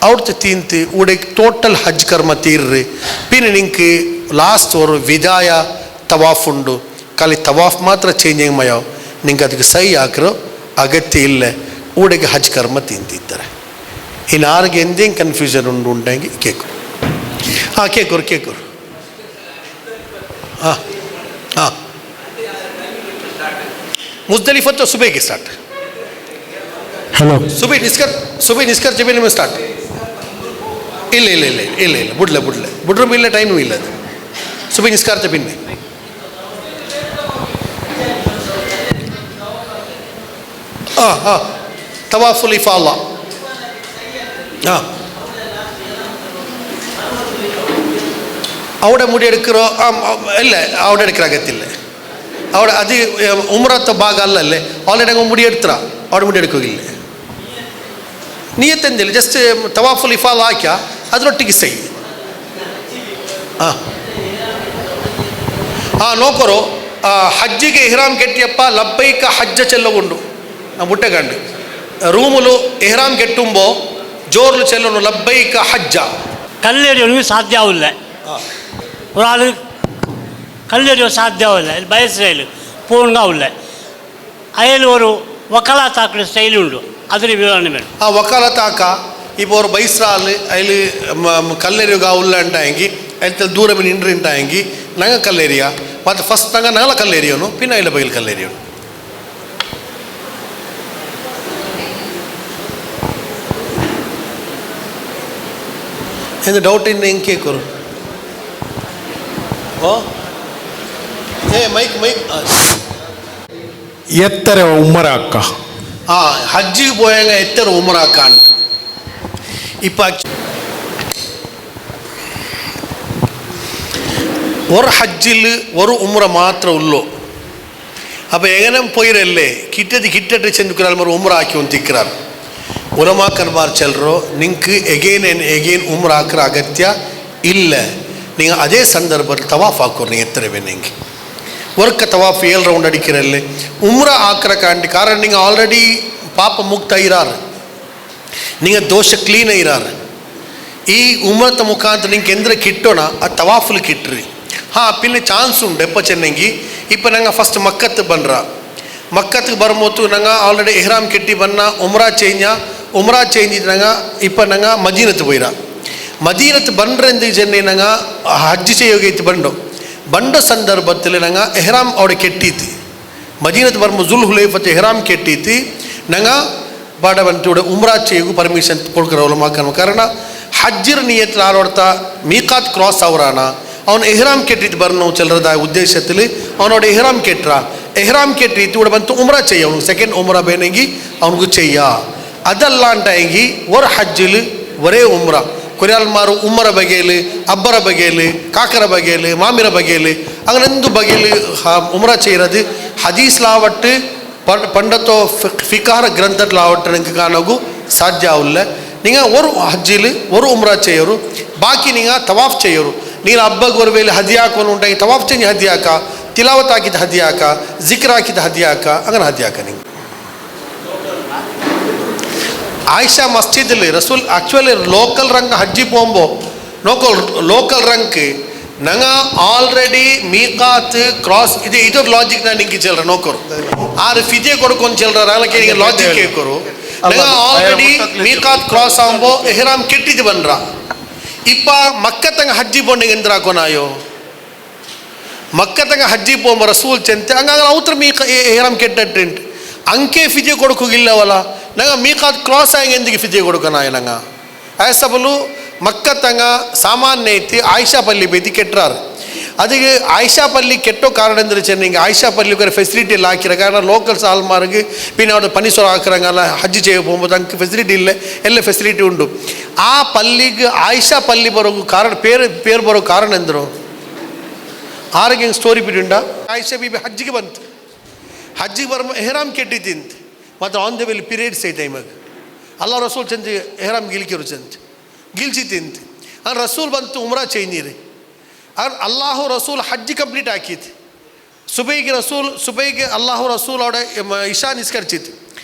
അവിടുത്തെ തീന്ത് ഇവിടെ ടോട്ടൽ ഹജ്ജ് കർമ്മ തീർറ്. പിന്നെ നിങ്ങൾക്ക് ലാസ്റ്റ് ഒരു വിദായ ತವಾಫ್ ಉಂಡು. ಖಾಲಿ ತವಾಫ್ ಮಾತ್ರ ಚೇಂಜಿಂಗ್ ಮಯೋ ನಿಂಗೆ ಅದಕ್ಕೆ ಸೈ ಹಾಕಿರೋ ಅಗತ್ಯ ಇಲ್ಲ. ಊಡೆಗೆ ಹಜ್ ಕರ್ಮ ತಿಂತಿದ್ದಾರೆ. ಇನ್ನು ಆರಿಗೆ ಎಂದೇನು ಕನ್ಫ್ಯೂಷನ್ ಉಂಟೆಂಗೆ ಕೇಳ್ಕೊರು. ಕೇಳ್ಕೊರು. ಮುಜ್ದಲಿಫತ್ತು ಸುಬೇಗೆ ಸ್ಟಾರ್ಟ್. ಹಲೋ ಸುಬೈ ನಿಸ್ಕರ್ ಜಬಿ ನಿಮಗೆ ಸ್ಟಾರ್ಟ್. ಇಲ್ಲ ಬಿಡ್ರು ಇಲ್ಲ ಟೈಮು ಇಲ್ಲ. ಅದು ಸುಬೈ ನಿಸ್ಕಾರ್ತ ಪಿನ್ನೆ ತವಾಫುಲ್ ಇಫಾಲ അവിടെ മുടി എടുക്കറോ ഇല്ല, അവിടെ എടുക്കിற അകത്തില്ല. അവിടെ അത് ഉമ്രത്തെ ഭാഗം അല്ലല്ലേ. ಆಲ್ರೆಡಿ അങ്ങ് മുടി എടുത്തറ അവിടെ മുടി എടുക്കുകയില്ല. ನಿಯತ್ತೆಂದಿಲ್ಲ, ಜಸ್ಟ್ ತವಾಫುಲ್ ಇಫಾಲ್ ಹಾಕ್ಯ ಅದರೊಟ್ಟಿಗೆ ಸೈ. ನೋಕರು ಹಜ್ಜಿಗೆ ಇಹ್ರಾಮ್ ಕೆಟ್ಟಿಯಪ್ಪ ಲಬ್ಬೈಕ ಹಜ್ಜ ಚೆಲ್ಲಗುಂಡು ಬುಟ್ಟೆ ಕಂಡು ರೂಮುಲು ಇಹ್ರಾಮ್ ಕೆಟ್ಟುಂಬೋ ಜೋರ್ಲು ಚೆಲ್ಲನು ಲಬ್ಬೈಕ ಹಜ್ಜ. കല്ലെറിയാൻ സാധ്യമാവില്ല. ഒരാൾ കല്ലെറിയാൻ സാധ്യമാവില്ല. ബയസ്സയിൽ പൂർണ്ണാവില്ല. അതിൽ ഒരു വക്കാലത്താക്കുന്ന സ്റ്റൈലുണ്ട്, അതിന് വിവരണം വേണം. വക്കാലത്താക്ക ഇപ്പോൾ ഒരു ബൈസ്രാല് അതിൽ കല്ലെറിയുക ഉള്ളണ്ടായെങ്കിൽ അതിൽ ദൂരം നിன்றுണ്ടായെങ്കിൽ ഞങ്ങൾ കല്ലെറിയ ಮತ್ತು ಫಸ್ಟ್ ഞങ്ങളെ കല്ലെറിയണു, പിന്നെ അതിൻ്റെ ബൈൽ കല്ലെറിയണു. ಎಂದು ಡೌಟ್ ಇನ್ನು ಹೆಂಗೆ ಕೇಳ್ಕೊರು. ಮೈಕ್ ಎತ್ತರ ಉಮ್ಮರಾಕ್ಕ ഹജ്ജിക്ക് പോയങ്ങ എത്ര ഉമറാക്കാൻ. ഇപ്പം ഒരു ഹജ്ജിൽ ഒരു ഉമ്ര മാത്രമേ ഉള്ളൂ. അപ്പോൾ എങ്ങനെ പോയിരല്ലേ കിട്ടിട്ട് ചെന്നിക്കാൽ ഉമ്ര ആക്കി ഒന്നിക്கிறாർ. ഉലമാക്കന്മാർ ചെല്ലറോ നിങ്ങൾക്ക് എഗെയിൻ ಆ್ಯಂಡ್ ಎಗೇನ್ ಉಮ್ರ ಹಾಕಿರೋ ಅಗತ್ಯ ಇಲ್ಲ. ನೀವು ಅದೇ ಸಂದರ್ಭದಲ್ಲಿ ತವಾಫ್ ಹಾಕೋರು. ನೀವು ಎತ್ತರ ಬೇನೆಂಗೆ ವರ್ಕ ತವಾಫ್ 7 ರೌಂಡ್ ಅಡಿக்கிறಲ್ಲಿ ಉಮ್ರ ಹಾಕಿರ ಕಾಂಡಿ. ಕಾರಣ ನೀವು ಆಲ್ರೆಡಿ ಪಾಪ ಮುಕ್ತ ಇರಾರು, ನೀವು ದೋಷ ಕ್ಲೀನ್ ಇರಾರು. ಈ ಉಮ್ರತ ಮುಖಾಂತರ ನಿಂಗೆ ಎಂದ್ರೆ ಕಿಟ್ಟೋಣ ಆ ತವಾಫುಲ್ ಕಿಟ್ರಿ. പിന്നെ ಚಾನ್ಸ್ ಉಂಟು ಎಪ್ಪ ಚೆನ್ನಂಗಿ. ಇಪ್ಪ ನಂಗೆ ಫಸ್ಟ್ ಮಕ್ಕತ್ತು ಬನ್ರ, ಮಕ್ಕತ್ತಿಗೆ ಬರ್ಬೋದು ನಂಗೆ ಆಲ್ರೆಡಿ ಎಹ್ರಾಮ್ ಕೆಟ್ಟಿ ಬನ್ನ ಉಮ್ರಾ ಚೇಂಜ್ ನಂಗೆ ಇಪ್ಪ ನಂಗೆ ಮದೀನത്ത് പോയിರ. മദീനത്ത് ബണ്ട്രെന്ത് ചെന്നൈ ഞങ്ങ ഹജ്ജ് ചെയ്യുകയിട്ട് ബണ്ട സന്ദർഭത്തിൽ ഞങ്ങ എഹ്റാം അവിടെ കെട്ടിയിട്ട് മദീനത്ത് പറയുമ്പോൾ ജുൽ ഹുലൈഫത്ത് എഹ്റാം കെട്ടിയിട്ട് ഞങ്ങ ಬಾಡ ಬಂತು ಉಮ್ರಾ ചെയ്യൂ ಪರ್ಮಿಷನ್ ಕೊಡ್ಕರ ಉಲಮಾಕನ. ಕಾರಣ ಹಜ್ಜಿರ ನಿಯത്തിൽ ആളോടത്ത മീഖാത്ത് ക്രോസ് ആവറാണ്. അവൻ എഹ്റാം കെട്ടിയിട്ട് പറഞ്ഞു ചിലರದ ഉദ്ദേശത്തിൽ അവനോട് എഹ്റാം കെട്ടറ. എഹ്റാം കെട്ടിയിട്ട് ഇവിടെ ಬಂತು ഉമ്രാ ചെയ്യ. അവನು ಸೆಕೆಂಡ್ ಉಮ್ರಾ ಬೇನೆಂಗಿ ಅವನಿಗೂ ಚೆಯ್ಯ. ಅದಲ್ಲಾಂಟಾಗಿ ஒரு ಹಜ್ಜಿಲ್ ಒರೇ ಉಮ್ರಾ. ಕೊರಿಯಾಲ್ಮಾರು ಉಮ್ಮರ ಬಗೆಯಲ್ಲಿ, ಅಬ್ಬರ ಬಗೆಯಲ್ಲಿ, ಕಾಕರ ಬಗೆಯಲ್ಲಿ, ಮಾಮಿರ ಬಗೆಯಲ್ಲಿ അങ്ങനെന്തു ബകയിൽ ഉംറ ചെയ്യறது ഹദീസിലാവട്ടെ പണ്ടത്തോ ഫിഖാർ ഗ്രന്ഥത്തിലാവട്ടെ നിങ്ങൾക്ക് കാണുക സാധ്യമാവില്ല. നിങ്ങൾ ഒരു ഹജ്ജിൽ ഒരു ഉംറ ചെയ്യರು ബാക്കി നിങ്ങൾ തവാഫ് ചെയ്യರು. ನೀವು ಹಬ್ಬಕ್ಕೆ ഒരു ವೇಳೆ ಹದಿ ಹಾಕೊಂಡು ಉಂಟಾಗಿ ತವಾಫ್ ಚೇಂಜ್ ಹದಿ ಹಾಕ, ತಿಲಾವತ್ ಹಾಕಿದ ಹದಿ ಹಾಕ, ಜಿಕ್ರ್ ಹಾಕಿದ ಹದಿ ಹಾಕ, അങ്ങനെ ಹದಿ ಹಾಕ ನೀವು. ആയിഷ മസ്ജിദിൽ റസൂൽ ആക്ച്വലി ലോക്കൽ റങ്ക് ഹജ്ജി പോകുമ്പോൾ നോക്കോ ലോക്കൽ റങ്ക് ഞങ്ങ ಆಲ್ರೆಡಿ ಮೀಕಾತ್ ಕ್ರಾಸ್ ಇದರ ಲಾಜಿಕ್ ನಾನು ನಿಂಗೆ ಚೆಲ್ರ ನೋಕೋರು ಆರು ಫಿದೆ ಕೊಡ್ಕೊಂಡು ಚೆಲ್ರ ಅದಕ್ಕೆ ನಿಂಗೆ ಲಾಜಿಕ್ ಕೇಳ್ಕೋರು. ഞങ്ങ ಆಲ್ರೆಡಿ ಮೀಕಾತ್ ಕ್ರಾಸ್ ಆಗುമ്പോൾ ಎಹ್ರಾಮ್ ಕೆಟ್ಟಿದ್ದು ಬಂದ್ರ ಇಪ್ಪ ಮಕ್ಕತ್ತಂಗ ಹಜ್ಜಿ ಪೋಂಡಿಗೆ ಎಂದ್ರಾಕೋನಾಯೋ ಮಕ್ಕತ್ತಂಗ ಹಜ್ಜಿ പോകുമ്പോൾ റസൂൽ ചെന്ത് അങ്ങനെ ഔത്ര മീ എഹ്റാം ಕೆಟ್ಟಟ್ಟುಂಟು ಅಂಕೆ ಫಿದೆ ಕೊಡೋಕ್ಕಿಲ್ಲವಲ್ಲ. ನಂಗೆ ಮೀಕಾತ್ ಕ್ರಾಸ್ ಆಗಿ ಎಂದಿಗೆ ಫಿದೆ ಕೊಡ್ಕೊನಾಯ ನಂಗೆ ಆಯ್ಸಬಲು ಮಕ್ಕತ್ತಂಗ ಸಾಮಾನ್ಯ ಐತಿ ಆಯಿಷಾ ಪಲ್ಲಿ ಬೈತಿ ಕೆಟ್ಟಾರು. ಅದಕ್ಕೆ ಆಯಿಷಾ ಪಲ್ಲಿ ಕೆಟ್ಟೋ ಕಾರಣ ಅಂದರೆ ಚೆನ್ನಿಂಗೆ ಆಯಿಷಾ ಪಲ್ಲಿಗೆ ಫೆಸಿಲಿಟಿ ಎಲ್ಲ ಹಾಕಿರ ಕಾರಣ ಲೋಕಲ್ಸ್ ಆಲ್ಮಾರ್ಗೆ പിന്നെ അവിടെ പനിസ്വരം ആക്കിറങ്ങല്ല ഹജ്ജ് ചെയ്യാൻ പോകുമ്പോൾ തങ്ങൾക്ക് ഫെസിലിറ്റി ഇല്ല, എല്ലാ ഫെസിലിറ്റി ഉണ്ട്. ആ പള്ളിക്ക് ആയിഷ പള്ളി ബರೋ ಕಾರಣ പേര് ಬರೋ ಕಾರಣ ಎಂದರು ಆರಿಗೆ ಸ್ಟೋರಿ ಬಿಡುಂಡ. ಆಯಿಷಾ ಬೀಬಿ ಹಜ್ಜಿಗೆ ಬಂತು. ಹಜ್ಜಿಗೆ ಬರೋ ಎಹ್ರಾಮ್ ಕೆಟ್ಟಿ ತಿಂತು ಮತ್ತು ಆನ್ ದ ವೇಲ್ ಪೀರಿಯಡ್ಸ್ ಐತೆ ಟೈಮಾಗ ಅಲ್ಲ ರಸೂಲ್ ಚಂದ ಎಹ್ರಾಮ್ ಗಿಲ್ಕಿರು ಚಂದ ಗಿಲ್ಸಿ ತಿಂತು. ಆ ರಸೂಲ್ ಬಂತು ಉಮ್ರಾ ಚೈನೀರಿ ಅಲ್ಲಾಹು ರಸೂಲ್ ಹಜ್ಜಿ ಕಂಪ್ಲೀಟ್ ಹಾಕಿತ್ತು. ಸುಬೈಗೆ ಅಲ್ಲಾಹು ರಸೂಲ್ ಅವಡೆ ಇಶಾ ನಿಸ್ಕರಿಸಿತ್ತು.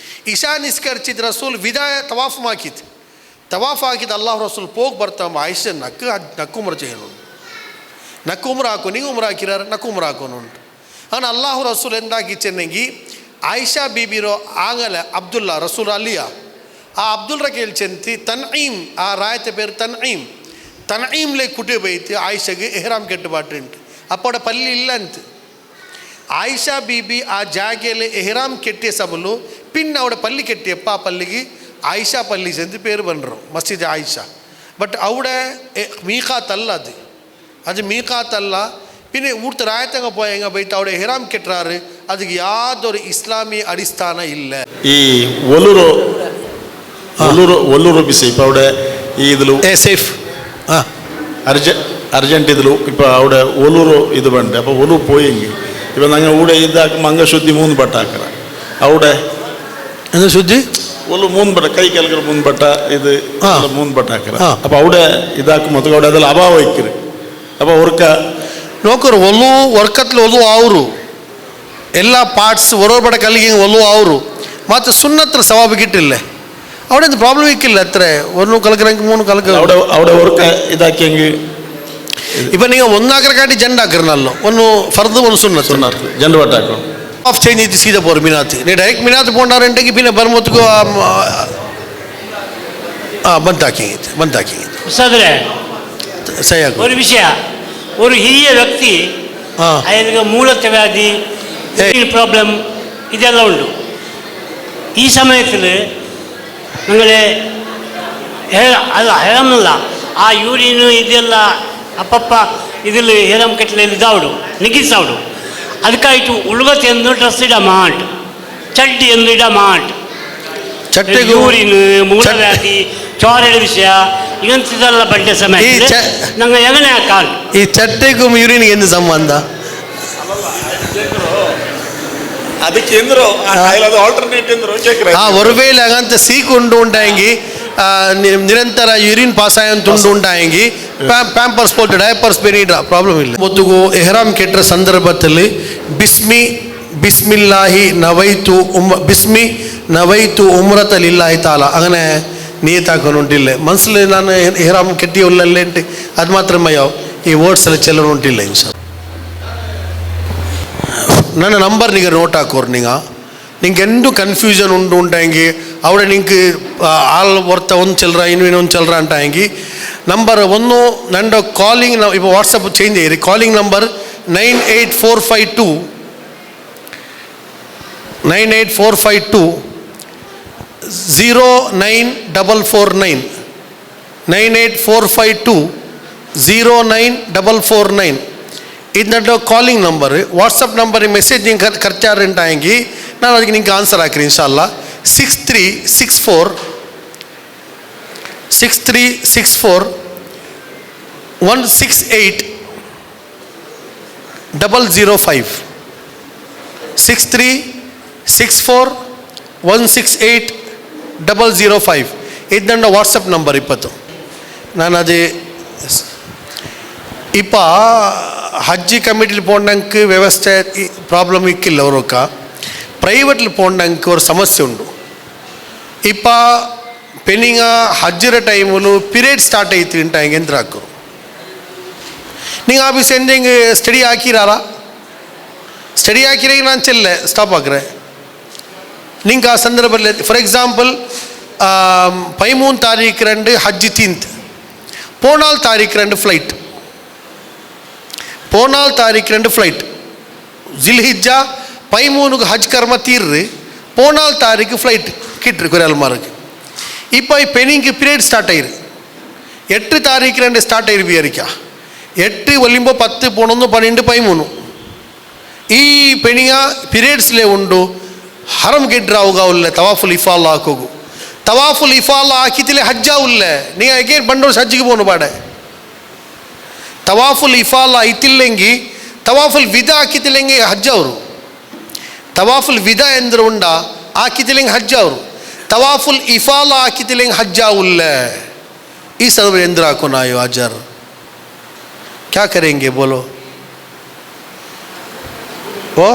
ಇಶಾ ನಿಸ್ಕರಿಸಿದ ರಸೂಲ್ ವಿದಾಯ ತವಾಫ್ ಹಾಕಿತ್ತು. ತವಾಫ್ ಹಾಕಿದ್ದು ಅಲ್ಲಾಹು ರಸೂಲ್ ಹೋಗಿ ಬರ್ತಾವ ಆಯಿಷ ನಕ್ಕು ಉಮ್ರ ചെയ്യണം നക്ക് ഉമ്ര ആക്കും. നിങ്ങൾ ഉമ്ര ആക്കിയാൽ നക്ക് ഉമ്ര ആക്കുന്നുണ്ട്. അങ്ങനെ അള്ളാഹു റസൂൽ എന്താക്കിച്ചെന്നെങ്കിൽ ആയിഷ ബീബിരോ ആങ്ങല അബ്ദുള്ള റസൂൽ അലിയ ആ അബ്ദുള്ള കേൾ ചെന്തി തൻഈം ആ റായത്തെ പേര് തൻഈമിലേക്ക് കുട്ടി പോയിട്ട് ആയിഷക്ക് എഹ്റാം കെട്ടുപാട്ടുണ്ട്. അപ്പോൾ അവിടെ പള്ളി ഇല്ല ಅಂತ ಆಯಿಷ ಬೀಬಿ ಆ ಜಾಗೆಯಲ್ಲಿ ಎಹ್ರಾಮ್ ಕೆಟ್ಟಿಯ ಸಬಲು ಪಿನ್ അവിടെ പള്ളി കെട്ടിയപ്പോൾ ആ പള്ളിക്ക് ആയിഷ പള്ളി ചെന്ന് പേര് ಬಂದರು ಮಸ್ಜಿದ್ ಆಯಿಷ. ಬಟ್ അവിടെ മീഖാത്തല്ല ಅದು ಮೀಖಾತಲ್ಲ. പിന്നെ ಊರ್ತ ರಾಯತಂಗ പോയെങ്ക പോയിട്ട് അവിടെ എഹ്റാം കെട്ടാറ് ಅದಕ್ಕೆ യാതൊരു ഇസ്ലാമി അടിസ്ഥാന ഇല്ല. ഈ ಒಲ್ಲೂರು ಬಿಸಿ ಇಪ್ಪ അവിടെ ಈ ഇതിಲು ಸೇಫ್ ಅರ್ಜೆಂಟ್ ഇതിಲು ಇಪ್ಪ അവിടെ ಒಲ್ಲೂರು ಇದು ಬಂಡೆ അപ്പോൾ ಒಲ್ಲೂರು പോയെങ്കിൽ ഇപ്പം ഞങ്ങൾ ഇവിടെ ഇതാക്കുമ്പോൾ അങ്ങ് ശുദ്ധി 3 ಬಟ್ಟ ಹಾಕರ അവിടെ എന്താ ശുദ്ധി ಒಲ್ಲು 3 ಬಟ್ಟ ಕೈ ಕೆಳಗಡೆ 3 ಬಟ್ಟ ಇದು 3 ಬಟ್ಟ ಹಾಕರ. അപ്പോൾ അവിടെ ഇതാക്കുമ്പോൾ അവിടെ ಅದೆಲ್ಲ ಅಭಾವ ಇಕ್ಕಿರಿ അപ്പോൾ ಒರ್ಕ ನೋಕರು ಒಲ್ಲು ವರ್ಕತ್ಲು ಒಲ್ಲು ಅವರು ಎಲ್ಲ ಪಾರ್ಟ್ಸ್ ಒರೋರ್ ಬಡ ಕಲ್ಲಿಗೆ ಒಲ್ಲು ಅವರು ಮತ್ತು ಸುನ್ನತ್ರ ಸವಾಬಿಗಿಟ್ಟಿಲ್ಲ അവിടെ എന്ത് പ്രോബ്ലം ഇക്കില്ല അത്ര ഒന്ന് കലക്കണമെങ്കിൽ 3 കലക്ക് അവിടെ ಒರ್ಕ ಇದಾಕಿಯಂಗೆ ഇപ്പം നിങ്ങൾ ഒന്നാക്കരക്കാട്ടി ജണ്ടാക്കറിനല്ലോ ഒന്ന് ഫർദ് ഒന്ന് സുന്നത്ത് ജണ്ട് ಬಟ್ಟ ಹಾಕೋ ಆಫ್ ಚೇಂಜ್ ಐತಿ ಸೀದಾ ಪೋರು ಮಿನಾತಿ ನೀವು ಡೈರೆಕ್ಟ್ ಮಿನಾತ್ ಪೋಂಡಾರಂಟೆಗೆ ಪಿನ್ನ ಬರ್ಮೊತ್ತಿಗೂ ಬಂತಾಕಿ ಉಸ್ತಾದ್ರೆ ಸರಿ ഒരു വിഷയ ഒരു ಹಿರಿಯ ವ್ಯಕ್ತಿ ಅയാൾക്ക് മൂലത്തെ വ്യാധി പ്രോബ്ലം ഇതെല്ലാം ഉണ്ട്. ഈ സമയത്തിൽ നിങ്ങളെ അല്ല ഹെറമില്ല ആ യൂറിന് ಇದೆಲ್ಲ ಅಪ್ಪಪ್ಪ ഇതിൽ ഹെറം കെട്ടിൽ ഇതാവിടും നികിസാവിടും. ಅದಕ್ಕಾಯಿತು ಉಳ್ಗತ್ತೆ ಎಂದು ಡ್ರೆಸ್ ಇಡ ಮಾಟ್ ಚಡ್ಡಿ ಎಂದು ಇಡ ಮಾಟ್ ಯೂರಿನ್ ಮೂಲವ್ಯಾಧಿ ചോരയുടെ വിഷയ ഇങ്ങനത്തെಲ್ಲ ಬಂಡ ಸಮಯ ನಂಗೆ ಎಗನೆ ಹಾಕಾಲ್ ಈ ಚಟ್ಟೆಗೂ ಯೂರಿನ್ಗೆ ಎಂದು ಸಂಬಂಧ ಅದಕ್ಕೆ ಎಂದ್ರು ಆಲ್ಟರ್ನೇಟ್ ಎಂದ್ರು ഒരു വേള അങ്ങനത്തെ സീക്കുണ്ട് ഉണ്ടായെങ്കിൽ ನಿರಂತರ ಯೂರಿನ್ ಪಾಸಾಯನ್ ತುಂಡು ഉണ്ടായെങ്കിൽ ಪ್ಯಾಂಪರ್ಸ್ ಪೋಲ್ಟ್ ಡೈಪರ್ಸ್ ಬೇರೆ ಪ್ರಾಬ್ಲಮ್ ಇಲ್ಲ. ಮೊತ್ತಗೂ ಎಹ್ರಾಮ್ ಕೆಟ್ಟರ ಸಂದರ್ಭದಲ್ಲಿ ಬಿಸ್ಮಿಲ್ಲಾಹಿ ನವೈತು ಉಮ್ರತಲಿಲ್ಲಾಹಿ ತಾಲ അങ്ങനെ ನಿಯತಾಕೊಂಡುಂಟಿಲ್ಲ ಮನಸ್ಸಲ್ಲಿ ನಾನು ಎಹ್ರಾಮ್ ಕೆಟ್ಟಿ ಉಲ್ಲಲ್ಲೇ ಉಂಟು ಅದು ಮಾತ್ರ ಮಯ್ಯಾವ್ ಈ ವರ್ಡ್ಸ್ ಎಲ್ಲ ಚೆಲ್ಲೋನು ಉಂಟಿಲ್ಲ ಇನ್ಶಾ. ನನ್ನ ನಂಬರ್ ನಿಂಗೆ ನೋಟ್ ಹಾಕೋರು ನಿಂಗೆ ಎಂಟು ಕನ್ಫ್ಯೂಷನ್ ഉണ്ടായെങ്കിൽ അവിടെ നിങ്ങൾക്ക് ആൾ പുറത്ത് ഒന്ന് ചെല്ലറ ಇನ್ನೊಂದು ചെല്ലറ ഉണ്ടായെങ്കിൽ ನಂಬರ್ ಒಂದು ನನ್ನ ಕಾಲಿಂಗ್ ഇപ്പോൾ ವಾಟ್ಸಪ್ ಚೇಂಜ್ ചെയ്യರಿ ಕಾಲಿಂಗ್ ನಂಬರ್ 98452 09449 98452 09449 ಇದನ್ನ calling number. WhatsApp number message ನಿಂಗೆ ಖರ್ಚಾರಂಟಾಗಿ ನಾನು ಅದಕ್ಕೆ ನಿಂಗೆ ಆನ್ಸರ್ ಹಾಕಿರಿ ಇನ್ಶಾಲ್ಲ. 6364 168 005 6364168005 ಇದು ನನ್ನ ವಾಟ್ಸಪ್ ನಂಬರ್ ಇಪ್ಪತ್ತು. ನಾನು ಅದೇ ಇಪ್ಪ ಹಜ್ಜಿ ಕಮಿಟಿಲಿ ಪೋಂಡಂಗೆ ವ್ಯವಸ್ಥೆ ಪ್ರಾಬ್ಲಮ್ ಇಕ್ಕಿಲ್ಲ ಅವರೊಕ್ಕ ಪ್ರೈವೇಟ್ಲಿ ಪೋಂಡಂಗೆ ಅವ್ರ ಸಮಸ್ಯೆ ಉಂಟು. ಇಪ್ಪ ಪೆನಿಂಗ ಹಜ್ಜಿರ ಟೈಮಲು ಪೀರಿಯಡ್ ಸ್ಟಾರ್ಟ್ ಆಯ್ತು ಇಂಟ ಹೆಂಗೆ ಎಂತ ಹಾಕೋರು ನೀವು ಆಫೀಸ್ ಎಂದಿಂಗೆ ಸ್ಟಡಿ ಹಾಕಿರಾರ ಸ್ಟಡಿ ಹಾಕಿರಾಗ ನಾನು ಚೆಲ್ಲೆ ಸ್ಟಾಪ್ ಹಾಕ್ರೆ ನಿಂಗೆ ಆ ಸಂದರ್ಭದಲ್ಲಿ ಫಾರ್ ಎಕ್ಸಾಂಪಲ್ 13 ತಾರೀಕು ರಂಡು ಹಜ್ಜಿ ತಿಂತ್ 14 ತಾರೀಕು ರಂಡು ಫ್ಲೈಟ್ 14 ತಾರೀಕು ರಂಡು ಫ್ಲೈಟ್ ಜಿಲ್ಹಿಜ್ಜಾ 13ಗೆ ಹಜ್ ಕರ್ಮ ತೀರ್ರಿ 14 ತಾರೀಕು ಫ್ಲೈಟ್ ಕಿಟ್ರಿ ಕುರಿಯಲ್ಮಾರ್ಗೆ இப்போ பெனிங்கு பீரியட் ஸ்டார்ட் ஆயிரு 8 தாரீக்கு 2 ஸ்டார்ட் ஆயிரு வியரிக்கா 8 ಒಲಿಂಬ 10 11 12 13 ಈ ಪೆನಿಂಗ ಪೀರಿಯಡ್ಸ್ಲೇ ಉಂಡು ಹರಮ್ ಗೆಡ್ರಾವುಗ ಉಲ್ಲೆ ತವಾಫುಲ್ ಇಫಾಲ್ ಹಾಕೋಗು ತವಾಫುಲ್ ಇಫಾಲ್ ಹಾಕಿತಿಲೆ ಹಜ್ಜಾ ಉಲ್ಲೆ ನೀ ಅಗೇನ್ ಬಂಡೋಸ್ ಹಜ್ಜಿಗೆ ಬೋನು ಬಾಡೆ ತವಾಫುಲ್ ಇಫಾಲ್ ಐತಿಲ್ಲೆಂಗಿ ತವಾಫುಲ್ ವಿದಾ ಹಾಕಿತಿಲೆಂಗೆ ಹಜ್ಜ ಅವರು ತವಾಫುಲ್ ವಿದಾ ಎಂದ್ರೆ ಉಂಡ ಹಾಕಿತಿಲೆಂಗೆ ಹಜ್ಜ ಅವರು तवाफुल इफ़ाला आकितिलेंग हज्जा उल्ले इस सर्वेंद्रा को नायो अजर क्या करेंगे बोलो वो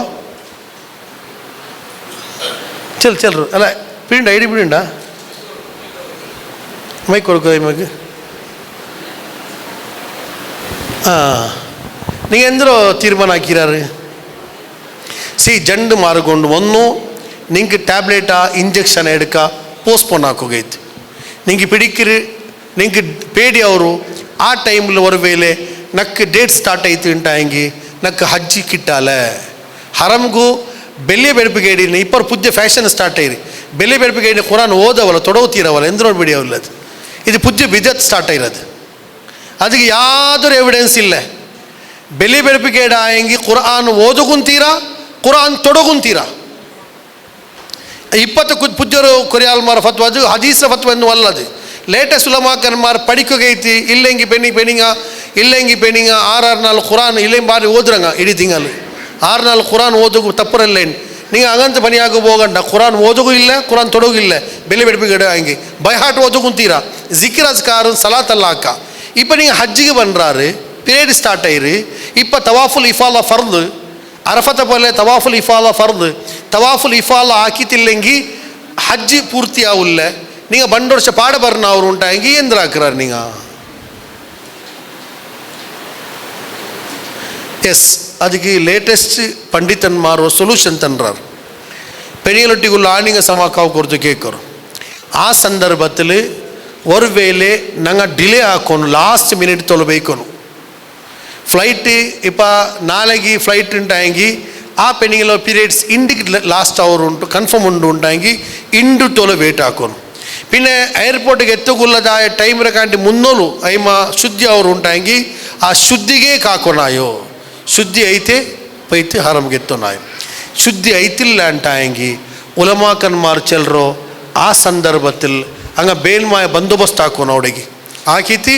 चल चल अला पिंड आईडी पिंडा ಮೈಕ್ ಕೊಡ್ಕೋ ಮಗ ನೀವು ಎಂದ್ರೋ ತೀರ್ಮಾನ ಹಾಕಿರಾರು ಸಿ ಜಂಡು ಮಾರ್ಕೊಂಡು ಒಂದು ನಿಂಗೆ ಟ್ಯಾಬ್ಲೆಟಾ ಇಂಜೆಕ್ಷನ್ ಎಡ್ಕ ಪೋಸ್ಟ್ಪೋನ್ ಹಾಕೋಗೈತಿ ನಿಂಗೆ ಪಿಡಿಕಿರಿ ನಿಂಗೆ ಪೇಡಿ ಅವರು ಆ ಟೈಮ್ಲು ஒரு ವೇಳೆ ನಕ್ಕೆ ಡೇಟ್ ಸ್ಟಾರ್ಟ್ ಆಯ್ತು ಇಂಟ ಹೆಂಗೆ ನಕ್ಕೆ ಹಜ್ಜಿ ಕಿಟ್ಟಾಲೆ ಹರಮ್ಗೂ ಬೆಲೆ ಬೆಡಪಿಗೇಡಿನ ಇಪ್ಪರು ಪೂಜ್ಯ ಫ್ಯಾಷನ್ ಸ್ಟಾರ್ಟ್ ಆಯ್ರಿ ಬೆಲೆ ಬೆಡಪಿಗೇಡಿನ ಕುರಾನ್ ಓದವಲ್ಲ ತೊಡೋತೀರವಲ್ಲ ಎಂದ್ರೂ ಬಿಡಿ ಅವಲ್ಲದು ಇದು ಪೂಜ್ಯ ಬಿದತ್ ಸ್ಟಾರ್ಟ್ ಆಗಿರೋದು ಅದಕ್ಕೆ ಯಾವ್ದಾರು ಎವಿಡೆನ್ಸ್ ಇಲ್ಲ ಬೆಲೆ ಬೆಡಪಿಗೇಡ ಹೆಂಗೆ ಕುರಾನ್ ಓದಗುಂತೀರಾ ಕುರಾನ್ ತೊಡಗುಂತೀರಾ 20 ಪುಜ್ಜರು ಕೊರಿಯಾಲ್ಮಾರ ಫತ್ವ ಅದು ಹದೀಸ್ರ ಫತ್ವ ಎನ್ನು ಅಲ್ಲದು ಲೇಟೆಸ್ಟ್ ಉಲಮಾಕನ್ಮಾರ್ ಪಡಿಕೋಗೈತಿ ಇಲ್ಲೆಂಗಿ ಪೆನಿಂಗ 6 ಕುರಾನ್ ಇಲ್ಲೆಂಗೆ ಬಾರಿ ಓದ್ರಂಗ ಇಡೀ ತಿಂಗಳು 6 ಕುರಾನ್ ಓದೋಗು ತಪ್ಪರಲ್ಲೇನು ನೀವು ಹಂಗಂತ ಪನಿಯಾಗು ಹೋಗಂಡ ಕುರಾನ್ ಓದೋಗೂ ಇಲ್ಲ ಕುರಾನ್ ತೊಡಗಿಲ್ಲ ಬೆಲೆ ಬೆಡಪಿಗಡ ಹಂಗೆ ಬೈ ಹಾರ್ಟ್ ಓದೋಗುಂತೀರಾ ಜಿಕಿರ್ ಅಜ್ಕಾರ್ ಸಲಾತಲ್ಲ ಹಾಕ ಇಪ್ಪ ನೀವು ಹಜ್ಜಿಗೆ ಬಂದ್ರಾರು ಪೀರಿಯಡ್ ಸ್ಟಾರ್ಟ್ ಆಯ್ರಿ ಇಪ್ಪ ತವಾಫುಲ್ ಇಫಾಲ ಫರ್ದು ಅರಫತ ಪೊಲೆ ತವಾಫುಲ್ ಇಫಾಲ ಫರ್ದು ತವಾಫುಲ್ ಇಫಾಲ ಹಾಕಿತಿಲ್ಲೆಂಗಿ ಹಜ್ಜಿ ಪೂರ್ತಿ ಆವುಲ್ಲ ನೀವು ಬಂಡು ವರ್ಷ ಪಾಡ ಬರ್ನ ಅವರು ಉಂಟಾಗಿ ಎಂದ್ರ ಹಾಕ್ರಾರ ನೀವು ಎಸ್ ಅದಕ್ಕೆ ಲೇಟೆಸ್ಟ್ ಪಂಡಿತನ್ಮಾರು ಸೊಲ್ಯೂಷನ್ ತನ್ರಾರು പെണികളൊട്ടിക്കുള്ള ആണിങ്ങ സമാക്കാവ് കുറച്ച് കേൾക്കറു ആ സന്ദർഭത്തിൽ ഒരു വേള ഞങ്ങൾ ഡിലേ ആക്കണം ലാസ്റ്റ് മിനിറ്റ് ತೊಲಬೇಕನು ಫ್ಲೈಟ್ ಇಪ್ಪ ನಾಳೆಗೆ ಫ್ಲೈಟ್ ಉಂಟಾಗಿ ಆ ಪೆಣಿಗಳ ಪೀರಿಯಡ್ಸ್ ಇಂಡಿಗೆ ಲಾಸ್ಟ್ ಅವರ್ ಉಂಟು ಕನ್ಫರ್ಮ್ ಉಂಟಾಗಿ ಇಂಡು ತೊಲೆ ವೇಟ್ ಹಾಕೋನು പിന്നെ ಏರ್ಪೋರ್ಟ್ಗೆ ಎತ್ತುಗುಲ್ಲದಾಯ ಟೈಮ್ ರಕಾಂಟಿ ಮುನ್ನೋಲು ಐಮ ಶುದ್ಧಿ ಅವರು ಉಂಟಾಗಿ ಆ ಶುದ್ಧಿಗೆ ಕಾಕೋನಾಯೋ ಶುದ್ಧಿ ಐತೆ ಪೈತೆ ಹರಮ್ಗೆ ಎತ್ತೋನಾಯೋ ಶುದ್ಧಿ ಐತಿಲ್ಲ ಅಂಟಾಯಂಗಿ ಉಲಮಾಕನ್ಮಾರ್ ಚೆಲ್ರೋ ಆ ಸಂದರ್ಭത്തിൽ ಹಂಗೆ ಬೇಲ್ಮಾಯ ಬಂದೋಬಸ್ತ್ ಹಾಕೋನು ಅವಡಿಗೆ ಹಾಕಿತಿ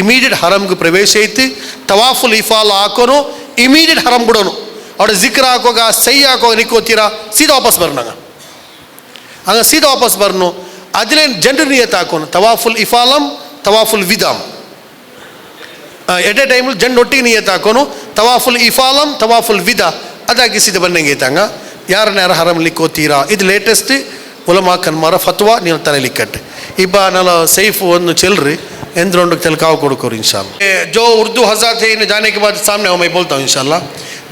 ಇಮಿಡಿಯೇಟ್ ಹರಮ್ಗೆ ಪ್ರವೇಶ ಐತಿ ತವಾಫುಲ್ ಇಫಾಲ್ ಹಾಕೋನು ಇಮಿಡಿಯೇಟ್ ಹರಮ್ ಬಿಡೋನು ಅವ್ರ ಜಿಕ್ರ್ ಹಾಕೋಗ ಸೈ ಹಾಕೋಗ ನಿಕ್ಕೋತೀರಾ ಸೀದಾ ವಾಪಸ್ ಬರ್ನಂಗ ಹಂಗೆ ಸೀದಾ ವಾಪಸ್ ಬರ್ನು ಅದಿಲೇ ಜಂಡು ನಿಯತ್ ಹಾಕೋನು ತವಾಫುಲ್ ಇಫಾಲಂ ತವಾಫುಲ್ ವಿದಾಮ್ ಎಟ್ ಎ ಟೈಮಲ್ಲಿ ಜಂಡು ಒಟ್ಟಿಗೆ ನಿಯತ್ ಹಾಕೋನು ತವಾಫುಲ್ ಇಫಾಲಂ ತವಾಫುಲ್ ವಿದಾ ಅದಾಗಿ ಸೀದಾ ಬನ್ನಂಗೆ ಐತಂಗ ಯಾರನ್ನ ಹರಮ್ ಲಿಕ್ಕೋತೀರಾ ಇದು ಲೇಟೆಸ್ಟ್ ಉಲಮಾಕನ್ಮಾರ ಫತ್ವಾ ನೀವು ತಲೆಲಿಕ್ಕಟ್ಟೆ ಇಬ್ಬ ನಲ್ಲ ಸೈಫ್ ಒಂದು ಚೆಲ್ರಿ एंद्रों तलकाव कोड़कोर इंशाल्लाह जो उर्दू हजरात है इन्हें जाने के बाद सामने हो मैं बोलता हूँ इंशाल्लाह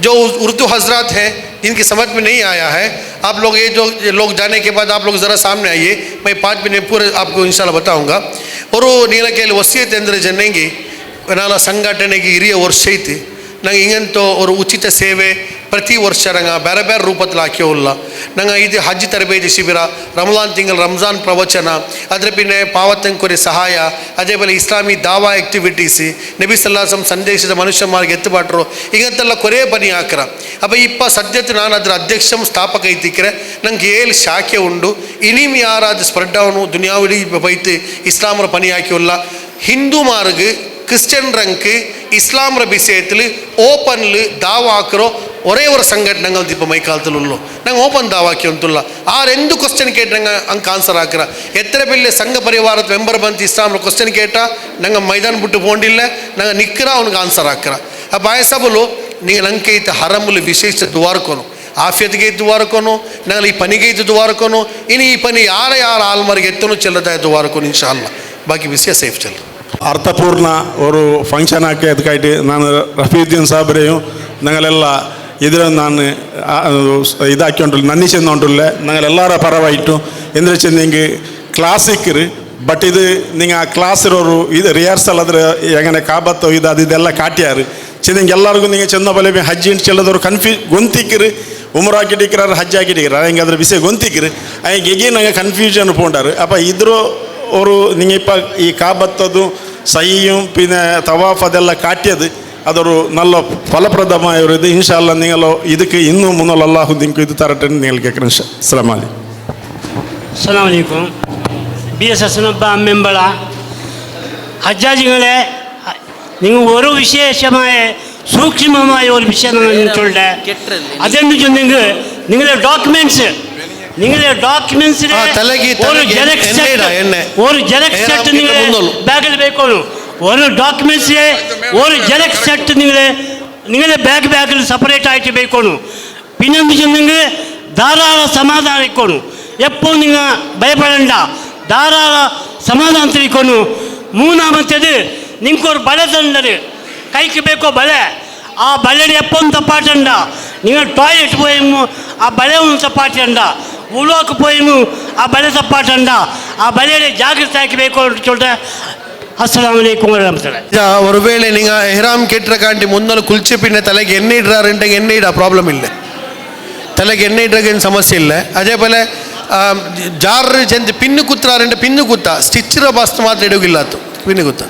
जो उर्दू हजरात हैं जिनकी समझ में नहीं आया है आप लोग ये जो लोग जाने के बाद आप लोग ज़रा सामने आइए मैं 5 मिनट पूरे आपको इंशाल्लाह बताऊँगा और वो नीला के वसीयत अंदर जनेंगे नाला संघटನೆಗೆ ಹಿರಿಯ ವರ್ಷ ಐತಿ ನಂಗೆ ಹಿಂಗಂತೂ ಅವರು ಉಚಿತ ಸೇವೆ ಪ್ರತಿ ವರ್ಷ ನಂಗೆ ಬೇರೆ ಬೇರೆ ರೂಪದಲ್ಲಿ ಹಾಕಿವಲ್ಲ ನಂಗೆ ಇದು ಹಜ್ ತರಬೇತಿ ಶಿಬಿರ ರಮಲಾನ್ ತಿಂಗಳು ರಂಜಾನ್ ಪ್ರವಚನ ಅದರ ಪಿನ್ನೆ ಪಾವತಂಕೊರೆ ಸಹಾಯ അതേപോലെ ಇಸ್ಲಾಮಿ ದಾವಾ ಆಕ್ಟಿವಿಟೀಸ್ ನಬಿ ಸಲ್ಲಾಸಂ ಸಂದೇಶದ ಮನುಷ್ಯಮಾರ್ಗೆ ಎತ್ತುಬಾಟ್ರು ಹಿಂಗಂತೆಲ್ಲ ಕೊರೇ ಬನಿ ಹಾಕ್ರ ಅಪ್ಪ ಇಪ್ಪ ಸದ್ಯತೆ ನಾನು ಅದರ ಅಧ್ಯಕ್ಷ ಸ್ಥಾಪಕ ಐತಿಕ್ರೆ ನಂಗೆ ಏಳು ಶಾಖೆ ಉಂಡು ಇನಿಮ್ ಯಾರಾದ ಸ್ಪ್ರೆಡ್ ಅವನು ದುನಿಯಾವಿಡಿ ಬೈತು ಇಸ್ಲಾಮರ ಪನಿ ಹಾಕಿವಲ್ಲ ಹಿಂದೂ ಮಾರ್ಗ கிறிஸ்டியன் ரங்கு இஸ்லாமிய விஷயத்தில் ஓப்பன்ல தாவாக்குறோ ஒரே ஒரு ಸಂಘಟನೆಗಳು ದೀಪ ಮೈ ಕಾಲದಲ್ಲಿ ಉಳ್ಳು ನಂಗೆ ಓಪನ್ ದಾವಾಕಿ ಅಂತಲ್ಲ ಆರೆಂದು ಕ್ವಶನ್ ಕೇಟ್ರಂಗ ಹಂಗೆ ಆನ್ಸರ್ ಹಾಕ್ರ ಎತ್ತರ ಬೆಲ್ಲೆ ಸಂಘ ಪರಿವಾರದ ಮೆಂಬರ್ ಬಂತು ಇಸ್ಲಾಮ್ರ ಕ್ವಶನ್ ಕೇಟ ನಂಗೆ ಮೈದಾನ ಬಿಟ್ಟು ಹೋಗಿಲ್ಲ ನಂಗೆ ನಿಕ್ಕರ ಅವ್ನಿಗೆ ಆನ್ಸರ್ ಹಾಕ್ರ ಆ ಬಾಯಸಬಲು ನೀವು ನಂಗೆ ಐತೆ ಹರಮುಲು ವಿಶೇಷ ದುವಾರಕೋನು ಆಫಿಯತ್ಗೆ ದುವಾರಕೋನು ನಂಗೆ ಈ ಪನಿಗೆ ದುವಾರಕೋನು ಇನ್ನು ಈ ಪನಿ ಯಾರ ಆಲ್ಮರಿಗೆ ಎತ್ತನು ಚೆಲ್ಲದ ದುವಾರಕೋನು ಇನ್ಶಾಲ್ಲ ಬಾಕಿ ವಿಷಯ ಸೇಫ್ ಚೆಲ್ಲ അർത്ഥപൂർണ്ണ ഒരു ഫംഗ്ഷൻ ആക്കിയതൊക്കെയായിട്ട് ഞാൻ റഫീദ്ദീൻ സാബിനെയും ഞങ്ങളെല്ലാം ഇതിലും ഞാൻ ഇതാക്കിക്കൊണ്ടില്ല നന്ദി ചെന്നുകൊണ്ടില്ല ഞങ്ങളെല്ലാവരുടെ പരമായിട്ടും എന്താ വെച്ചെങ്കിൽ ക്ലാസിക്കർ ಬಟ್ ಇದು ನಿಂಗೆ ಆ ಕ್ಲಾಸಿರೋರು ಇದು ರಿಹರ್ಸಲ್ ಆದರೆ ಹೆಂಗನೆ ಕಾಬತ್ತೋ ಇದೆಲ್ಲ ಕಾಟ್ಯಾರು ಚೆಂದಂಗೆ ಎಲ್ಲರಿಗೂ ನಿಂಗೆ ಚೆಂದ ಬಲೆ ಹಜ್ಜಿ ಇಂಟು ಚೆಲ್ಲದವ್ರು ಕನ್ಫ್ಯೂಸ್ ಉಮರ್ ಹಾಕಿಟ್ಟಿಕ್ಕಿರಾರು ಹಜ್ಜಿ ಹಾಕಿಟ್ಟಿಕ್ಕಿರ ಹೆಂಗೆ ಅದ್ರ ವಿಷಯ ಗೊಂತಿಕ್ಕಿರು ಹಂಗೆ ಎಗಿ ನಂಗೆ ಕನ್ಫ್ಯೂಷನ್ ಪೋಂಡಾರು ಅಪ್ಪ ಇದ್ರೂ ಅವರು ನಿಂಗೆ ಇಪ್ಪ ಈ ಕಾಬತ್ತದು ಸಹಿയും പിന്നെ തവാഫ് അതെല്ലാം കാട്ടിയത് അതൊരു നല്ല ഫലപ്രദമായ ഒരു ഇത് ഇൻഷാല്ല നിങ്ങളോ ഇതൊക്കെ ഇന്നും മുന്നുള്ള അള്ളാഹു നിങ്ങൾക്ക് ഇത് തരട്ടെ നിങ്ങൾ കേൾക്കണം അസ്സലാമു അലൈക്കും അസ്സലാമു അലൈക്കും ബി എസ് എസ് മെമ്പള ഹജ്ജാജികളെ നിങ്ങൾ ഓരോ വിശേഷമായ സൂക്ഷ്മമായ ഒരു വിഷയം ചൊല്ലേ അതെന്ന് ചൊന്നെങ്കിൽ നിങ്ങളുടെ ഡോക്യുമെന്റ്സ് ഒരു ജെറക്സ് സെറ്റ് നിങ്ങൾ ബാഗിൽ വെക്കണം ഒരു ഡോക്യുമെന്റ്സിലെ ഒരു ജെറക്സ് സെറ്റ് നിങ്ങളുടെ ബാഗിൽ സെപ്പറേറ്റ് ആയിട്ട് വെക്കണം പിന്നെന്ത് ചെന്നെങ്കിൽ ധാരാളം സമാധാനം ഇരിക്കണം എപ്പോൾ നിങ്ങൾ ഭയപ്പെടേണ്ട ധാരാളം സമാധാനത്തിൽ ഇരിക്കണം മൂന്നാമത്തേത് നിങ്ങൾക്കൊരു ബല തന്നത് കൈക്ക് ಬೇಕೋ ಬಲೆ ಆ ಬಲೆಗೆ ಎಪ್ಪೊಂದು ತಪ್ಪಾಟಂಡ നിങ്ങൾ ಟಾಯ್ಲೆಟ್ പോയmu ಆ ಬಲೆ ಒಂದು ತಪ್ಪಾಟಂಡ ಉಳೋಕೆ പോയmu ಆ ಬಲೆ ತಪ್ಪಾಟಂಡ ಆ ಬಲೆಗೆ ಜಾಗೃತಿ ಹಾಕಬೇಕು ಅಂತ சொல்ற ಅಸ್ಸಲಾಮು ಅಲೈಕುಂ ವರಹಮತುಲ್ಲಾಹಿ ஒருவேளை நீங்கள் எஹ்ராம் கேட்டிருக்காண்டி முன்னல் குளிச்சு பின்ன தலைக்கு எண்ணெய் இடுறாருன்ட்டு எண்ணெய் இட ಪ್ರಾಬ್ಲಮ್ ಇಲ್ಲ ತಲೆಗೆ ಎಣ್ಣೆ ಇಡ್ರಾಗೇನು ಸಮಸ್ಯೆ ಇಲ್ಲ ಅದೇ പോലെ ಜಾರ್ರು ಚೆಂದ ಪಿನ್ನು ಕುತ್ರಾರಂటే ಪಿನ್ನು ಕುತ್ತ ಸ್ಟಿಚ್ಚರ ಬಸ್ತ್ ಮಾತ್ರ ಇಡೋಗಿಲ್ಲ ಅದು ಪಿನ್ನು ಕುತ್ತ